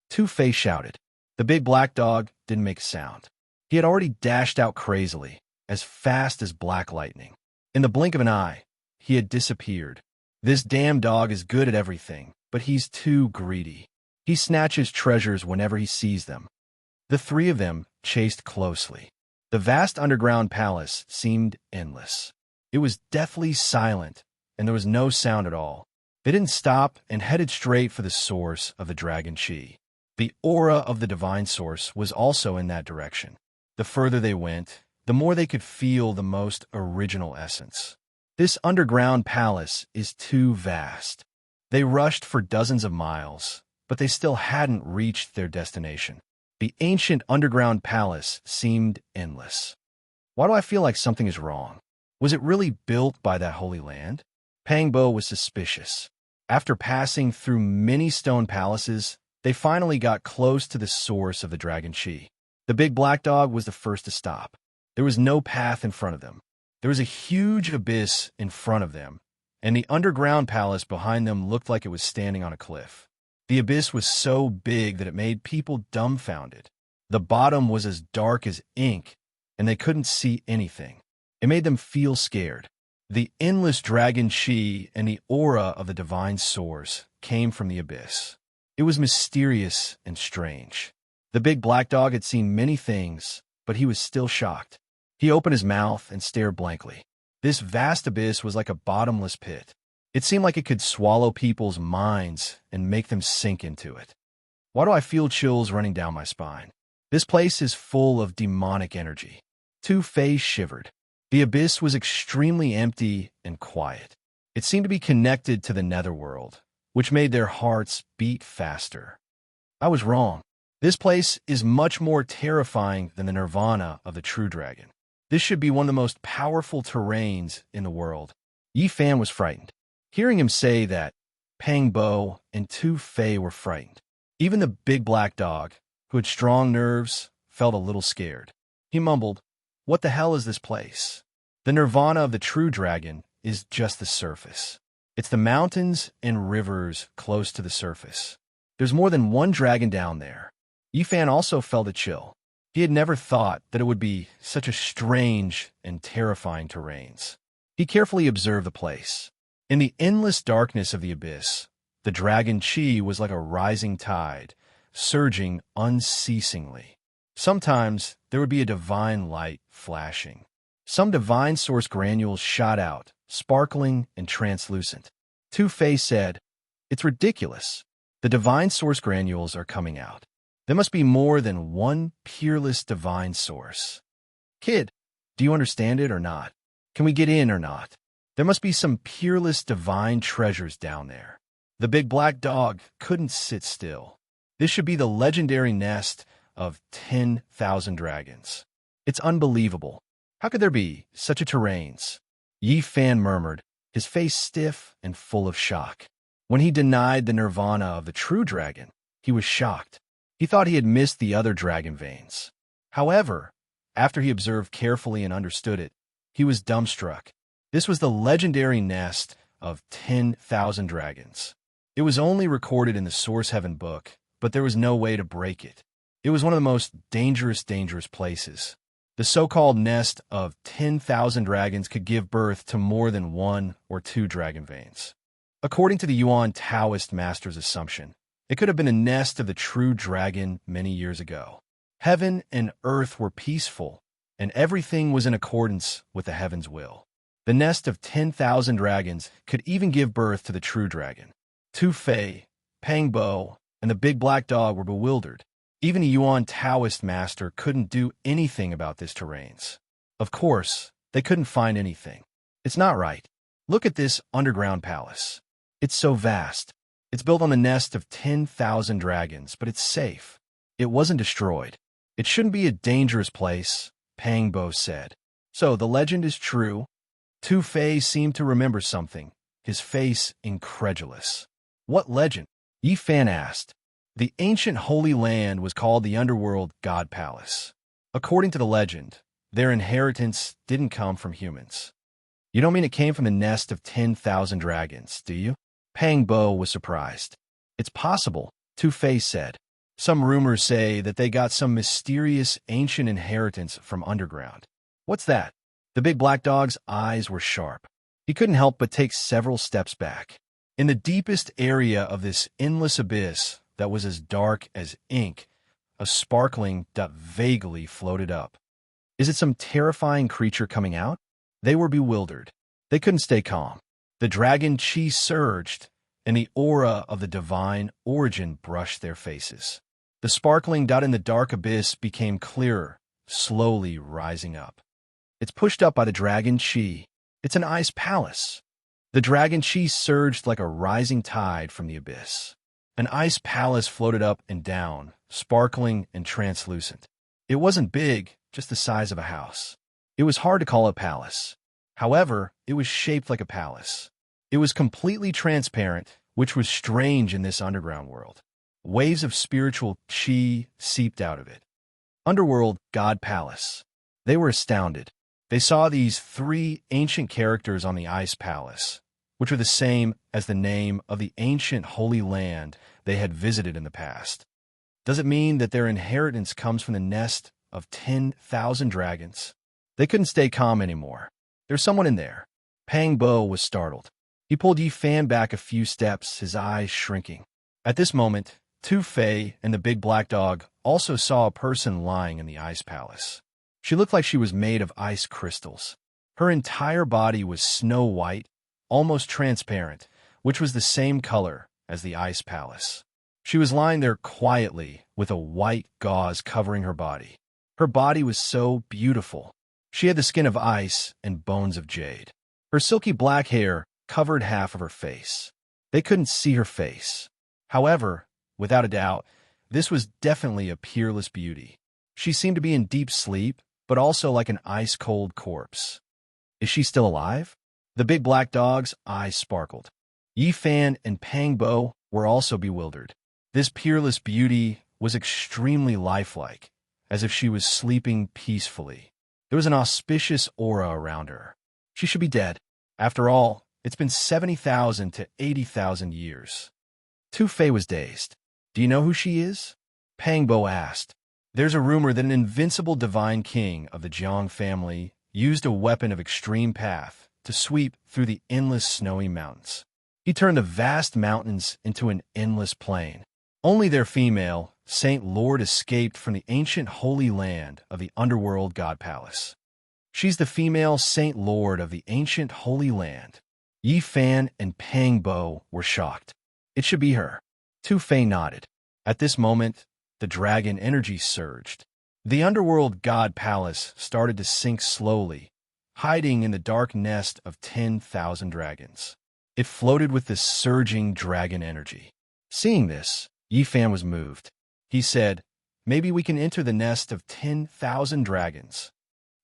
Tu Fei shouted. The big black dog didn't make a sound. He had already dashed out crazily, as fast as black lightning. In the blink of an eye, he had disappeared. This damn dog is good at everything, but he's too greedy. He snatches treasures whenever he sees them. The three of them chased closely. The vast underground palace seemed endless. It was deathly silent, and there was no sound at all. They didn't stop and headed straight for the source of the dragon Qi. The aura of the divine source was also in that direction. The further they went, the more they could feel the most original essence. This underground palace is too vast. They rushed for dozens of miles, but they still hadn't reached their destination. The ancient underground palace seemed endless. Why do I feel like something is wrong? Was it really built by that holy land? Pangbo was suspicious. After passing through many stone palaces, they finally got close to the source of the dragon Qi. The big black dog was the first to stop. There was no path in front of them. There was a huge abyss in front of them, and the underground palace behind them looked like it was standing on a cliff. The abyss was so big that it made people dumbfounded. The bottom was as dark as ink, and they couldn't see anything. It made them feel scared. The endless dragon Qi and the aura of the divine source came from the abyss. It was mysterious and strange. The big black dog had seen many things, but he was still shocked. He opened his mouth and stared blankly. This vast abyss was like a bottomless pit. It seemed like it could swallow people's minds and make them sink into it. Why do I feel chills running down my spine? This place is full of demonic energy. Two Fays shivered. The abyss was extremely empty and quiet. It seemed to be connected to the netherworld, which made their hearts beat faster. I was wrong. This place is much more terrifying than the nirvana of the true dragon. This should be one of the most powerful terrains in the world. Yi Fan was frightened. Hearing him say that, Pang Bo and two Fei were frightened. Even the big black dog, who had strong nerves, felt a little scared. He mumbled, "What the hell is this place?" The nirvana of the true dragon is just the surface. It's the mountains and rivers close to the surface. There's more than one dragon down there. Yi Fan also felt a chill. He had never thought that it would be such a strange and terrifying terrains. He carefully observed the place. In the endless darkness of the abyss, the dragon chi was like a rising tide, surging unceasingly. Sometimes there would be a divine light flashing. Some divine source granules shot out, sparkling and translucent. Two Fei said, "It's ridiculous. The divine source granules are coming out. There must be more than one peerless divine source. Kid, do you understand it or not? Can we get in or not? There must be some peerless divine treasures down there." The big black dog couldn't sit still. This should be the legendary nest of 10,000 dragons. It's unbelievable. How could there be such a terrains? Yi Fan murmured, his face stiff and full of shock. When he denied the nirvana of the true dragon, he was shocked. He thought he had missed the other dragon veins. However, after he observed carefully and understood it, he was dumbstruck. This was the legendary nest of 10,000 dragons. It was only recorded in the Source Heaven book, but there was no way to break it. It was one of the most dangerous places. The so-called nest of 10,000 dragons could give birth to more than one or two dragon veins. According to the Yuan Taoist master's assumption, it could have been a nest of the true dragon many years ago. Heaven and earth were peaceful, and everything was in accordance with the heaven's will. The nest of 10,000 dragons could even give birth to the true dragon. Tu Fei, Pang Bo, and the big black dog were bewildered. Even a Yuan Taoist master couldn't do anything about this terrains. Of course, they couldn't find anything. It's not right. Look at this underground palace. It's so vast. It's built on a nest of 10,000 dragons, but it's safe. It wasn't destroyed. It shouldn't be a dangerous place, Pang Bo said. So the legend is true. Tu Fei seemed to remember something, his face incredulous. What legend? Yi Fan asked. The ancient Holy Land was called the Underworld God Palace. According to the legend, their inheritance didn't come from humans. You don't mean it came from the nest of 10,000 dragons, do you? Pang Bo was surprised. It's possible, Tu Fei said. Some rumors say that they got some mysterious ancient inheritance from underground. What's that? The big black dog's eyes were sharp. He couldn't help but take several steps back. In the deepest area of this endless abyss that was as dark as ink, a sparkling dot vaguely floated up. Is it some terrifying creature coming out? They were bewildered. They couldn't stay calm. The dragon chi surged, and the aura of the divine origin brushed their faces. The sparkling dot in the dark abyss became clearer, slowly rising up. It's pushed up by the dragon chi. It's an ice palace. The dragon chi surged like a rising tide from the abyss. An ice palace floated up and down, sparkling and translucent. It wasn't big, just the size of a house. It was hard to call a palace. However, it was shaped like a palace. It was completely transparent, which was strange in this underground world. Waves of spiritual chi seeped out of it. Underworld God Palace. They were astounded. They saw these three ancient characters on the ice palace, which were the same as the name of the ancient Holy Land they had visited in the past. Does it mean that their inheritance comes from the nest of 10,000 dragons? They couldn't stay calm anymore. There's someone in there. Pang Bo was startled. He pulled Yi Fan back a few steps, his eyes shrinking. At this moment, Tu Fei and the big black dog also saw a person lying in the ice palace. She looked like she was made of ice crystals. Her entire body was snow white, almost transparent, which was the same color as the ice palace. She was lying there quietly with a white gauze covering her body. Her body was so beautiful. She had the skin of ice and bones of jade. Her silky black hair covered half of her face. They couldn't see her face. However, without a doubt, this was definitely a peerless beauty. She seemed to be in deep sleep, but also like an ice-cold corpse. Is she still alive? The big black dog's eyes sparkled. Yi Fan and Pang Bo were also bewildered. This peerless beauty was extremely lifelike, as if she was sleeping peacefully. There was an auspicious aura around her. She should be dead. After all, it's been 70,000 to 80,000 years. Tu Fei was dazed. Do you know who she is? Pang Bo asked. There's a rumor that an invincible divine king of the Jiang family used a weapon of extreme path to sweep through the endless snowy mountains. He turned the vast mountains into an endless plain. Only their female, Saint Lord, escaped from the ancient holy land of the underworld god palace. She's the female Saint Lord of the ancient holy land. Yi Fan and Pang Bo were shocked. It should be her. Tu Fei nodded. At this moment, the dragon energy surged. The underworld god palace started to sink slowly, hiding in the dark nest of 10,000 dragons. It floated with this surging dragon energy. Seeing this, Yi Fan was moved. He said, maybe we can enter the nest of 10,000 dragons.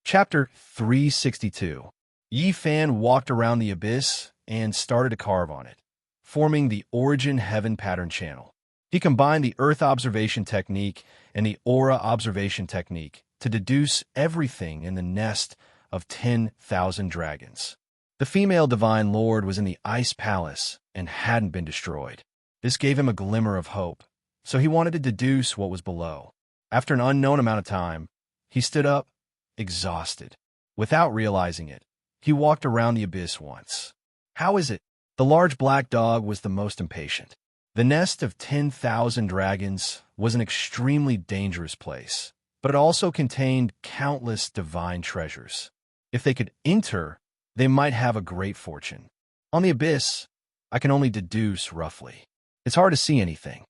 Chapter 362. Yi Fan walked around the abyss and started to carve on it, forming the origin heaven pattern channel. He combined the earth observation technique and the aura observation technique to deduce everything in the nest of 10,000 dragons. The female divine lord was in the ice palace and hadn't been destroyed. This gave him a glimmer of hope, so he wanted to deduce what was below. After an unknown amount of time, he stood up, exhausted. Without realizing it, he walked around the abyss once. How is it? The large black dog was the most impatient. The nest of 10,000 dragons was an extremely dangerous place, but it also contained countless divine treasures. If they could enter, they might have a great fortune. On the abyss, I can only deduce roughly. It's hard to see anything.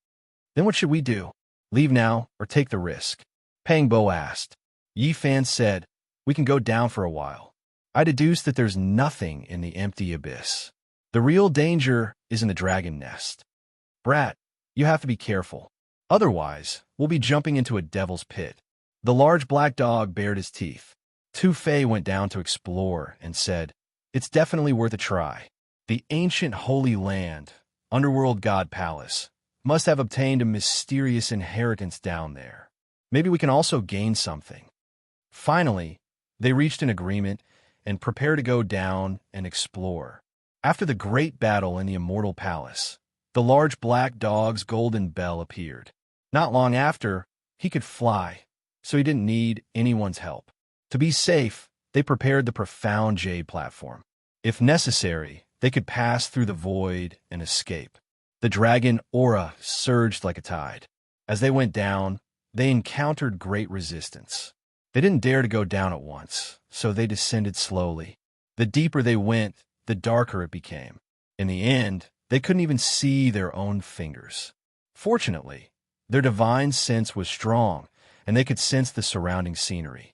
Then what should we do? Leave now or take the risk? Pang Bo asked. Yi Fan said, we can go down for a while. I deduce that there's nothing in the empty abyss. The real danger is in the dragon nest. Brat, you have to be careful. Otherwise, we'll be jumping into a devil's pit. The large black dog bared his teeth. Tu Fei went down to explore and said, it's definitely worth a try. The ancient holy land, underworld god palace, must have obtained a mysterious inheritance down there. Maybe we can also gain something. Finally, they reached an agreement and prepared to go down and explore. After the great battle in the immortal palace, the large black dog's golden bell appeared. Not long after, he could fly, so he didn't need anyone's help. To be safe, they prepared the profound jade platform. If necessary, they could pass through the void and escape. The dragon aura surged like a tide. As they went down, they encountered great resistance. They didn't dare to go down at once, so they descended slowly. The deeper they went, the darker it became. In the end, they couldn't even see their own fingers. Fortunately, their divine sense was strong, and they could sense the surrounding scenery.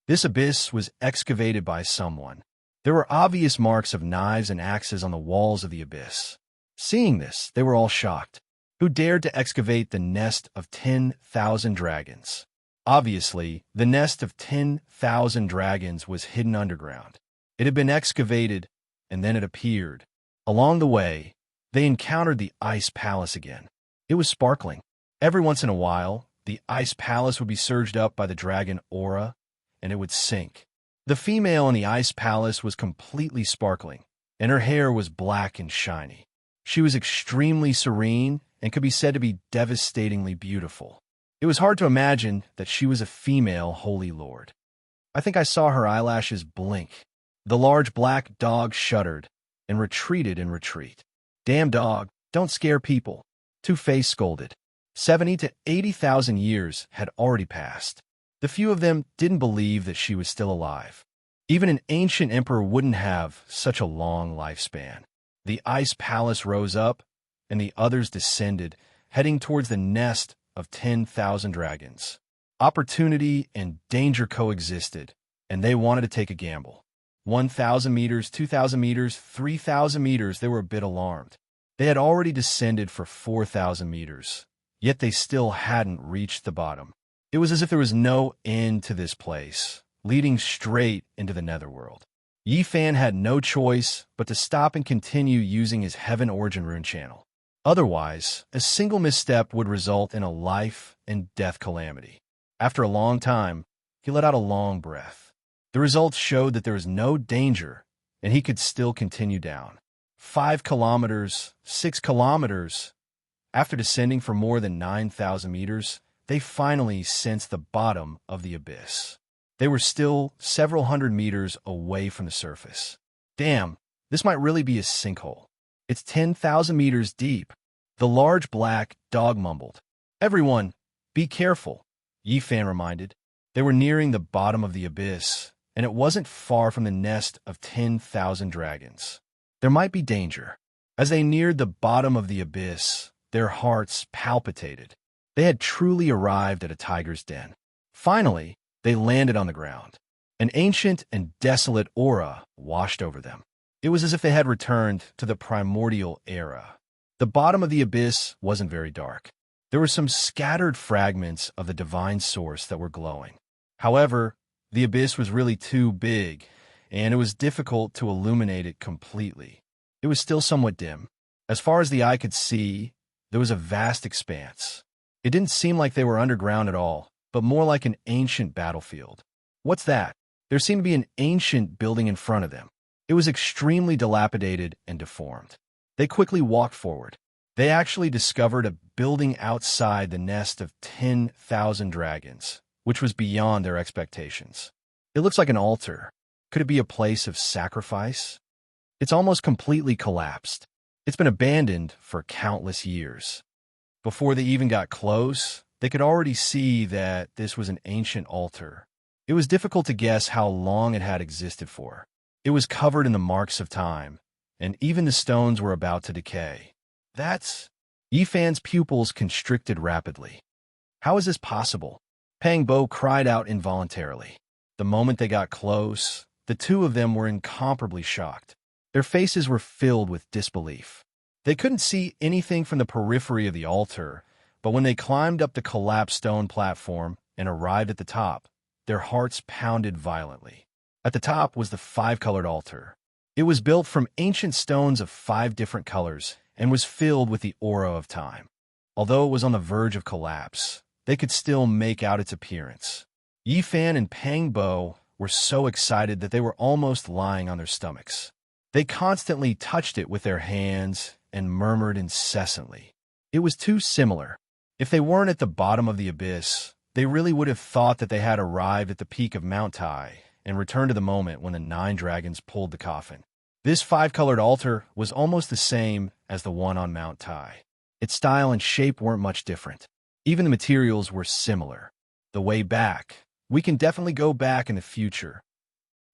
This abyss was excavated by someone. There were obvious marks of knives and axes on the walls of the abyss. Seeing this, they were all shocked. Who dared to excavate the nest of 10,000 dragons? Obviously, the nest of 10,000 dragons was hidden underground. It had been excavated, and then it appeared. Along the way, they encountered the ice palace again. It was sparkling. Every once in a while, the ice palace would be surged up by the dragon aura, and it would sink. The female in the ice palace was completely sparkling, and her hair was black and shiny. She was extremely serene and could be said to be devastatingly beautiful. It was hard to imagine that she was a female holy lord. I think I saw her eyelashes blink. The large black dog shuddered and retreated in retreat. Damn dog, don't scare people. Tu Fei scolded. 70 to 80,000 years had already passed. The few of them didn't believe that she was still alive. Even an ancient emperor wouldn't have such a long lifespan. The ice palace rose up, and the others descended, heading towards the nest of 10,000 dragons. Opportunity and danger coexisted, and they wanted to take a gamble. 1,000 meters, 2,000 meters, 3,000 meters, they were a bit alarmed. They had already descended for 4,000 meters, yet they still hadn't reached the bottom. It was as if there was no end to this place, leading straight into the netherworld. Yi Fan had no choice but to stop and continue using his Heaven Origin rune channel. Otherwise, a single misstep would result in a life and death calamity. After a long time, he let out a long breath. The results showed that there was no danger, and he could still continue down. 5 kilometers, 6 kilometers. After descending for more than 9,000 meters, they finally sensed the bottom of the abyss. They were still several hundred meters away from the surface. Damn, this might really be a sinkhole. It's 10,000 meters deep. The large black dog mumbled. Everyone, be careful, Yi Fan reminded. They were nearing the bottom of the abyss, and it wasn't far from the nest of 10,000 dragons. There might be danger. As they neared the bottom of the abyss, their hearts palpitated. They had truly arrived at a tiger's den. Finally, they landed on the ground. An ancient and desolate aura washed over them. It was as if they had returned to the primordial era. The bottom of the abyss wasn't very dark. There were some scattered fragments of the divine source that were glowing. However, the abyss was really too big, and it was difficult to illuminate it completely. It was still somewhat dim. As far as the eye could see, there was a vast expanse. It didn't seem like they were underground at all, but more like an ancient battlefield. What's that? There seemed to be an ancient building in front of them. It was extremely dilapidated and deformed. They quickly walked forward. They actually discovered a building outside the nest of 10,000 dragons, which was beyond their expectations. It looks like an altar. Could it be a place of sacrifice? It's almost completely collapsed. It's been abandoned for countless years. Before they even got close, they could already see that this was an ancient altar. It was difficult to guess how long it had existed for. It was covered in the marks of time, and even the stones were about to decay. Yi Fan's pupils constricted rapidly. How is this possible? Pang Bo cried out involuntarily. The moment they got close, the two of them were incomparably shocked. Their faces were filled with disbelief. They couldn't see anything from the periphery of the altar, but when they climbed up the collapsed stone platform and arrived at the top, their hearts pounded violently. At the top was the 5-colored altar. It was built from ancient stones of 5 different colors and was filled with the aura of time. Although it was on the verge of collapse, they could still make out its appearance. Yi Fan and Pang Bo were so excited that they were almost lying on their stomachs. They constantly touched it with their hands and murmured incessantly. It was too similar. If they weren't at the bottom of the abyss, they really would have thought that they had arrived at the peak of Mount Tai and returned to the moment when the 9 dragons pulled the coffin. This 5-colored altar was almost the same as the one on Mount Tai. Its style and shape weren't much different. Even the materials were similar. The way back. We can definitely go back in the future.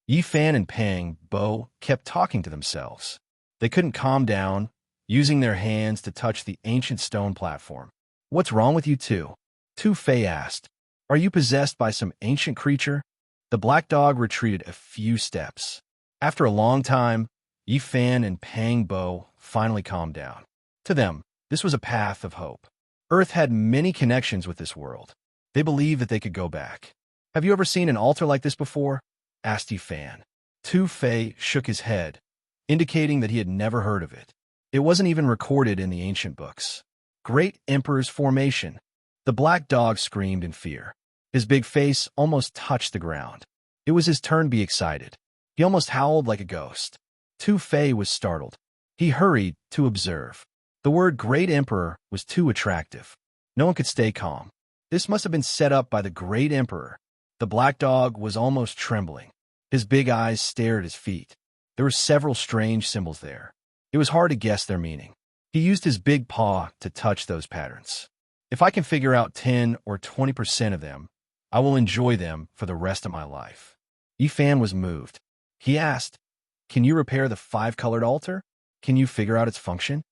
Yi Fan and Pang Bo kept talking to themselves. They couldn't calm down, using their hands to touch the ancient stone platform. What's wrong with you two? Tu Fei asked. Are you possessed by some ancient creature? The black dog retreated a few steps. After a long time, Yi Fan and Pang Bo finally calmed down. To them, this was a path of hope. Earth had many connections with this world. They believed that they could go back. Have you ever seen an altar like this before? Asked Yi Fan. Tu Fei shook his head, indicating that he had never heard of it. It wasn't even recorded in the ancient books. Great Emperor's formation. The black dog screamed in fear. His big face almost touched the ground. It was his turn to be excited. He almost howled like a ghost. Tu Fei was startled. He hurried to observe. The word Great Emperor was too attractive. No one could stay calm. This must have been set up by the Great Emperor. The black dog was almost trembling. His big eyes stared at his feet. There were several strange symbols there. It was hard to guess their meaning. He used his big paw to touch those patterns. If I can figure out 10 or 20% of them, I will enjoy them for the rest of my life. Yifan was moved. He asked, "Can you repair the five-colored altar? Can you figure out its function?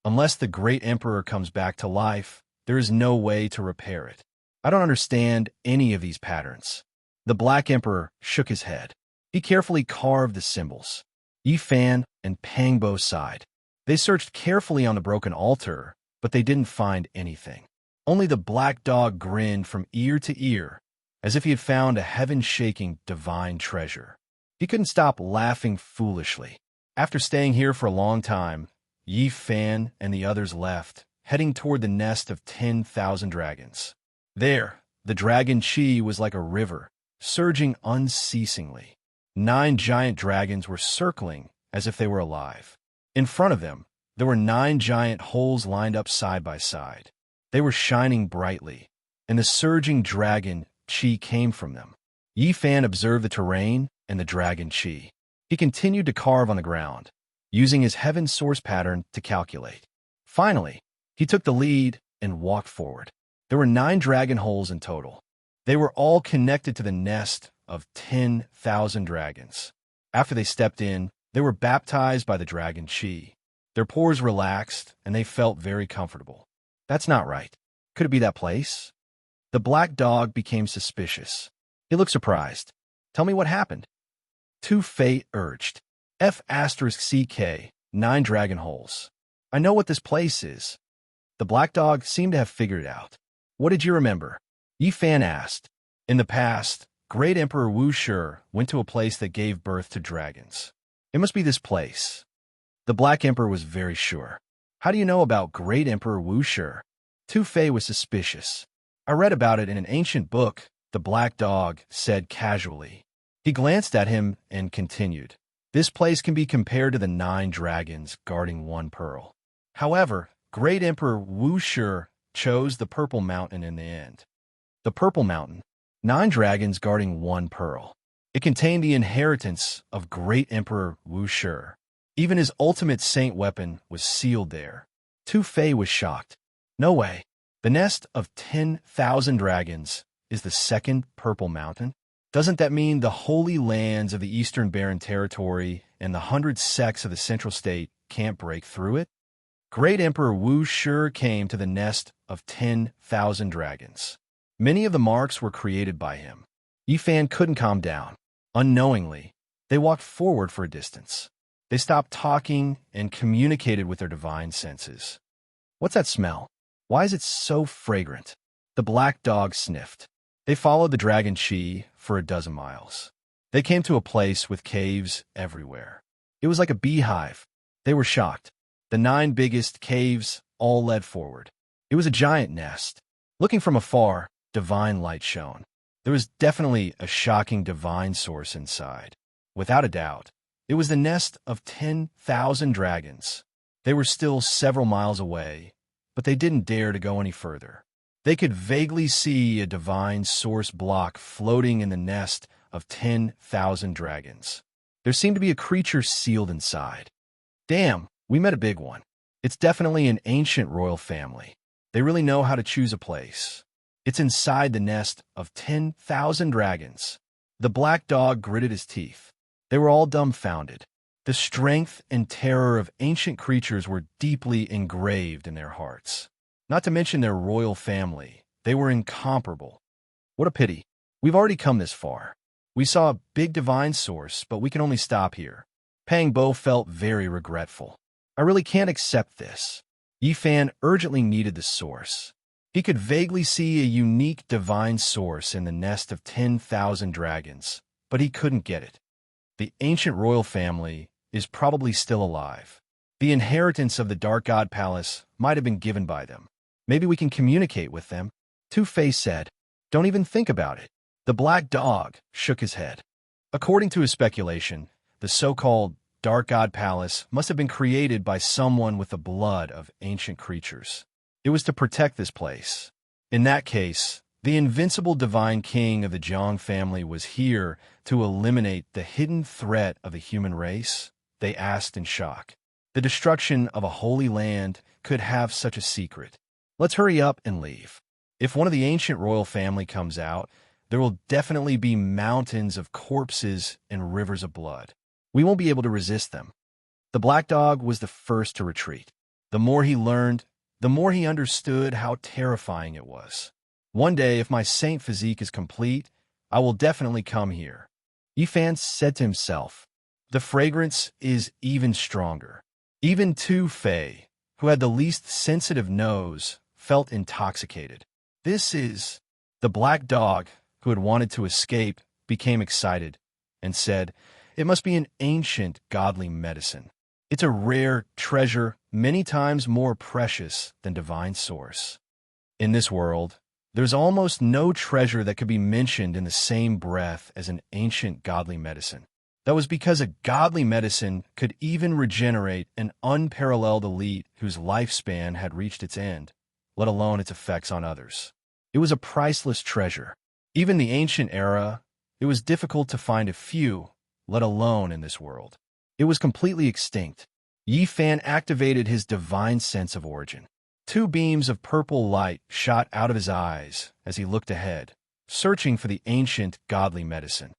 Unless the great emperor comes back to life, there is no way to repair it. I don't understand any of these patterns." The Black Emperor shook his head. He carefully carved the symbols. Yifan and Pangbo sighed. They searched carefully on the broken altar, but they didn't find anything. Only the black dog grinned from ear to ear, as if he had found a heaven-shaking divine treasure. He couldn't stop laughing foolishly. After staying here for a long time, Yifan and the others left, heading toward the nest of 10,000 dragons. There, the dragon Qi was like a river, surging unceasingly. 9 giant dragons were circling as if they were alive. In front of them, there were 9 giant holes lined up side by side. They were shining brightly, and the surging dragon Qi came from them. Yifan observed the terrain and the dragon Qi. He continued to carve on the ground, using his heaven source pattern to calculate. Finally, he took the lead and walked forward. There were 9 dragon holes in total. They were all connected to the nest of 10,000 dragons. After they stepped in, they were baptized by the dragon Qi. Their pores relaxed, and they felt very comfortable. That's not right. Could it be that place? The black dog became suspicious. He looked surprised. Tell me what happened. Tu Fei urged. F*CK, 9 dragon holes. I know what this place is. The black dog seemed to have figured it out. What did you remember? Yifan asked. In the past, Great Emperor Wu Shi went to a place that gave birth to dragons. It must be this place. The Black Emperor was very sure. How do you know about Great Emperor Wu Shi? Tu Fei was suspicious. I read about it in an ancient book, the black dog said casually. He glanced at him and continued. This place can be compared to the 9 dragons guarding one pearl. However, Great Emperor Wu Shi chose the Purple Mountain in the end. The Purple Mountain, 9 dragons guarding one pearl. It contained the inheritance of Great Emperor Wu Shi. Even his ultimate saint weapon was sealed there. Tu Fei was shocked. No way. The nest of 10,000 dragons is the second Purple Mountain? Doesn't that mean the holy lands of the Eastern Barren Territory and the 100 sects of the Central State can't break through it? Great Emperor Wu Shi came to the nest of 10,000 dragons. Many of the marks were created by him. Yifan couldn't calm down. Unknowingly, they walked forward for a distance. They stopped talking and communicated with their divine senses. What's that smell? Why is it so fragrant? The black dog sniffed. They followed the dragon Qi for 12 miles. They came to a place with caves everywhere. It was like a beehive. They were shocked. The 9 biggest caves all led forward. It was a giant nest. Looking from afar, divine light shone. There was definitely a shocking divine source inside. Without a doubt, it was the nest of 10,000 dragons. They were still several miles away, but they didn't dare to go any further. They could vaguely see a divine source block floating in the nest of 10,000 dragons. There seemed to be a creature sealed inside. Damn, we met a big one. It's definitely an ancient royal family. They really know how to choose a place. It's inside the nest of 10,000 dragons. The black dog gritted his teeth. They were all dumbfounded. The strength and terror of ancient creatures were deeply engraved in their hearts. Not to mention their royal family. They were incomparable. What a pity. We've already come this far. We saw a big divine source, but we can only stop here. Pang Bo felt very regretful. I really can't accept this. Yifan urgently needed the source. He could vaguely see a unique divine source in the nest of 10,000 dragons, but he couldn't get it. The ancient royal family is probably still alive. The inheritance of the Dark God Palace might have been given by them. Maybe we can communicate with them. Tu Fei said, Don't even think about it. The black dog shook his head. According to his speculation, the so-called Dark God Palace must have been created by someone with the blood of ancient creatures. It was to protect this place. In that case, the invincible divine king of the Jiang family was here to eliminate the hidden threat of the human race, they asked in shock. The destruction of a holy land could have such a secret. Let's hurry up and leave. If one of the ancient royal family comes out, there will definitely be mountains of corpses and rivers of blood. We won't be able to resist them. The black dog was the first to retreat. The more he learned, the more he understood how terrifying it was. One day, if my saint physique is complete, I will definitely come here. Yifan said to himself. The fragrance is even stronger. Even Tu Fei, who had the least sensitive nose, felt intoxicated. This is... The black dog, who had wanted to escape, became excited and said, "It must be an ancient godly medicine. It's a rare treasure, many times more precious than divine source. In this world, there's almost no treasure that could be mentioned in the same breath as an ancient godly medicine. That was because a godly medicine could even regenerate an unparalleled elite whose lifespan had reached its end, let alone its effects on others. It was a priceless treasure. Even the ancient era, it was difficult to find a few, let alone in this world. It was completely extinct. Yifan activated his divine sense of origin. 2 beams of purple light shot out of his eyes as he looked ahead, searching for the ancient godly medicine.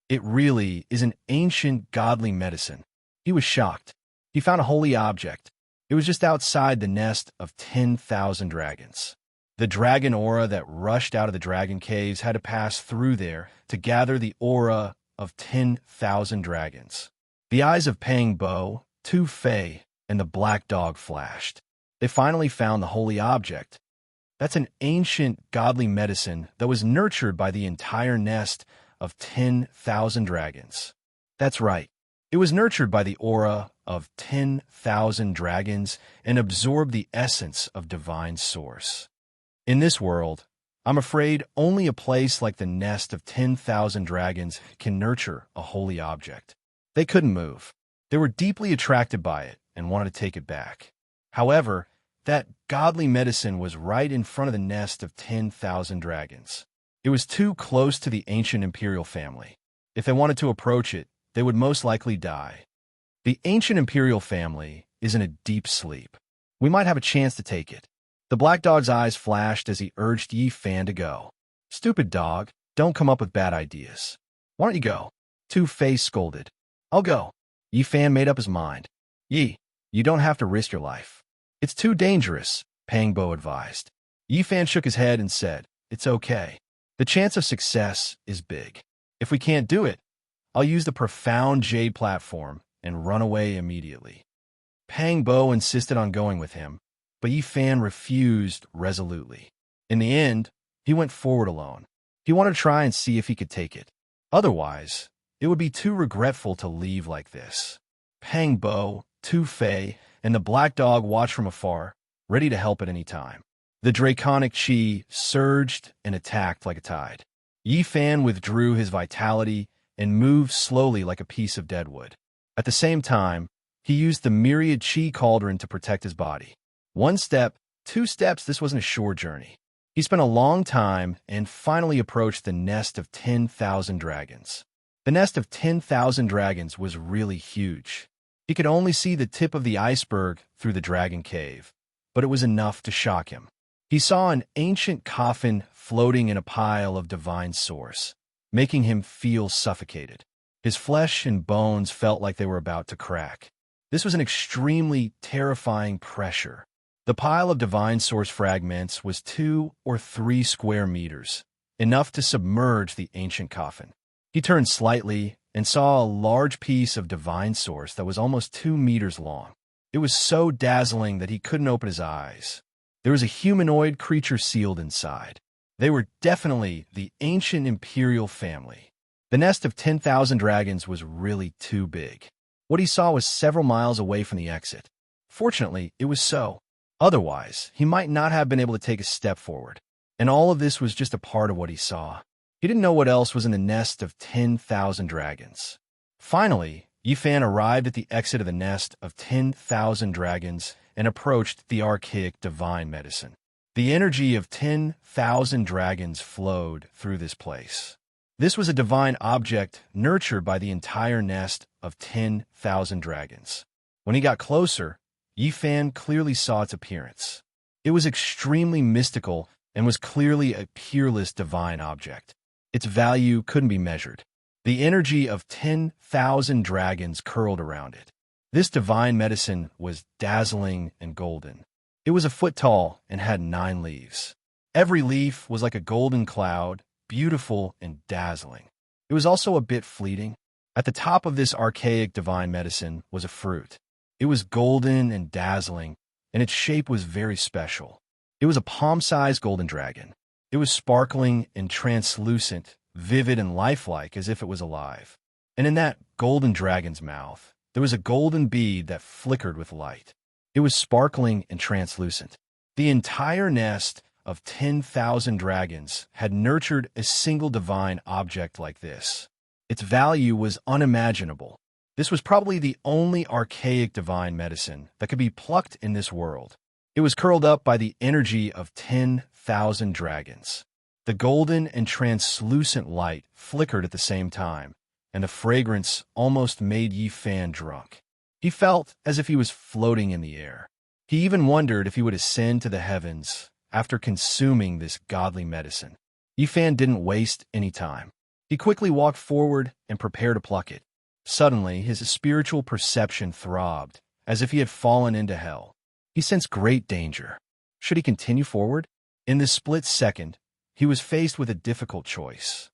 It really is an ancient godly medicine. He was shocked. He found a holy object. It was just outside the nest of 10,000 dragons. The dragon aura that rushed out of the dragon caves had to pass through there to gather the aura of 10,000 dragons. The eyes of Pang Bo, Tu Fei, and the black dog flashed. They finally found the holy object. That's an ancient godly medicine that was nurtured by the entire nest of 10,000 dragons. That's right. It was nurtured by the aura of 10,000 dragons and absorbed the essence of divine source. In this world, I'm afraid only a place like the nest of 10,000 dragons can nurture a holy object. They couldn't move. They were deeply attracted by it and wanted to take it back. However, that godly medicine was right in front of the nest of 10,000 dragons. It was too close to the ancient imperial family. If they wanted to approach it, they would most likely die. The ancient imperial family is in a deep sleep. We might have a chance to take it. The black dog's eyes flashed as he urged Yifan to go. Stupid dog, don't come up with bad ideas. Why don't you go? Tu Fei scolded. I'll go. Yifan made up his mind. You don't have to risk your life. It's too dangerous, Pang Bo advised. Yifan shook his head and said, It's okay. The chance of success is big. If we can't do it, I'll use the profound jade platform and run away immediately. Pang Bo insisted on going with him, but Yifan refused resolutely. In the end, he went forward alone. He wanted to try and see if he could take it. Otherwise, it would be too regretful to leave like this. Pang Bo, Tu Fei, and the black dog watched from afar, ready to help at any time. The draconic chi surged and attacked like a tide. Yifan withdrew his vitality and moved slowly like a piece of deadwood. At the same time, he used the myriad chi cauldron to protect his body. 1 step, 2 steps, this wasn't a sure journey. He spent a long time and finally approached the nest of 10,000 dragons. The nest of 10,000 dragons was really huge. He could only see the tip of the iceberg through the dragon cave, but it was enough to shock him. He saw an ancient coffin floating in a pile of divine source, making him feel suffocated. His flesh and bones felt like they were about to crack. This was an extremely terrifying pressure. The pile of divine source fragments was 2 or 3 square meters, enough to submerge the ancient coffin. He turned slightly and saw a large piece of divine source that was almost 2 meters long. It was so dazzling that he couldn't open his eyes. There was a humanoid creature sealed inside. They were definitely the ancient imperial family. The nest of 10,000 dragons was really too big. What he saw was several miles away from the exit. Fortunately, it was so. Otherwise, he might not have been able to take a step forward. And all of this was just a part of what he saw. He didn't know what else was in the nest of 10,000 dragons. Finally, Yifan arrived at the exit of the nest of 10,000 dragons and approached the archaic divine medicine. The energy of 10,000 dragons flowed through this place. This was a divine object nurtured by the entire nest of 10,000 dragons. When he got closer, Yifan clearly saw its appearance. It was extremely mystical and was clearly a peerless divine object. Its value couldn't be measured. The energy of 10,000 dragons curled around it. This divine medicine was dazzling and golden. It was a foot tall and had 9 leaves. Every leaf was like a golden cloud, beautiful and dazzling. It was also a bit fleeting. At the top of this archaic divine medicine was a fruit. It was golden and dazzling, and its shape was very special. It was a palm-sized golden dragon. It was sparkling and translucent, vivid and lifelike as if it was alive. And in that golden dragon's mouth, there was a golden bead that flickered with light. It was sparkling and translucent. The entire nest of 10,000 dragons had nurtured a single divine object like this. Its value was unimaginable. This was probably the only archaic divine medicine that could be plucked in this world. It was curled up by the energy of 10,000 dragons. The golden and translucent light flickered at the same time, and the fragrance almost made Yi Fan drunk. He felt as if he was floating in the air. He even wondered if he would ascend to the heavens after consuming this godly medicine. Yi Fan didn't waste any time. He quickly walked forward and prepared to pluck it. Suddenly, his spiritual perception throbbed, as if he had fallen into hell. He sensed great danger. Should he continue forward? In this split second, he was faced with a difficult choice.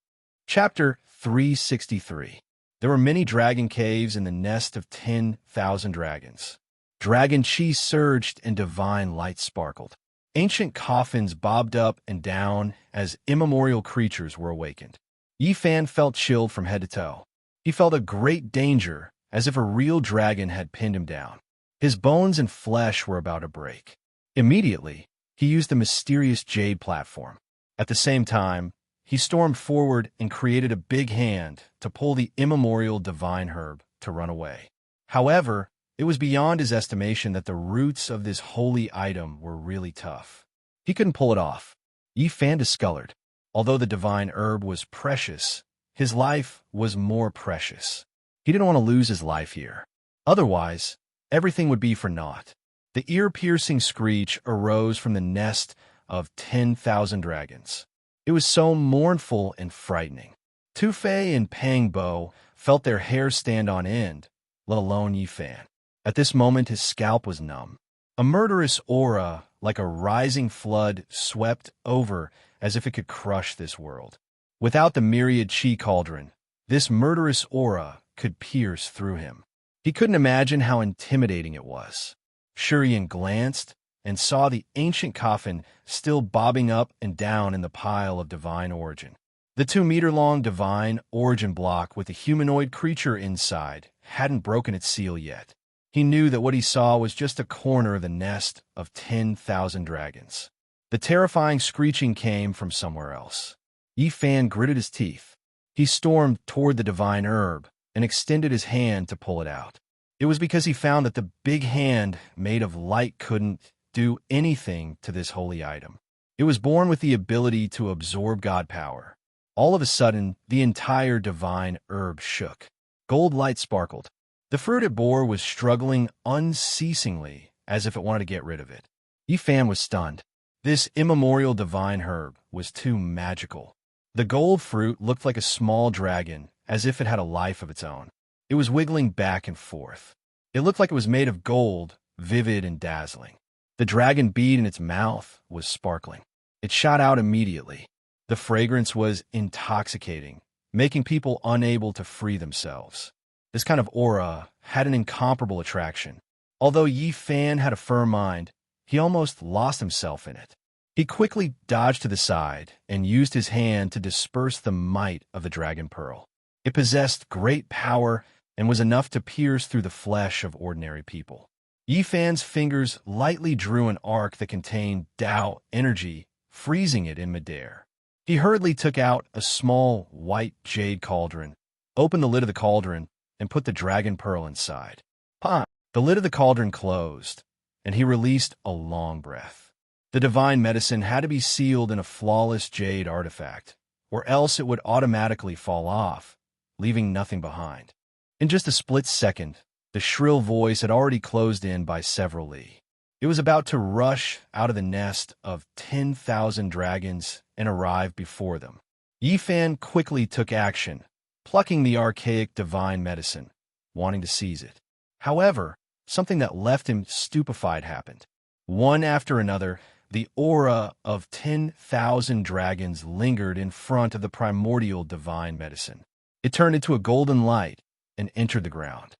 Chapter 363. There were many dragon caves in the nest of 10,000 dragons. Dragon chi surged and divine light sparkled. Ancient coffins bobbed up and down as immemorial creatures were awakened. Yi Fan felt chilled from head to toe. He felt a great danger, as if a real dragon had pinned him down. His bones and flesh were about to break. Immediately, he used the mysterious jade platform. At the same time, he stormed forward and created a big hand to pull the immemorial divine herb to run away. However, it was beyond his estimation that the roots of this holy item were really tough. He couldn't pull it off. Yi Fan discolored. Although the divine herb was precious, his life was more precious. He didn't want to lose his life here. Otherwise, everything would be for naught. The ear-piercing screech arose from the nest of 10,000 dragons. It was so mournful and frightening. Tu Fei and Pang Bo felt their hair stand on end, let alone Yi Fan. At this moment, his scalp was numb. A murderous aura, like a rising flood, swept over as if it could crush this world. Without the myriad chi cauldron, this murderous aura could pierce through him. He couldn't imagine how intimidating it was. Shurian glanced and saw the ancient coffin still bobbing up and down in the pile of divine origin. The 2-meter-long divine origin block with the humanoid creature inside hadn't broken its seal yet. He knew that what he saw was just a corner of the nest of 10,000 dragons. The terrifying screeching came from somewhere else. Yi Fan gritted his teeth. He stormed toward the divine herb and extended his hand to pull it out. It was because he found that the big hand made of light couldn't do anything to this holy item. It was born with the ability to absorb God power. All of a sudden, the entire divine herb shook. Gold light sparkled. The fruit it bore was struggling unceasingly as if it wanted to get rid of it. Yi Fan was stunned. This immemorial divine herb was too magical. The gold fruit looked like a small dragon, as if it had a life of its own. It was wiggling back and forth. It looked like it was made of gold, vivid and dazzling. The dragon bead in its mouth was sparkling. It shot out immediately. The fragrance was intoxicating, making people unable to free themselves. This kind of aura had an incomparable attraction. Although Yi Fan had a firm mind, he almost lost himself in it. He quickly dodged to the side and used his hand to disperse the might of the dragon pearl. It possessed great power and was enough to pierce through the flesh of ordinary people. Yi Fan's fingers lightly drew an arc that contained Tao energy, freezing it in midair. He hurriedly took out a small white jade cauldron, opened the lid of the cauldron, and put the dragon pearl inside. Pah! The lid of the cauldron closed, and he released a long breath. The divine medicine had to be sealed in a flawless jade artifact, or else it would automatically fall off, leaving nothing behind. In just a split second, the shrill voice had already closed in by several li. It was about to rush out of the nest of 10,000 dragons and arrive before them. Yifan quickly took action, plucking the archaic divine medicine, wanting to seize it. However, something that left him stupefied happened. One after another, the aura of 10,000 dragons lingered in front of the primordial divine medicine. It turned into a golden light and entered the ground.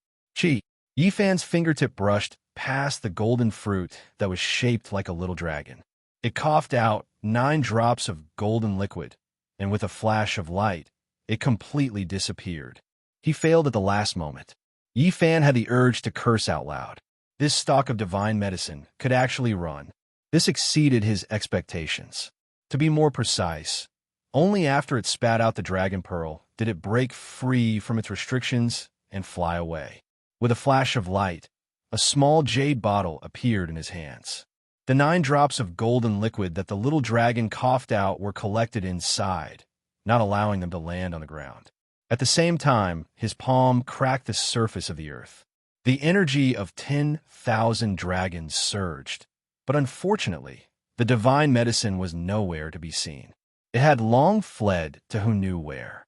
Yifan's fingertip brushed past the golden fruit that was shaped like a little dragon. It coughed out 9 drops of golden liquid, and with a flash of light, it completely disappeared. He failed at the last moment. Yifan had the urge to curse out loud. This stock of divine medicine could actually run. This exceeded his expectations. To be more precise, only after it spat out the dragon pearl did it break free from its restrictions and fly away. With a flash of light, a small jade bottle appeared in his hands. The 9 drops of golden liquid that the little dragon coughed out were collected inside, not allowing them to land on the ground. At the same time, his palm cracked the surface of the earth. The energy of 10,000 dragons surged, but unfortunately, the divine medicine was nowhere to be seen. It had long fled to who knew where.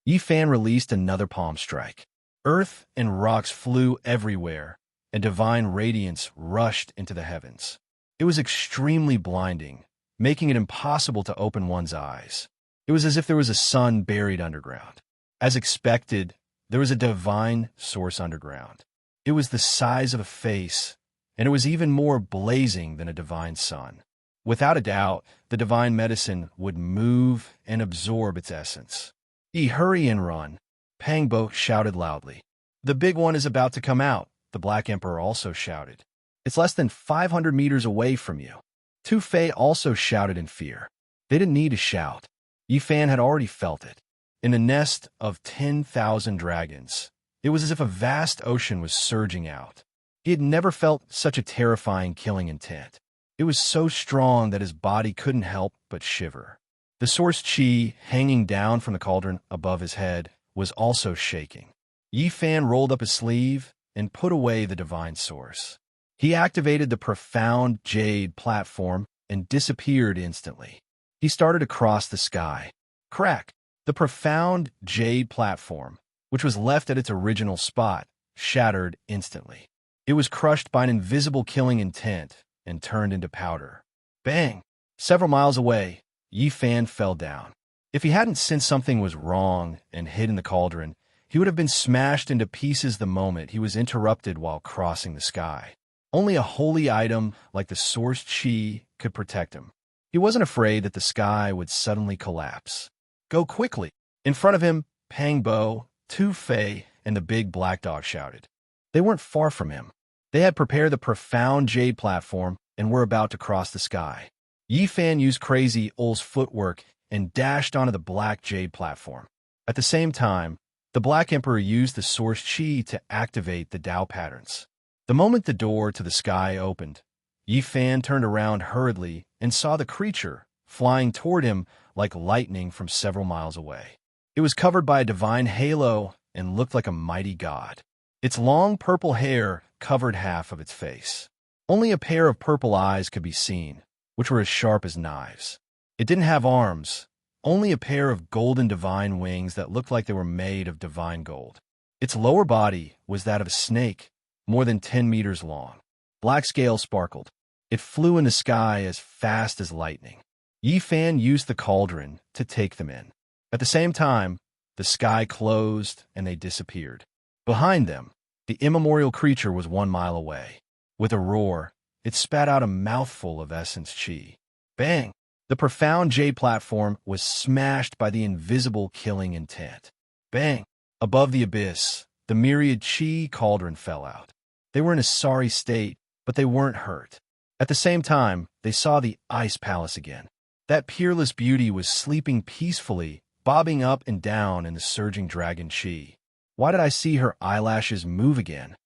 Yifan released another palm strike. Earth and rocks flew everywhere, and divine radiance rushed into the heavens. It was extremely blinding, making it impossible to open one's eyes. It was as if there was a sun buried underground. As expected, there was a divine source underground. It was the size of a face, and it was even more blazing than a divine sun. Without a doubt, the divine medicine would move and absorb its essence. Hurry and run, Pangbo shouted loudly. The big one is about to come out, the Black Emperor also shouted. It's less than 500 meters away from you. Tu Fei also shouted in fear. They didn't need to shout. Yifan had already felt it. In a nest of 10,000 dragons, it was as if a vast ocean was surging out. He had never felt such a terrifying killing intent. It was so strong that his body couldn't help but shiver. The source chi hanging down from the cauldron above his head was also shaking. Yifan rolled up his sleeve and put away the divine source. He activated the profound jade platform and disappeared instantly. He started to cross the sky. Crack! The profound jade platform, which was left at its original spot, shattered instantly. It was crushed by an invisible killing intent and turned into powder. Bang! Several miles away, Yifan fell down. If he hadn't sensed something was wrong and hid in the cauldron, he would have been smashed into pieces the moment he was interrupted while crossing the sky. Only a holy item like the source chi could protect him. He wasn't afraid that the sky would suddenly collapse. Go quickly! In front of him, Pangbo, Tu Fei, and the big black dog shouted. They weren't far from him. They had prepared the profound jade platform and were about to cross the sky. Yifan used Crazy Ul's footwork and dashed onto the black jade platform. At the same time, the Black Emperor used the source chi to activate the Tao patterns. The moment the door to the sky opened, Yifan turned around hurriedly and saw the creature flying toward him like lightning from several miles away. It was covered by a divine halo and looked like a mighty god. Its long purple hair covered half of its face. Only a pair of purple eyes could be seen, which were as sharp as knives. It didn't have arms, only a pair of golden divine wings that looked like they were made of divine gold. Its lower body was that of a snake, more than 10 meters long. Black scales sparkled. It flew in the sky as fast as lightning. Yifan used the cauldron to take them in. At the same time, the sky closed and they disappeared. Behind them, the immemorial creature was 1 mile away. With a roar, it spat out a mouthful of essence chi. Bang! The profound jade platform was smashed by the invisible killing intent. Bang! Above the abyss, the myriad chi cauldron fell out. They were in a sorry state, but they weren't hurt. At the same time, they saw the ice palace again. That peerless beauty was sleeping peacefully, bobbing up and down in the surging dragon chi. Why did I see her eyelashes move again?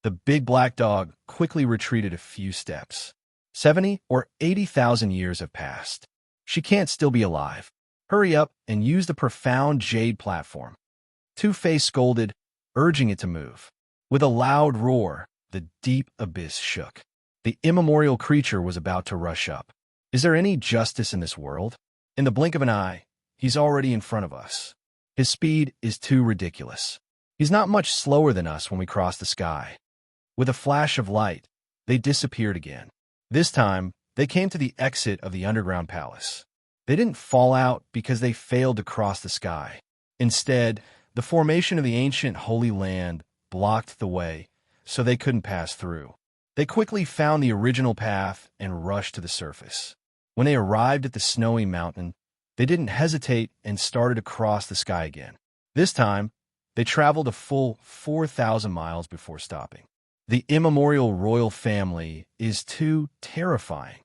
The big black dog quickly retreated a few steps. 70 or 80,000 years have passed. She can't still be alive. Hurry up and use the profound jade platform. Tu Fei scolded, urging it to move. With a loud roar, the deep abyss shook. The immemorial creature was about to rush up. Is there any justice in this world? In the blink of an eye, he's already in front of us. His speed is too ridiculous. He's not much slower than us when we cross the sky. With a flash of light, they disappeared again. This time, they came to the exit of the underground palace. They didn't fall out because they failed to cross the sky. Instead, the formation of the ancient Holy Land blocked the way, so they couldn't pass through. They quickly found the original path and rushed to the surface. When they arrived at the snowy mountain, they didn't hesitate and started across the sky again. This time, they traveled a full 4,000 miles before stopping. The immemorial royal family is too terrifying.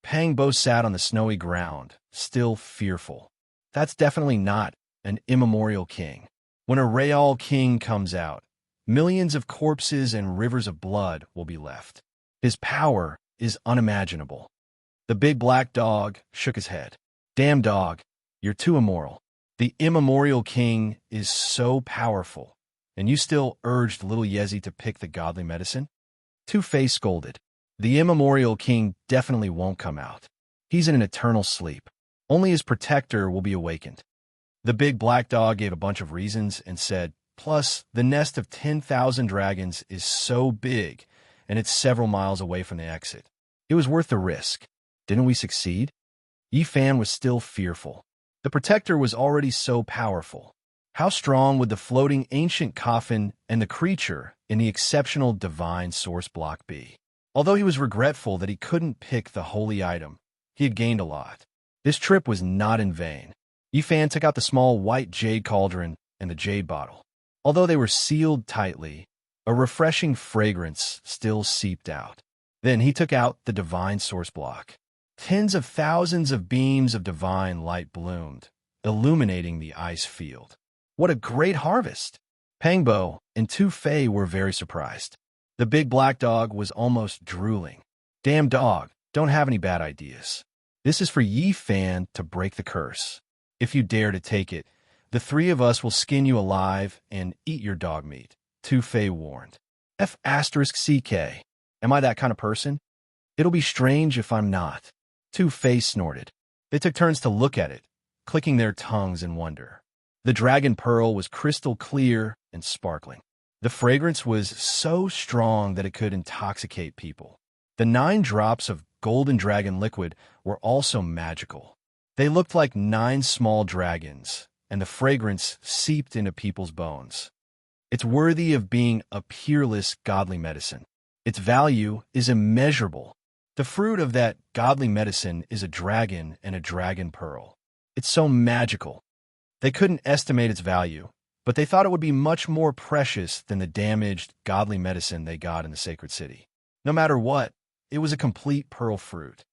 Pangbo sat on the snowy ground, still fearful. That's definitely not an immemorial king. When a real king comes out, millions of corpses and rivers of blood will be left. His power is unimaginable. The big black dog shook his head. Damn dog, you're too immoral. The immemorial king is so powerful, and you still urged little Yezi to pick the godly medicine? Two-Face scolded. The immemorial king definitely won't come out. He's in an eternal sleep. Only his protector will be awakened. The big black dog gave a bunch of reasons and said, plus, the nest of 10,000 dragons is so big, and it's several miles away from the exit. It was worth the risk. Didn't we succeed? Yifan was still fearful. The protector was already so powerful. How strong would the floating ancient coffin and the creature in the exceptional divine source block be? Although he was regretful that he couldn't pick the holy item, he had gained a lot. This trip was not in vain. Yifan took out the small white jade cauldron and the jade bottle. Although they were sealed tightly, a refreshing fragrance still seeped out. Then he took out the divine source block. Tens of thousands of beams of divine light bloomed, illuminating the ice field. What a great harvest! Pangbo and Two-Fei were very surprised. The big black dog was almost drooling. Damn dog, don't have any bad ideas. This is for Yifan to break the curse. If you dare to take it, the three of us will skin you alive and eat your dog meat, Two-Fei warned. F***CK. Am I that kind of person? It'll be strange if I'm not. Two-Fei snorted. They took turns to look at it, clicking their tongues in wonder. The dragon pearl was crystal clear and sparkling. The fragrance was so strong that it could intoxicate people. The 9 drops of golden dragon liquid were also magical. They looked like 9 small dragons, and the fragrance seeped into people's bones. It's worthy of being a peerless godly medicine. Its value is immeasurable. The fruit of that godly medicine is a dragon and a dragon pearl. It's so magical. They couldn't estimate its value, but they thought it would be much more precious than the damaged godly medicine they got in the sacred city. No matter what, it was a complete pearl fruit.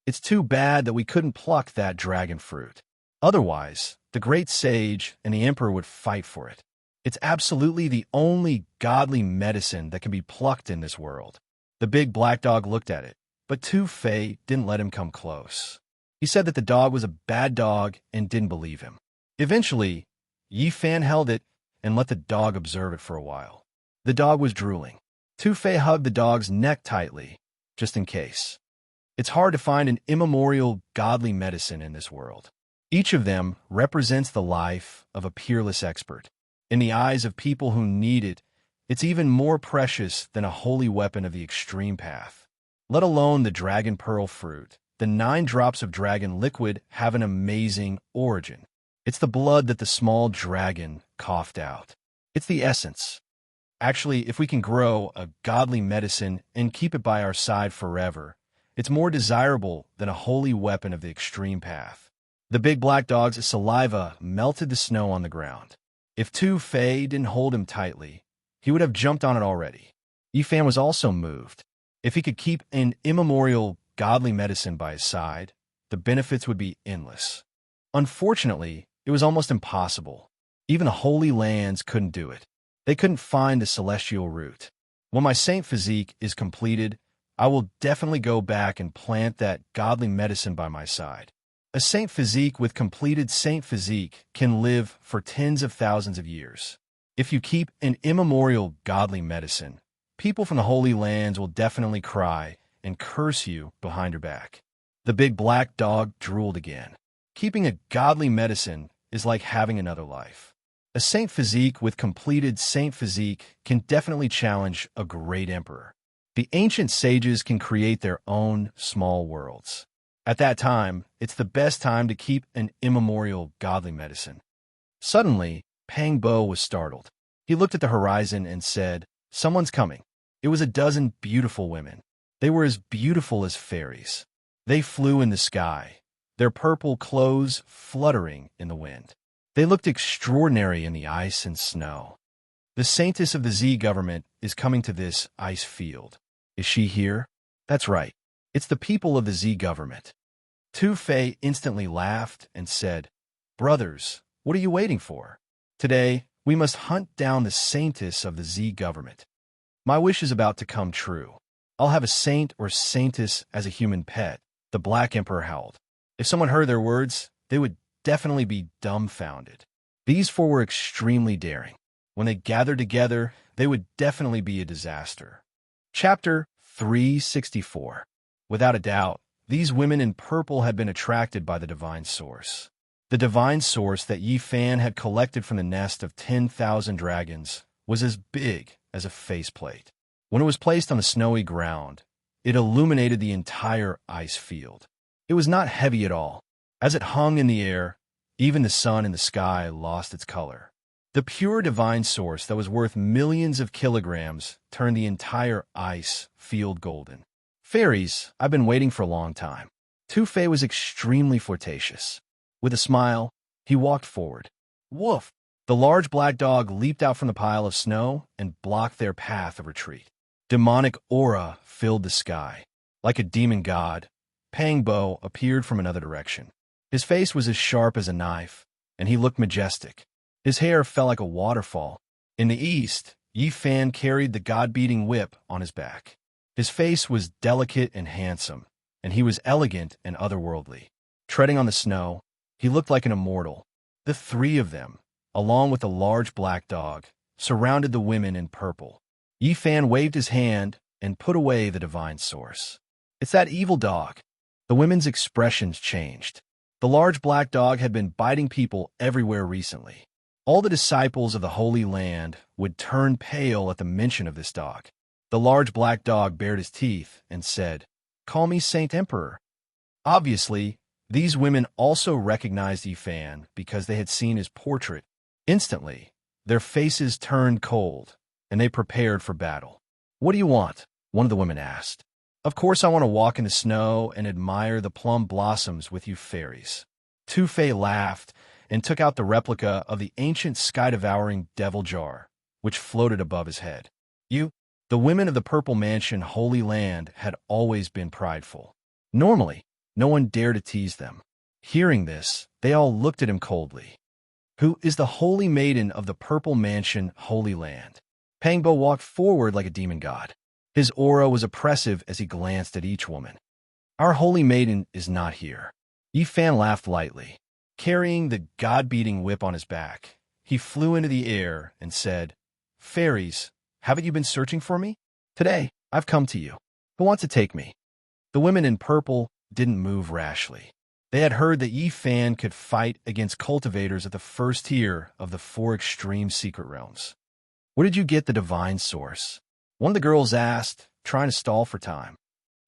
It's too bad that we couldn't pluck that dragon fruit. Otherwise, the great sage and the emperor would fight for it. It's absolutely the only godly medicine that can be plucked in this world. The big black dog looked at it, but Two-Fei didn't let him come close. He said that the dog was a bad dog and didn't believe him. Eventually, Yifan held it and let the dog observe it for a while. The dog was drooling. Two-Fei hugged the dog's neck tightly, just in case. It's hard to find an immemorial godly medicine in this world. Each of them represents the life of a peerless expert. In the eyes of people who need it, it's even more precious than a holy weapon of the extreme path. Let alone the dragon pearl fruit. The 9 drops of dragon liquid have an amazing origin. It's the blood that the small dragon coughed out. It's the essence. Actually, if we can grow a godly medicine and keep it by our side forever, it's more desirable than a holy weapon of the extreme path. The big black dog's saliva melted the snow on the ground. If Two-Fei didn't hold him tightly, he would have jumped on it already. Yifan was also moved. If he could keep an immemorial godly medicine by his side, the benefits would be endless. Unfortunately, it was almost impossible. Even the holy lands couldn't do it. They couldn't find the celestial root. When my saint physique is completed, I will definitely go back and plant that godly medicine by my side. A saint physique with completed saint physique can live for tens of thousands of years. If you keep an immemorial godly medicine, people from the holy lands will definitely cry and curse you behind your back. The big black dog drooled again. Keeping a godly medicine is like having another life. A saint physique with completed saint physique can definitely challenge a great emperor. The ancient sages can create their own small worlds. At that time, it's the best time to keep an immemorial godly medicine. Suddenly, Pang Bo was startled. He looked at the horizon and said, "Someone's coming." It was a dozen beautiful women. They were as beautiful as fairies. They flew in the sky, their purple clothes fluttering in the wind. They looked extraordinary in the ice and snow. The saintess of the Z government is coming to this ice field. Is she here? That's right. It's the people of the Z government. Tu Fei instantly laughed and said, "Brothers, what are you waiting for? Today, we must hunt down the saintess of the Z government. My wish is about to come true. I'll have a saint or saintess as a human pet," the Black Emperor howled. If someone heard their words, they would definitely be dumbfounded. These four were extremely daring. When they gathered together, they would definitely be a disaster. Chapter 364. Without a doubt, these women in purple had been attracted by the divine source. The divine source that Yi Fan had collected from the nest of 10,000 dragons was as big as a faceplate. When it was placed on the snowy ground, it illuminated the entire ice field. It was not heavy at all. As it hung in the air, even the sun in the sky lost its color. The pure divine source that was worth millions of kilograms turned the entire ice field golden. "Fairies, I've been waiting for a long time." Tu Fei was extremely flirtatious. With a smile, he walked forward. Woof! The large black dog leaped out from the pile of snow and blocked their path of retreat. Demonic aura filled the sky. Like a demon god, Pang Bo appeared from another direction. His face was as sharp as a knife, and he looked majestic. His hair fell like a waterfall. In the east, Yi Fan carried the god-beating whip on his back. His face was delicate and handsome, and he was elegant and otherworldly. Treading on the snow, he looked like an immortal. The three of them, along with the large black dog, surrounded the women in purple. Yi Fan waved his hand and put away the divine source. "It's that evil dog." The women's expressions changed. The large black dog had been biting people everywhere recently. All the disciples of the Holy Land would turn pale at the mention of this dog. The large black dog bared his teeth and said, "Call me Saint Emperor." Obviously, these women also recognized Yi Fan because they had seen his portrait. Instantly, their faces turned cold, and they prepared for battle. "What do you want?" one of the women asked. "Of course I want to walk in the snow and admire the plum blossoms with you fairies." Tu Fei laughed and took out the replica of the ancient sky-devouring devil jar, which floated above his head. The women of the Purple Mansion Holy Land had always been prideful. Normally, no one dared to tease them. Hearing this, they all looked at him coldly. "Who is the Holy Maiden of the Purple Mansion Holy Land?" Pang Bo walked forward like a demon god. His aura was oppressive as he glanced at each woman. "Our Holy Maiden is not here." Yi Fan laughed lightly. Carrying the god-beating whip on his back, he flew into the air and said, "Fairies, haven't you been searching for me? Today, I've come to you. Who wants to take me?" The women in purple didn't move rashly. They had heard that Yi Fan could fight against cultivators at the first tier of the four extreme secret realms. "Where did you get the divine source?" one of the girls asked, trying to stall for time.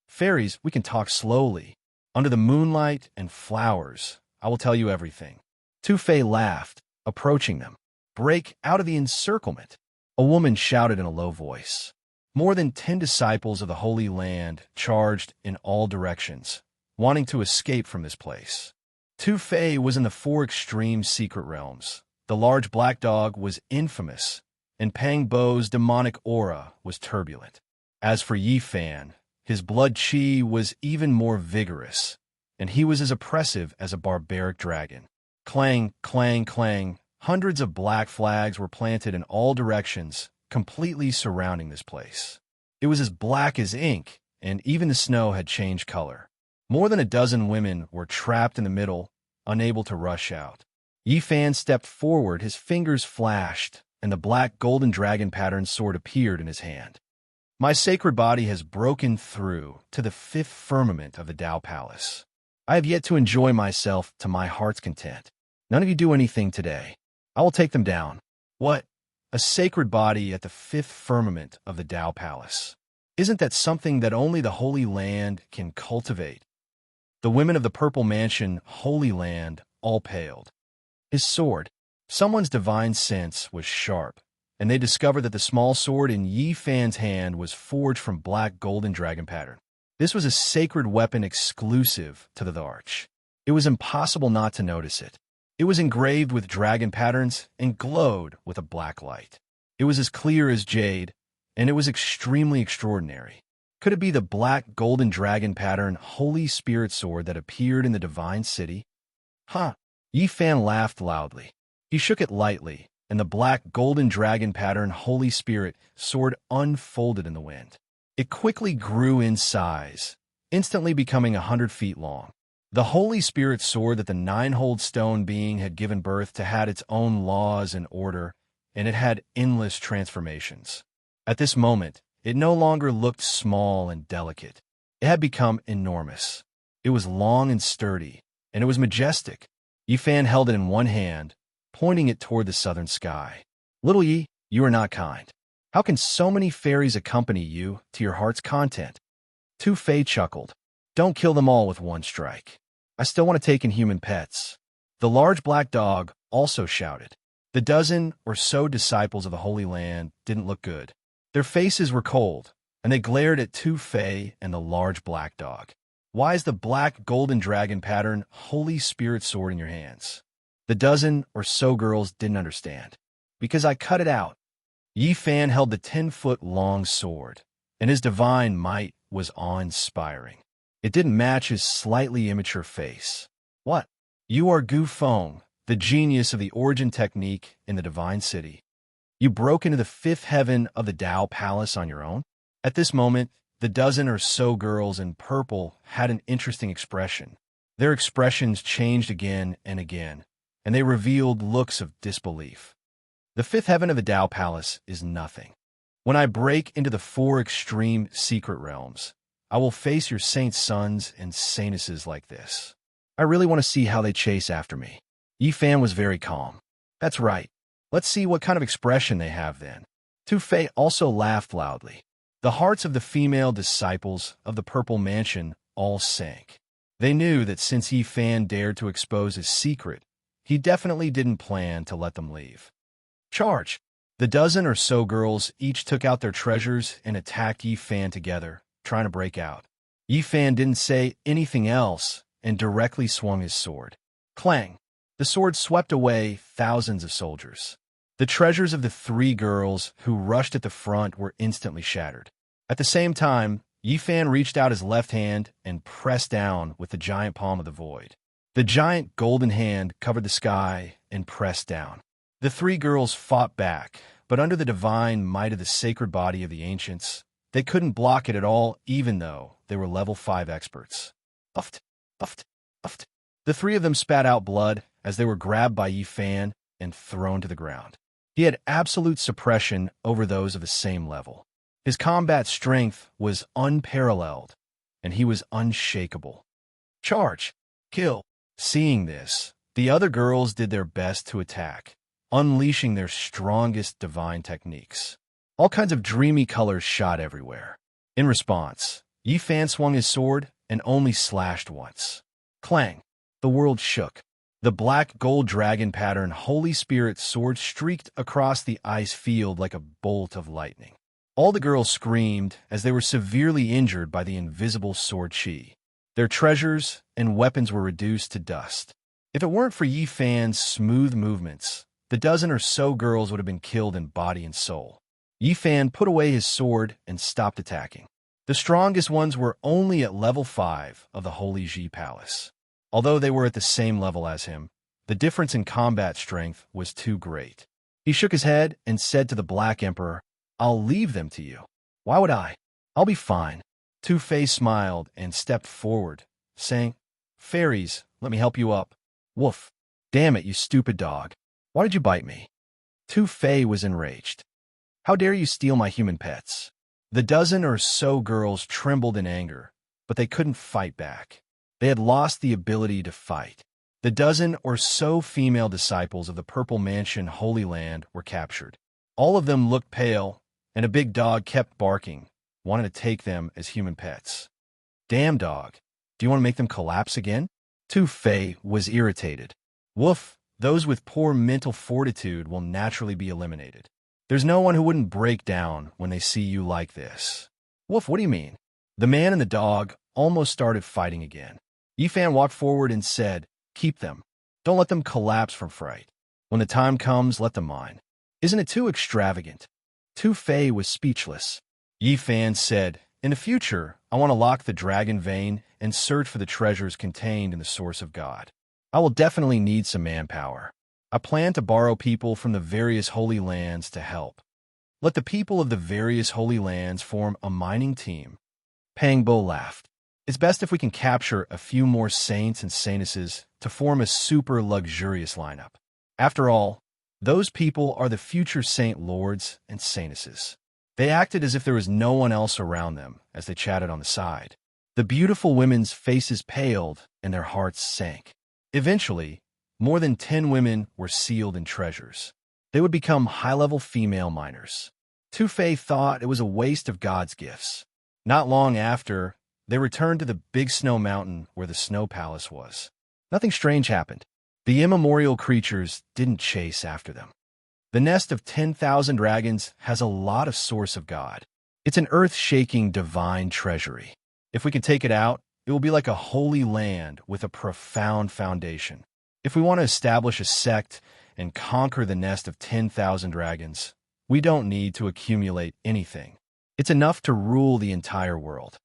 "Fairies, we can talk slowly. Under the moonlight and flowers, I will tell you everything." Tu Fei laughed, approaching them. "Break out of the encirclement," a woman shouted in a low voice. More than 10 disciples of the Holy Land charged in all directions, wanting to escape from this place. Tu Fei was in the four extreme secret realms. The large black dog was infamous, and Pang Bo's demonic aura was turbulent. As for Yi Fan, his blood chi was even more vigorous, and he was as oppressive as a barbaric dragon. Clang, clang, clang, hundreds of black flags were planted in all directions, completely surrounding this place. It was as black as ink, and even the snow had changed color. More than a dozen women were trapped in the middle, unable to rush out. Yi Fan stepped forward, his fingers flashed, and the black golden dragon pattern sword appeared in his hand. "My sacred body has broken through to the 5th firmament of the Tao Palace. I have yet to enjoy myself to my heart's content. None of you do anything today. I will take them down. What? A sacred body at the fifth firmament of the Tao Palace. Isn't that something that only the Holy Land can cultivate? The women of the Purple Mansion, Holy Land, all paled. His sword. Someone's divine sense was sharp, and they discovered that the small sword in Yi Fan's hand was forged from black golden dragon pattern. This was a sacred weapon exclusive to the Arch. It was impossible not to notice it. It was engraved with dragon patterns and glowed with a black light. It was as clear as jade, and it was extremely extraordinary. Could it be the black golden dragon pattern Holy Spirit sword that appeared in the Divine City? Huh. Yi Fan laughed loudly. He shook it lightly, and the black golden dragon pattern Holy Spirit sword unfolded in the wind. It quickly grew in size, instantly becoming 100 feet long. The Holy Spirit sword that the nine-holed stone being had given birth to had its own laws and order, and it had endless transformations. At this moment, it no longer looked small and delicate. It had become enormous. It was long and sturdy, and it was majestic. Yi Fan held it in one hand, pointing it toward the southern sky. Little Yi, you are not kind. How can so many fairies accompany you to your heart's content? Tu Fei chuckled. Don't kill them all with one strike. I still want to take in human pets. The large black dog also shouted. The dozen or so disciples of the Holy Land didn't look good. Their faces were cold, and they glared at Tu Fei and the large black dog. Why is the black golden dragon pattern Holy Spirit sword in your hands? The dozen or so girls didn't understand. Because I cut it out. Yi Fan held the 10-foot-long sword, and his divine might was awe-inspiring. It didn't match his slightly immature face. What? You are Gu Feng, the genius of the origin technique in the Divine City. You broke into the fifth heaven of the Tao Palace on your own? At this moment, the dozen or so girls in purple had an interesting expression. Their expressions changed again and again, and they revealed looks of disbelief. The fifth heaven of the Tao Palace is nothing. When I break into the four extreme secret realms, I will face your saints' sons and saintesses like this. I really want to see how they chase after me. Yi Fan was very calm. That's right. Let's see what kind of expression they have then. Tu Fei also laughed loudly. The hearts of the female disciples of the Purple Mansion all sank. They knew that since Yi Fan dared to expose his secret, he definitely didn't plan to let them leave. Charge! The dozen or so girls each took out their treasures and attacked Yi Fan together, trying to break out. Yi Fan didn't say anything else and directly swung his sword. Clang! The sword swept away thousands of soldiers. The treasures of the three girls who rushed at the front were instantly shattered. At the same time, Yi Fan reached out his left hand and pressed down with the giant palm of the void. The giant golden hand covered the sky and pressed down. The three girls fought back, but under the divine might of the sacred body of the ancients, they couldn't block it at all, even though they were level 5 experts. Uft, uft, uft. The three of them spat out blood as they were grabbed by Yi Fan and thrown to the ground. He had absolute suppression over those of the same level. His combat strength was unparalleled, and he was unshakable. Charge! Kill! Seeing this, the other girls did their best to attack, unleashing their strongest divine techniques. All kinds of dreamy colors shot everywhere. In response, Yi Fan swung his sword and only slashed once. Clang! The world shook. The black gold dragon pattern Holy Spirit sword streaked across the ice field like a bolt of lightning. All the girls screamed as they were severely injured by the invisible sword chi. Their treasures and weapons were reduced to dust. If it weren't for Yi Fan's smooth movements, the dozen or so girls would have been killed in body and soul. Yi Fan put away his sword and stopped attacking. The strongest ones were only at level 5 of the Holy Ji Palace. Although they were at the same level as him, the difference in combat strength was too great. He shook his head and said to the Black Emperor, I'll leave them to you. Why would I? I'll be fine. Tu Fei smiled and stepped forward, saying, Fairies, let me help you up. Woof. Damn it, you stupid dog. Why did you bite me? Tu Fei was enraged. How dare you steal my human pets? The dozen or so girls trembled in anger, but they couldn't fight back. They had lost the ability to fight. The dozen or so female disciples of the Purple Mansion Holy Land were captured. All of them looked pale, and a big dog kept barking, wanting to take them as human pets. Damn dog, do you want to make them collapse again? Tu-Fei was irritated. Woof, those with poor mental fortitude will naturally be eliminated. There's no one who wouldn't break down when they see you like this. Woof, what do you mean? The man and the dog almost started fighting again. Yifan walked forward and said, "Keep them. Don't let them collapse from fright. When the time comes, let them mine. Isn't it too extravagant?" Tu-Fei was speechless. Yifan said, "In the future, I want to lock the dragon vein and search for the treasures contained in the source of God. I will definitely need some manpower. I plan to borrow people from the various holy lands to help. Let the people of the various holy lands form a mining team." Pangbo laughed. "It's best if we can capture a few more saints and saintesses to form a super luxurious lineup. After all, those people are the future saint lords and saintesses." They acted as if there was no one else around them as they chatted on the side. The beautiful women's faces paled and their hearts sank. Eventually, more than 10 women were sealed in treasures. They would become high-level female miners. Tu-Fei thought it was a waste of God's gifts. Not long after, they returned to the big snow mountain where the snow palace was. Nothing strange happened. The immemorial creatures didn't chase after them. The nest of 10,000 dragons has a lot of source of God. It's an earth-shaking divine treasury. If we can take it out, it will be like a holy land with a profound foundation. If we want to establish a sect and conquer the nest of 10,000 dragons, we don't need to accumulate anything. It's enough to rule the entire world.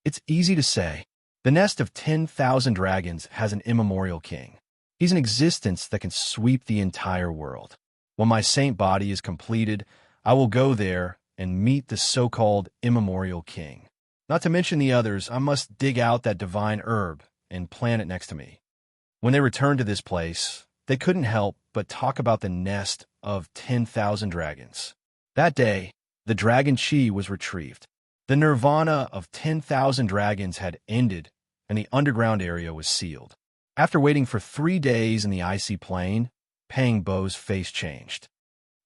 It's easy to say. The nest of 10,000 dragons has an immemorial king. He's an existence that can sweep the entire world. When my saint body is completed, I will go there and meet the so-called immemorial king. Not to mention the others, I must dig out that divine herb and plant it next to me. When they returned to this place, they couldn't help but talk about the nest of 10,000 dragons. That day, the dragon chi was retrieved. The nirvana of 10,000 dragons had ended, and the underground area was sealed. After waiting for 3 days in the icy plain, Pangbo's face changed.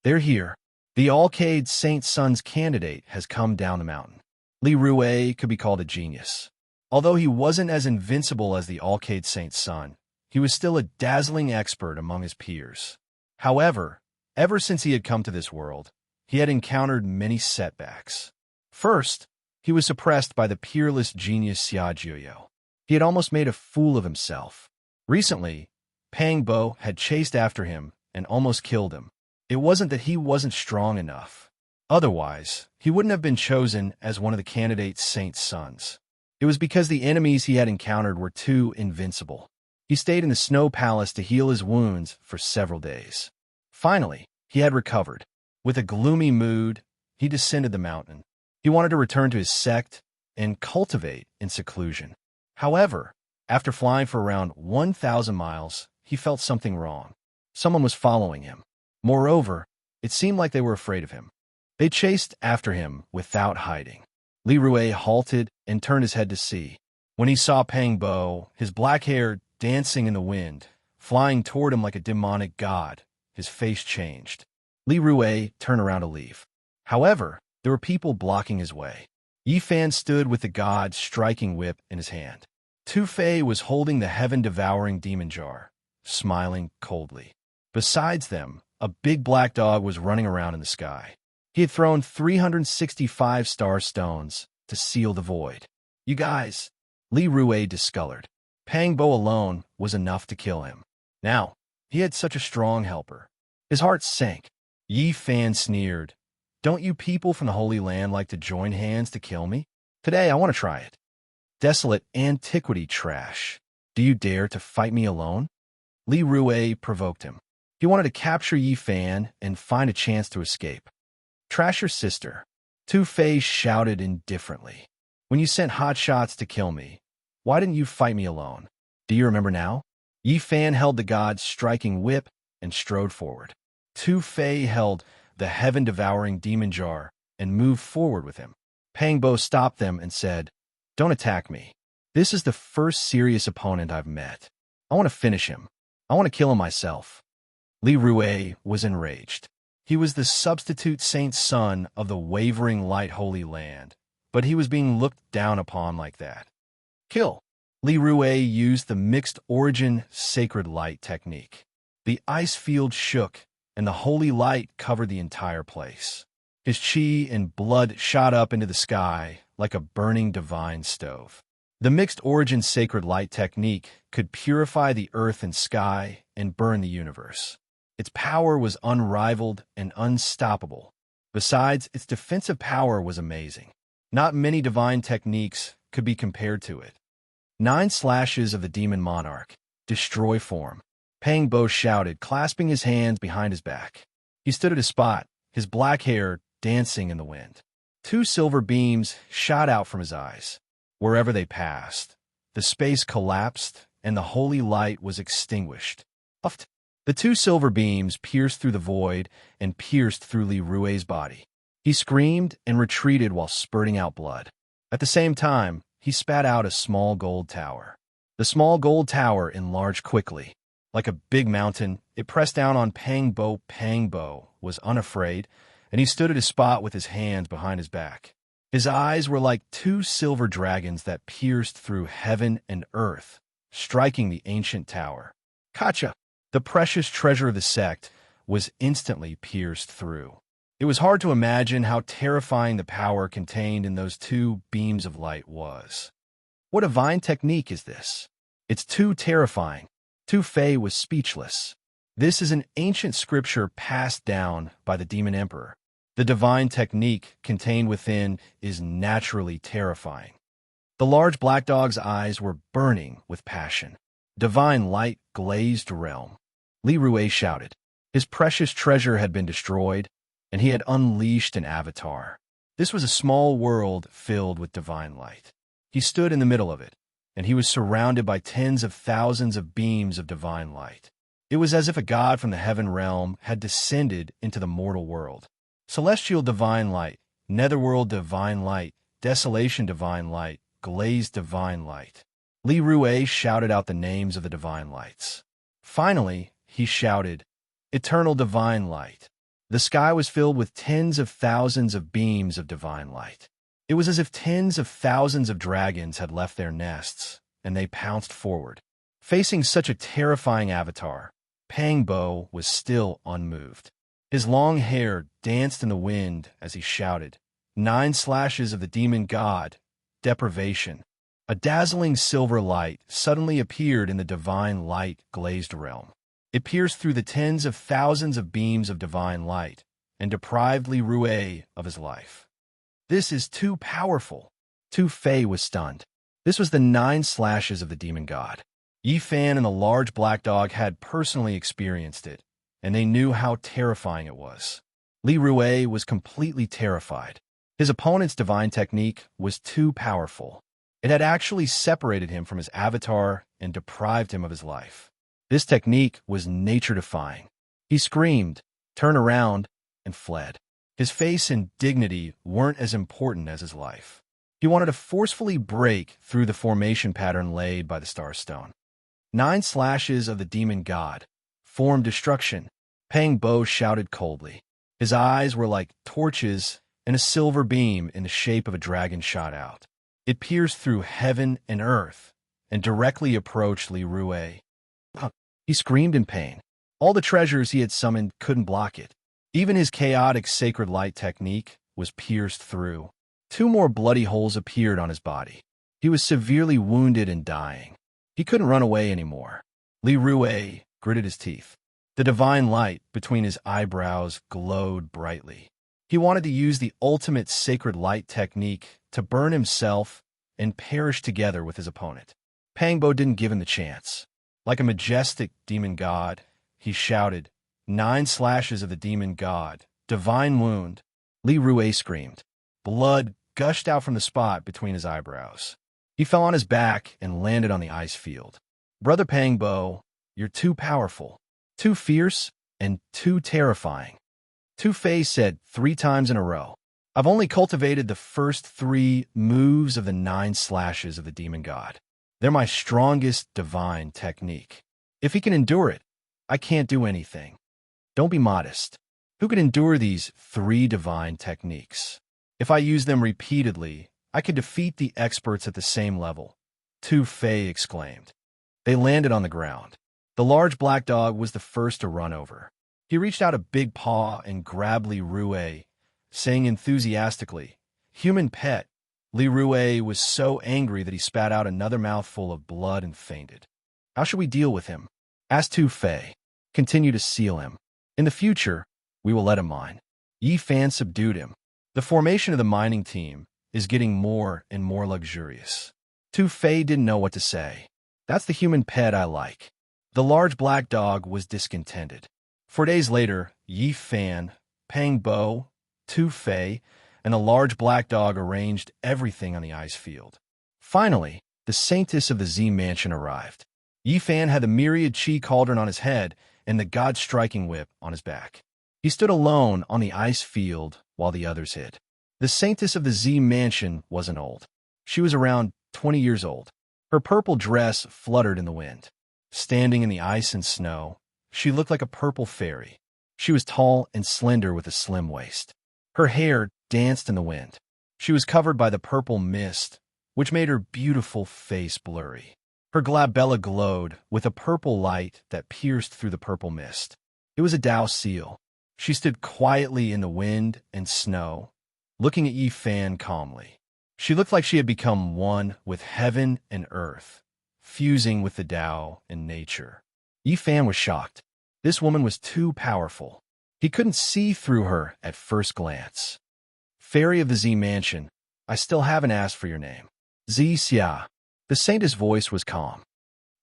"They're here. The Alcade Saint Sun's candidate has come down the mountain." Li Rue could be called a genius. Although he wasn't as invincible as the Alcade Saint Sun, he was still a dazzling expert among his peers. However, ever since he had come to this world, he had encountered many setbacks. First, he was suppressed by the peerless genius Xia Jiuyo. He had almost made a fool of himself. Recently, Pangbo had chased after him and almost killed him. It wasn't that he wasn't strong enough. Otherwise, he wouldn't have been chosen as one of the candidate saint's sons. It was because the enemies he had encountered were too invincible. He stayed in the snow palace to heal his wounds for several days. Finally, he had recovered. With a gloomy mood, he descended the mountain. He wanted to return to his sect and cultivate in seclusion. However, after flying for around 1,000 miles, he felt something wrong. Someone was following him. Moreover, it seemed like they were afraid of him. They chased after him without hiding. Li Rue halted and turned his head to see. When he saw Pangbo, his black hair dancing in the wind, flying toward him like a demonic god, his face changed. Li Rue turned around to leave. However, there were people blocking his way. Yifan stood with the god's striking whip in his hand. Tu-Fei was holding the heaven-devouring demon jar, smiling coldly. Besides them, a big black dog was running around in the sky. He had thrown 365 star stones to seal the void. "You guys," Li Rue discolored. Pangbo alone was enough to kill him. Now, he had such a strong helper. His heart sank. Yifan sneered. "Don't you people from the Holy Land like to join hands to kill me? Today I want to try it. Desolate antiquity trash. Do you dare to fight me alone?" Li Rue provoked him. He wanted to capture Yifan and find a chance to escape. "Trash your sister," Tu-Fei shouted indifferently. "When you sent hotshots to kill me, why didn't you fight me alone? Do you remember now?" Yifan held the god's striking whip and strode forward. Tu-Fei held the heaven-devouring demon jar and moved forward with him. Pangbo stopped them and said, "Don't attack me. This is the first serious opponent I've met. I want to finish him. I want to kill him myself. Li Rue was enraged. He was the substitute saint's son of the wavering light holy land, but he was being looked down upon like that. Kill. Li Rue used the mixed origin sacred light technique. The ice field shook, and the holy light covered the entire place. His chi and blood shot up into the sky like a burning divine stove. The mixed origin sacred light technique could purify the earth and sky and burn the universe. Its power was unrivaled and unstoppable. Besides, its defensive power was amazing. Not many divine techniques could be compared to it. 9 slashes of the demon monarch. Destroy form. Pang Bo shouted, clasping his hands behind his back. He stood at a spot, his black hair dancing in the wind. 2 silver beams shot out from his eyes. Wherever they passed, the space collapsed and the holy light was extinguished. The 2 silver beams pierced through the void and pierced through Li Rue's body. He screamed and retreated while spurting out blood. At the same time, he spat out a small gold tower. The small gold tower enlarged quickly. Like a big mountain, it pressed down on Pang Bo. Pang Bo was unafraid, and he stood at his spot with his hands behind his back. His eyes were like 2 silver dragons that pierced through heaven and earth, striking the ancient tower. Kacha! The precious treasure of the sect was instantly pierced through. It was hard to imagine how terrifying the power contained in those 2 beams of light was. What divine technique is this? It's too terrifying. Tu Fei was speechless. This is an ancient scripture passed down by the demon emperor. The divine technique contained within is naturally terrifying. The large black dog's eyes were burning with passion. Divine light glazed realm. Li Rue shouted. His precious treasure had been destroyed, and he had unleashed an avatar. This was a small world filled with divine light. He stood in the middle of it, and he was surrounded by tens of thousands of beams of divine light. It was as if a god from the heaven realm had descended into the mortal world. Celestial divine light, netherworld divine light, desolation divine light, glazed divine light. Li Rue shouted out the names of the divine lights. Finally, he shouted, Eternal divine light. The sky was filled with tens of thousands of beams of divine light. It was as if tens of thousands of dragons had left their nests, and they pounced forward. Facing such a terrifying avatar, Pang Bo was still unmoved. His long hair danced in the wind as he shouted, 9 slashes of the demon god, deprivation. A dazzling silver light suddenly appeared in the divine light glazed realm. It pierced through the tens of thousands of beams of divine light and deprived Li Rue of his life. This is too powerful. Tu Fei was stunned. This was the 9 slashes of the demon god. Yi Fan and the large black dog had personally experienced it, and they knew how terrifying it was. Li Rue was completely terrified. His opponent's divine technique was too powerful. It had actually separated him from his avatar and deprived him of his life. This technique was nature-defying. He screamed, turned around, and fled. His face and dignity weren't as important as his life. He wanted to forcefully break through the formation pattern laid by the Star Stone. 9 slashes of the demon god. Form destruction. Pang Bo shouted coldly. His eyes were like torches, and a silver beam in the shape of a dragon shot out. It pierced through heaven and earth and directly approached Li Rue. He screamed in pain. All the treasures he had summoned couldn't block it. Even his chaotic sacred light technique was pierced through. 2 more bloody holes appeared on his body. He was severely wounded and dying. He couldn't run away anymore. Li Rue gritted his teeth. The divine light between his eyebrows glowed brightly. He wanted to use the ultimate sacred light technique to burn himself and perish together with his opponent. Pang Bo didn't give him the chance. Like a majestic demon god, he shouted, 9 slashes of the demon god, divine wound. Li Rue screamed. Blood gushed out from the spot between his eyebrows. He fell on his back and landed on the ice field. Brother Pang Bo, you're too powerful, too fierce, and too terrifying. Tu Fei said 3 times in a row. I've only cultivated the first 3 moves of the 9 slashes of the demon god. They're my strongest divine technique. If he can endure it, I can't do anything. Don't be modest. Who can endure these 3 divine techniques? If I use them repeatedly, I could defeat the experts at the same level, Tu Fei exclaimed. They landed on the ground. The large black dog was the first to run over. He reached out a big paw and grabbed Li Rue, saying enthusiastically, "Human pet." Li Rue was so angry that he spat out another mouthful of blood and fainted. How should we deal with him? Asked Tu Fei. Continue to seal him. In the future, we will let him mine. Yi Fan subdued him. The formation of the mining team is getting more and more luxurious. Tu Fei didn't know what to say. That's the human pet I like. The large black dog was discontented. 4 days later, Yi Fan, Pang Bo, Tu Fei, and the large black dog arranged everything on the ice field. Finally, the saintess of the Z Mansion arrived. Yi Fan had the myriad chi cauldron on his head and the god-striking whip on his back. He stood alone on the ice field while the others hid. The saintess of the Z Mansion wasn't old. She was around 20 years old. Her purple dress fluttered in the wind. Standing in the ice and snow, she looked like a purple fairy. She was tall and slender with a slim waist. Her hair danced in the wind. She was covered by the purple mist, which made her beautiful face blurry. Her glabella glowed with a purple light that pierced through the purple mist. It was a Tao seal. She stood quietly in the wind and snow, looking at Yi Fan calmly. She looked like she had become one with heaven and earth, fusing with the Tao and nature. Yi Fan was shocked. This woman was too powerful. He couldn't see through her at first glance. Fairy of the Z Mansion, I still haven't asked for your name. Zi Xia. The saint's voice was calm.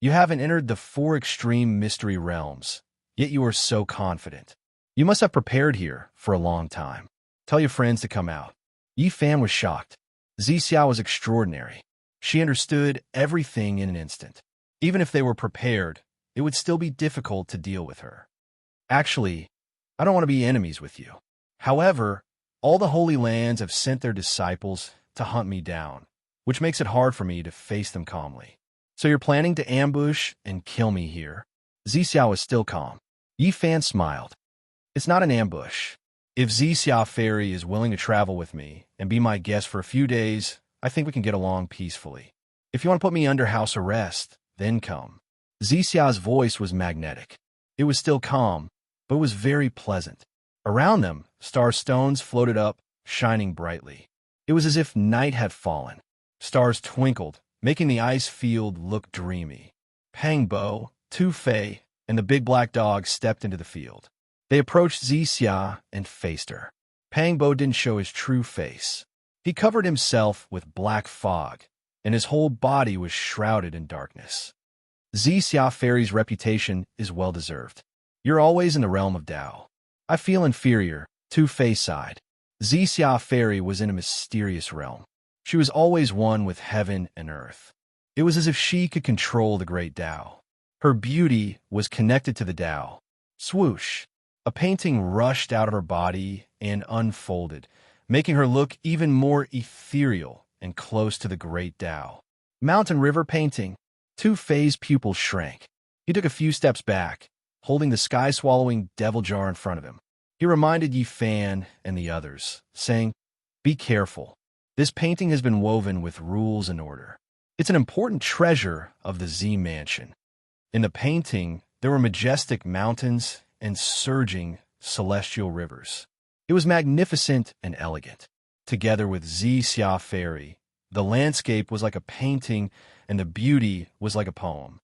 You haven't entered the 4 extreme mystery realms, yet you are so confident. You must have prepared here for a long time. Tell your friends to come out. Yi Fan was shocked. Zi Xia was extraordinary. She understood everything in an instant. Even if they were prepared, it would still be difficult to deal with her. Actually, I don't want to be enemies with you. However, all the Holy Lands have sent their disciples to hunt me down, which makes it hard for me to face them calmly. So you're planning to ambush and kill me here? Zi Xia was still calm. Yi Fan smiled. It's not an ambush. If Zi Xia Fairy is willing to travel with me and be my guest for a few days, I think we can get along peacefully. If you want to put me under house arrest, then come. Zi Xia's voice was magnetic. It was still calm, but it was very pleasant. Around them, star stones floated up, shining brightly. It was as if night had fallen. Stars twinkled, making the ice field look dreamy. Pang Bo, Tu Fei, and the big black dog stepped into the field. They approached Zi Xia and faced her. Pang Bo didn't show his true face. He covered himself with black fog, and his whole body was shrouded in darkness. Zi Xia Fairy's reputation is well-deserved. You're always in the realm of Tao. I feel inferior, Tu Fei sighed. Zi Xia Fairy was in a mysterious realm. She was always one with heaven and earth. It was as if she could control the great Tao. Her beauty was connected to the Tao. Swoosh! A painting rushed out of her body and unfolded, making her look even more ethereal and close to the great Tao. Mountain River painting. Tu Fei's pupils shrank. He took a few steps back, holding the sky-swallowing devil jar in front of him. He reminded Yi Fan and the others, saying, "Be careful. This painting has been woven with rules and order. It's an important treasure of the Z Mansion." In the painting, there were majestic mountains and surging celestial rivers. It was magnificent and elegant. Together with Zi Xia Fairy, the landscape was like a painting and the beauty was like a poem.